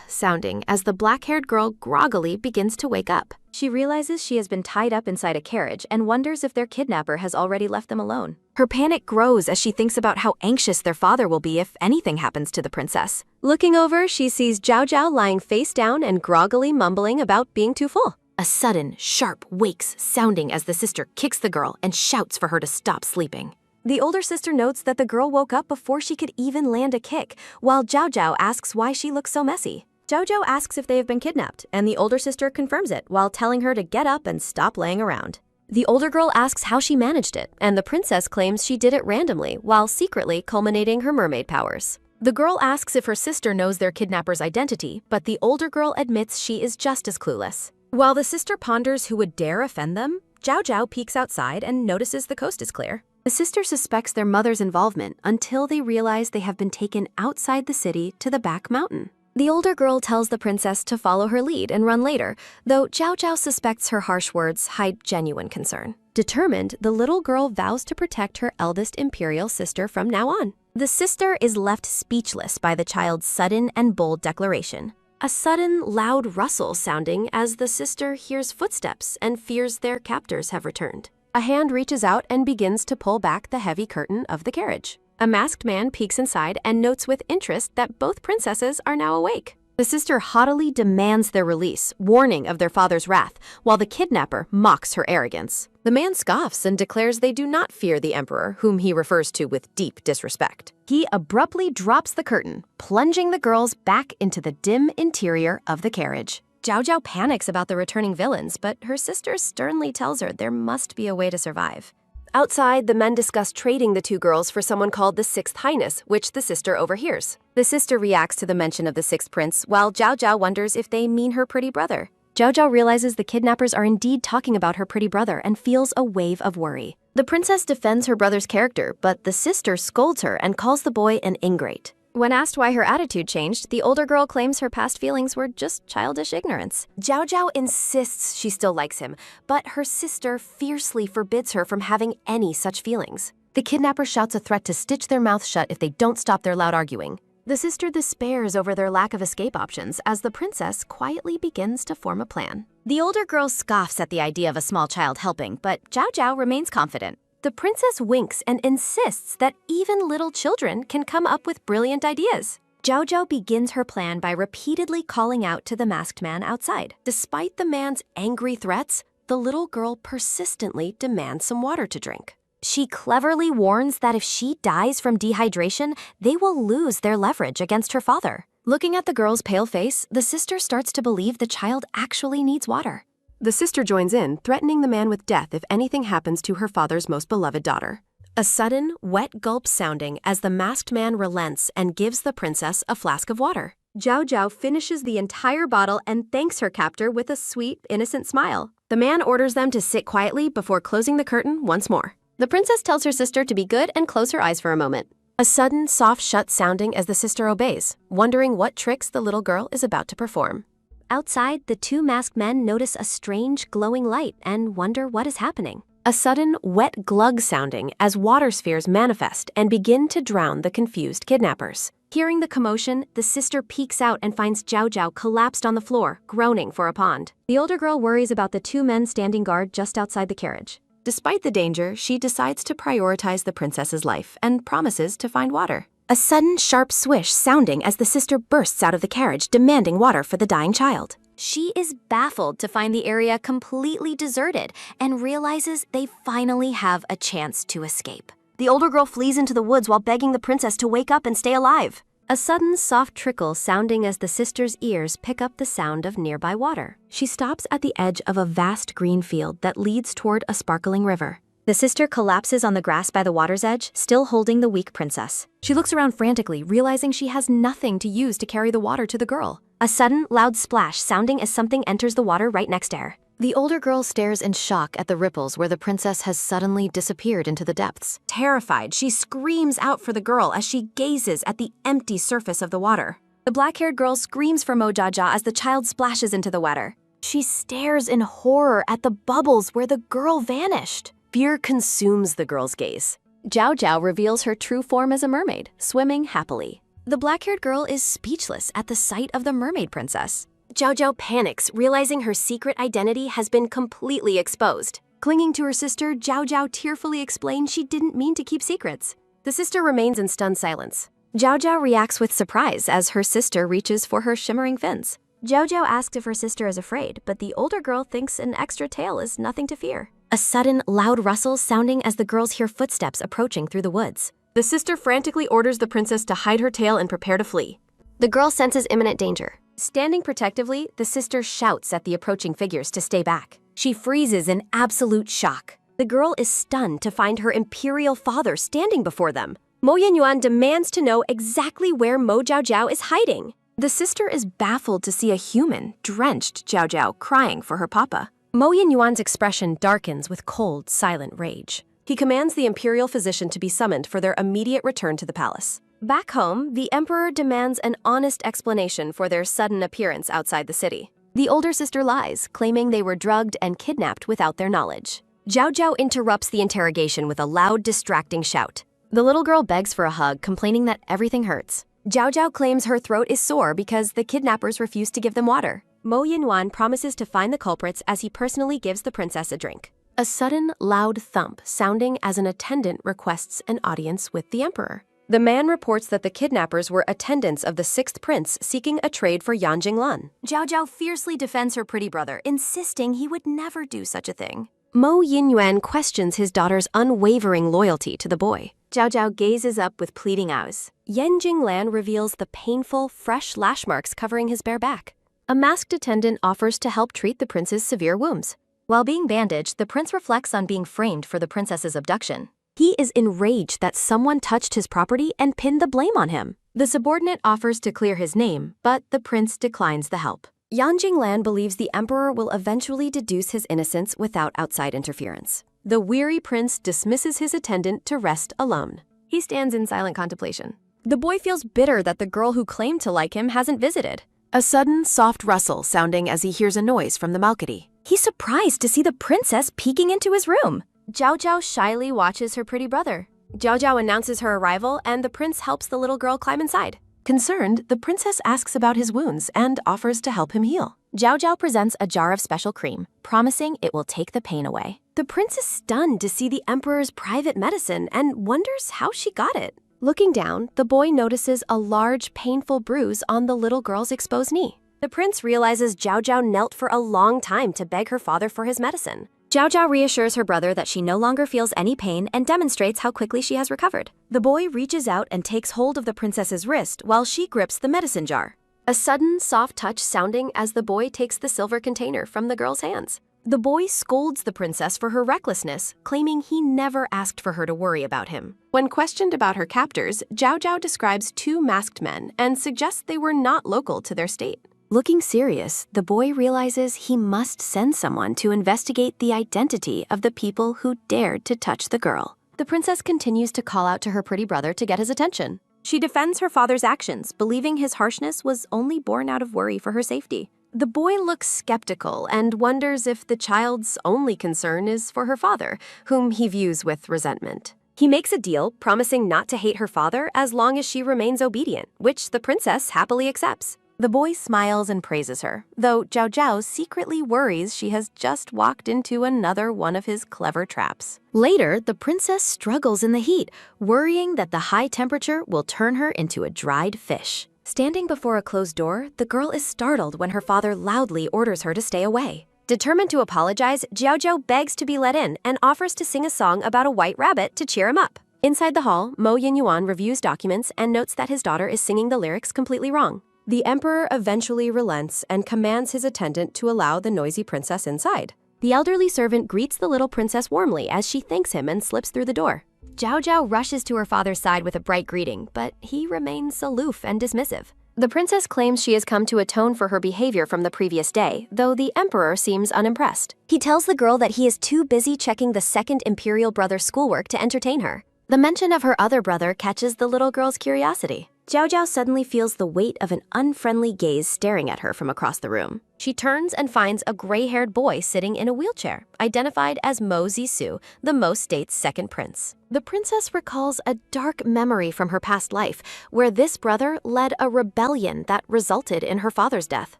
sounding as the black-haired girl groggily begins to wake up. She realizes she has been tied up inside a carriage and wonders if their kidnapper has already left them alone. Her panic grows as she thinks about how anxious their father will be if anything happens to the princess. Looking over, she sees Zhao Zhao lying face down and groggily mumbling about being too full. A sudden, sharp wakes sounding as the sister kicks the girl and shouts for her to stop sleeping. The older sister notes that the girl woke up before she could even land a kick, while Zhao Zhao asks why she looks so messy. Zhao Zhao asks if they have been kidnapped, and the older sister confirms it while telling her to get up and stop laying around. The older girl asks how she managed it, and the princess claims she did it randomly while secretly culminating her mermaid powers. The girl asks if her sister knows their kidnapper's identity, but the older girl admits she is just as clueless. While the sister ponders who would dare offend them, Zhao Zhao peeks outside and notices the coast is clear. The sister suspects their mother's involvement until they realize they have been taken outside the city to the back mountain. The older girl tells the princess to follow her lead and run later, though Zhao Zhao suspects her harsh words hide genuine concern. Determined, the little girl vows to protect her eldest imperial sister from now on. The sister is left speechless by the child's sudden and bold declaration. A sudden, loud rustle sounding as the sister hears footsteps and fears their captors have returned. A hand reaches out and begins to pull back the heavy curtain of the carriage. A masked man peeks inside and notes with interest that both princesses are now awake. The sister haughtily demands their release, warning of their father's wrath, while the kidnapper mocks her arrogance. The man scoffs and declares they do not fear the emperor, whom he refers to with deep disrespect. He abruptly drops the curtain, plunging the girls back into the dim interior of the carriage. Zhao Zhao panics about the returning villains, but her sister sternly tells her there must be a way to survive. Outside, the men discuss trading the two girls for someone called the Sixth Highness, which the sister overhears. The sister reacts to the mention of the Sixth Prince, while Zhao Zhao wonders if they mean her pretty brother. Zhao Zhao realizes the kidnappers are indeed talking about her pretty brother and feels a wave of worry. The princess defends her brother's character, but the sister scolds her and calls the boy an ingrate. When asked why her attitude changed, the older girl claims her past feelings were just childish ignorance. Zhao Zhao insists she still likes him, but her sister fiercely forbids her from having any such feelings. The kidnapper shouts a threat to stitch their mouths shut if they don't stop their loud arguing. The sister despairs over their lack of escape options as the princess quietly begins to form a plan. The older girl scoffs at the idea of a small child helping, but Zhao Zhao remains confident. The princess winks and insists that even little children can come up with brilliant ideas. Zhao Zhao begins her plan by repeatedly calling out to the masked man outside. Despite the man's angry threats, the little girl persistently demands some water to drink. She cleverly warns that if she dies from dehydration, they will lose their leverage against her father. Looking at the girl's pale face, the sister starts to believe the child actually needs water. The sister joins in, threatening the man with death if anything happens to her father's most beloved daughter. A sudden, wet gulp sounding as the masked man relents and gives the princess a flask of water. Zhao Zhao finishes the entire bottle and thanks her captor with a sweet, innocent smile. The man orders them to sit quietly before closing the curtain once more. The princess tells her sister to be good and close her eyes for a moment. A sudden, soft shut sounding as the sister obeys, wondering what tricks the little girl is about to perform. Outside, the two masked men notice a strange glowing light and wonder what is happening. A sudden, wet glug sounding as water spheres manifest and begin to drown the confused kidnappers. Hearing the commotion, the sister peeks out and finds Zhao Zhao collapsed on the floor, groaning for a pond. The older girl worries about the two men standing guard just outside the carriage. Despite the danger, she decides to prioritize the princess's life and promises to find water. A sudden sharp swish sounding as the sister bursts out of the carriage, demanding water for the dying child. She is baffled to find the area completely deserted and realizes they finally have a chance to escape. The older girl flees into the woods while begging the princess to wake up and stay alive. A sudden soft trickle sounding as the sister's ears pick up the sound of nearby water. She stops at the edge of a vast green field that leads toward a sparkling river. The sister collapses on the grass by the water's edge, still holding the weak princess. She looks around frantically, realizing she has nothing to use to carry the water to the girl. A sudden, loud splash sounding as something enters the water right next to her. The older girl stares in shock at the ripples where the princess has suddenly disappeared into the depths. Terrified, she screams out for the girl as she gazes at the empty surface of the water. The black-haired girl screams for Mo Jaja as the child splashes into the water. She stares in horror at the bubbles where the girl vanished. Fear consumes the girl's gaze. Jiao Jiao reveals her true form as a mermaid, swimming happily. The black-haired girl is speechless at the sight of the mermaid princess. Jiao Jiao panics, realizing her secret identity has been completely exposed. Clinging to her sister, Jiao Jiao tearfully explains she didn't mean to keep secrets. The sister remains in stunned silence. Jiao Jiao reacts with surprise as her sister reaches for her shimmering fins. Jiao Jiao asks if her sister is afraid, but the older girl thinks an extra tail is nothing to fear. A sudden, loud rustle sounding as the girls hear footsteps approaching through the woods. The sister frantically orders the princess to hide her tail and prepare to flee. The girl senses imminent danger. Standing protectively, the sister shouts at the approaching figures to stay back. She freezes in absolute shock. The girl is stunned to find her imperial father standing before them. Mo Yinyuan demands to know exactly where Mo Jiao is hiding. The sister is baffled to see a human, drenched Jiao crying for her papa. Mo Yinyuan's expression darkens with cold, silent rage. He commands the imperial physician to be summoned for their immediate return to the palace. Back home, the emperor demands an honest explanation for their sudden appearance outside the city. The older sister lies, claiming they were drugged and kidnapped without their knowledge. Jiao Jiao interrupts the interrogation with a loud, distracting shout. The little girl begs for a hug, complaining that everything hurts. Jiao Jiao claims her throat is sore because the kidnappers refuse to give them water. Mo Yinyuan promises to find the culprits as he personally gives the princess a drink. A sudden, loud thump sounding as an attendant requests an audience with the emperor. The man reports that the kidnappers were attendants of the 6th prince seeking a trade for Yan Jinglan. Jiao Jiao fiercely defends her pretty brother, insisting he would never do such a thing. Mo Yinyuan questions his daughter's unwavering loyalty to the boy. Jiao Jiao gazes up with pleading eyes. Yan Jinglan reveals the painful, fresh lash marks covering his bare back. A masked attendant offers to help treat the prince's severe wounds. While being bandaged, the prince reflects on being framed for the princess's abduction. He is enraged that someone touched his property and pinned the blame on him. The subordinate offers to clear his name, but the prince declines the help. Yan Jinglan believes the emperor will eventually deduce his innocence without outside interference. The weary prince dismisses his attendant to rest alone. He stands in silent contemplation. The boy feels bitter that the girl who claimed to like him hasn't visited. A sudden, soft rustle sounding as he hears a noise from the balcony. He's surprised to see the princess peeking into his room. Jiao Jiao shyly watches her pretty brother. Jiao Jiao announces her arrival, and the prince helps the little girl climb inside. Concerned, the princess asks about his wounds and offers to help him heal. Jiao Jiao presents a jar of special cream, promising it will take the pain away. The prince is stunned to see the emperor's private medicine and wonders how she got it. Looking down, the boy notices a large, painful bruise on the little girl's exposed knee. The prince realizes Jiao Jiao knelt for a long time to beg her father for his medicine. Jiao Jiao reassures her brother that she no longer feels any pain and demonstrates how quickly she has recovered. The boy reaches out and takes hold of the princess's wrist while she grips the medicine jar. A sudden, soft touch sounding as the boy takes the silver container from the girl's hands. The boy scolds the princess for her recklessness, claiming he never asked for her to worry about him. When questioned about her captors, Jiao Jiao describes 2 masked men and suggests they were not local to their state. Looking serious, the boy realizes he must send someone to investigate the identity of the people who dared to touch the girl. The princess continues to call out to her pretty brother to get his attention. She defends her father's actions, believing his harshness was only born out of worry for her safety. The boy looks skeptical and wonders if the child's only concern is for her father, whom he views with resentment. He makes a deal, promising not to hate her father as long as she remains obedient, which the princess happily accepts. The boy smiles and praises her, though Jiao Jiao secretly worries she has just walked into another one of his clever traps. Later, the princess struggles in the heat, worrying that the high temperature will turn her into a dried fish. Standing before a closed door, the girl is startled when her father loudly orders her to stay away. Determined to apologize, Jiao Jiao begs to be let in and offers to sing a song about a white rabbit to cheer him up. Inside the hall, Mo Yinyuan reviews documents and notes that his daughter is singing the lyrics completely wrong. The emperor eventually relents and commands his attendant to allow the noisy princess inside. The elderly servant greets the little princess warmly as she thanks him and slips through the door. Jiao Jiao rushes to her father's side with a bright greeting, but he remains aloof and dismissive. The princess claims she has come to atone for her behavior from the previous day, though the emperor seems unimpressed. He tells the girl that he is too busy checking the second imperial brother's schoolwork to entertain her. The mention of her other brother catches the little girl's curiosity. Zhao Zhao suddenly feels the weight of an unfriendly gaze staring at her from across the room. She turns and finds a gray-haired boy sitting in a wheelchair, identified as Mo Zisu, the Mo state's second prince. The princess recalls a dark memory from her past life, where this brother led a rebellion that resulted in her father's death.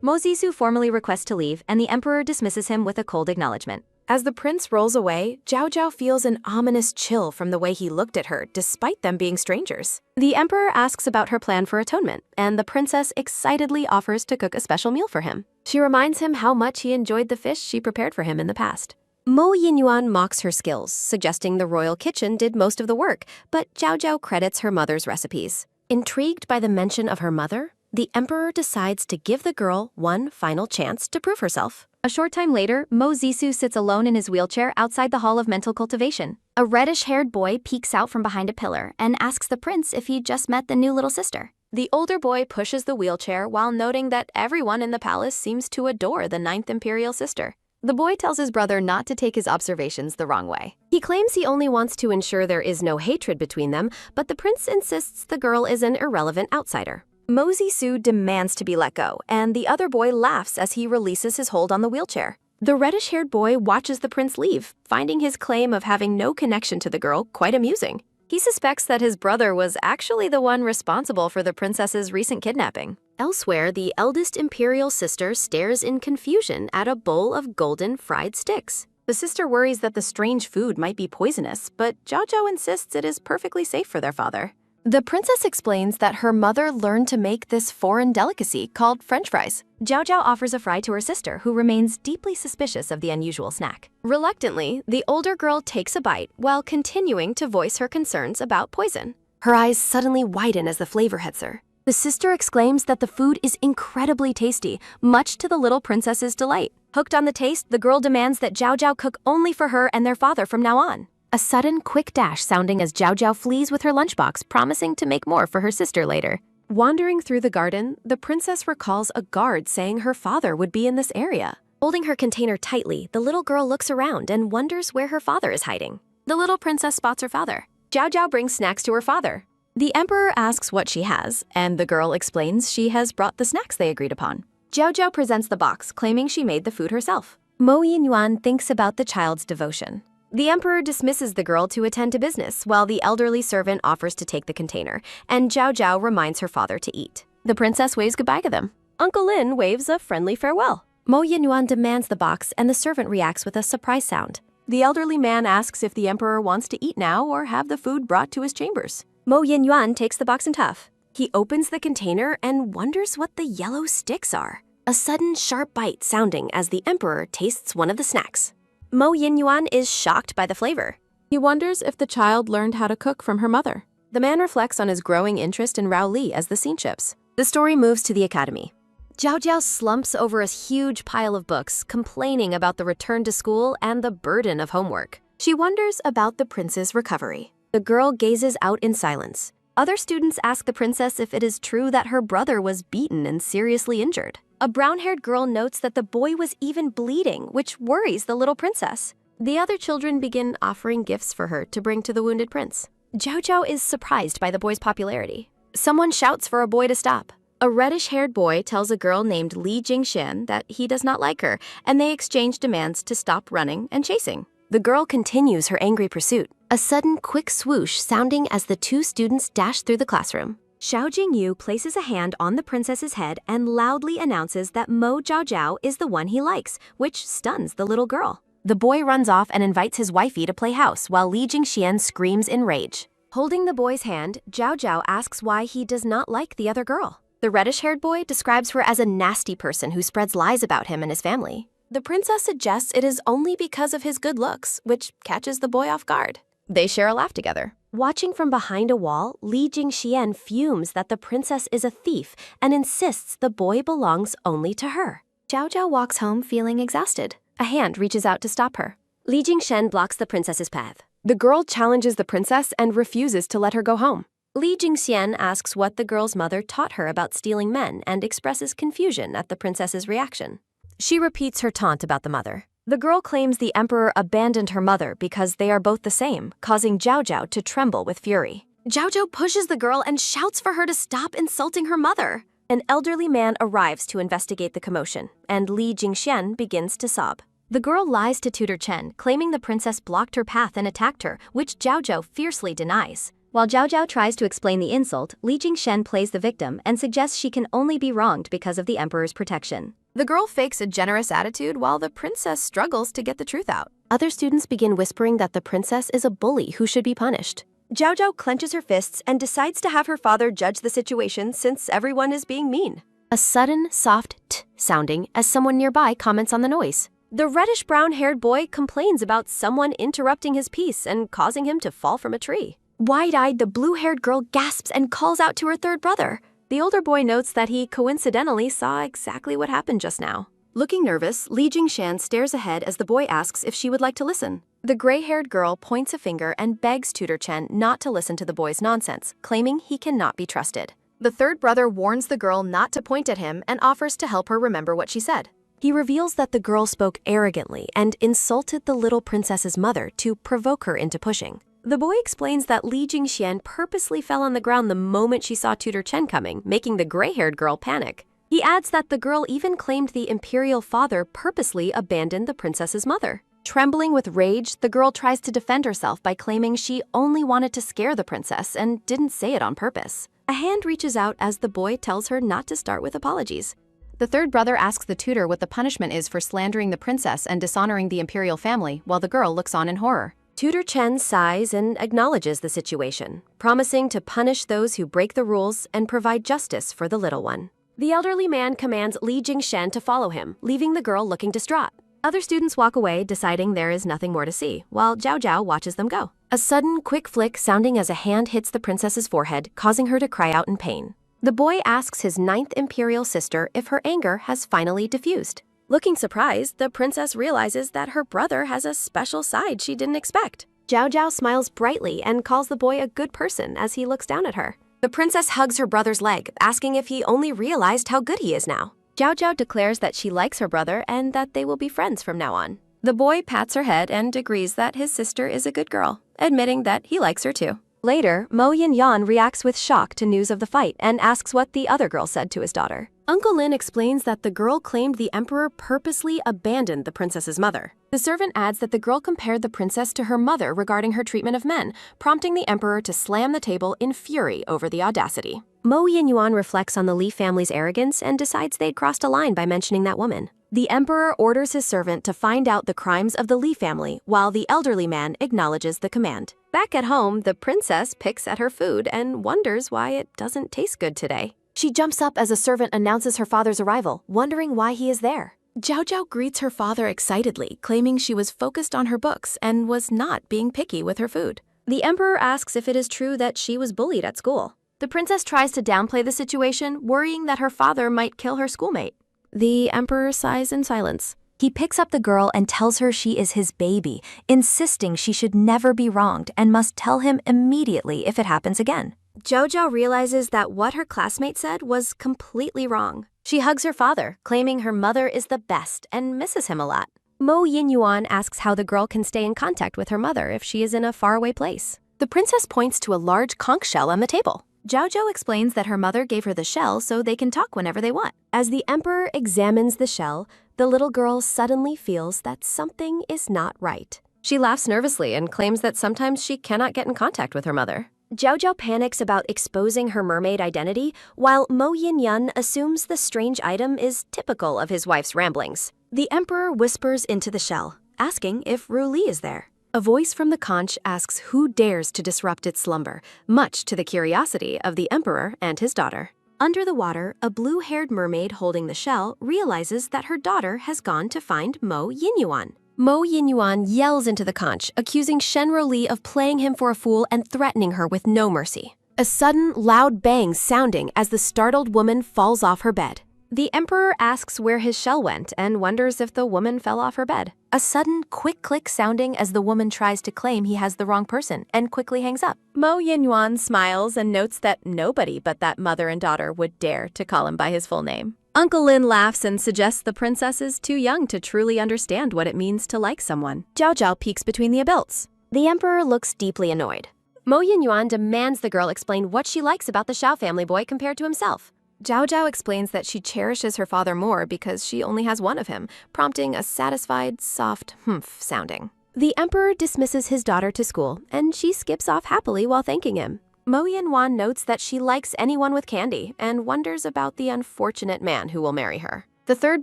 Mo Zisu formally requests to leave, and the emperor dismisses him with a cold acknowledgement. As the prince rolls away, Zhao Zhao feels an ominous chill from the way he looked at her, despite them being strangers. The emperor asks about her plan for atonement, and the princess excitedly offers to cook a special meal for him. She reminds him how much he enjoyed the fish she prepared for him in the past. Mo Yinyuan mocks her skills, suggesting the royal kitchen did most of the work, but Zhao Zhao credits her mother's recipes. Intrigued by the mention of her mother, the emperor decides to give the girl one final chance to prove herself. A short time later, Mo Zisu sits alone in his wheelchair outside the Hall of Mental Cultivation. A reddish-haired boy peeks out from behind a pillar and asks the prince if he just met the new little sister. The older boy pushes the wheelchair while noting that everyone in the palace seems to adore the ninth imperial sister. The boy tells his brother not to take his observations the wrong way. He claims he only wants to ensure there is no hatred between them, but the prince insists the girl is an irrelevant outsider. Mo Zisu demands to be let go, and the other boy laughs as he releases his hold on the wheelchair. The reddish-haired boy watches the prince leave, finding his claim of having no connection to the girl quite amusing. He suspects that his brother was actually the one responsible for the princess's recent kidnapping. Elsewhere, the eldest imperial sister stares in confusion at a bowl of golden fried sticks. The sister worries that the strange food might be poisonous, but Zhao Zhao insists it is perfectly safe for their father. The princess explains that her mother learned to make this foreign delicacy called French fries. Zhao Zhao offers a fry to her sister, who remains deeply suspicious of the unusual snack. Reluctantly, the older girl takes a bite while continuing to voice her concerns about poison. Her eyes suddenly widen as the flavor hits her. The sister exclaims that the food is incredibly tasty, much to the little princess's delight. Hooked on the taste, the girl demands that Zhao Zhao cook only for her and their father from now on. A sudden, quick dash sounding as Zhao Zhao flees with her lunchbox, promising to make more for her sister later. Wandering through the garden, the princess recalls a guard saying her father would be in this area. Holding her container tightly, the little girl looks around and wonders where her father is hiding. The little princess spots her father. Zhao Zhao brings snacks to her father. The emperor asks what she has, and the girl explains she has brought the snacks they agreed upon. Zhao Zhao presents the box, claiming she made the food herself. Mo Yinyuan thinks about the child's devotion. The emperor dismisses the girl to attend to business, while the elderly servant offers to take the container, and Zhao Zhao reminds her father to eat. The princess waves goodbye to them. Uncle Lin waves a friendly farewell. Mo Yinyuan demands the box, and the servant reacts with a surprise sound. The elderly man asks if the emperor wants to eat now or have the food brought to his chambers. Mo Yinyuan takes the box and tough. He opens the container and wonders what the yellow sticks are. A sudden sharp bite sounding as the emperor tastes one of the snacks. Mo Yinyuan is shocked by the flavor. He wonders if the child learned how to cook from her mother. The man reflects on his growing interest in Rao Li as the scene shifts. The story moves to the academy. Zhao Zhao slumps over a huge pile of books, complaining about the return to school and the burden of homework. She wonders about the prince's recovery. The girl gazes out in silence. Other students ask the princess if it is true that her brother was beaten and seriously injured. A brown-haired girl notes that the boy was even bleeding, which worries the little princess. The other children begin offering gifts for her to bring to the wounded prince. Zhao Zhao is surprised by the boy's popularity. Someone shouts for a boy to stop. A reddish-haired boy tells a girl named Li Jingxian that he does not like her, and they exchange demands to stop running and chasing. The girl continues her angry pursuit, a sudden quick swoosh sounding as the two students dash through the classroom. Xiao Jingyu places a hand on the princess's head and loudly announces that Mo Zhao Zhao is the one he likes, which stuns the little girl. The boy runs off and invites his wifey to play house while Li Jingxian screams in rage. Holding the boy's hand, Zhao Zhao asks why he does not like the other girl. The reddish-haired boy describes her as a nasty person who spreads lies about him and his family. The princess suggests it is only because of his good looks, which catches the boy off guard. They share a laugh together. Watching from behind a wall, Li Jingxian fumes that the princess is a thief and insists the boy belongs only to her. Zhao Zhao walks home feeling exhausted. A hand reaches out to stop her. Li Jingxian blocks the princess's path. The girl challenges the princess and refuses to let her go home. Li Jingxian asks what the girl's mother taught her about stealing men and expresses confusion at the princess's reaction. She repeats her taunt about the mother. The girl claims the emperor abandoned her mother because they are both the same, causing Zhao Zhao to tremble with fury. Zhao Zhao pushes the girl and shouts for her to stop insulting her mother. An elderly man arrives to investigate the commotion, and Li Jingxian begins to sob. The girl lies to Tutor Chen, claiming the princess blocked her path and attacked her, which Zhao Zhao fiercely denies. While Zhao Zhao tries to explain the insult, Li Jingxian plays the victim and suggests she can only be wronged because of the emperor's protection. The girl fakes a generous attitude while the princess struggles to get the truth out. Other students begin whispering that the princess is a bully who should be punished. Zhao Zhao clenches her fists and decides to have her father judge the situation since everyone is being mean. A sudden, soft t sounding as someone nearby comments on the noise. The reddish-brown-haired boy complains about someone interrupting his peace and causing him to fall from a tree. Wide-eyed, the blue-haired girl gasps and calls out to her third brother. The older boy notes that he coincidentally saw exactly what happened just now. Looking nervous, Li Jingshan stares ahead as the boy asks if she would like to listen. The gray-haired girl points a finger and begs Tutor Chen not to listen to the boy's nonsense, claiming he cannot be trusted. The third brother warns the girl not to point at him and offers to help her remember what she said. He reveals that the girl spoke arrogantly and insulted the little princess's mother to provoke her into pushing. The boy explains that Li Jingxian purposely fell on the ground the moment she saw Tutor Chen coming, making the gray-haired girl panic. He adds that the girl even claimed the imperial father purposely abandoned the princess's mother. Trembling with rage, the girl tries to defend herself by claiming she only wanted to scare the princess and didn't say it on purpose. A hand reaches out as the boy tells her not to start with apologies. The third brother asks the tutor what the punishment is for slandering the princess and dishonoring the imperial family, while the girl looks on in horror. Tutor Chen sighs and acknowledges the situation, promising to punish those who break the rules and provide justice for the little one. The elderly man commands Li Jingshan to follow him, leaving the girl looking distraught. Other students walk away, deciding there is nothing more to see, while Zhao Zhao watches them go. A sudden, quick flick sounding as a hand hits the princess's forehead, causing her to cry out in pain. The boy asks his 9th imperial sister if her anger has finally diffused. Looking surprised, the princess realizes that her brother has a special side she didn't expect. Zhao Zhao smiles brightly and calls the boy a good person as he looks down at her. The princess hugs her brother's leg, asking if he only realized how good he is now. Zhao Zhao declares that she likes her brother and that they will be friends from now on. The boy pats her head and agrees that his sister is a good girl, admitting that he likes her too. Later, Mo Yin-yan reacts with shock to news of the fight and asks what the other girl said to his daughter. Uncle Lin explains that the girl claimed the emperor purposely abandoned the princess's mother. The servant adds that the girl compared the princess to her mother regarding her treatment of men, prompting the emperor to slam the table in fury over the audacity. Mo Yin-yuan reflects on the Li family's arrogance and decides they'd crossed a line by mentioning that woman. The emperor orders his servant to find out the crimes of the Li family, while the elderly man acknowledges the command. Back at home, the princess picks at her food and wonders why it doesn't taste good today. She jumps up as a servant announces her father's arrival, wondering why he is there. Zhao Zhao greets her father excitedly, claiming she was focused on her books and was not being picky with her food. The emperor asks if it is true that she was bullied at school. The princess tries to downplay the situation, worrying that her father might kill her schoolmate. The emperor sighs in silence. He picks up the girl and tells her she is his baby, insisting she should never be wronged and must tell him immediately if it happens again. Zhao Zhao realizes that what her classmate said was completely wrong. She hugs her father, claiming her mother is the best and misses him a lot. Mo Yin-yuan asks how the girl can stay in contact with her mother if she is in a faraway place. The princess points to a large conch shell on the table. Zhao Zhao explains that her mother gave her the shell so they can talk whenever they want. As the emperor examines the shell, the little girl suddenly feels that something is not right. She laughs nervously and claims that sometimes she cannot get in contact with her mother. Zhao Zhao panics about exposing her mermaid identity, while Mo Yin-yun assumes the strange item is typical of his wife's ramblings. The emperor whispers into the shell, asking if Ru Li is there. A voice from the conch asks who dares to disrupt its slumber, much to the curiosity of the emperor and his daughter. Under the water, a blue-haired mermaid holding the shell realizes that her daughter has gone to find Mo Yin-yuan. Mo Yin-yuan yells into the conch, accusing Shenro Li of playing him for a fool and threatening her with no mercy. A sudden, loud bang sounding as the startled woman falls off her bed. The emperor asks where his shell went and wonders if the woman fell off her bed. A sudden quick click sounding as the woman tries to claim he has the wrong person and quickly hangs up. Mo Yinyuan smiles and notes that nobody but that mother and daughter would dare to call him by his full name. Uncle Lin laughs and suggests the princess is too young to truly understand what it means to like someone. Zhao Zhao peeks between the adults. The emperor looks deeply annoyed. Mo Yinyuan demands the girl explain what she likes about the Xiao family boy compared to himself. Zhao Zhao explains that she cherishes her father more because she only has one of him, prompting a satisfied, soft humph sounding. The emperor dismisses his daughter to school, and she skips off happily while thanking him. Mo Yanwan notes that she likes anyone with candy and wonders about the unfortunate man who will marry her. The third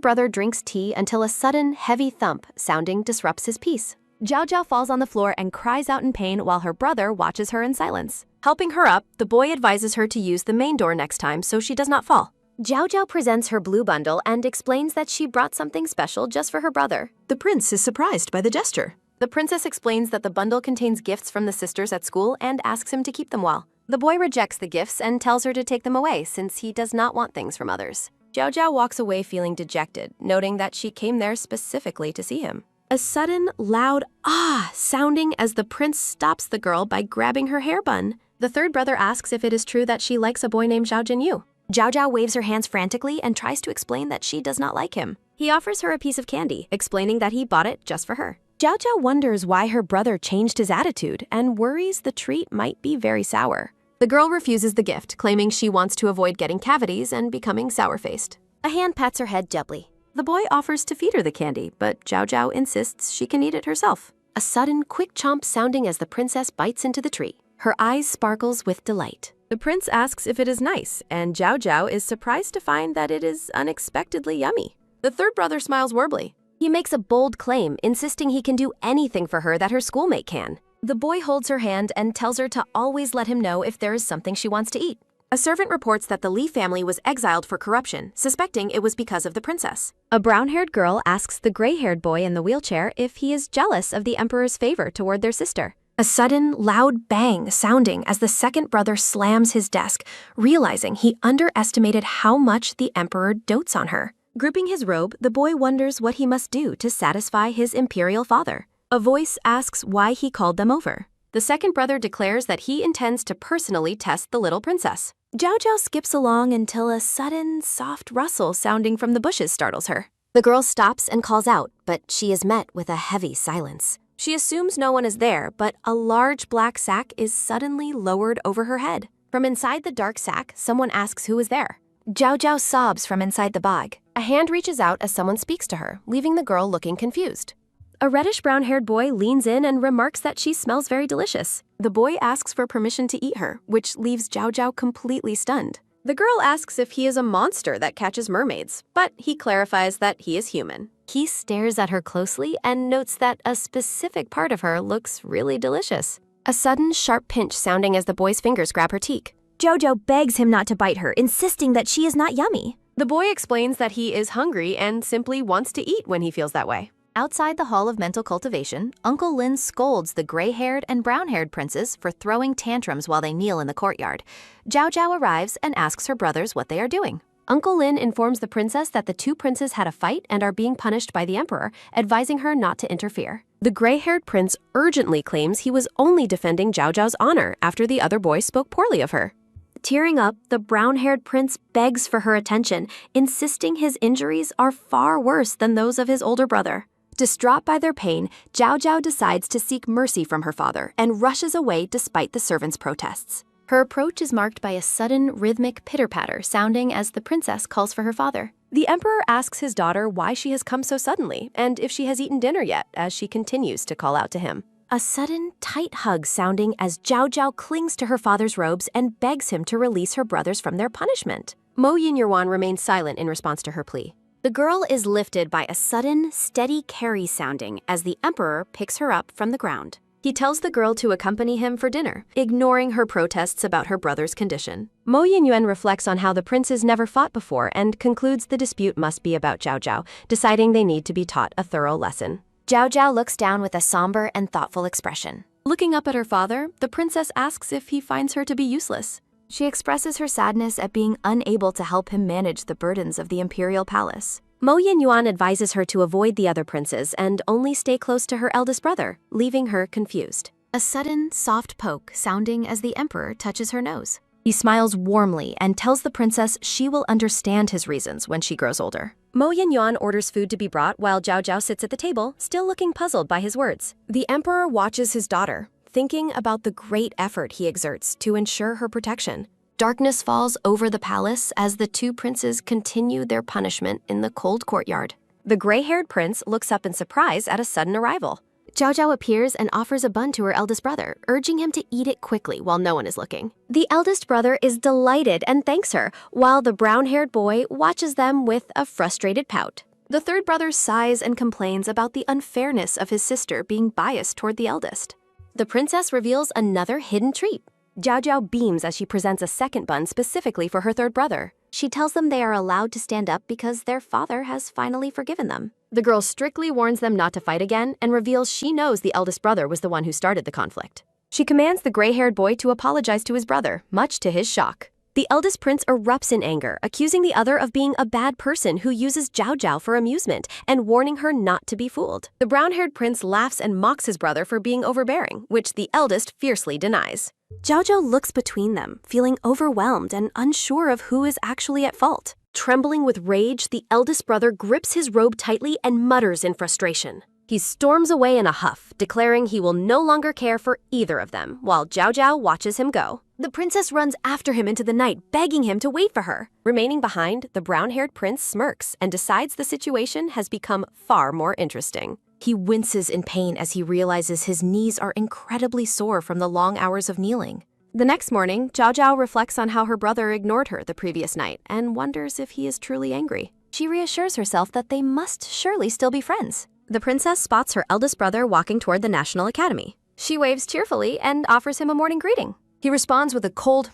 brother drinks tea until a sudden, heavy thump sounding disrupts his peace. Zhao Zhao falls on the floor and cries out in pain while her brother watches her in silence. Helping her up, the boy advises her to use the main door next time so she does not fall. Zhao Zhao presents her blue bundle and explains that she brought something special just for her brother. The prince is surprised by the gesture. The princess explains that the bundle contains gifts from the sisters at school and asks him to keep them well. The boy rejects the gifts and tells her to take them away since he does not want things from others. Zhao Zhao walks away feeling dejected, noting that she came there specifically to see him. A sudden, loud ah sounding as the prince stops the girl by grabbing her hair bun. The third brother asks if it is true that she likes a boy named Zhao Jinyu. Zhao Zhao waves her hands frantically and tries to explain that she does not like him. He offers her a piece of candy, explaining that he bought it just for her. Zhao Zhao wonders why her brother changed his attitude and worries the treat might be very sour. The girl refuses the gift, claiming she wants to avoid getting cavities and becoming sour-faced. A hand pats her head gently. The boy offers to feed her the candy, but Zhao Zhao insists she can eat it herself. A sudden quick chomp sounding as the princess bites into the tree. Her eyes sparkles with delight. The prince asks if it is nice, and Zhao Zhao is surprised to find that it is unexpectedly yummy. The third brother smiles warmly. He makes a bold claim, insisting he can do anything for her that her schoolmate can. The boy holds her hand and tells her to always let him know if there is something she wants to eat. A servant reports that the Li family was exiled for corruption, suspecting it was because of the princess. A brown-haired girl asks the gray-haired boy in the wheelchair if he is jealous of the emperor's favor toward their sister. A sudden, loud bang sounding as the second brother slams his desk, realizing he underestimated how much the emperor dotes on her. Gripping his robe, the boy wonders what he must do to satisfy his imperial father. A voice asks why he called them over. The second brother declares that he intends to personally test the little princess. Zhao Zhao skips along until a sudden, soft rustle sounding from the bushes startles her. The girl stops and calls out, but she is met with a heavy silence. She assumes no one is there, but a large black sack is suddenly lowered over her head. From inside the dark sack, someone asks who is there. Zhao Zhao sobs from inside the bag. A hand reaches out as someone speaks to her, leaving the girl looking confused. A reddish-brown-haired boy leans in and remarks that she smells very delicious. The boy asks for permission to eat her, which leaves Zhao Zhao completely stunned. The girl asks if he is a monster that catches mermaids, but he clarifies that he is human. He stares at her closely and notes that a specific part of her looks really delicious. A sudden, sharp pinch sounding as the boy's fingers grab her cheek. Zhao Zhao begs him not to bite her, insisting that she is not yummy. The boy explains that he is hungry and simply wants to eat when he feels that way. Outside the Hall of Mental Cultivation, Uncle Lin scolds the gray-haired and brown-haired princes for throwing tantrums while they kneel in the courtyard. Zhao Zhao arrives and asks her brothers what they are doing. Uncle Lin informs the princess that the two princes had a fight and are being punished by the emperor, advising her not to interfere. The gray-haired prince urgently claims he was only defending Zhao Zhao's honor after the other boy spoke poorly of her. Tearing up, the brown-haired prince begs for her attention, insisting his injuries are far worse than those of his older brother. Distraught by their pain, Zhao Zhao decides to seek mercy from her father and rushes away despite the servants' protests. Her approach is marked by a sudden, rhythmic pitter-patter sounding as the princess calls for her father. The emperor asks his daughter why she has come so suddenly and if she has eaten dinner yet as she continues to call out to him. A sudden, tight hug sounding as Zhao Zhao clings to her father's robes and begs him to release her brothers from their punishment. Mo Yinyuan remains silent in response to her plea. The girl is lifted by a sudden, steady carry sounding as the emperor picks her up from the ground. He tells the girl to accompany him for dinner, ignoring her protests about her brother's condition. Mo Yinyuan reflects on how the princes never fought before and concludes the dispute must be about Zhao Zhao, deciding they need to be taught a thorough lesson. Zhao Zhao looks down with a somber and thoughtful expression. Looking up at her father, the princess asks if he finds her to be useless. She expresses her sadness at being unable to help him manage the burdens of the imperial palace. Mo Yuan advises her to avoid the other princes and only stay close to her eldest brother, leaving her confused. A sudden, soft poke sounding as the emperor touches her nose. He smiles warmly and tells the princess she will understand his reasons when she grows older. Mo Yuan orders food to be brought while Zhao Zhao sits at the table, still looking puzzled by his words. The emperor watches his daughter, thinking about the great effort he exerts to ensure her protection. Darkness falls over the palace as the two princes continue their punishment in the cold courtyard. The gray-haired prince looks up in surprise at a sudden arrival. Zhao Zhao appears and offers a bun to her eldest brother, urging him to eat it quickly while no one is looking. The eldest brother is delighted and thanks her, while the brown-haired boy watches them with a frustrated pout. The third brother sighs and complains about the unfairness of his sister being biased toward the eldest. The princess reveals another hidden treat. Zhao Zhao beams as she presents a second bun specifically for her third brother. She tells them they are allowed to stand up because their father has finally forgiven them. The girl strictly warns them not to fight again and reveals she knows the eldest brother was the one who started the conflict. She commands the gray-haired boy to apologize to his brother, much to his shock. The eldest prince erupts in anger, accusing the other of being a bad person who uses Zhao Zhao for amusement and warning her not to be fooled. The brown-haired prince laughs and mocks his brother for being overbearing, which the eldest fiercely denies. Zhao Zhao looks between them, feeling overwhelmed and unsure of who is actually at fault. Trembling with rage, the eldest brother grips his robe tightly and mutters in frustration. He storms away in a huff, declaring he will no longer care for either of them, while Zhao Zhao watches him go. The princess runs after him into the night, begging him to wait for her. Remaining behind, the brown-haired prince smirks and decides the situation has become far more interesting. He winces in pain as he realizes his knees are incredibly sore from the long hours of kneeling. The next morning, Zhao Zhao reflects on how her brother ignored her the previous night and wonders if he is truly angry. She reassures herself that they must surely still be friends. The princess spots her eldest brother walking toward the National Academy. She waves cheerfully and offers him a morning greeting. He responds with a cold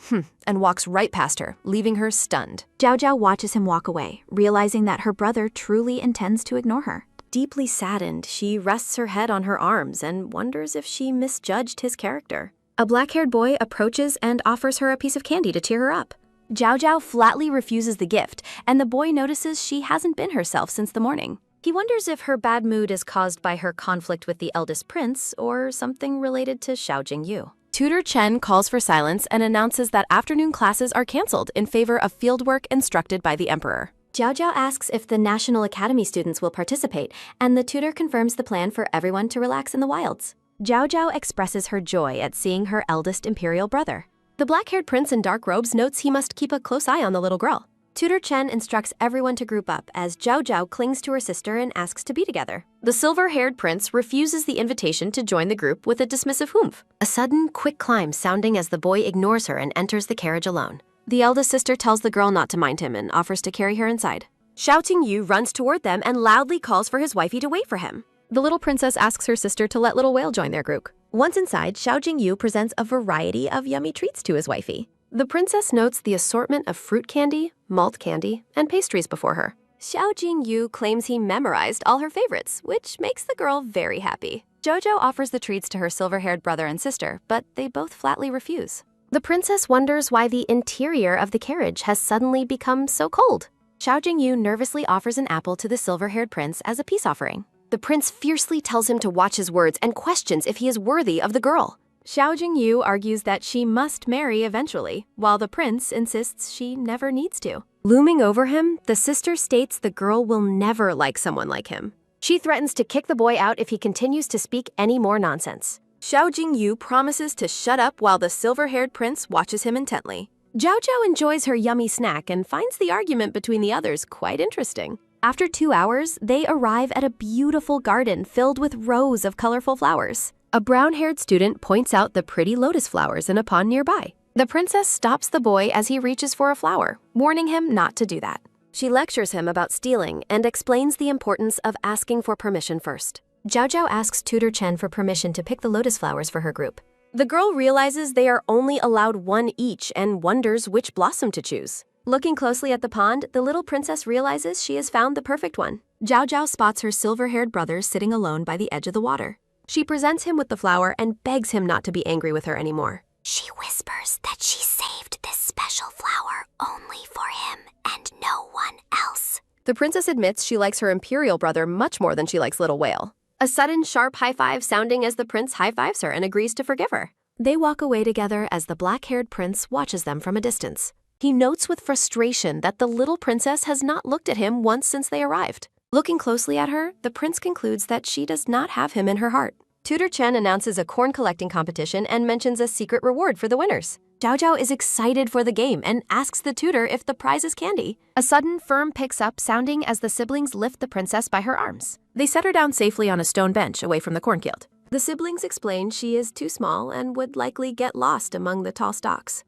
and walks right past her, leaving her stunned. Zhao Zhao watches him walk away, realizing that her brother truly intends to ignore her. Deeply saddened, she rests her head on her arms and wonders if she misjudged his character. A black-haired boy approaches and offers her a piece of candy to cheer her up. Zhao Zhao flatly refuses the gift, and the boy notices she hasn't been herself since the morning. He wonders if her bad mood is caused by her conflict with the eldest prince or something related to Xiao Jingyu. Tutor Chen calls for silence and announces that afternoon classes are canceled in favor of fieldwork instructed by the emperor. Zhao Zhao asks if the National Academy students will participate, and the tutor confirms the plan for everyone to relax in the wilds. Zhao Zhao expresses her joy at seeing her eldest imperial brother. The black-haired prince in dark robes notes he must keep a close eye on the little girl. Tutor Chen instructs everyone to group up as Zhao Zhao clings to her sister and asks to be together. The silver-haired prince refuses the invitation to join the group with a dismissive humph. A sudden, quick climb sounding as the boy ignores her and enters the carriage alone. The eldest sister tells the girl not to mind him and offers to carry her inside. Xiao Jingyu runs toward them and loudly calls for his wifey to wait for him. The little princess asks her sister to let Little Whale join their group. Once inside, Xiao Jingyu presents a variety of yummy treats to his wifey. The princess notes the assortment of fruit candy, malt candy, and pastries before her. Xiao Jingyu claims he memorized all her favorites, which makes the girl very happy. Jojo offers the treats to her silver-haired brother and sister, but they both flatly refuse. The princess wonders why the interior of the carriage has suddenly become so cold. Xiao Jingyu nervously offers an apple to the silver-haired prince as a peace offering. The prince fiercely tells him to watch his words and questions if he is worthy of the girl. Xiao Jingyu argues that she must marry eventually, while the prince insists she never needs to. Looming over him, the sister states the girl will never like someone like him. She threatens to kick the boy out if he continues to speak any more nonsense. Xiao Jingyu promises to shut up while the silver-haired prince watches him intently. Zhao Zhao enjoys her yummy snack and finds the argument between the others quite interesting. After 2 hours, they arrive at a beautiful garden filled with rows of colorful flowers. A brown-haired student points out the pretty lotus flowers in a pond nearby. The princess stops the boy as he reaches for a flower, warning him not to do that. She lectures him about stealing and explains the importance of asking for permission first. Zhao Zhao asks Tutor Chen for permission to pick the lotus flowers for her group. The girl realizes they are only allowed one each and wonders which blossom to choose. Looking closely at the pond, the little princess realizes she has found the perfect one. Zhao Zhao spots her silver-haired brother sitting alone by the edge of the water. She presents him with the flower and begs him not to be angry with her anymore. She whispers that she saved this special flower only for him and no one else. The princess admits she likes her imperial brother much more than she likes Little Whale. A sudden, sharp high five sounding as the prince high-fives her and agrees to forgive her. They walk away together as the black-haired prince watches them from a distance. He notes with frustration that the little princess has not looked at him once since they arrived. Looking closely at her, the prince concludes that she does not have him in her heart. Tutor Chen announces a corn collecting competition and mentions a secret reward for the winners. Zhao Zhao is excited for the game and asks the tutor if the prize is candy. A sudden firm picks up, sounding as the siblings lift the princess by her arms. They set her down safely on a stone bench away from the cornfield. The siblings explain she is too small and would likely get lost among the tall stalks.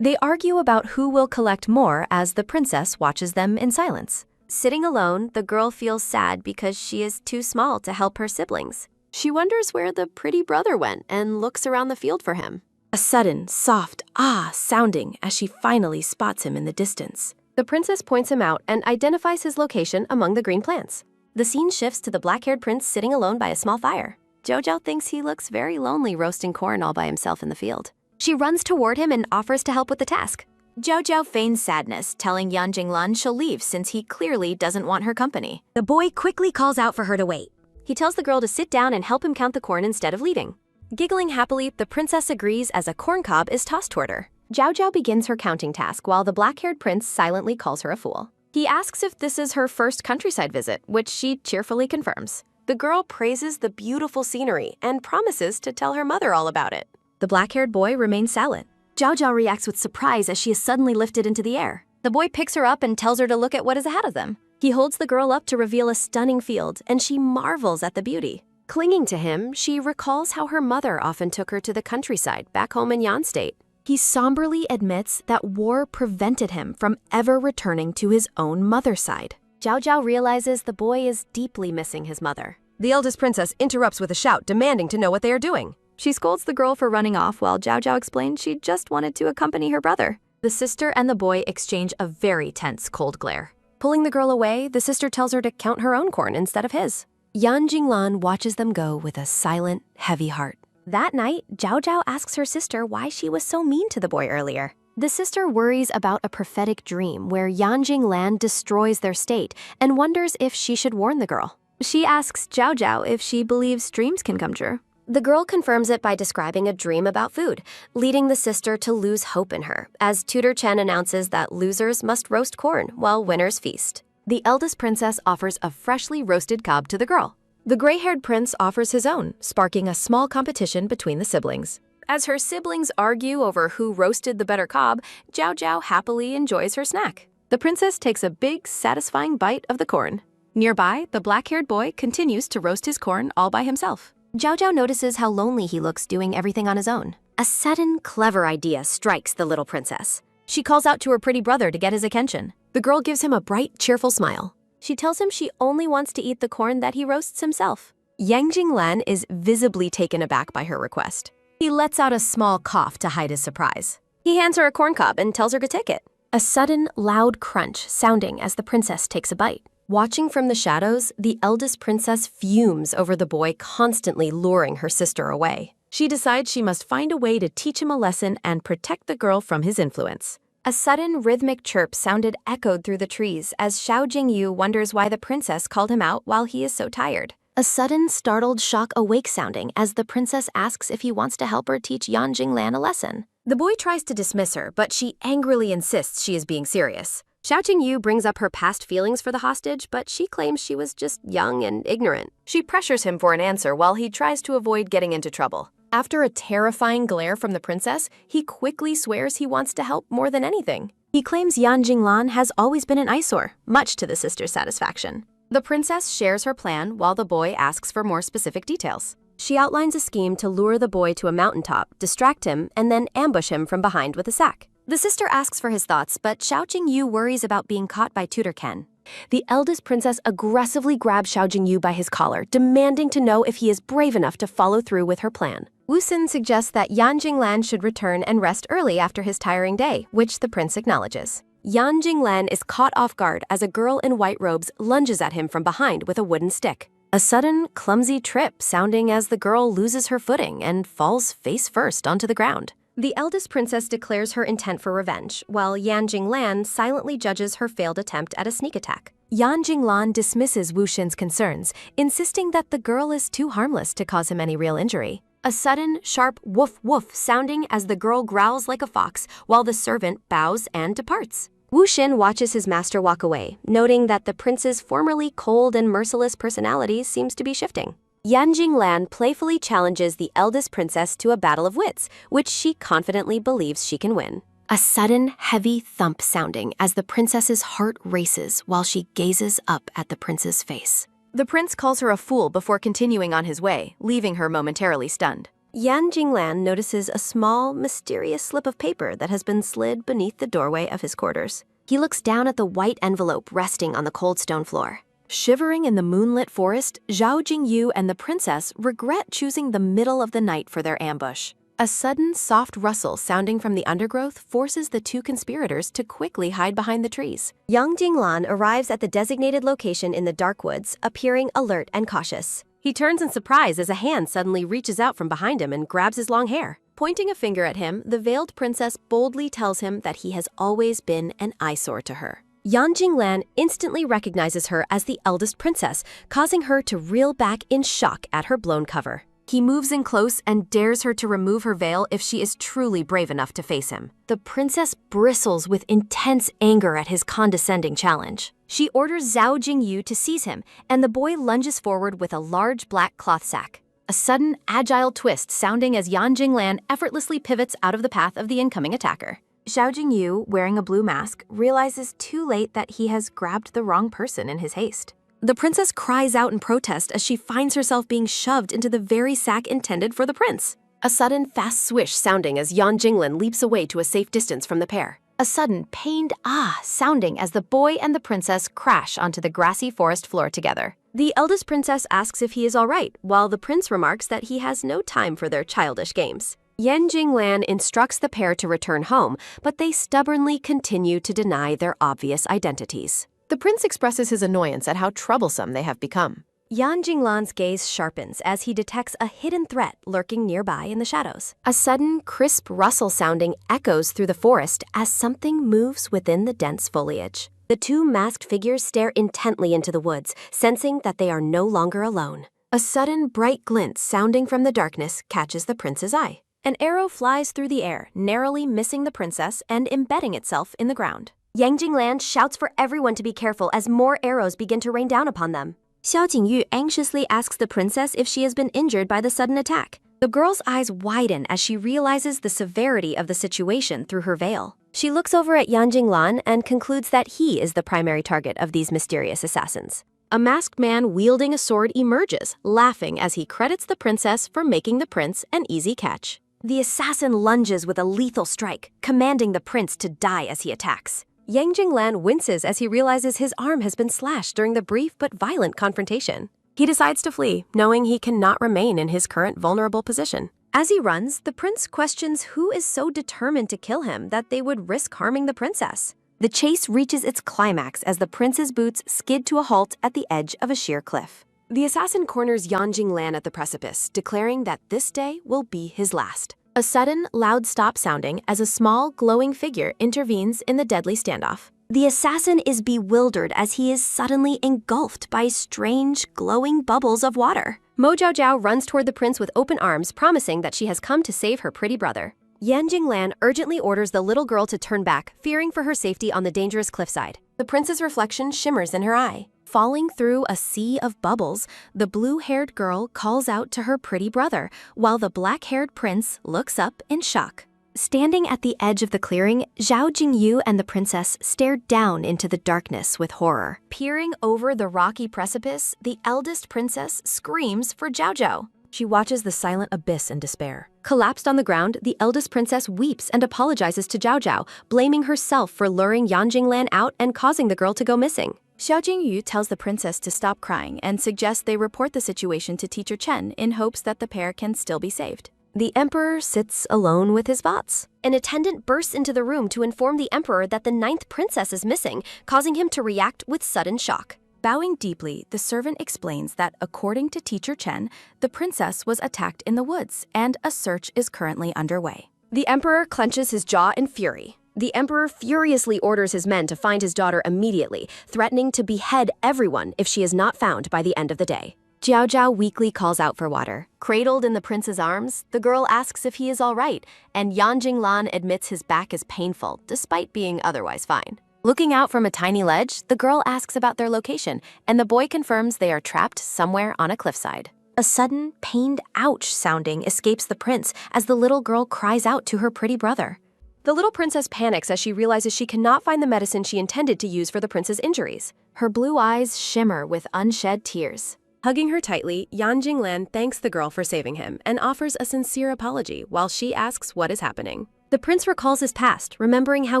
They argue about who will collect more as the princess watches them in silence. Sitting alone, the girl feels sad because she is too small to help her siblings. She wonders where the pretty brother went and looks around the field for him. A sudden, soft ah sounding as she finally spots him in the distance. The princess points him out and identifies his location among the green plants. The scene shifts to the black-haired prince sitting alone by a small fire. Jojo thinks he looks very lonely roasting corn all by himself in the field. She runs toward him and offers to help with the task. Jojo feigns sadness, telling Yan Jinglan she'll leave since he clearly doesn't want her company. The boy quickly calls out for her to wait. He tells the girl to sit down and help him count the corn instead of leaving. Giggling happily, the princess agrees as a corn cob is tossed toward her. Zhao Zhao begins her counting task while the black-haired prince silently calls her a fool. He asks if this is her first countryside visit, which she cheerfully confirms. The girl praises the beautiful scenery and promises to tell her mother all about it. The black-haired boy remains silent. Zhao Zhao reacts with surprise as she is suddenly lifted into the air. The boy picks her up and tells her to look at what is ahead of them. He holds the girl up to reveal a stunning field, and she marvels at the beauty. Clinging to him, she recalls how her mother often took her to the countryside back home in Yan State. He somberly admits that war prevented him from ever returning to his own mother's side. Zhao Zhao realizes the boy is deeply missing his mother. The eldest princess interrupts with a shout, demanding to know what they are doing. She scolds the girl for running off while Zhao Zhao explains she just wanted to accompany her brother. The sister and the boy exchange a very tense cold glare. Pulling the girl away, the sister tells her to count her own corn instead of his. Yan Jinglan watches them go with a silent, heavy heart. That night, Zhao Zhao asks her sister why she was so mean to the boy earlier. The sister worries about a prophetic dream where Yan Jinglan destroys their state and wonders if she should warn the girl. She asks Zhao Zhao if she believes dreams can come true. The girl confirms it by describing a dream about food, leading the sister to lose hope in her, as Tutor Chen announces that losers must roast corn while winners feast. The eldest princess offers a freshly roasted cob to the girl. The gray-haired prince offers his own, sparking a small competition between the siblings. As her siblings argue over who roasted the better cob, Zhao Zhao happily enjoys her snack. The princess takes a big, satisfying bite of the corn. Nearby, the black-haired boy continues to roast his corn all by himself. Zhao Zhao notices how lonely he looks doing everything on his own. A sudden, clever idea strikes the little princess. She calls out to her pretty brother to get his attention. The girl gives him a bright, cheerful smile. She tells him she only wants to eat the corn that he roasts himself. Yang Jinglan is visibly taken aback by her request. He lets out a small cough to hide his surprise. He hands her a corn cob and tells her to take it. A sudden, loud crunch sounding as the princess takes a bite. Watching from the shadows, the eldest princess fumes over the boy constantly luring her sister away. She decides she must find a way to teach him a lesson and protect the girl from his influence. A sudden rhythmic chirp sounded echoed through the trees as Xiao Jingyu wonders why the princess called him out while he is so tired. A sudden startled shock awake sounding as the princess asks if he wants to help her teach Yan Jinglan a lesson. The boy tries to dismiss her, but she angrily insists she is being serious. Xiao Jingyu brings up her past feelings for the hostage, but she claims she was just young and ignorant. She pressures him for an answer while he tries to avoid getting into trouble. After a terrifying glare from the princess, he quickly swears he wants to help more than anything. He claims Yan Jinglan has always been an eyesore, much to the sister's satisfaction. The princess shares her plan while the boy asks for more specific details. She outlines a scheme to lure the boy to a mountaintop, distract him, and then ambush him from behind with a sack. The sister asks for his thoughts, but Xiao Jingyu worries about being caught by Tutor Ken. The eldest princess aggressively grabs Xiao Jingyu by his collar, demanding to know if he is brave enough to follow through with her plan. Wu Xin suggests that Yan Jinglan should return and rest early after his tiring day, which the prince acknowledges. Yan Jinglan is caught off guard as a girl in white robes lunges at him from behind with a wooden stick. A sudden, clumsy trip sounding as the girl loses her footing and falls face first onto the ground. The eldest princess declares her intent for revenge, while Yan Jinglan silently judges her failed attempt at a sneak attack. Yan Jinglan dismisses Wu Xin's concerns, insisting that the girl is too harmless to cause him any real injury. A sudden, sharp woof woof sounding as the girl growls like a fox, while the servant bows and departs. Wu Xin watches his master walk away, noting that the prince's formerly cold and merciless personality seems to be shifting. Yan Jinglan playfully challenges the eldest princess to a battle of wits, which she confidently believes she can win. A sudden, heavy thump sounding as the princess's heart races while she gazes up at the prince's face. The prince calls her a fool before continuing on his way, leaving her momentarily stunned. Yan Jinglan notices a small, mysterious slip of paper that has been slid beneath the doorway of his quarters. He looks down at the white envelope resting on the cold stone floor. Shivering in the moonlit forest, Zhao Jingyu and the princess regret choosing the middle of the night for their ambush. A sudden, soft rustle sounding from the undergrowth forces the two conspirators to quickly hide behind the trees. Yang Jinglan arrives at the designated location in the dark woods, appearing alert and cautious. He turns in surprise as a hand suddenly reaches out from behind him and grabs his long hair. Pointing a finger at him, the veiled princess boldly tells him that he has always been an eyesore to her. Yan Jinglan instantly recognizes her as the eldest princess, causing her to reel back in shock at her blown cover. He moves in close and dares her to remove her veil if she is truly brave enough to face him. The princess bristles with intense anger at his condescending challenge. She orders Zhao Jingyu to seize him, and the boy lunges forward with a large black cloth sack. A sudden, agile twist sounding as Yan Jinglan effortlessly pivots out of the path of the incoming attacker. Zhao Jingyu, wearing a blue mask, realizes too late that he has grabbed the wrong person in his haste. The princess cries out in protest as she finds herself being shoved into the very sack intended for the prince. A sudden fast swish sounding as Yan Jinglan leaps away to a safe distance from the pair. A sudden pained ah sounding as the boy and the princess crash onto the grassy forest floor together. The eldest princess asks if he is all right, while the prince remarks that he has no time for their childish games. Yan Jinglan instructs the pair to return home, but they stubbornly continue to deny their obvious identities. The prince expresses his annoyance at how troublesome they have become. Yan Jinglan's gaze sharpens as he detects a hidden threat lurking nearby in the shadows. A sudden, crisp rustle sounding echoes through the forest as something moves within the dense foliage. The two masked figures stare intently into the woods, sensing that they are no longer alone. A sudden, bright glint sounding from the darkness catches the prince's eye. An arrow flies through the air, narrowly missing the princess and embedding itself in the ground. Yang Jinglan shouts for everyone to be careful as more arrows begin to rain down upon them. Xiao Jingyu anxiously asks the princess if she has been injured by the sudden attack. The girl's eyes widen as she realizes the severity of the situation through her veil. She looks over at Yan Jinglan and concludes that he is the primary target of these mysterious assassins. A masked man wielding a sword emerges, laughing as he credits the princess for making the prince an easy catch. The assassin lunges with a lethal strike, commanding the prince to die as he attacks. Yang Jinglan winces as he realizes his arm has been slashed during the brief but violent confrontation. He decides to flee, knowing he cannot remain in his current vulnerable position. As he runs, the prince questions who is so determined to kill him that they would risk harming the princess. The chase reaches its climax as the prince's boots skid to a halt at the edge of a sheer cliff. The assassin corners Yan Jinglan at the precipice, declaring that this day will be his last. A sudden, loud stop sounding as a small, glowing figure intervenes in the deadly standoff. The assassin is bewildered as he is suddenly engulfed by strange, glowing bubbles of water. Mo Jiao runs toward the prince with open arms, promising that she has come to save her pretty brother. Yan Jinglan urgently orders the little girl to turn back, fearing for her safety on the dangerous cliffside. The prince's reflection shimmers in her eye. Falling through a sea of bubbles, the blue-haired girl calls out to her pretty brother, while the black-haired prince looks up in shock. Standing at the edge of the clearing, Zhao Jingyu and the princess stare down into the darkness with horror. Peering over the rocky precipice, the eldest princess screams for Zhao Zhao. She watches the silent abyss in despair. Collapsed on the ground, the eldest princess weeps and apologizes to Zhao Zhao, blaming herself for luring Yan Jinglan out and causing the girl to go missing. Xiao Jingyu tells the princess to stop crying and suggests they report the situation to Teacher Chen in hopes that the pair can still be saved. The emperor sits alone with his thoughts. An attendant bursts into the room to inform the emperor that the 9th princess is missing, causing him to react with sudden shock. Bowing deeply, the servant explains that, according to Teacher Chen, the princess was attacked in the woods and a search is currently underway. The emperor clenches his jaw in fury. The emperor furiously orders his men to find his daughter immediately, threatening to behead everyone if she is not found by the end of the day. Jiao Jiao weakly calls out for water. Cradled in the prince's arms, the girl asks if he is all right, and Yan Jinglan admits his back is painful, despite being otherwise fine. Looking out from a tiny ledge, the girl asks about their location, and the boy confirms they are trapped somewhere on a cliffside. A sudden, pained ouch sounding escapes the prince as the little girl cries out to her pretty brother. The little princess panics as she realizes she cannot find the medicine she intended to use for the prince's injuries. Her blue eyes shimmer with unshed tears. Hugging her tightly, Yan Jinglan thanks the girl for saving him and offers a sincere apology while she asks what is happening. The prince recalls his past, remembering how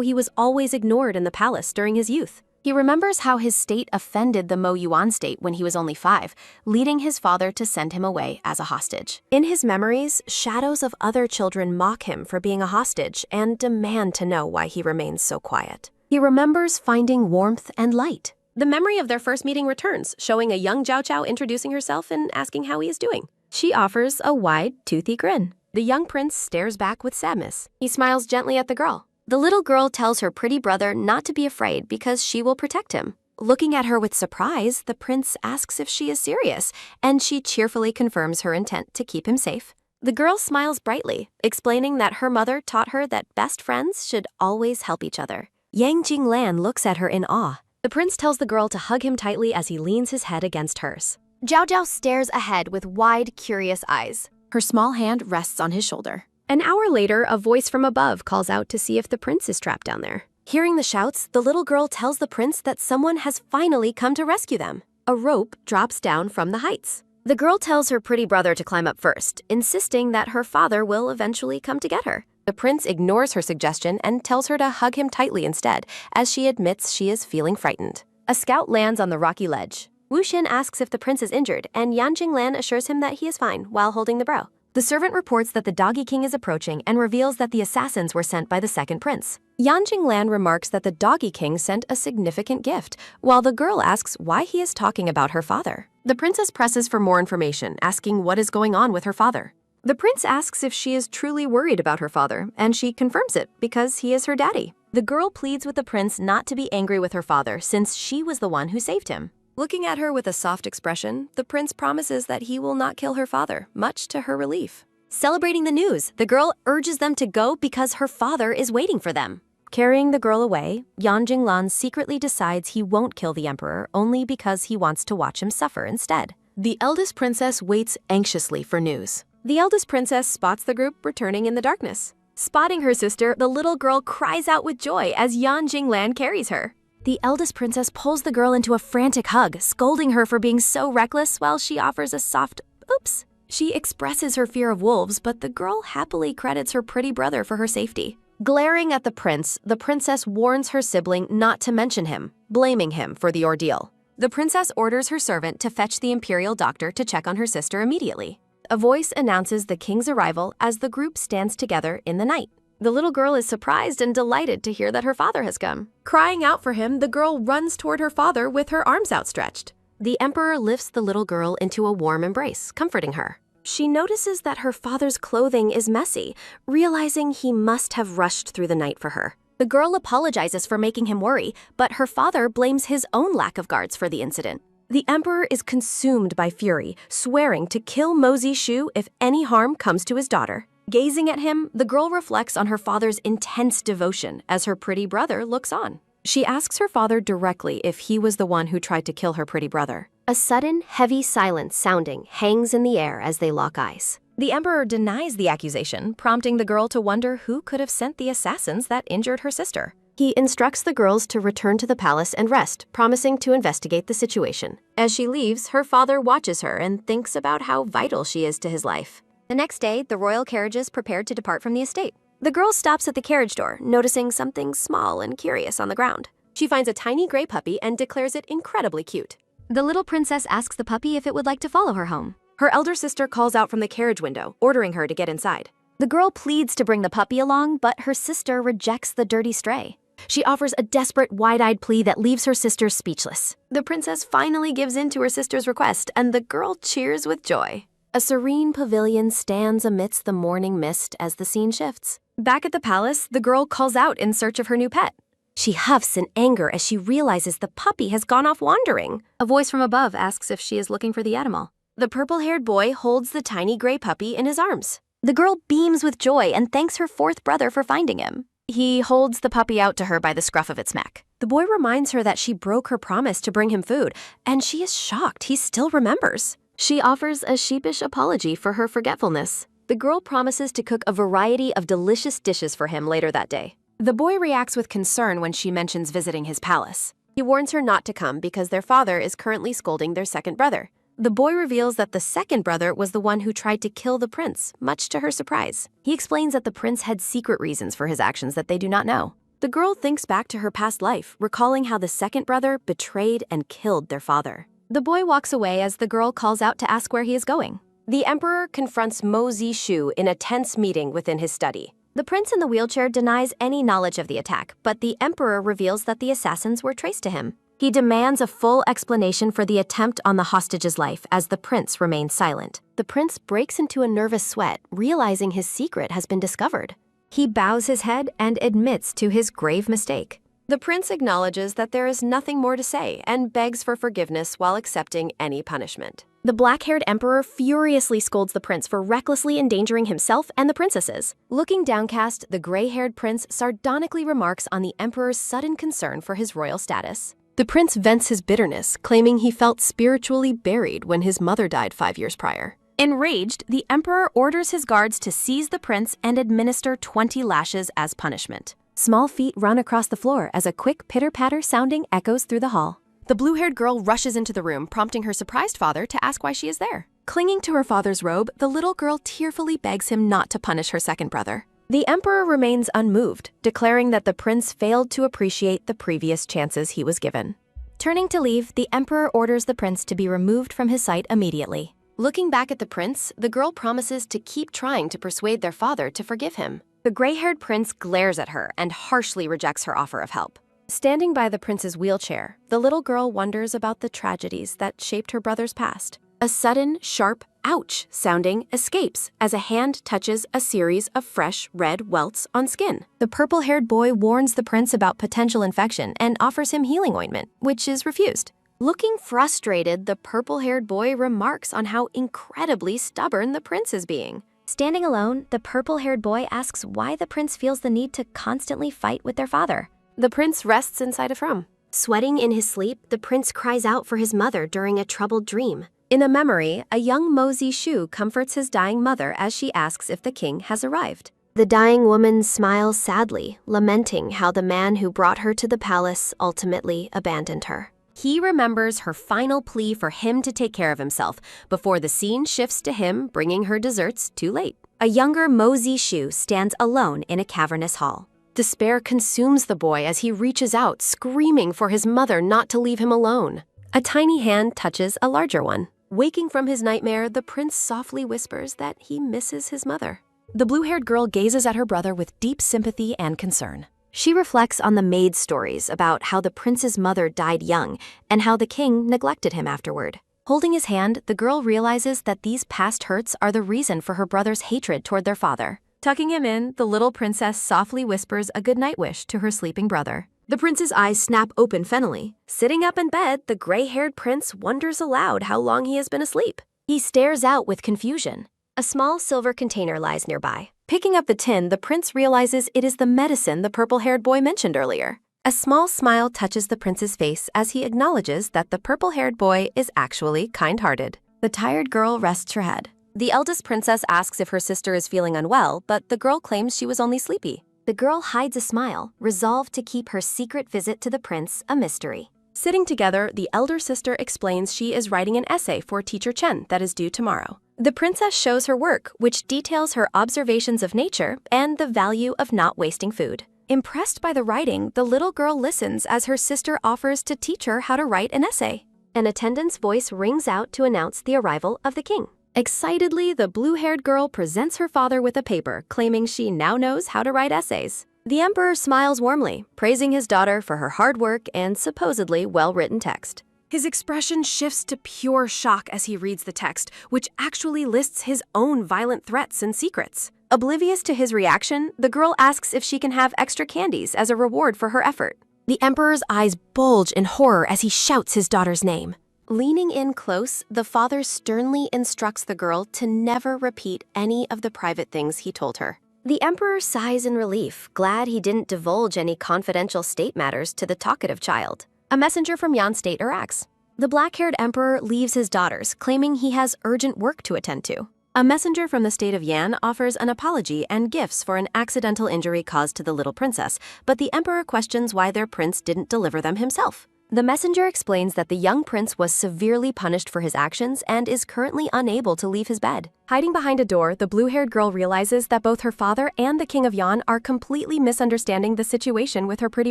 he was always ignored in the palace during his youth. He remembers how his state offended the Mo Yuan state when he was only 5, leading his father to send him away as a hostage. In his memories, shadows of other children mock him for being a hostage and demand to know why he remains so quiet. He remembers finding warmth and light. The memory of their first meeting returns, showing a young Jiao Jiao introducing herself and asking how he is doing. She offers a wide, toothy grin. The young prince stares back with sadness. He smiles gently at the girl. The little girl tells her pretty brother not to be afraid because she will protect him. Looking at her with surprise, the prince asks if she is serious, and she cheerfully confirms her intent to keep him safe. The girl smiles brightly, explaining that her mother taught her that best friends should always help each other. Yang Jinglan looks at her in awe. The prince tells the girl to hug him tightly as he leans his head against hers. Jiao Jiao stares ahead with wide, curious eyes. Her small hand rests on his shoulder. An hour later, a voice from above calls out to see if the prince is trapped down there. Hearing the shouts, the little girl tells the prince that someone has finally come to rescue them. A rope drops down from the heights. The girl tells her pretty brother to climb up first, insisting that her father will eventually come to get her. The prince ignores her suggestion and tells her to hug him tightly instead, as she admits she is feeling frightened. A scout lands on the rocky ledge. Wu Xin asks if the prince is injured, and Yan Jinglan assures him that he is fine while holding the bro. The servant reports that the Doggy King is approaching and reveals that the assassins were sent by the second prince. Yan Jinglan remarks that the Doggy King sent a significant gift, while the girl asks why he is talking about her father. The princess presses for more information, asking what is going on with her father. The prince asks if she is truly worried about her father, and she confirms it because he is her daddy. The girl pleads with the prince not to be angry with her father since she was the one who saved him. Looking at her with a soft expression, the prince promises that he will not kill her father, much to her relief. Celebrating the news, the girl urges them to go because her father is waiting for them. Carrying the girl away, Yan Jinglan secretly decides he won't kill the emperor only because he wants to watch him suffer instead. The eldest princess waits anxiously for news. The eldest princess spots the group returning in the darkness. Spotting her sister, the little girl cries out with joy as Yan Jinglan carries her. The eldest princess pulls the girl into a frantic hug, scolding her for being so reckless while she offers a soft oops. She expresses her fear of wolves, but the girl happily credits her pretty brother for her safety. Glaring at the prince, the princess warns her sibling not to mention him, blaming him for the ordeal. The princess orders her servant to fetch the imperial doctor to check on her sister immediately. A voice announces the king's arrival as the group stands together in the night. The little girl is surprised and delighted to hear that her father has come. Crying out for him, the girl runs toward her father with her arms outstretched. The emperor lifts the little girl into a warm embrace, comforting her. She notices that her father's clothing is messy, realizing he must have rushed through the night for her. The girl apologizes for making him worry, but her father blames his own lack of guards for the incident. The emperor is consumed by fury, swearing to kill Mo Zishu if any harm comes to his daughter. Gazing at him, the girl reflects on her father's intense devotion as her pretty brother looks on. She asks her father directly if he was the one who tried to kill her pretty brother. A sudden, heavy silence sounding hangs in the air as they lock eyes. The emperor denies the accusation, prompting the girl to wonder who could have sent the assassins that injured her sister. He instructs the girls to return to the palace and rest, promising to investigate the situation. As she leaves, her father watches her and thinks about how vital she is to his life. The next day, the royal carriages prepared to depart from the estate. The girl stops at the carriage door, noticing something small and curious on the ground. She finds a tiny gray puppy and declares it incredibly cute. The little princess asks the puppy if it would like to follow her home. Her elder sister calls out from the carriage window, ordering her to get inside. The girl pleads to bring the puppy along, but her sister rejects the dirty stray. She offers a desperate, wide-eyed plea that leaves her sister speechless. The princess finally gives in to her sister's request, and the girl cheers with joy. A serene pavilion stands amidst the morning mist as the scene shifts. Back at the palace, the girl calls out in search of her new pet. She huffs in anger as she realizes the puppy has gone off wandering. A voice from above asks if she is looking for the animal. The purple-haired boy holds the tiny gray puppy in his arms. The girl beams with joy and thanks her fourth brother for finding him. He holds the puppy out to her by the scruff of its neck. The boy reminds her that she broke her promise to bring him food, and she is shocked he still remembers. She offers a sheepish apology for her forgetfulness. The girl promises to cook a variety of delicious dishes for him later that day. The boy reacts with concern when she mentions visiting his palace. He warns her not to come because their father is currently scolding their second brother. The boy reveals that the second brother was the one who tried to kill the prince, much to her surprise. He explains that the prince had secret reasons for his actions that they do not know. The girl thinks back to her past life, recalling how the second brother betrayed and killed their father. The boy walks away as the girl calls out to ask where he is going. The emperor confronts Mo Zishu in a tense meeting within his study. The prince in the wheelchair denies any knowledge of the attack, but the emperor reveals that the assassins were traced to him. He demands a full explanation for the attempt on the hostage's life as the prince remains silent. The prince breaks into a nervous sweat, realizing his secret has been discovered. He bows his head and admits to his grave mistake. The prince acknowledges that there is nothing more to say and begs for forgiveness while accepting any punishment. The black-haired emperor furiously scolds the prince for recklessly endangering himself and the princesses. Looking downcast, the gray-haired prince sardonically remarks on the emperor's sudden concern for his royal status. The prince vents his bitterness, claiming he felt spiritually buried when his mother died 5 years prior. Enraged, the emperor orders his guards to seize the prince and administer 20 lashes as punishment. Small feet run across the floor as a quick pitter-patter sounding echoes through the hall. The blue-haired girl rushes into the room, prompting her surprised father to ask why she is there. Clinging to her father's robe, the little girl tearfully begs him not to punish her second brother. The emperor remains unmoved, declaring that the prince failed to appreciate the previous chances he was given. Turning to leave, the emperor orders the prince to be removed from his sight immediately. Looking back at the prince, the girl promises to keep trying to persuade their father to forgive him. The gray-haired prince glares at her and harshly rejects her offer of help. Standing by the prince's wheelchair, the little girl wonders about the tragedies that shaped her brother's past. A sudden, sharp, ouch sounding escapes as a hand touches a series of fresh red welts on skin. The purple-haired boy warns the prince about potential infection and offers him healing ointment, which is refused. Looking frustrated, the purple-haired boy remarks on how incredibly stubborn the prince is being. Standing alone, the purple-haired boy asks why the prince feels the need to constantly fight with their father. The prince rests inside a room. Sweating in his sleep, the prince cries out for his mother during a troubled dream. In a memory, a young Mo Zishu comforts his dying mother as she asks if the king has arrived. The dying woman smiles sadly, lamenting how the man who brought her to the palace ultimately abandoned her. He remembers her final plea for him to take care of himself before the scene shifts to him bringing her desserts too late. A younger Mo Zishu stands alone in a cavernous hall. Despair consumes the boy as he reaches out, screaming for his mother not to leave him alone. A tiny hand touches a larger one. Waking from his nightmare, the prince softly whispers that he misses his mother. The blue-haired girl gazes at her brother with deep sympathy and concern. She reflects on the maid's stories about how the prince's mother died young and how the king neglected him afterward. Holding his hand, the girl realizes that these past hurts are the reason for her brother's hatred toward their father. Tucking him in, the little princess softly whispers a goodnight wish to her sleeping brother. The prince's eyes snap open funnily. Sitting up in bed, the gray-haired prince wonders aloud how long he has been asleep. He stares out with confusion. A small silver container lies nearby. Picking up the tin, the prince realizes it is the medicine the purple-haired boy mentioned earlier. A small smile touches the prince's face as he acknowledges that the purple-haired boy is actually kind-hearted. The tired girl rests her head. The eldest princess asks if her sister is feeling unwell, but the girl claims she was only sleepy. The girl hides a smile, resolved to keep her secret visit to the prince a mystery. Sitting together, the elder sister explains she is writing an essay for Teacher Chen that is due tomorrow. The princess shows her work, which details her observations of nature and the value of not wasting food. Impressed by the writing, the little girl listens as her sister offers to teach her how to write an essay. An attendant's voice rings out to announce the arrival of the king. Excitedly, the blue-haired girl presents her father with a paper, claiming she now knows how to write essays. The emperor smiles warmly, praising his daughter for her hard work and supposedly well-written text. His expression shifts to pure shock as he reads the text, which actually lists his own violent threats and secrets. Oblivious to his reaction, the girl asks if she can have extra candies as a reward for her effort. The emperor's eyes bulge in horror as he shouts his daughter's name. Leaning in close, the father sternly instructs the girl to never repeat any of the private things he told her. The emperor sighs in relief, glad he didn't divulge any confidential state matters to the talkative child. A messenger from Yan State arrives. The black-haired emperor leaves his daughters, claiming he has urgent work to attend to. A messenger from the state of Yan offers an apology and gifts for an accidental injury caused to the little princess, but the emperor questions why their prince didn't deliver them himself. The messenger explains that the young prince was severely punished for his actions and is currently unable to leave his bed. Hiding behind a door, the blue-haired girl realizes that both her father and the king of Yan are completely misunderstanding the situation with her pretty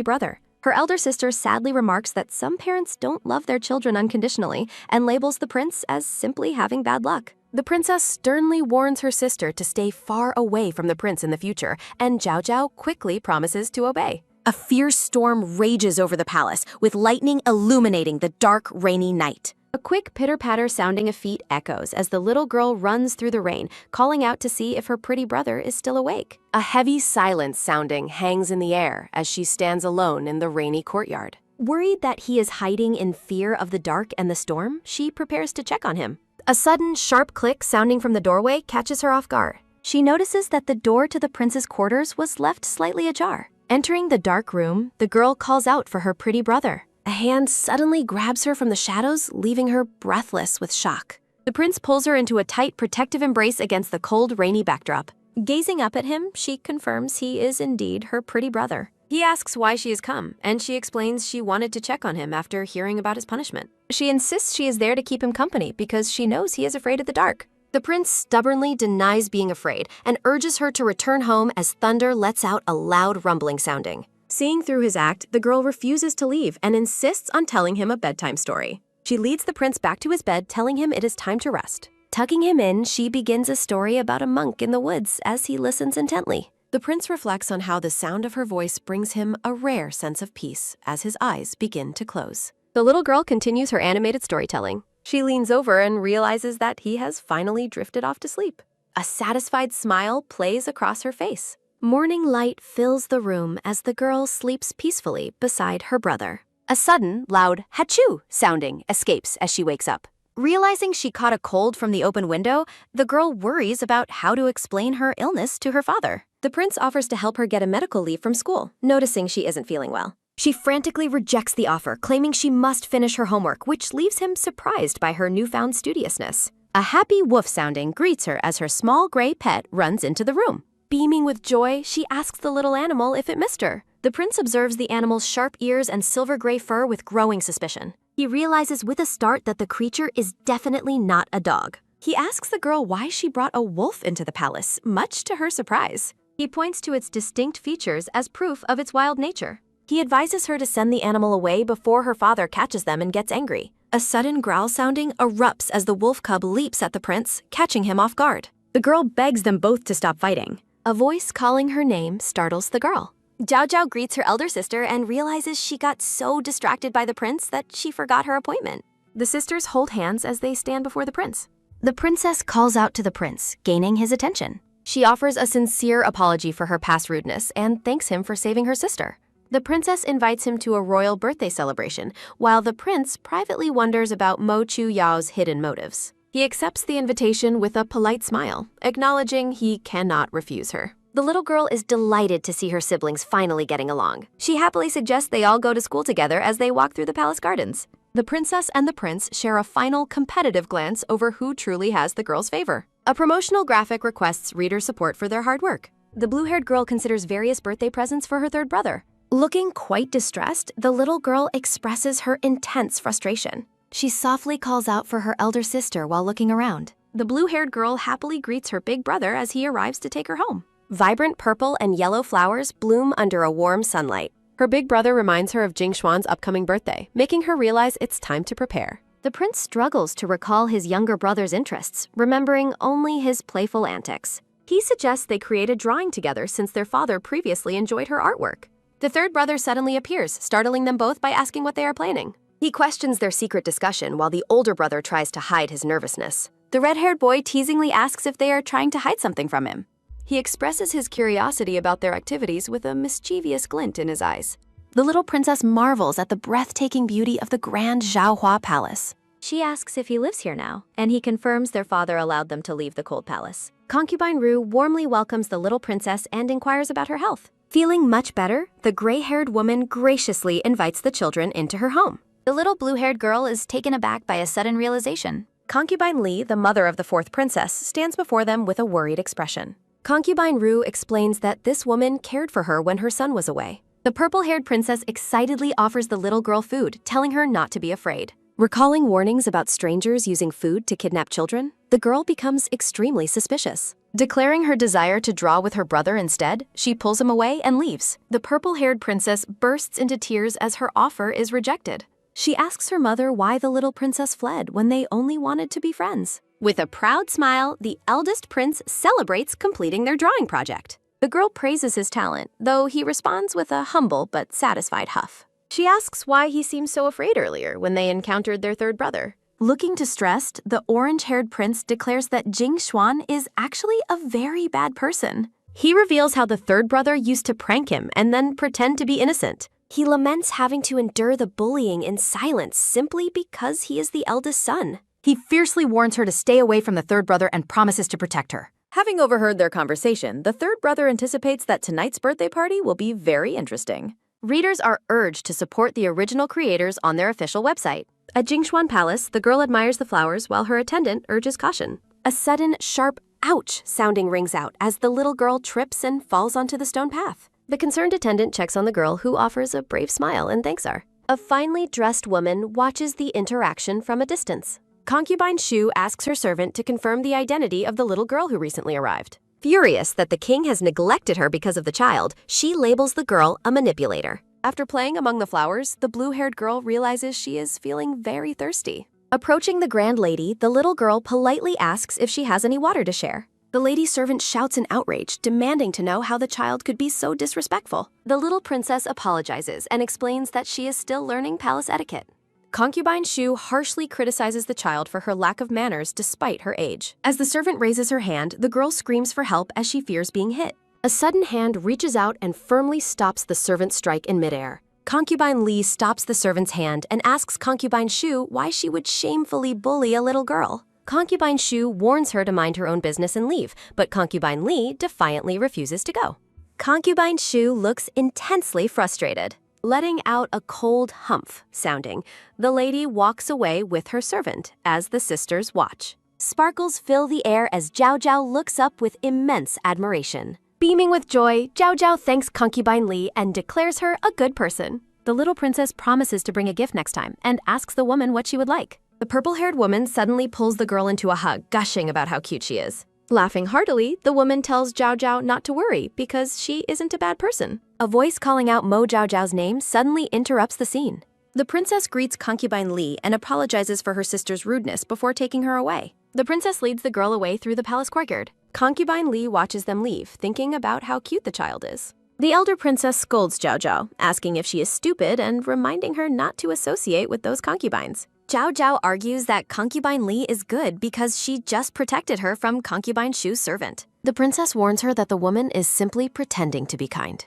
brother. Her elder sister sadly remarks that some parents don't love their children unconditionally and labels the prince as simply having bad luck. The princess sternly warns her sister to stay far away from the prince in the future, and Zhao Zhao quickly promises to obey. A fierce storm rages over the palace, with lightning illuminating the dark, rainy night. A quick pitter-patter sounding of feet echoes as the little girl runs through the rain, calling out to see if her pretty brother is still awake. A heavy silence sounding hangs in the air as she stands alone in the rainy courtyard. Worried that he is hiding in fear of the dark and the storm, she prepares to check on him. A sudden, sharp click sounding from the doorway catches her off guard. She notices that the door to the prince's quarters was left slightly ajar. Entering the dark room, the girl calls out for her pretty brother. A hand suddenly grabs her from the shadows, leaving her breathless with shock. The prince pulls her into a tight, protective embrace against the cold, rainy backdrop. Gazing up at him, she confirms he is indeed her pretty brother. He asks why she has come, and she explains she wanted to check on him after hearing about his punishment. She insists she is there to keep him company because she knows he is afraid of the dark. The prince stubbornly denies being afraid and urges her to return home as thunder lets out a loud rumbling sounding. Seeing through his act, the girl refuses to leave and insists on telling him a bedtime story. She leads the prince back to his bed, telling him it is time to rest. Tugging him in, she begins a story about a monk in the woods as he listens intently. The prince reflects on how the sound of her voice brings him a rare sense of peace as his eyes begin to close. The little girl continues her animated storytelling. She leans over and realizes that he has finally drifted off to sleep. A satisfied smile plays across her face. Morning light fills the room as the girl sleeps peacefully beside her brother. A sudden, loud "Hachoo" sounding escapes as she wakes up. Realizing she caught a cold from the open window, the girl worries about how to explain her illness to her father. The prince offers to help her get a medical leave from school, noticing she isn't feeling well. She frantically rejects the offer, claiming she must finish her homework, which leaves him surprised by her newfound studiousness. A happy woof sounding greets her as her small gray pet runs into the room. Beaming with joy, she asks the little animal if it missed her. The prince observes the animal's sharp ears and silver gray fur with growing suspicion. He realizes with a start that the creature is definitely not a dog. He asks the girl why she brought a wolf into the palace, much to her surprise. He points to its distinct features as proof of its wild nature. He advises her to send the animal away before her father catches them and gets angry. A sudden growl sounding erupts as the wolf cub leaps at the prince, catching him off guard. The girl begs them both to stop fighting. A voice calling her name startles the girl. Zhao Zhao greets her elder sister and realizes she got so distracted by the prince that she forgot her appointment. The sisters hold hands as they stand before the prince. The princess calls out to the prince, gaining his attention. She offers a sincere apology for her past rudeness and thanks him for saving her sister. The princess invites him to a royal birthday celebration, while the prince privately wonders about Mo Chu Yao's hidden motives. He accepts the invitation with a polite smile, acknowledging he cannot refuse her. The little girl is delighted to see her siblings finally getting along. She happily suggests they all go to school together as they walk through the palace gardens. The princess and the prince share a final competitive glance over who truly has the girl's favor. A promotional graphic requests reader support for their hard work. The blue-haired girl considers various birthday presents for her third brother. Looking quite distressed, the little girl expresses her intense frustration. She softly calls out for her elder sister while looking around. The blue-haired girl happily greets her big brother as he arrives to take her home. Vibrant purple and yellow flowers bloom under a warm sunlight. Her big brother reminds her of Jing Xuan's upcoming birthday, making her realize it's time to prepare. The prince struggles to recall his younger brother's interests, remembering only his playful antics. He suggests they create a drawing together since their father previously enjoyed her artwork. The third brother suddenly appears, startling them both by asking what they are planning. He questions their secret discussion while the older brother tries to hide his nervousness. The red-haired boy teasingly asks if they are trying to hide something from him. He expresses his curiosity about their activities with a mischievous glint in his eyes. The little princess marvels at the breathtaking beauty of the grand Zhaohua Palace. She asks if he lives here now, and he confirms their father allowed them to leave the cold palace. Concubine Ru warmly welcomes the little princess and inquires about her health. Feeling much better, the gray-haired woman graciously invites the children into her home. The little blue-haired girl is taken aback by a sudden realization. Concubine Li, the mother of the fourth princess, stands before them with a worried expression. Concubine Ru explains that this woman cared for her when her son was away. The purple-haired princess excitedly offers the little girl food, telling her not to be afraid. Recalling warnings about strangers using food to kidnap children, the girl becomes extremely suspicious. Declaring her desire to draw with her brother instead, she pulls him away and leaves. The purple-haired princess bursts into tears as her offer is rejected. She asks her mother why the little princess fled when they only wanted to be friends. With a proud smile, the eldest prince celebrates completing their drawing project. The girl praises his talent, though he responds with a humble but satisfied huff. She asks why he seemed so afraid earlier when they encountered their third brother. Looking distressed, the orange-haired prince declares that Jing Xuan is actually a very bad person. He reveals how the third brother used to prank him and then pretend to be innocent. He laments having to endure the bullying in silence simply because he is the eldest son. He fiercely warns her to stay away from the third brother and promises to protect her. Having overheard their conversation, the third brother anticipates that tonight's birthday party will be very interesting. Readers are urged to support the original creators on their official website. At Jingshuan Palace, the girl admires the flowers while her attendant urges caution. A sudden, sharp ouch sounding rings out as the little girl trips and falls onto the stone path. The concerned attendant checks on the girl, who offers a brave smile and thanks her. A finely dressed woman watches the interaction from a distance. Concubine Shu asks her servant to confirm the identity of the little girl who recently arrived. Furious that the king has neglected her because of the child, she labels the girl a manipulator. After playing among the flowers, the blue-haired girl realizes she is feeling very thirsty. Approaching the grand lady, the little girl politely asks if she has any water to share. The lady's servant shouts in outrage, demanding to know how the child could be so disrespectful. The little princess apologizes and explains that she is still learning palace etiquette. Concubine Shu harshly criticizes the child for her lack of manners despite her age. As the servant raises her hand, the girl screams for help as she fears being hit. A sudden hand reaches out and firmly stops the servant's strike in midair. Concubine Li stops the servant's hand and asks Concubine Shu why she would shamefully bully a little girl. Concubine Shu warns her to mind her own business and leave, but Concubine Li defiantly refuses to go. Concubine Shu looks intensely frustrated. Letting out a cold humph sounding, the lady walks away with her servant as the sisters watch. Sparkles fill the air as Zhao Zhao looks up with immense admiration. Beaming with joy, Zhao Zhao thanks Concubine Li and declares her a good person. The little princess promises to bring a gift next time and asks the woman what she would like. The purple-haired woman suddenly pulls the girl into a hug, gushing about how cute she is. Laughing heartily, the woman tells Zhao Zhao not to worry because she isn't a bad person. A voice calling out Mo Zhao Zhao's name suddenly interrupts the scene. The princess greets Concubine Li and apologizes for her sister's rudeness before taking her away. The princess leads the girl away through the palace courtyard. Concubine Li watches them leave, thinking about how cute the child is. The elder princess scolds Zhao Zhao, asking if she is stupid and reminding her not to associate with those concubines. Zhao Zhao argues that Concubine Li is good because she just protected her from Concubine Shu's servant. The princess warns her that the woman is simply pretending to be kind.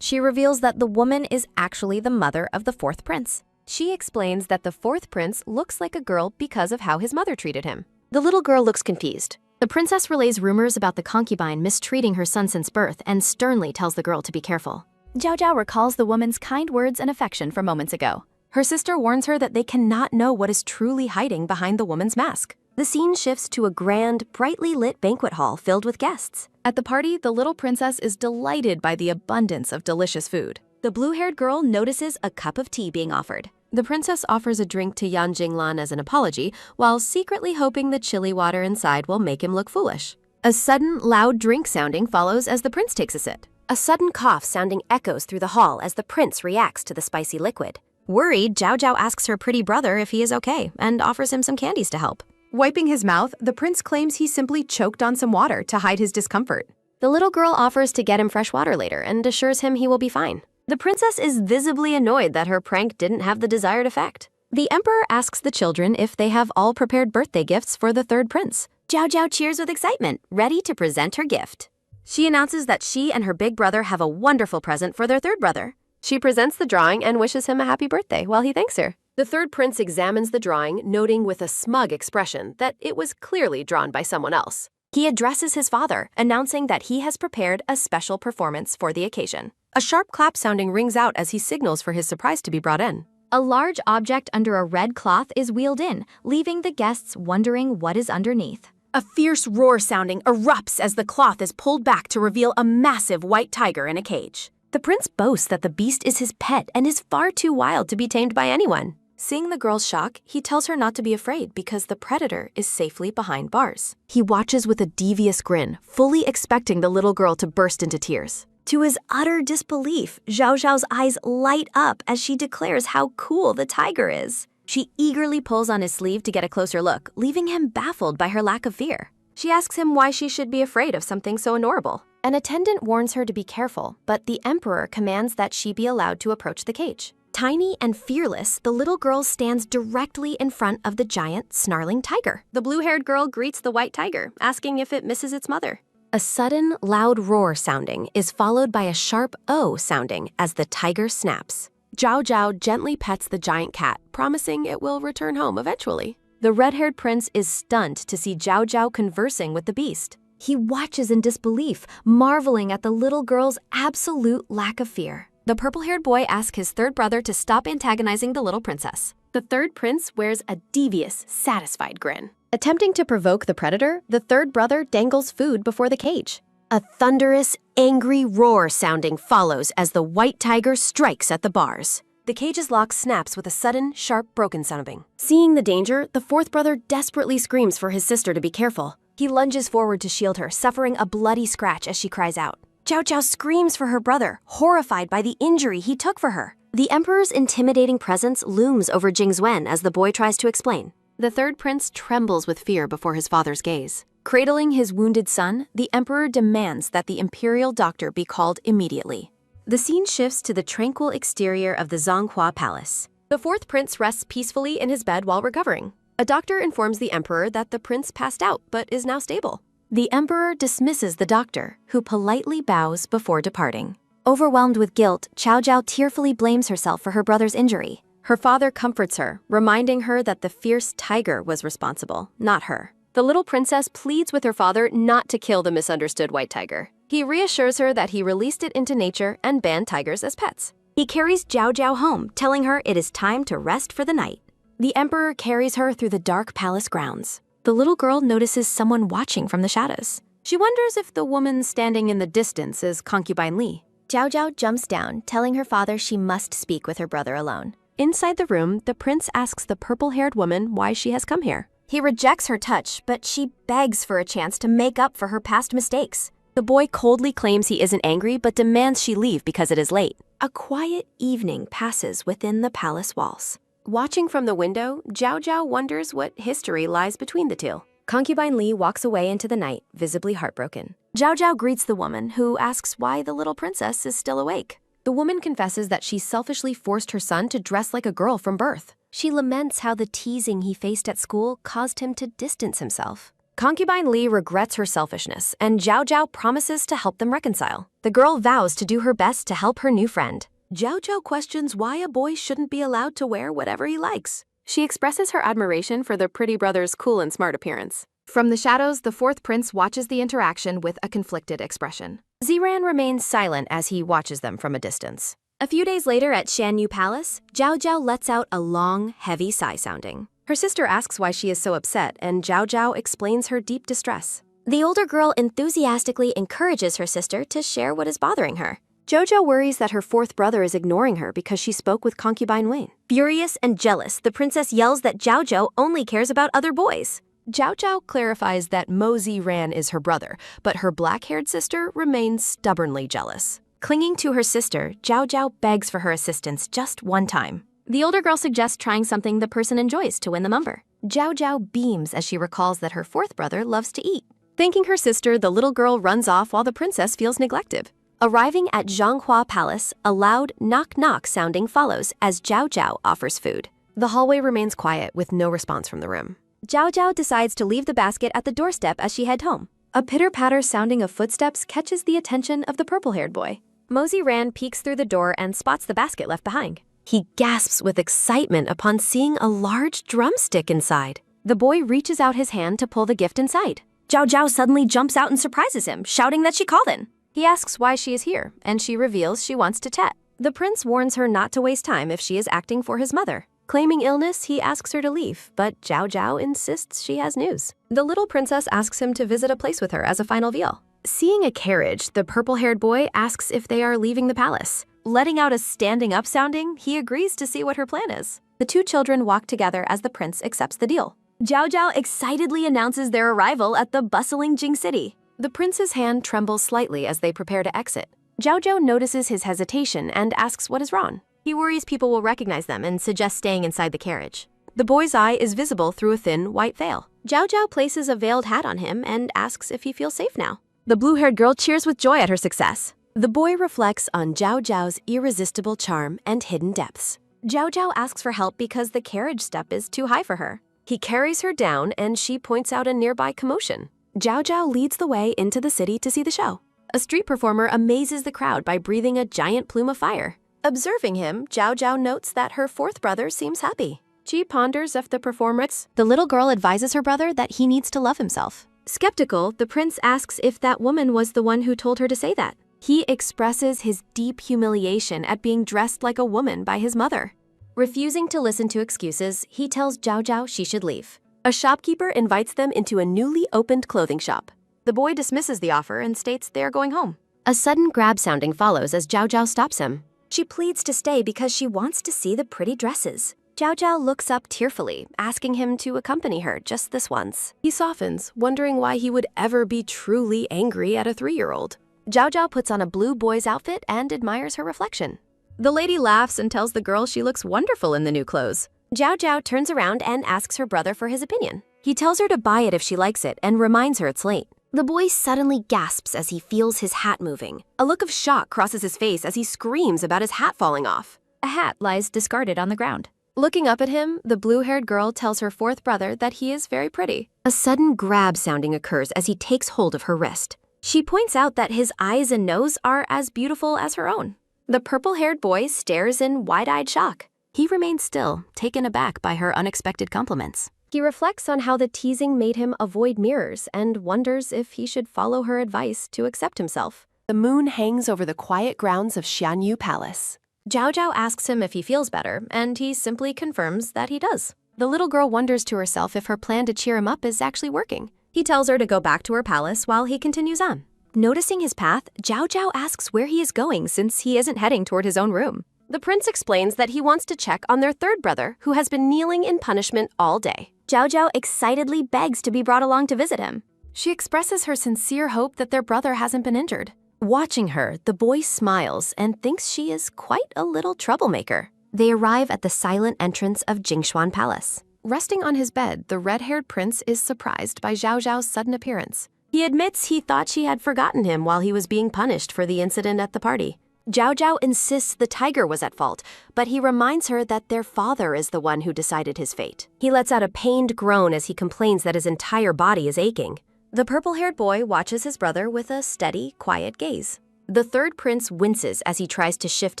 She reveals that the woman is actually the mother of the fourth prince. She explains that the fourth prince looks like a girl because of how his mother treated him. The little girl looks confused. The princess relays rumors about the concubine mistreating her son since birth and sternly tells the girl to be careful. Zhao Zhao recalls the woman's kind words and affection from moments ago. Her sister warns her that they cannot know what is truly hiding behind the woman's mask. The scene shifts to a grand, brightly lit banquet hall filled with guests. At the party, the little princess is delighted by the abundance of delicious food. The blue-haired girl notices a cup of tea being offered. The princess offers a drink to Yan Jinglan as an apology, while secretly hoping the chili water inside will make him look foolish. A sudden, loud drink sounding follows as the prince takes a sip. A sudden cough sounding echoes through the hall as the prince reacts to the spicy liquid. Worried, Zhao Zhao asks her pretty brother if he is okay and offers him some candies to help. Wiping his mouth, the prince claims he simply choked on some water to hide his discomfort. The little girl offers to get him fresh water later and assures him he will be fine. The princess is visibly annoyed that her prank didn't have the desired effect. The emperor asks the children if they have all prepared birthday gifts for the third prince. Zhao Zhao cheers with excitement, ready to present her gift. She announces that she and her big brother have a wonderful present for their third brother. She presents the drawing and wishes him a happy birthday while he thanks her. The third prince examines the drawing, noting with a smug expression that it was clearly drawn by someone else. He addresses his father, announcing that he has prepared a special performance for the occasion. A sharp clap sounding rings out as he signals for his surprise to be brought in. A large object under a red cloth is wheeled in, leaving the guests wondering what is underneath. A fierce roar sounding erupts as the cloth is pulled back to reveal a massive white tiger in a cage. The prince boasts that the beast is his pet and is far too wild to be tamed by anyone. Seeing the girl's shock, he tells her not to be afraid because the predator is safely behind bars. He watches with a devious grin, fully expecting the little girl to burst into tears. To his utter disbelief, Zhao Zhao's eyes light up as she declares how cool the tiger is. She eagerly pulls on his sleeve to get a closer look, leaving him baffled by her lack of fear. She asks him why she should be afraid of something so adorable. An attendant warns her to be careful, but the emperor commands that she be allowed to approach the cage. Tiny and fearless, the little girl stands directly in front of the giant, snarling tiger. The blue-haired girl greets the white tiger, asking if it misses its mother. A sudden, loud roar sounding is followed by a sharp O sounding as the tiger snaps. Zhao Zhao gently pets the giant cat, promising it will return home eventually. The red-haired prince is stunned to see Zhao Zhao conversing with the beast. He watches in disbelief, marveling at the little girl's absolute lack of fear. The purple-haired boy asks his third brother to stop antagonizing the little princess. The third prince wears a devious, satisfied grin. Attempting to provoke the predator, the third brother dangles food before the cage. A thunderous, angry roar sounding follows as the white tiger strikes at the bars. The cage's lock snaps with a sudden, sharp, broken sounding. Seeing the danger, the fourth brother desperately screams for his sister to be careful. He lunges forward to shield her, suffering a bloody scratch as she cries out. Zhao Zhao screams for her brother, horrified by the injury he took for her. The emperor's intimidating presence looms over Jingzwen as the boy tries to explain. The third prince trembles with fear before his father's gaze. Cradling his wounded son, the emperor demands that the imperial doctor be called immediately. The scene shifts to the tranquil exterior of the Zonghua Palace. The fourth prince rests peacefully in his bed while recovering. A doctor informs the emperor that the prince passed out but is now stable. The emperor dismisses the doctor, who politely bows before departing. Overwhelmed with guilt, Zhao Zhao tearfully blames herself for her brother's injury. Her father comforts her, reminding her that the fierce tiger was responsible, not her. The little princess pleads with her father not to kill the misunderstood white tiger. He reassures her that he released it into nature and banned tigers as pets. He carries Zhao Zhao home, telling her it is time to rest for the night. The emperor carries her through the dark palace grounds. The little girl notices someone watching from the shadows. She wonders if the woman standing in the distance is concubine Li. Zhao Zhao jumps down, telling her father she must speak with her brother alone. Inside the room, the prince asks the purple-haired woman why she has come here. He rejects her touch, but she begs for a chance to make up for her past mistakes. The boy coldly claims he isn't angry but demands she leave because it is late. A quiet evening passes within the palace walls. Watching from the window, Zhao Zhao wonders what history lies between the two. Concubine Li walks away into the night, visibly heartbroken. Zhao Zhao greets the woman, who asks why the little princess is still awake. The woman confesses that she selfishly forced her son to dress like a girl from birth. She laments how the teasing he faced at school caused him to distance himself. Concubine Li regrets her selfishness, and Zhao Zhao promises to help them reconcile. The girl vows to do her best to help her new friend. Zhao Zhao questions why a boy shouldn't be allowed to wear whatever he likes. She expresses her admiration for the pretty brother's cool and smart appearance. From the shadows, the fourth prince watches the interaction with a conflicted expression. Ziran remains silent as he watches them from a distance. A few days later at Shanyu Palace, Zhao Zhao lets out a long, heavy sigh sounding. Her sister asks why she is so upset, and Zhao Zhao explains her deep distress. The older girl enthusiastically encourages her sister to share what is bothering her. Jojo worries that her fourth brother is ignoring her because she spoke with concubine Wayne. Furious and jealous, the princess yells that Zhao Zhao only cares about other boys. Zhao Zhao clarifies that Mo Ziran is her brother, but her black-haired sister remains stubbornly jealous. Clinging to her sister, Zhao Zhao begs for her assistance just one time. The older girl suggests trying something the person enjoys to win them over. Zhao Zhao beams as she recalls that her fourth brother loves to eat. Thanking her sister, the little girl runs off while the princess feels neglected. Arriving at Zhanghua Palace, a loud knock-knock sounding follows as Zhao Zhao offers food. The hallway remains quiet with no response from the room. Zhao Zhao decides to leave the basket at the doorstep as she heads home. A pitter-patter sounding of footsteps catches the attention of the purple-haired boy. Mosey Rand peeks through the door and spots the basket left behind. He gasps with excitement upon seeing a large drumstick inside. The boy reaches out his hand to pull the gift inside. Zhao Zhao suddenly jumps out and surprises him, shouting that she called in. He asks why she is here, and she reveals she wants to chat. The prince warns her not to waste time if she is acting for his mother. Claiming illness, he asks her to leave, but Zhao Zhao insists she has news. The little princess asks him to visit a place with her as a final veal. Seeing a carriage, the purple-haired boy asks if they are leaving the palace. Letting out a standing up sounding, he agrees to see what her plan is. The two children walk together as the prince accepts the deal. Zhao Zhao excitedly announces their arrival at the bustling Jing city. The prince's hand trembles slightly as they prepare to exit. Zhao Zhao notices his hesitation and asks what is wrong. He worries people will recognize them and suggests staying inside the carriage. The boy's eye is visible through a thin, white veil. Zhao Zhao places a veiled hat on him and asks if he feels safe now. The blue-haired girl cheers with joy at her success. The boy reflects on Zhao Zhao's irresistible charm and hidden depths. Zhao Zhao asks for help because the carriage step is too high for her. He carries her down and she points out a nearby commotion. Zhao Zhao leads the way into the city to see the show. A street performer amazes the crowd by breathing a giant plume of fire. Observing him, Zhao Zhao notes that her fourth brother seems happy. She ponders if the performance. The little girl advises her brother that he needs to love himself. Skeptical, the prince asks if that woman was the one who told her to say that. He expresses his deep humiliation at being dressed like a woman by his mother. Refusing to listen to excuses, he tells Zhao Zhao she should leave. A shopkeeper invites them into a newly opened clothing shop. The boy dismisses the offer and states they are going home. A sudden grab sounding follows as Zhao Zhao stops him. She pleads to stay because she wants to see the pretty dresses. Zhao Zhao looks up tearfully, asking him to accompany her just this once. He softens, wondering why he would ever be truly angry at a 3-year-old. Zhao Zhao puts on a blue boy's outfit and admires her reflection. The lady laughs and tells the girl she looks wonderful in the new clothes. Zhao Zhao turns around and asks her brother for his opinion. He tells her to buy it if she likes it and reminds her it's late. The boy suddenly gasps as he feels his hat moving. A look of shock crosses his face as he screams about his hat falling off. A hat lies discarded on the ground. Looking up at him, the blue-haired girl tells her fourth brother that he is very pretty. A sudden grab sounding occurs as he takes hold of her wrist. She points out that his eyes and nose are as beautiful as her own. The purple-haired boy stares in wide-eyed shock. He remains still, taken aback by her unexpected compliments. He reflects on how the teasing made him avoid mirrors and wonders if he should follow her advice to accept himself. The moon hangs over the quiet grounds of Xianyu Palace. Zhao Zhao asks him if he feels better, and he simply confirms that he does. The little girl wonders to herself if her plan to cheer him up is actually working. He tells her to go back to her palace while he continues on. Noticing his path, Zhao Zhao asks where he is going since he isn't heading toward his own room. The prince explains that he wants to check on their third brother, who has been kneeling in punishment all day. Zhao Zhao excitedly begs to be brought along to visit him. She expresses her sincere hope that their brother hasn't been injured. Watching her, the boy smiles and thinks she is quite a little troublemaker. They arrive at the silent entrance of Jingshuan Palace. Resting on his bed, the red-haired prince is surprised by Zhao Zhao's sudden appearance. He admits he thought she had forgotten him while he was being punished for the incident at the party. Zhao Zhao insists the tiger was at fault, but he reminds her that their father is the one who decided his fate. He lets out a pained groan as he complains that his entire body is aching. The purple-haired boy watches his brother with a steady, quiet gaze. The third prince winces as he tries to shift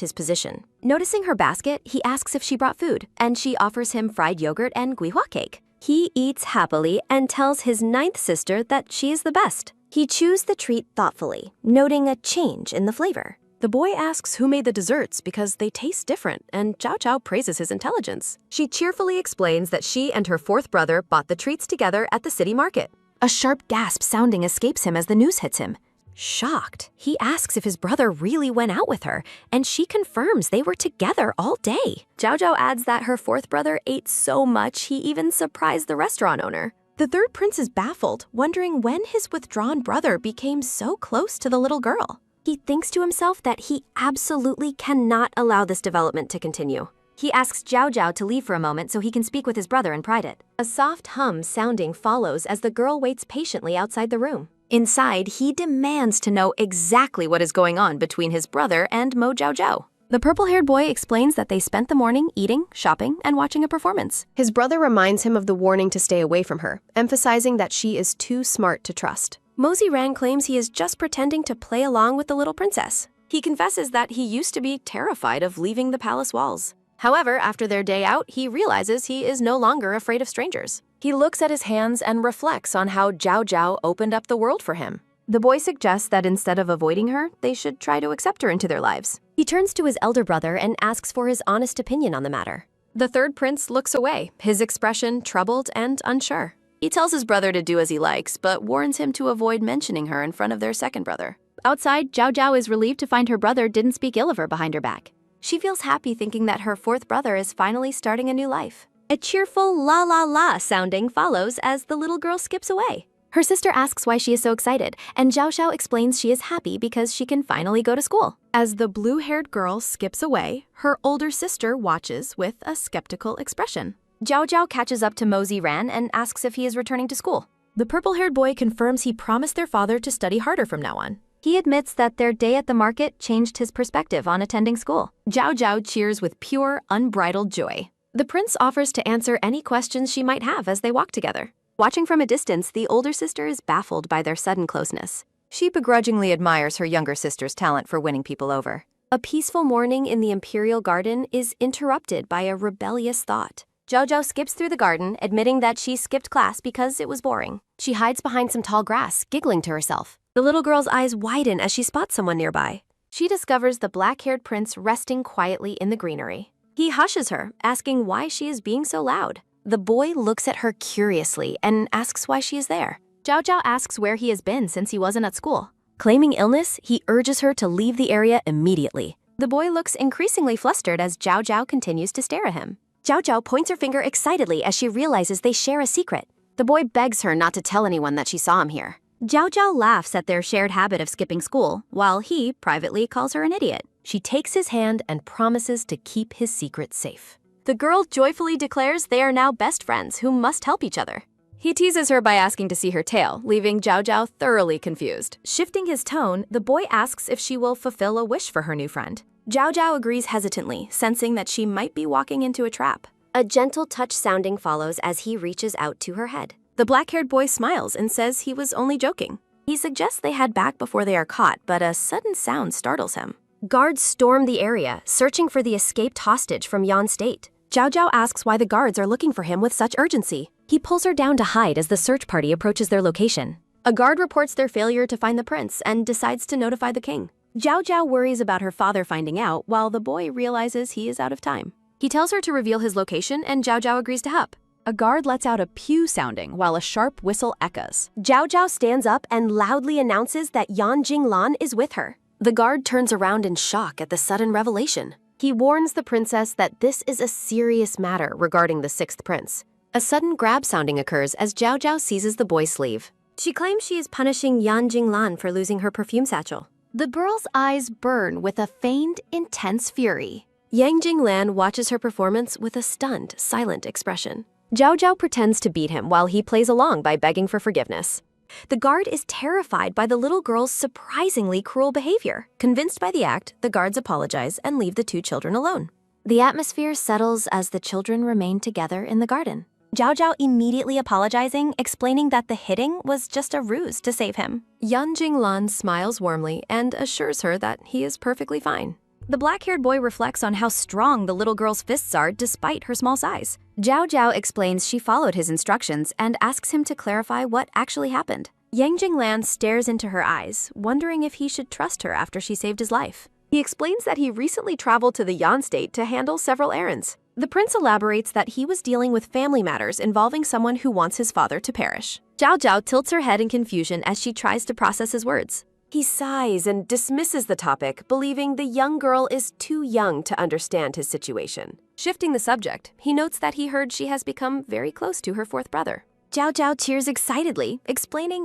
his position. Noticing her basket, he asks if she brought food, and she offers him fried yogurt and guihua cake. He eats happily and tells his ninth sister that she is the best. He chews the treat thoughtfully, noting a change in the flavor. The boy asks who made the desserts because they taste different, and Zhao Zhao praises his intelligence. She cheerfully explains that she and her fourth brother bought the treats together at the city market. A sharp gasp sounding escapes him as the news hits him. Shocked, he asks if his brother really went out with her, and she confirms they were together all day. Zhao Zhao adds that her fourth brother ate so much he even surprised the restaurant owner. The third prince is baffled, wondering when his withdrawn brother became so close to the little girl. He thinks to himself that he absolutely cannot allow this development to continue. He asks Zhao Zhao to leave for a moment so he can speak with his brother in private. A soft hum sounding follows as the girl waits patiently outside the room. Inside, he demands to know exactly what is going on between his brother and Mo Zhao Zhao. The purple-haired boy explains that they spent the morning eating, shopping, and watching a performance. His brother reminds him of the warning to stay away from her, emphasizing that she is too smart to trust. Mosey Ran claims he is just pretending to play along with the little princess. He confesses that he used to be terrified of leaving the palace walls. However, after their day out, he realizes he is no longer afraid of strangers. He looks at his hands and reflects on how Zhao Zhao opened up the world for him. The boy suggests that instead of avoiding her, they should try to accept her into their lives. He turns to his elder brother and asks for his honest opinion on the matter. The third prince looks away, his expression troubled and unsure. He tells his brother to do as he likes, but warns him to avoid mentioning her in front of their second brother. Outside, Zhao Zhao is relieved to find her brother didn't speak ill of her behind her back. She feels happy thinking that her fourth brother is finally starting a new life. A cheerful la la la sounding follows as the little girl skips away. Her sister asks why she is so excited, and Zhao Xiao explains she is happy because she can finally go to school. As the blue-haired girl skips away, her older sister watches with a skeptical expression. Zhao Zhao catches up to Mosey Ran and asks if he is returning to school. The purple-haired boy confirms he promised their father to study harder from now on. He admits that their day at the market changed his perspective on attending school. Zhao Zhao cheers with pure, unbridled joy. The prince offers to answer any questions she might have as they walk together. Watching from a distance, the older sister is baffled by their sudden closeness. She begrudgingly admires her younger sister's talent for winning people over. A peaceful morning in the imperial garden is interrupted by a rebellious thought. Zhao Zhao skips through the garden, admitting that she skipped class because it was boring. She hides behind some tall grass, giggling to herself. The little girl's eyes widen as she spots someone nearby. She discovers the black-haired prince resting quietly in the greenery. He hushes her, asking why she is being so loud. The boy looks at her curiously and asks why she is there. Zhao Zhao asks where he has been since he wasn't at school. Claiming illness, he urges her to leave the area immediately. The boy looks increasingly flustered as Zhao Zhao continues to stare at him. Zhao Zhao points her finger excitedly as she realizes they share a secret. The boy begs her not to tell anyone that she saw him here. Zhao Zhao laughs at their shared habit of skipping school, while he privately calls her an idiot. She takes his hand and promises to keep his secret safe. The girl joyfully declares they are now best friends who must help each other. He teases her by asking to see her tail, leaving Zhao Zhao thoroughly confused. Shifting his tone, the boy asks if she will fulfill a wish for her new friend. Zhao Zhao agrees hesitantly, sensing that she might be walking into a trap. A gentle touch sounding follows as he reaches out to her head. The black-haired boy smiles and says he was only joking. He suggests they head back before they are caught, but a sudden sound startles him. Guards storm the area, searching for the escaped hostage from Yan State. Zhao Zhao asks why the guards are looking for him with such urgency. He pulls her down to hide as the search party approaches their location. A guard reports their failure to find the prince and decides to notify the king. Zhao Zhao worries about her father finding out, while the boy realizes he is out of time. He tells her to reveal his location, and Zhao Zhao agrees to help. A guard lets out a pew sounding while a sharp whistle echoes. Zhao Zhao stands up and loudly announces that Yan Jinglan is with her. The guard turns around in shock at the sudden revelation. He warns the princess that this is a serious matter regarding the sixth prince. A sudden grab sounding occurs as Zhao Zhao seizes the boy's sleeve. She claims she is punishing Yan Jinglan for losing her perfume satchel. The girl's eyes burn with a feigned, intense fury. Yang Jinglan watches her performance with a stunned, silent expression. Zhao Zhao pretends to beat him while he plays along by begging for forgiveness. The guard is terrified by the little girl's surprisingly cruel behavior. Convinced by the act, the guards apologize and leave the two children alone. The atmosphere settles as the children remain together in the garden. Zhao Zhao immediately apologizing, explaining that the hitting was just a ruse to save him. Yan Jinglan smiles warmly and assures her that he is perfectly fine. The black-haired boy reflects on how strong the little girl's fists are despite her small size. Zhao Zhao explains she followed his instructions and asks him to clarify what actually happened. Yang Jinglan stares into her eyes, wondering if he should trust her after she saved his life. He explains that he recently traveled to the Yan state to handle several errands. The prince elaborates that he was dealing with family matters involving someone who wants his father to perish. Zhao Zhao tilts her head in confusion as she tries to process his words. He sighs and dismisses the topic, believing the young girl is too young to understand his situation. Shifting the subject, he notes that he heard she has become very close to her fourth brother. Zhao Zhao cheers excitedly, explaining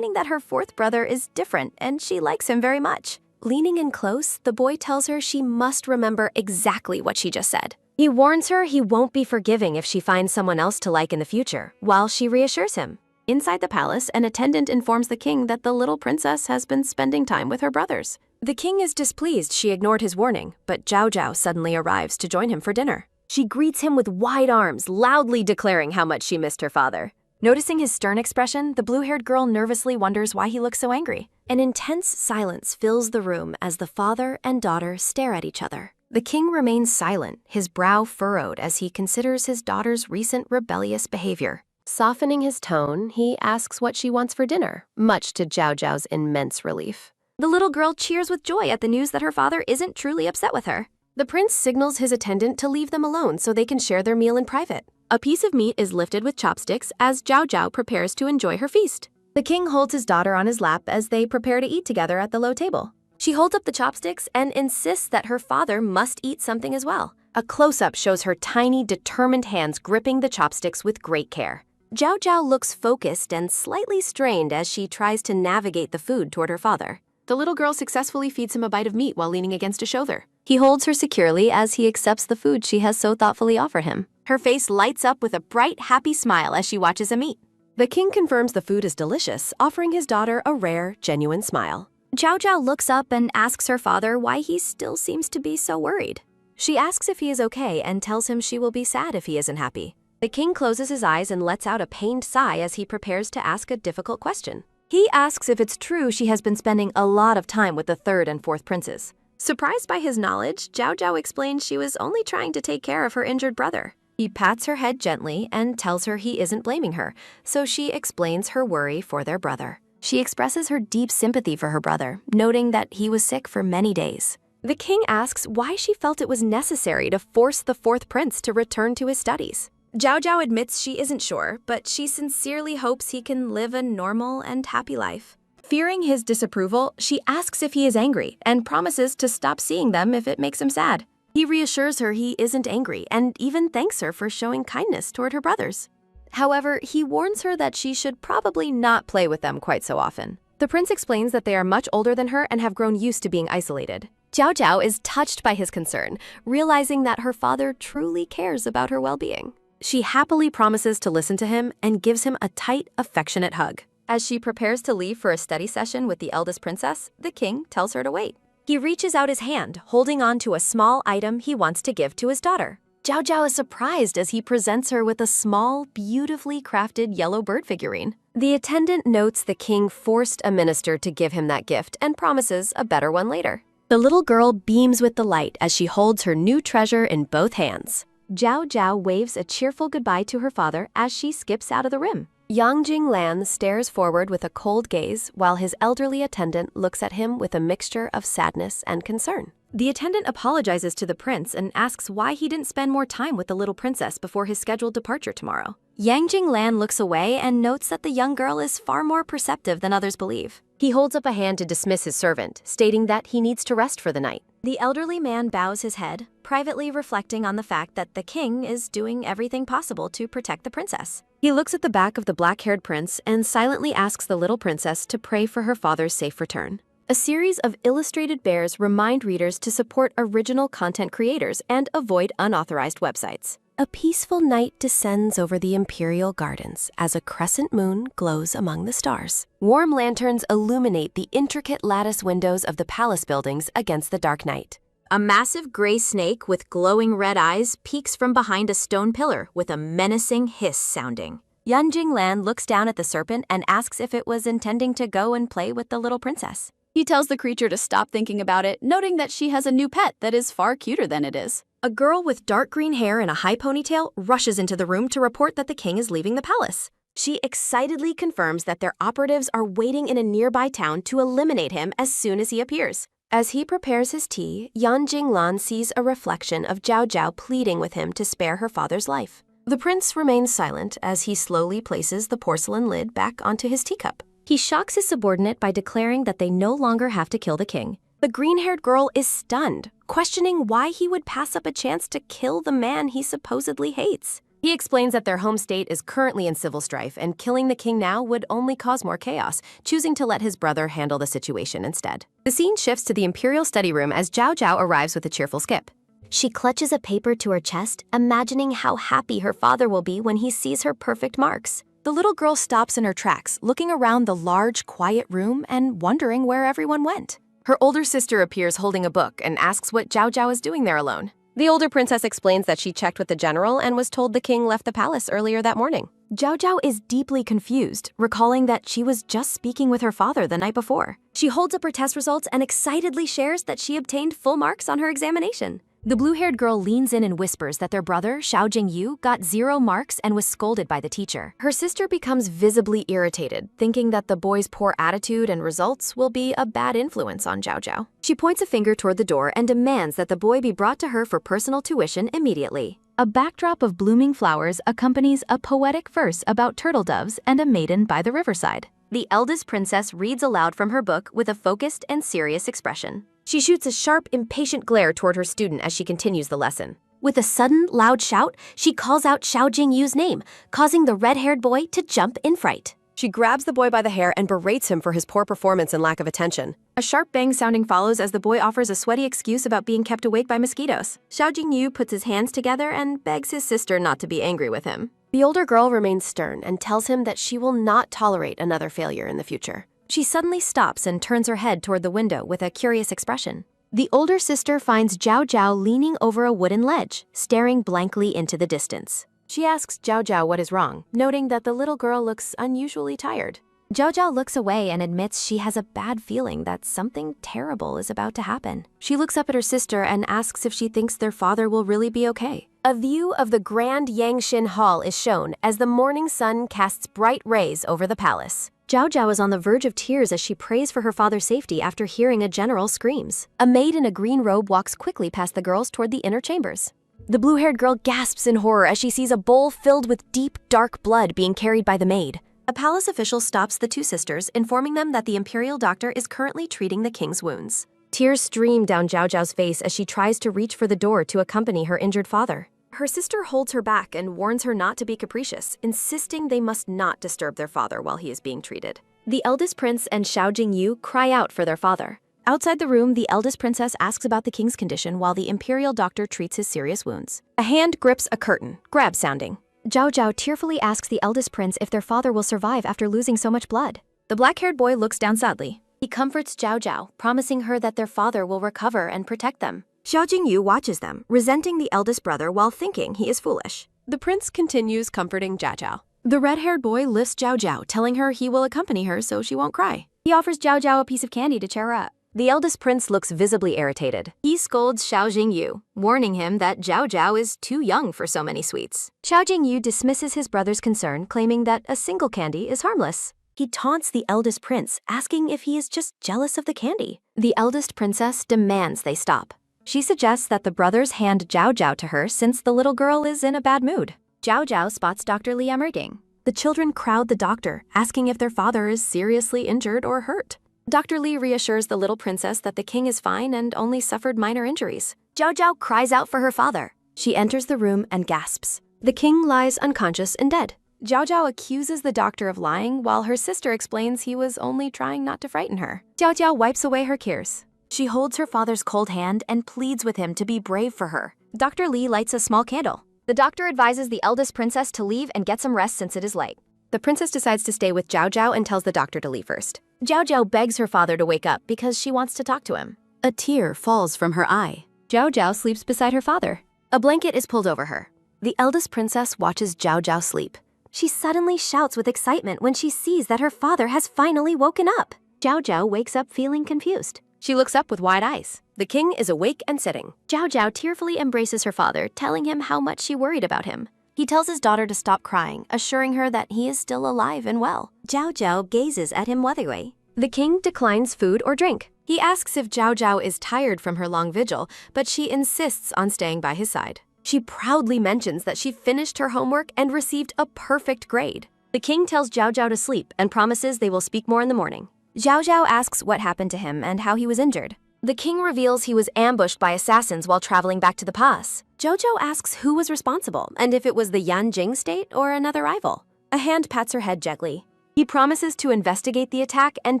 that her fourth brother is different and she likes him very much. Leaning in close, the boy tells her she must remember exactly what she just said. He warns her he won't be forgiving if she finds someone else to like in the future, while she reassures him. Inside the palace, an attendant informs the king that the little princess has been spending time with her brothers. The king is displeased she ignored his warning, but Zhao Zhao suddenly arrives to join him for dinner. She greets him with wide arms, loudly declaring how much she missed her father. Noticing his stern expression, the blue-haired girl nervously wonders why he looks so angry. An intense silence fills the room as the father and daughter stare at each other. The king remains silent, his brow furrowed as he considers his daughter's recent rebellious behavior. Softening his tone, he asks what she wants for dinner, much to Zhao Zhao's immense relief. The little girl cheers with joy at the news that her father isn't truly upset with her. The prince signals his attendant to leave them alone so they can share their meal in private. A piece of meat is lifted with chopsticks as Zhao Zhao prepares to enjoy her feast. The king holds his daughter on his lap as they prepare to eat together at the low table. She holds up the chopsticks and insists that her father must eat something as well. A close-up shows her tiny, determined hands gripping the chopsticks with great care. Zhao Zhao looks focused and slightly strained as she tries to navigate the food toward her father. The little girl successfully feeds him a bite of meat while leaning against a shoulder. He holds her securely as he accepts the food she has so thoughtfully offered him. Her face lights up with a bright, happy smile as she watches him eat. The king confirms the food is delicious, offering his daughter a rare, genuine smile. Zhao Zhao looks up and asks her father why he still seems to be so worried. She asks if he is okay and tells him she will be sad if he isn't happy. The king closes his eyes and lets out a pained sigh as he prepares to ask a difficult question. He asks if it's true she has been spending a lot of time with the third and fourth princes. Surprised by his knowledge, Zhao Zhao explains she was only trying to take care of her injured brother. He pats her head gently and tells her he isn't blaming her, so she explains her worry for their brother. She expresses her deep sympathy for her brother, noting that he was sick for many days. The king asks why she felt it was necessary to force the fourth prince to return to his studies. Zhao Zhao admits she isn't sure, but she sincerely hopes he can live a normal and happy life. Fearing his disapproval, she asks if he is angry and promises to stop seeing them if it makes him sad. He reassures her he isn't angry and even thanks her for showing kindness toward her brothers. However, he warns her that she should probably not play with them quite so often. The prince explains that they are much older than her and have grown used to being isolated. Zhao Zhao is touched by his concern, realizing that her father truly cares about her well-being. She happily promises to listen to him and gives him a tight, affectionate hug. As she prepares to leave for a study session with the eldest princess, the king tells her to wait. He reaches out his hand, holding on to a small item he wants to give to his daughter. Zhao Zhao is surprised as he presents her with a small, beautifully crafted yellow bird figurine. The attendant notes the king forced a minister to give him that gift and promises a better one later. The little girl beams with delight as she holds her new treasure in both hands. Zhao Zhao waves a cheerful goodbye to her father as she skips out of the room. Yang Jinglan stares forward with a cold gaze while his elderly attendant looks at him with a mixture of sadness and concern. The attendant apologizes to the prince and asks why he didn't spend more time with the little princess before his scheduled departure tomorrow. Yang Jinglan looks away and notes that the young girl is far more perceptive than others believe. He holds up a hand to dismiss his servant, stating that he needs to rest for the night. The elderly man bows his head, privately reflecting on the fact that the king is doing everything possible to protect the princess. He looks at the back of the black-haired prince and silently asks the little princess to pray for her father's safe return. A series of illustrated bears remind readers to support original content creators and avoid unauthorized websites. A peaceful night descends over the imperial gardens as a crescent moon glows among the stars. Warm lanterns illuminate the intricate lattice windows of the palace buildings against the dark night. A massive gray snake with glowing red eyes peeks from behind a stone pillar with a menacing hiss sounding. Yan Jinglan looks down at the serpent and asks if it was intending to go and play with the little princess. He tells the creature to stop thinking about it, noting that she has a new pet that is far cuter than it is. A girl with dark green hair and a high ponytail rushes into the room to report that the king is leaving the palace. She excitedly confirms that their operatives are waiting in a nearby town to eliminate him as soon as he appears. As he prepares his tea, Yan Jinglan sees a reflection of Zhao Zhao pleading with him to spare her father's life. The prince remains silent as he slowly places the porcelain lid back onto his teacup. He shocks his subordinate by declaring that they no longer have to kill the king. The green-haired girl is stunned, questioning why he would pass up a chance to kill the man he supposedly hates. He explains that their home state is currently in civil strife and killing the king now would only cause more chaos, choosing to let his brother handle the situation instead. The scene shifts to the imperial study room as Zhao Zhao arrives with a cheerful skip. She clutches a paper to her chest, imagining how happy her father will be when he sees her perfect marks. The little girl stops in her tracks, looking around the large, quiet room and wondering where everyone went. Her older sister appears holding a book and asks what Zhao Zhao is doing there alone. The older princess explains that she checked with the general and was told the king left the palace earlier that morning. Zhao Zhao is deeply confused, recalling that she was just speaking with her father the night before. She holds up her test results and excitedly shares that she obtained full marks on her examination. The blue-haired girl leans in and whispers that their brother, Xiao Jingyu, got 0 marks and was scolded by the teacher. Her sister becomes visibly irritated, thinking that the boy's poor attitude and results will be a bad influence on Zhao Zhao. She points a finger toward the door and demands that the boy be brought to her for personal tuition immediately. A backdrop of blooming flowers accompanies a poetic verse about turtle doves and a maiden by the riverside. The eldest princess reads aloud from her book with a focused and serious expression. She shoots a sharp, impatient glare toward her student as she continues the lesson. With a sudden, loud shout, she calls out Xiao Jingyu's name, causing the red-haired boy to jump in fright. She grabs the boy by the hair and berates him for his poor performance and lack of attention. A sharp bang sounding follows as the boy offers a sweaty excuse about being kept awake by mosquitoes. Xiao Jingyu puts his hands together and begs his sister not to be angry with him. The older girl remains stern and tells him that she will not tolerate another failure in the future. She suddenly stops and turns her head toward the window with a curious expression. The older sister finds Zhao Zhao leaning over a wooden ledge, staring blankly into the distance. She asks Zhao Zhao what is wrong, noting that the little girl looks unusually tired. Zhao Zhao looks away and admits she has a bad feeling that something terrible is about to happen. She looks up at her sister and asks if she thinks their father will really be okay. A view of the grand Yangshin Hall is shown as the morning sun casts bright rays over the palace. Zhao Zhao is on the verge of tears as she prays for her father's safety after hearing a general screams. A maid in a green robe walks quickly past the girls toward the inner chambers. The blue-haired girl gasps in horror as she sees a bowl filled with deep, dark blood being carried by the maid. A palace official stops the two sisters, informing them that the imperial doctor is currently treating the king's wounds. Tears stream down Zhao Zhao's face as she tries to reach for the door to accompany her injured father. Her sister holds her back and warns her not to be capricious, insisting they must not disturb their father while he is being treated. The eldest prince and Xiao Jingyu cry out for their father. Outside the room, the eldest princess asks about the king's condition while the imperial doctor treats his serious wounds. A hand grips a curtain, grab sounding. Zhao Zhao tearfully asks the eldest prince if their father will survive after losing so much blood. The black-haired boy looks down sadly. He comforts Zhao Zhao, promising her that their father will recover and protect them. Xiao Jingyu watches them, resenting the eldest brother while thinking he is foolish. The prince continues comforting Zhao Zhao. The red-haired boy lifts Zhao Zhao, telling her he will accompany her so she won't cry. He offers Zhao Zhao a piece of candy to cheer her up. The eldest prince looks visibly irritated. He scolds Xiao Jingyu, warning him that Zhao Zhao is too young for so many sweets. Xiao Jingyu dismisses his brother's concern, claiming that a single candy is harmless. He taunts the eldest prince, asking if he is just jealous of the candy. The eldest princess demands they stop. She suggests that the brothers hand Zhao Zhao to her since the little girl is in a bad mood. Zhao Zhao spots Dr. Li Amrigang. The children crowd the doctor, asking if their father is seriously injured or hurt. Dr. Li reassures the little princess that the king is fine and only suffered minor injuries. Zhao Zhao cries out for her father. She enters the room and gasps. The king lies unconscious and dead. Zhao Zhao accuses the doctor of lying while her sister explains he was only trying not to frighten her. Zhao Zhao wipes away her tears. She holds her father's cold hand and pleads with him to be brave for her. Dr. Li lights a small candle. The doctor advises the eldest princess to leave and get some rest since it is late. The princess decides to stay with Zhao Zhao and tells the doctor to leave first. Zhao Zhao begs her father to wake up because she wants to talk to him. A tear falls from her eye. Zhao Zhao sleeps beside her father. A blanket is pulled over her. The eldest princess watches Zhao Zhao sleep. She suddenly shouts with excitement when she sees that her father has finally woken up. Zhao Zhao wakes up feeling confused. She looks up with wide eyes. The king is awake and sitting. Zhao Zhao tearfully embraces her father, telling him how much she worried about him. He tells his daughter to stop crying, assuring her that he is still alive and well. Zhao Zhao gazes at him worriedly. The king declines food or drink. He asks if Zhao Zhao is tired from her long vigil, but she insists on staying by his side. She proudly mentions that she finished her homework and received a perfect grade. The king tells Zhao Zhao to sleep and promises they will speak more in the morning. Zhao Zhao asks what happened to him and how he was injured. The king reveals he was ambushed by assassins while traveling back to the pass. Zhao Zhao asks who was responsible and if it was the Yanjing state or another rival. A hand pats her head gently. He promises to investigate the attack and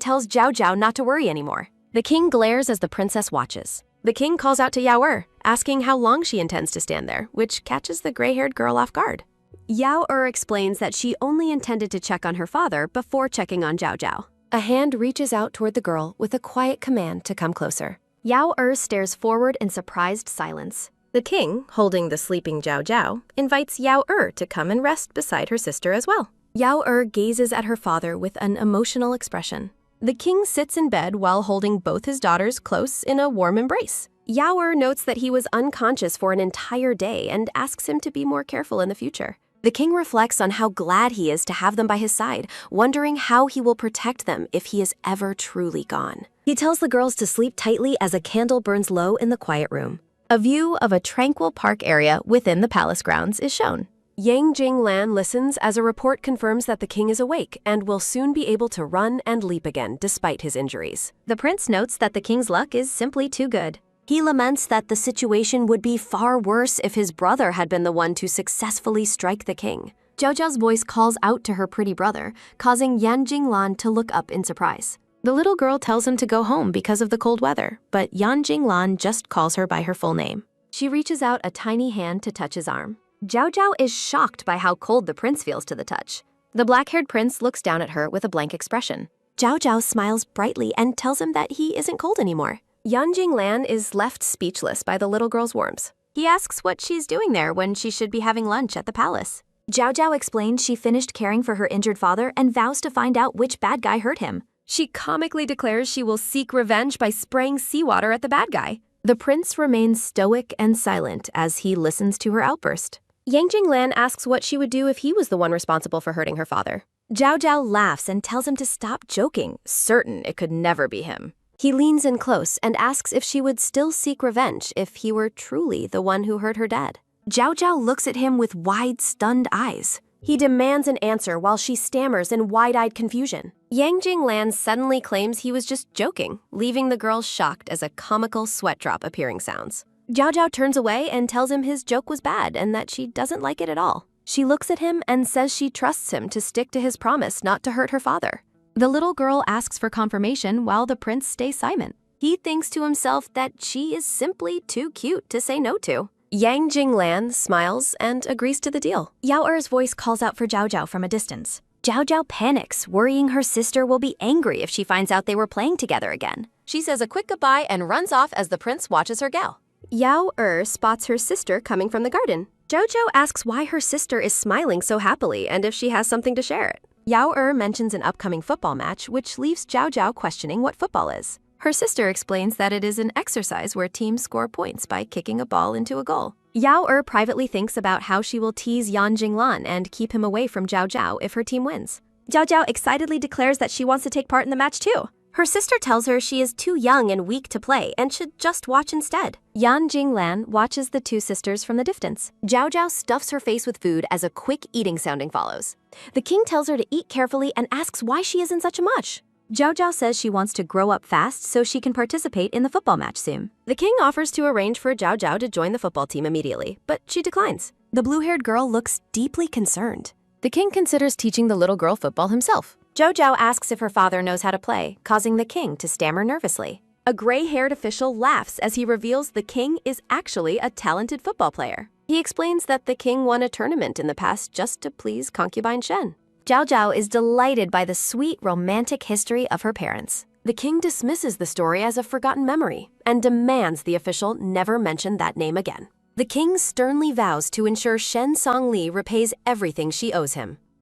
tells Zhao Zhao not to worry anymore. The king glares as the princess watches. The king calls out to Yao asking how long she intends to stand there, which catches the gray-haired girl off guard. Yao explains that she only intended to check on her father before checking on Zhao Zhao. A hand reaches out toward the girl with a quiet command to come closer. Yao stares forward in surprised silence. The king, holding the sleeping Zhao Zhao, invites Yao to come and rest beside her sister as well. Yao gazes at her father with an emotional expression. The king sits in bed while holding both his daughters close in a warm embrace. Yao notes that he was unconscious for an entire day and asks him to be more careful in the future. The king reflects on how glad he is to have them by his side, wondering how he will protect them if he is ever truly gone. He tells the girls to sleep tightly as a candle burns low in the quiet room. A view of a tranquil park area within the palace grounds is shown. Yang Jinglan listens as a report confirms that the king is awake and will soon be able to run and leap again despite his injuries. The prince notes that the king's luck is simply too good. He laments that the situation would be far worse if his brother had been the one to successfully strike the king. Zhao Zhao's voice calls out to her pretty brother, causing Yan Jinglan to look up in surprise. The little girl tells him to go home because of the cold weather, but Yan Jinglan just calls her by her full name. She reaches out a tiny hand to touch his arm. Zhao Zhao is shocked by how cold the prince feels to the touch. The black-haired prince looks down at her with a blank expression. Zhao Zhao smiles brightly and tells him that he isn't cold anymore. Yan Jinglan is left speechless by the little girl's warmth. He asks what she's doing there when she should be having lunch at the palace. Zhao Zhao explains she finished caring for her injured father and vows to find out which bad guy hurt him. She comically declares she will seek revenge by spraying seawater at the bad guy. The prince remains stoic and silent as he listens to her outburst. Yang Jinglan asks what she would do if he was the one responsible for hurting her father. Zhao Zhao laughs and tells him to stop joking, certain it could never be him. He leans in close and asks if she would still seek revenge if he were truly the one who hurt her dad. Zhao Zhao looks at him with wide, stunned eyes. He demands an answer while she stammers in wide-eyed confusion. Yang Jinglan suddenly claims he was just joking, leaving the girl shocked as a comical sweat drop appearing sounds. Zhao Zhao turns away and tells him his joke was bad and that she doesn't like it at all. She looks at him and says she trusts him to stick to his promise not to hurt her father. The little girl asks for confirmation while the prince stays silent. He thinks to himself that she is simply too cute to say no to. Yang Jinglan smiles and agrees to the deal. Yao Er's voice calls out for Zhao Zhao from a distance. Zhao Zhao panics, worrying her sister will be angry if she finds out they were playing together again. She says a quick goodbye and runs off as the prince watches her go. Yao spots her sister coming from the garden. Zhao Zhao asks why her sister is smiling so happily and if she has something to share it. Yao mentions an upcoming football match, which leaves Zhao Zhao questioning what football is. Her sister explains that it is an exercise where teams score points by kicking a ball into a goal. Yao privately thinks about how she will tease Yan Jinglan and keep him away from Zhao Zhao if her team wins. Zhao Zhao excitedly declares that she wants to take part in the match too. Her sister tells her she is too young and weak to play and should just watch instead. Yan Jinglan watches the two sisters from the distance. Zhao Zhao stuffs her face with food as a quick eating sounding follows. The king tells her to eat carefully and asks why she is in such a mush. Zhao Zhao says she wants to grow up fast so she can participate in the football match soon. The king offers to arrange for Zhao Zhao to join the football team immediately, but she declines. The blue-haired girl looks deeply concerned. The king considers teaching the little girl football himself. Zhao Zhao asks if her father knows how to play, causing the king to stammer nervously. A gray-haired official laughs as he reveals the king is actually a talented football player. He explains that the king won a tournament in the past just to please concubine Shen. Zhao Zhao is delighted by the sweet, romantic history of her parents. The king dismisses the story as a forgotten memory and demands the official never mention that name again. The king sternly vows to ensure Shen Songli repays everything she owes him.